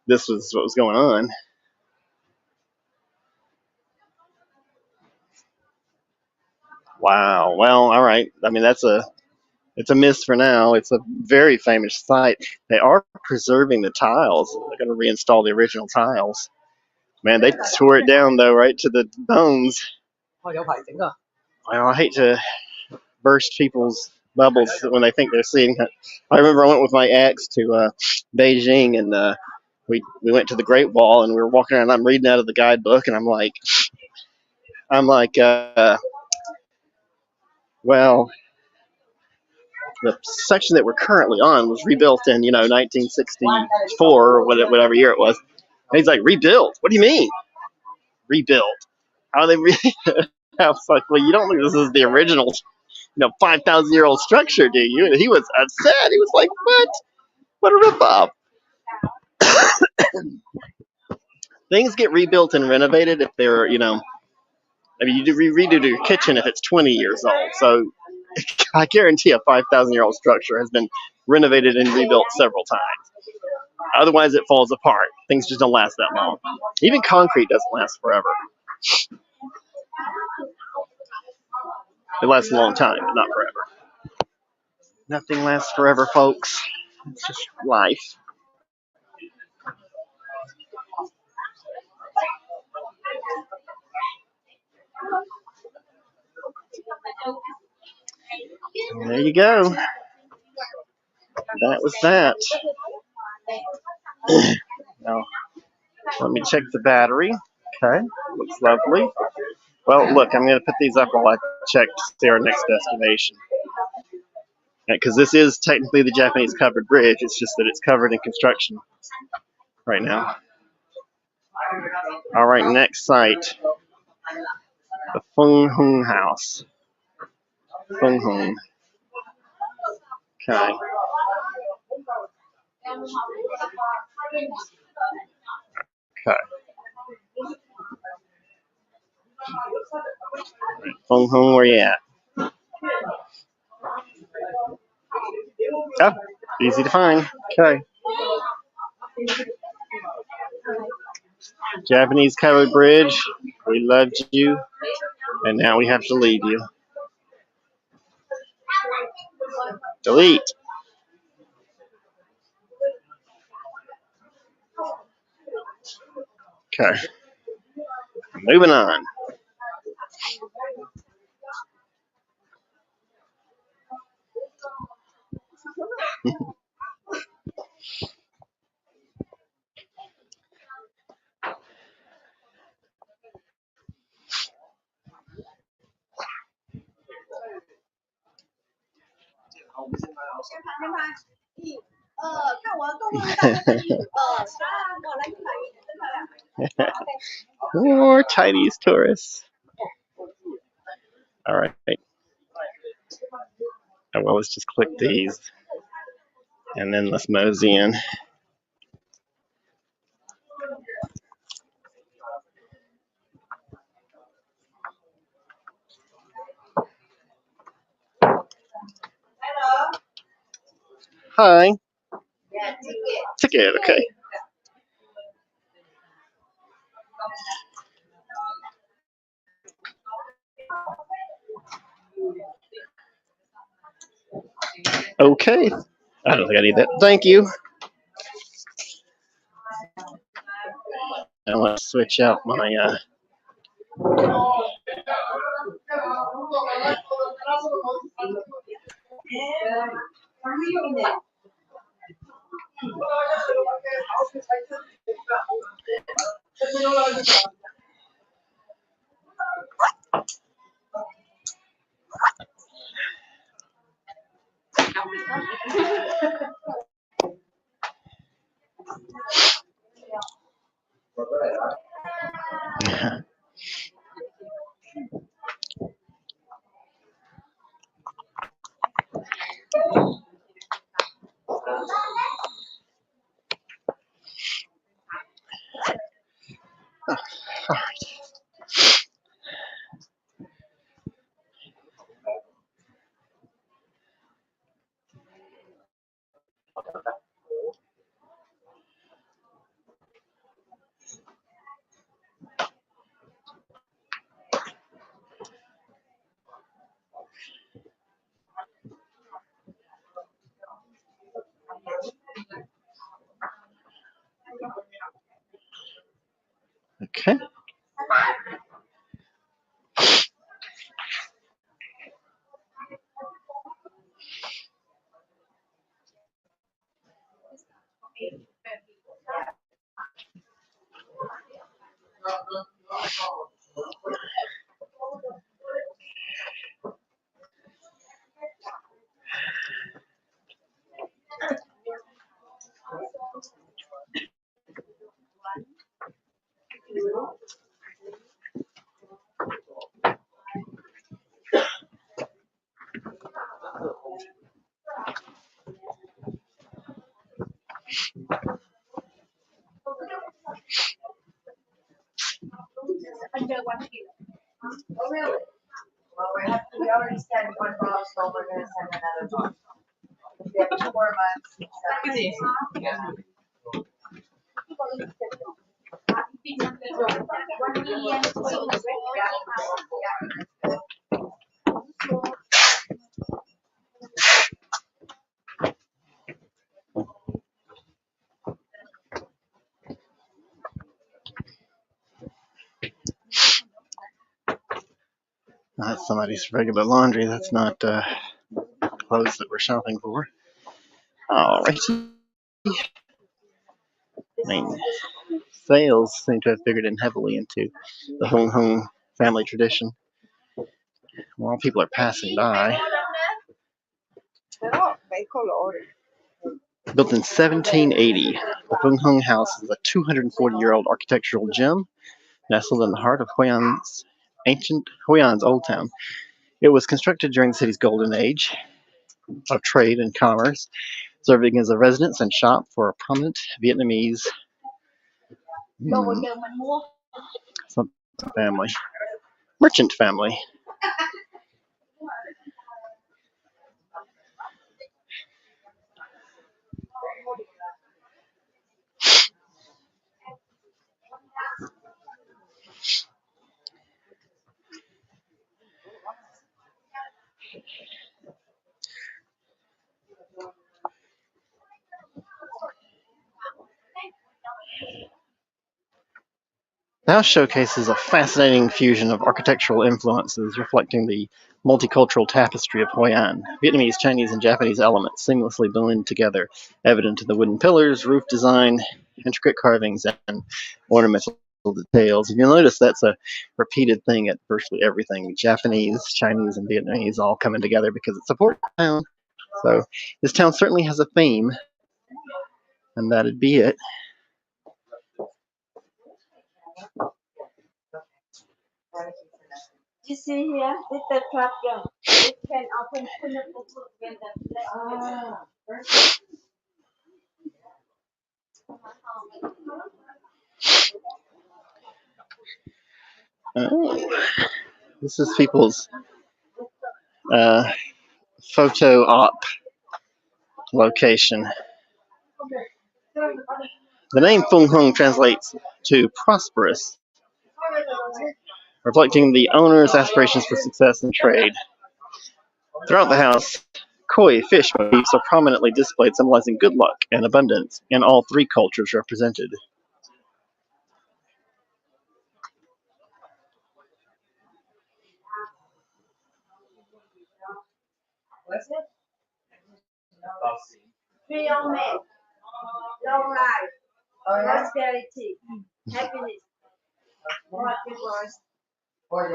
this was what was going on. Wow. Well, all right. I mean, it's a miss for now. It's a very famous site. They are preserving the tiles. They're going to reinstall the original tiles. Man, they tore it down though, right to the bones. Well, I hate to burst people's bubbles when they think they're seeing it. I remember I went with my ex to Beijing, and we went to the Great Wall, and we were walking around. And I'm reading out of the guidebook, and I'm like, well, the section that we're currently on was rebuilt in 1964 or whatever year it was. And he's like, rebuilt? What do you mean rebuilt? How are they? I was like, well, you don't think this is the original 5,000-year-old structure, do you? And he was upset. He was like, what a ripoff. Things get rebuilt and renovated if they're, I mean, you do redo your kitchen if it's 20 years old. So I guarantee a 5,000-year-old structure has been renovated and rebuilt several times. Otherwise, it falls apart. Things just don't last that long. Even concrete doesn't last forever. It lasts a long time, but not forever. Nothing lasts forever, folks. It's just life. And there you go. That was that. Now, let me check the battery. Okay, looks lovely. Well, look, I'm going to put these up while I check to see our next destination. Because this is technically the Japanese covered bridge. It's just that it's covered in construction right now. All right, next site. The Fung Hung House. Fung Hung. Okay. Okay. Fung Hung, where you at? Oh, easy to find. Okay. Japanese covered bridge. We loved you, and now we have to leave you. Delete. Okay. Moving on. More Chinese tourists. All right. Oh, well, let's just click these, and then let's mosey in. Hi. Ticket, okay. Okay. I don't think I need that. Thank you. I want to switch out my okay. Oh, really? Well, we already sent one box, so we're gonna send another box. We have 2 more months. That's somebody's regular laundry. That's not clothes that we're shopping for. All right. I mean, sales seem to have figured in heavily into the Hong Kong family tradition. While people are passing by. Built in 1780, the Fung Hung House is a 240-year-old architectural gem nestled in the heart of Hoi An's Old Town. It was constructed during the city's golden age of trade and commerce, serving as a residence and shop for a prominent Vietnamese family, merchant family. The house showcases a fascinating fusion of architectural influences reflecting the multicultural tapestry of Hoi An. Vietnamese, Chinese, and Japanese elements seamlessly blend together, evident in the wooden pillars, roof design, intricate carvings, and ornamental details. If you'll notice, that's a repeated thing at virtually everything. Japanese, Chinese, and Vietnamese all coming together because it's a port town. So this town certainly has a theme, and that'd be it. You see here, this the trap door. It can open when Oh, this is people's photo op location. The name Fung Hung translates to prosperous, reflecting the owner's aspirations for success in trade. Throughout the house, koi fish motifs are prominently displayed, symbolizing good luck and abundance in all three cultures represented. what's it? Free on man. Long life. Prosperity. Happiness. What it was. And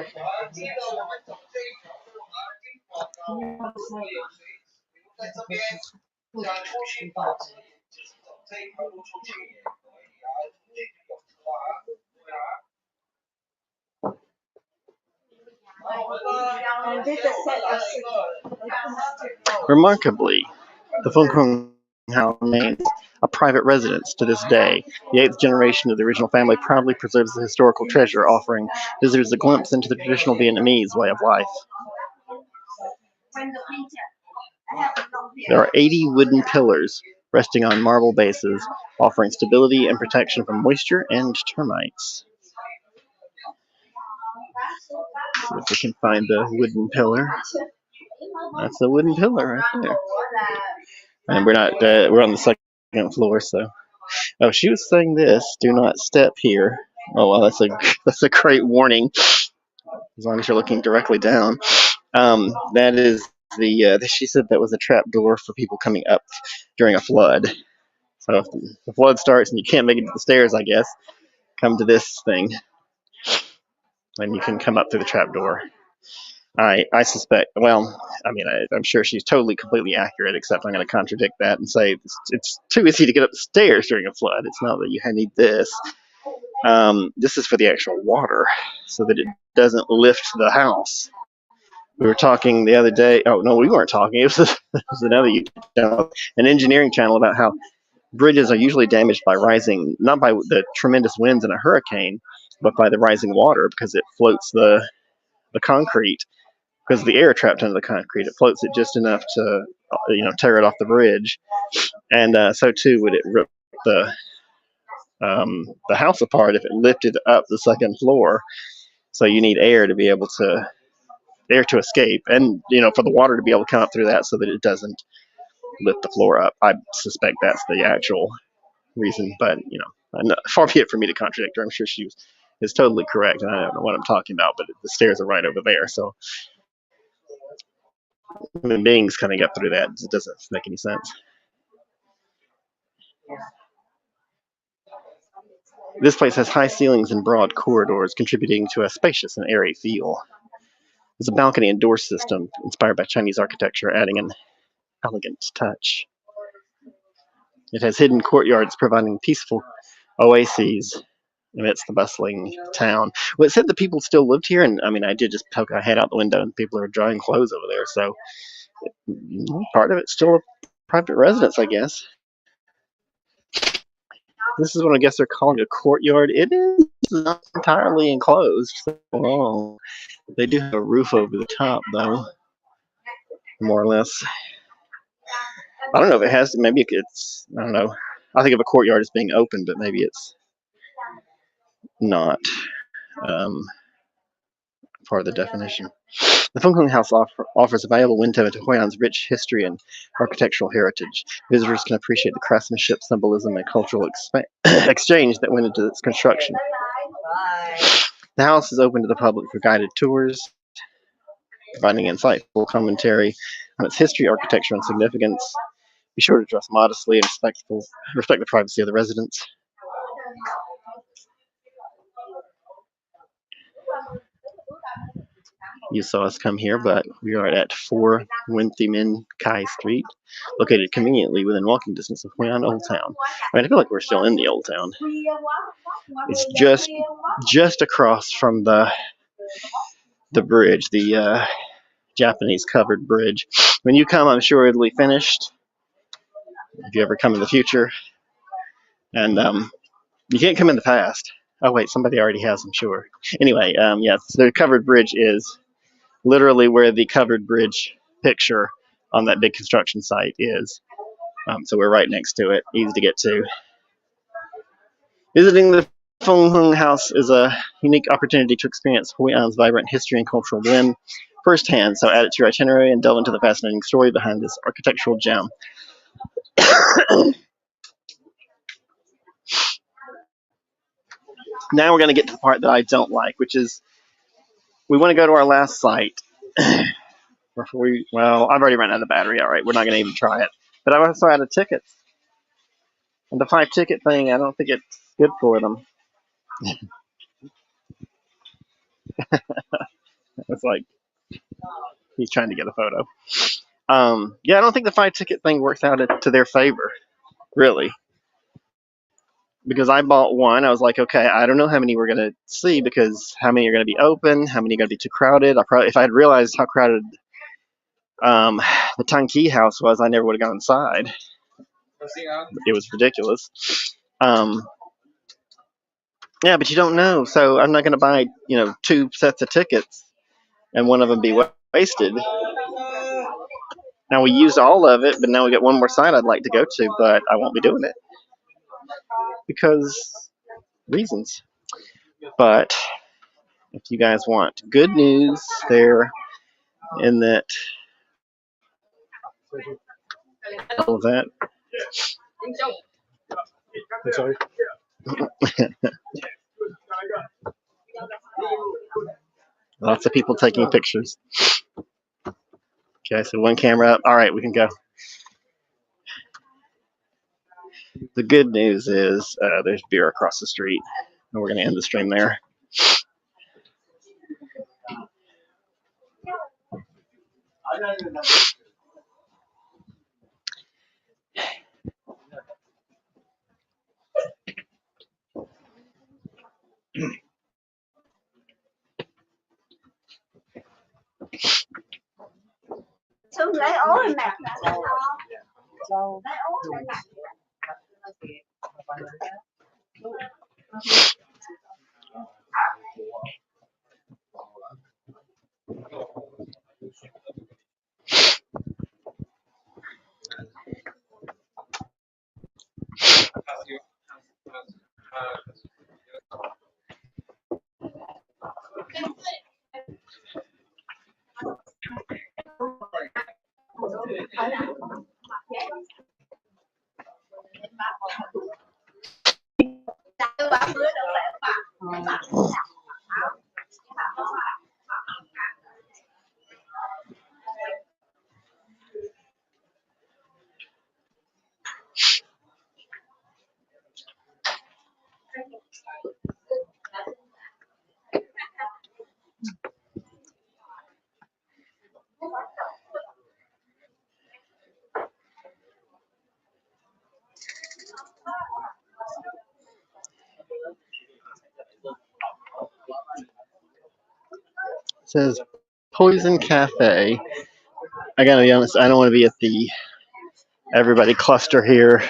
this is a set of Remarkably, the Fung Hung House remains a private residence to this day. The eighth generation of the original family proudly preserves the historical treasure, offering visitors a glimpse into the traditional Vietnamese way of life. There are 80 wooden pillars resting on marble bases, offering stability and protection from moisture and termites. See if we can find the wooden pillar. That's the wooden pillar right there. And we're on the second floor, so. Oh, she was saying this: do not step here. Oh well, that's a great warning. As long as you're looking directly down. That is she said that was a trap door for people coming up during a flood. So if the flood starts and you can't make it to the stairs, I guess, come to this thing, and you can come up through the trap door. I suspect. Well, I mean, I'm sure she's completely accurate. Except I'm going to contradict that and say it's too easy to get up the stairs during a flood. It's not that you need this. This is for the actual water, so that it doesn't lift the house. We were talking the other day. Oh no, we weren't talking. It was another YouTube channel, an engineering channel, about how bridges are usually damaged by not by the tremendous winds in a hurricane, but by the rising water, because it floats the concrete, because of the air trapped under the concrete. It floats it just enough to tear it off the bridge, and so too would it rip the house apart if it lifted up the second floor. So you need air to escape, and for the water to be able to come up through that so that it doesn't lift the floor up. I suspect that's the actual reason, but far be it for me to contradict her. I'm sure she is totally correct, and I don't know what I'm talking about, but the stairs are right over there, so human beings coming up through that, it doesn't make any sense. This place has high ceilings and broad corridors, contributing to a spacious and airy feel. There's a balcony and door system inspired by Chinese architecture, adding an elegant touch. It has hidden courtyards providing peaceful oases amidst the bustling town. Well, it said that people still lived here, and I mean, I did just poke my head out the window, and people are drying clothes over there, so part of it's still a private residence, I guess. This is what I guess they're calling a courtyard. It is not entirely enclosed. So they do have a roof over the top, though, more or less. I don't know if it has. Maybe it's. I don't know. I think of a courtyard as being open, but maybe it's not part of the definition. The Fung Hung House offers a valuable window into Hoi An's rich history and architectural heritage. Visitors can appreciate the craftsmanship, symbolism, and cultural exchange that went into its construction. The house is open to the public for guided tours, providing insightful commentary on its history, architecture, and significance. Be sure to dress modestly and respect the privacy of the residents. You saw us come here, but we are at 4 Nguyen Thi Minh Khai Street, located conveniently within walking distance of Hoi An Old Town. I mean, I feel like we're still in the Old Town. It's just across from the the bridge, the Japanese covered bridge. When you come, I'm sure it'll be finished. If you ever come in the future, and you can't come in the past. Oh wait, somebody already has, I'm sure. Anyway, yes, the covered bridge is literally where the covered bridge picture on that big construction site is. So we're right next to it, easy to get to. Visiting the Fung Hung House is a unique opportunity to experience Hoi An's vibrant history and cultural blend firsthand, so add it to your itinerary and delve into the fascinating story behind this architectural gem. Now we're going to get to the part that I don't like, which is we want to go to our last site. Well, I've already run out of battery. All right, we're not going to even try it. But I'm also out of tickets. And the 5-ticket thing, I don't think it's good for them. It's like he's trying to get a photo. Yeah, I don't think the 5-ticket thing works out to their favor, really. Because I bought one, I was like, okay, I don't know how many we're going to see because how many are going to be open, how many are going to be too crowded. If I had realized how crowded the Tanki house was, I never would have gone inside. It was ridiculous. Yeah, but you don't know, so I'm not going to buy 2 sets of tickets and one of them be wasted. Now we used all of it, but now we got one more site I'd like to go to, but I won't be doing it because reasons. But if you guys want good news, there in that all of that. I'm sorry. Lots of people taking pictures. Okay, so one camera up. All right, we can go. The good news is there's beer across the street, and we're going to end the stream there. It says Poison Cafe. I gotta be honest, I don't want to be at the everybody cluster here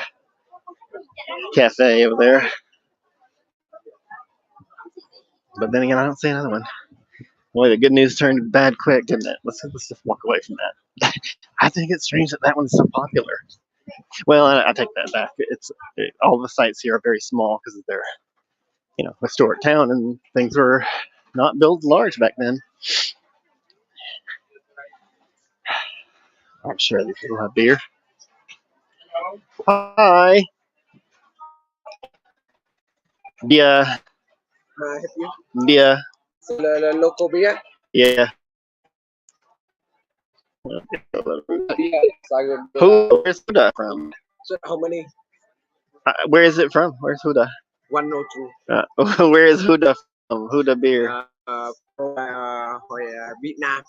cafe over there. But then again, I don't see another one. Boy, the good news turned bad quick, didn't it? Let's just walk away from that. I think it's strange that one's so popular. Well, I take that back. All the sites here are very small because they're, historic town and things were not built large back then. I'm sure these people have beer. Hi. Beer. Beer. The local beer? Yeah. Where's Huda from? So how many? Where is it from? Where's Huda? 102. Where is Huda from? Huda beer. Vietnam.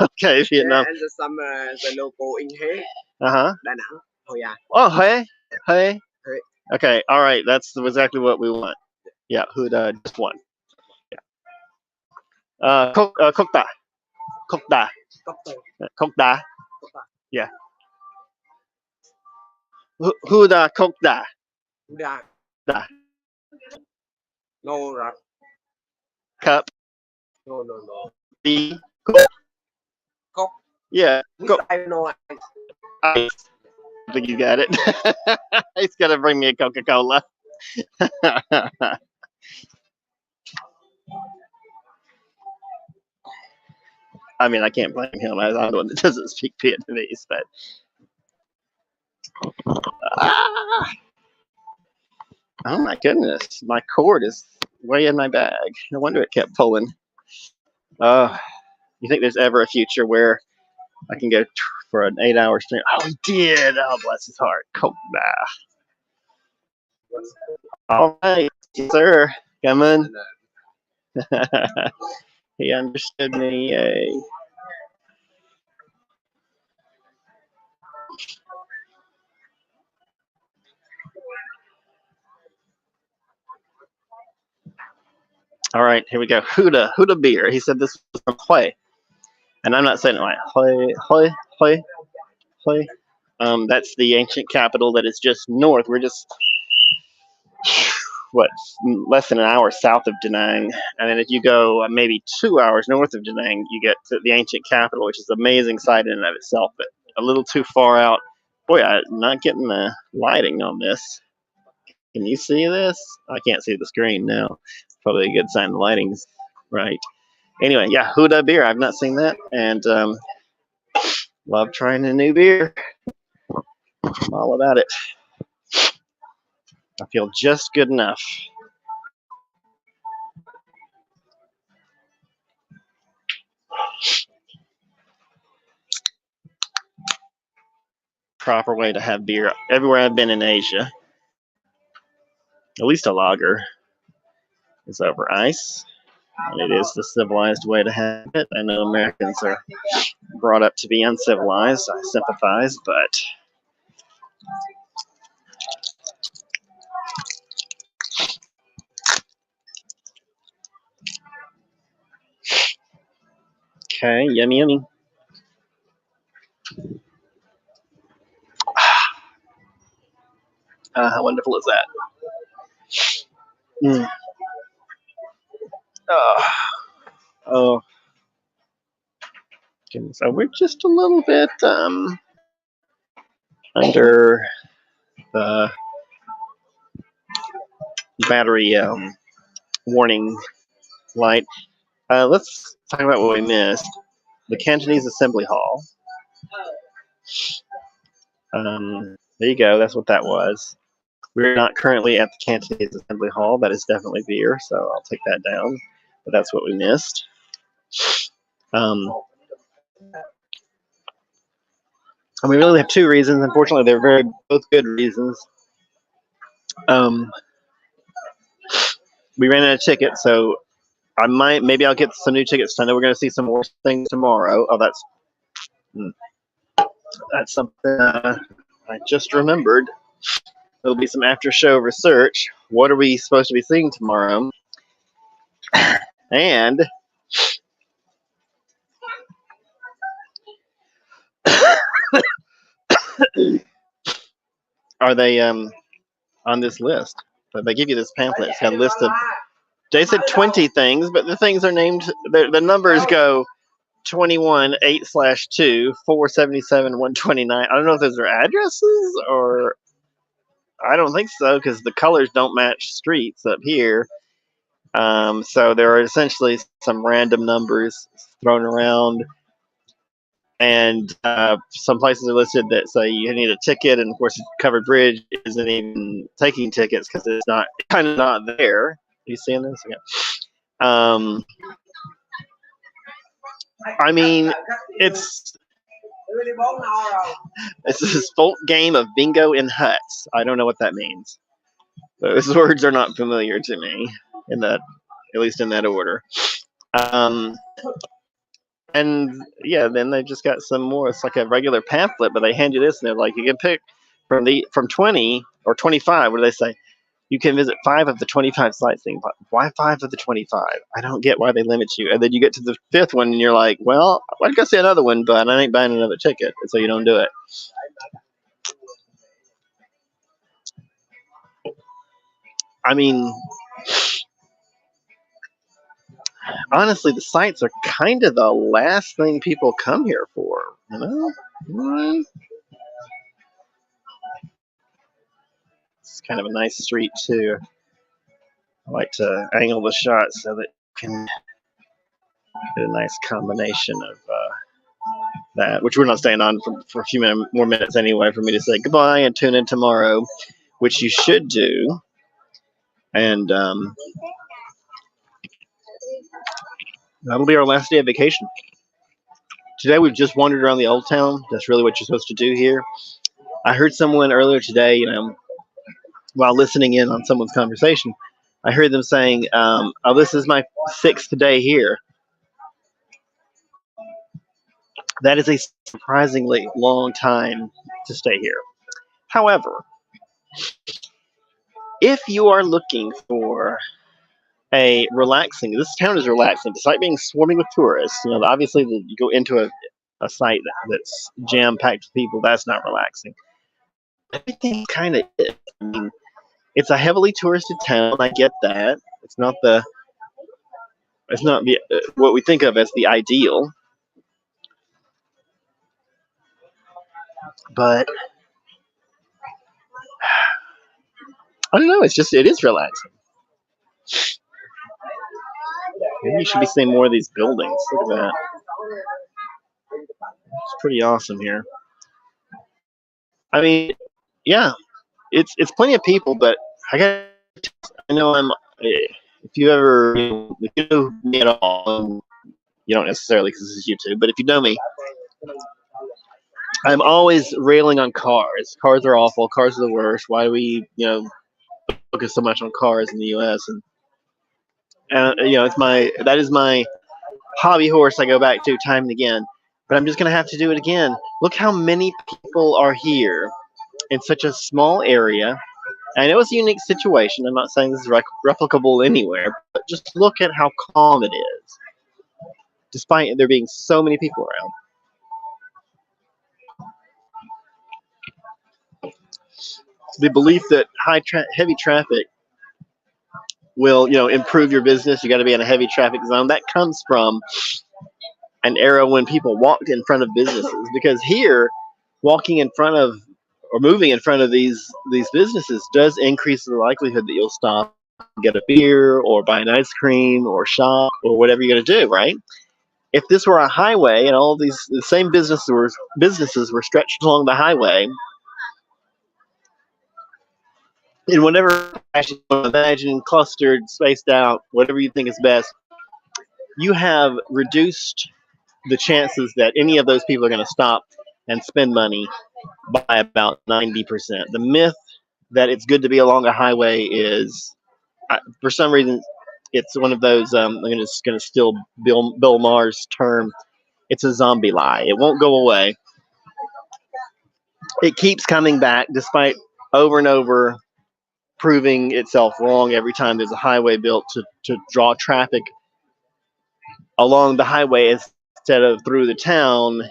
Okay, Vietnam. And the local in here. Uh-huh. Đà Nẵng. Hoi An. Oh, hey. Hey. Hey. Okay, all right. That's exactly what we want. Yeah, Huda just one. Yeah. Kokda. Kokda. Copter. Kokda. Yeah. Huda Kokda. Da. Da. No rap. Cup. No. B. Cop. Yeah. Which I know. I think you got it. He's got to bring me a Coca-Cola. I mean, I can't blame him. I'm the one that doesn't speak Vietnamese, but. Oh my goodness. My cord is way in my bag. No wonder it kept pulling. You think there's ever a future where I can go for an 8-hour stream? Oh, he did. Oh, bless his heart. Coke bath. All right, sir. Come on. He understood me. Yay. All right, here we go. Huda beer. He said this was from Hoi. And I'm not saying it right. Hoi. That's the ancient capital that is just north. We're just, less than an hour south of Da Nang. And then if you go maybe 2 hours north of Da Nang, you get to the ancient capital, which is an amazing sight in and of itself, but a little too far out. Boy, I'm not getting the lighting on this. Can you see this? I can't see the screen now. Probably a good sign the lighting's right. Anyway, yeah, Huda beer. I've not seen that, and love trying a new beer. I'm all about it. I feel just good enough. Proper way to have beer. Everywhere I've been in Asia, at least a lager is over ice. And it is the civilized way to have it. I know Americans are brought up to be uncivilized. I sympathize, but okay, yummy. How wonderful is that? Oh, goodness. So we're just a little bit under the battery warning light. Let's talk about what we missed. The Cantonese Assembly Hall. There you go. That's what that was. We're not currently at the Cantonese Assembly Hall. That is definitely beer, so I'll take that down. But that's what we missed. And we really have two reasons. Unfortunately, they're both good reasons. We ran out of tickets, so maybe I'll get some new tickets. I know we're going to see some more things tomorrow. Oh, that's something I just remembered. There'll be some after show research. What are we supposed to be seeing tomorrow? And are they on this list? But they give you this pamphlet. It's got a list of. They said 20 things, but the things are named. The numbers go 21, 8/2, 477, 129. I don't know if those are addresses or. I don't think so because the colors don't match streets up here. So there are essentially some random numbers thrown around. And some places are listed that say you need a ticket, and of course, Covered Bridge isn't even taking tickets because it's kind of not there. Are you seeing this? Yeah. I mean, it's this folk game of bingo in huts. I don't know what that means. Those words are not familiar to me at least in that order. And yeah, then they just got some more. It's like a regular pamphlet, but they hand you this, and they're like, you can pick from 20 or 25. What do they say? You can visit 5 of the 25 sightseeing. Why 5 of the 25? I don't get why they limit you. And then you get to the 5th one, and you're like, well, I'd go see another one, but I ain't buying another ticket, so you don't do it. I mean, honestly, the sites are kind of the last thing people come here for, you know? It's kind of a nice street, too. I like to angle the shot so that you can get a nice combination of that, which we're not staying on for a few more minutes anyway for me to say goodbye and tune in tomorrow, which you should do. And that'll be our last day of vacation. Today we've just wandered around the old town. That's really what you're supposed to do here. I heard someone earlier today, you know, while listening in on someone's conversation, I heard them saying, oh, this is my 6th day here. That is a surprisingly long time to stay here. However, if you are looking for this town is relaxing, despite being swarming with tourists. You know, obviously, you go into a site that's jam-packed with people, that's not relaxing. Everything kind of is. I mean, it's a heavily touristed town. I get that. It's not what we think of as the ideal. But I don't know. It is relaxing. Maybe you should be seeing more of these buildings. Look at that. It's pretty awesome here. I mean, yeah, it's plenty of people, but I know if you know me at all, you don't necessarily because this is YouTube, but if you know me, I'm always railing on cars. Cars are awful. Cars are the worst. Why do we, focus so much on cars in the U.S. and that is my hobby horse I go back to time and again. But I'm just gonna have to do it again. Look how many people are here in such a small area. I know it's a unique situation. I'm not saying this is replicable anywhere, but just look at how calm it is, despite there being so many people around. The belief that heavy traffic will, improve your business. You got to be in a heavy traffic zone. That comes from an era when people walked in front of businesses, because here, walking in front of or moving in front of these businesses does increase the likelihood that you'll stop and get a beer or buy an ice cream or shop or whatever you're going to do, right? If this were a highway and all the same businesses were stretched along the highway, in whatever fashion you imagine, clustered, spaced out, whatever you think is best, you have reduced the chances that any of those people are going to stop and spend money by about 90%. The myth that it's good to be along a highway is, for some reason, it's one of those, I'm just going to steal Bill Maher's term, it's a zombie lie. It won't go away. It keeps coming back despite over and over proving itself wrong every time there's a highway built to draw traffic along the highway instead of through the town.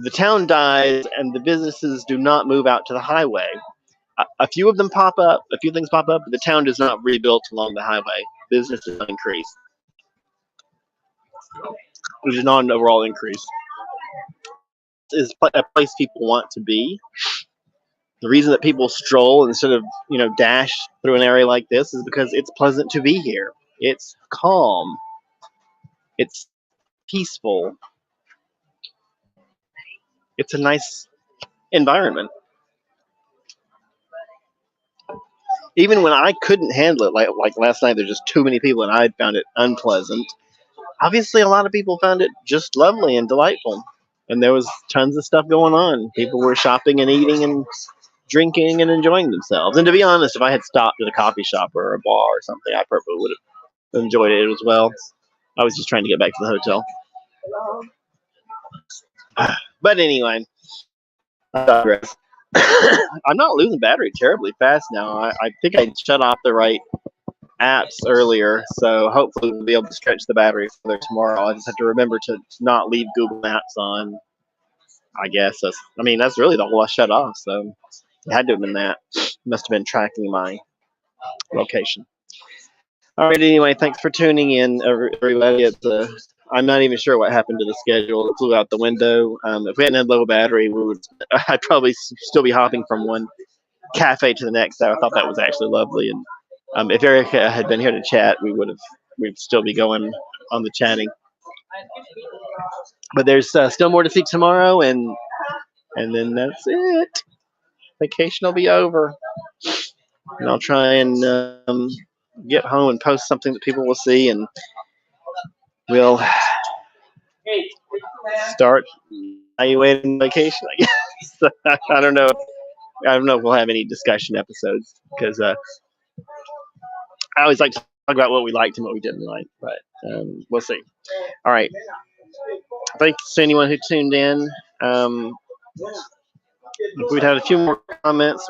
The town dies and the businesses do not move out to the highway. A few things pop up, but the town does not rebuild along the highway. Businesses increase. Which is not an overall increase. This is a place people want to be. The reason that people stroll instead of, dash through an area like this is because it's pleasant to be here. It's calm. It's peaceful. It's a nice environment. Even when I couldn't handle it, like last night, there's just too many people and I found it unpleasant. Obviously, a lot of people found it just lovely and delightful. And there was tons of stuff going on. People were shopping and eating and drinking and enjoying themselves. And to be honest, if I had stopped at a coffee shop or a bar or something, I probably would have enjoyed it as well. I was just trying to get back to the hotel. But anyway, I digress. I'm not losing battery terribly fast now. I think I shut off the right apps earlier, so hopefully we'll be able to stretch the battery further tomorrow. I just have to remember to not leave Google Maps on. I guess that's really the whole I shut off, so it had to have been that. It must have been tracking my location. All right, anyway, thanks for tuning in, everybody. I'm not even sure what happened to the schedule. It flew out the window. If we hadn't had low battery, I'd probably still be hopping from one cafe to the next. I thought that was actually lovely. And if Erica had been here to chat, we'd still be going on the chatting. But there's still more to see tomorrow, and then that's it. Vacation will be over, and I'll try and get home and post something that people will see, and we'll start evaluating vacation, I guess. I don't know if we'll have any discussion episodes, because I always like to talk about what we liked and what we didn't like, but we'll see. All right. Thanks to anyone who tuned in. If we'd had a few more comments,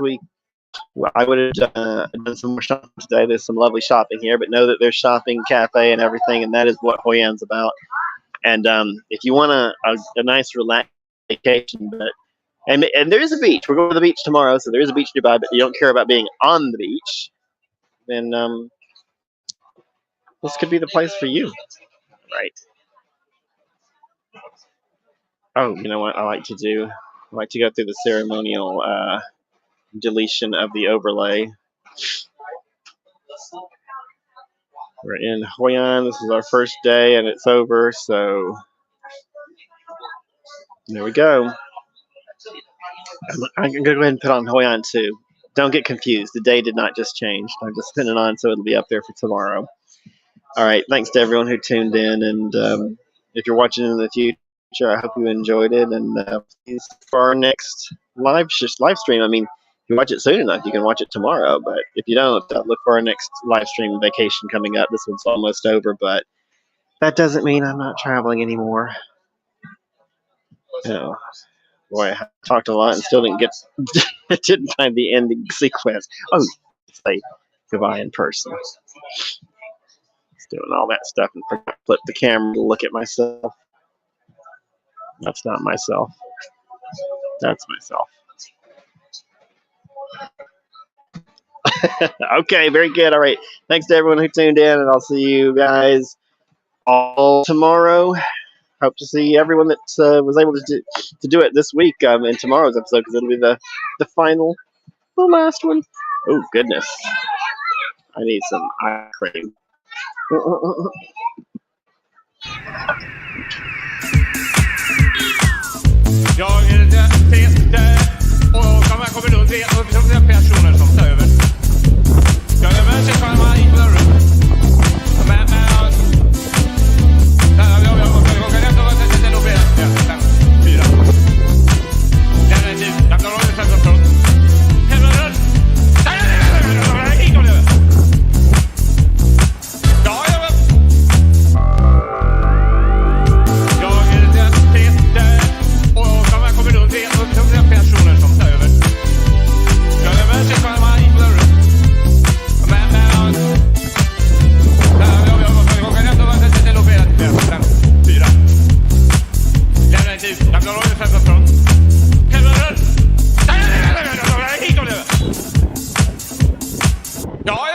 I would have done some more shopping today. There's some lovely shopping here, but know that there's shopping, cafe, and everything, and that is what Hoi An's about. And if you want a nice, relaxed vacation, and there is a beach. We're going to the beach tomorrow, so there is a beach nearby, but you don't care about being on the beach, then this could be the place for you, right? Oh, you know what I like to do? I like to go through the ceremonial deletion of the overlay. We're in Hoi An. This is our first day, and it's over, so there we go. I'm going to go ahead and put on Hoi An too. Don't get confused. The day did not just change. I just put it on, so it'll be up there for tomorrow. All right. Thanks to everyone who tuned in, and if you're watching in the future, I hope you enjoyed it, and please for our next live stream. I mean, if you watch it soon enough, you can watch it tomorrow. But if you don't, look for our next live stream vacation coming up. This one's almost over, but that doesn't mean I'm not traveling anymore. Oh, boy, I talked a lot and still didn't find the ending sequence. Oh, say goodbye in person. Doing all that stuff and forgot to flip the camera to look at myself. That's not myself. That's myself. Okay, very good. All right. Thanks to everyone who tuned in, and I'll see you guys all tomorrow. Hope to see everyone that was able to do it this week in tomorrow's episode, because it'll be the last one. Oh, goodness. I need some eye cream. Jag är det och man kommer då det personer som tar över. Jag är med sig för mig i dörren. Men jag kan ändå vara det då blir det 4. Den är typ jag klarar det så från. Hemma. Personer som tar över. Jag är med sig för mig i dörren. Men jag kan ändå vara det då blir det 4. Den är typ jag klarar det så från. Hemma. Ja.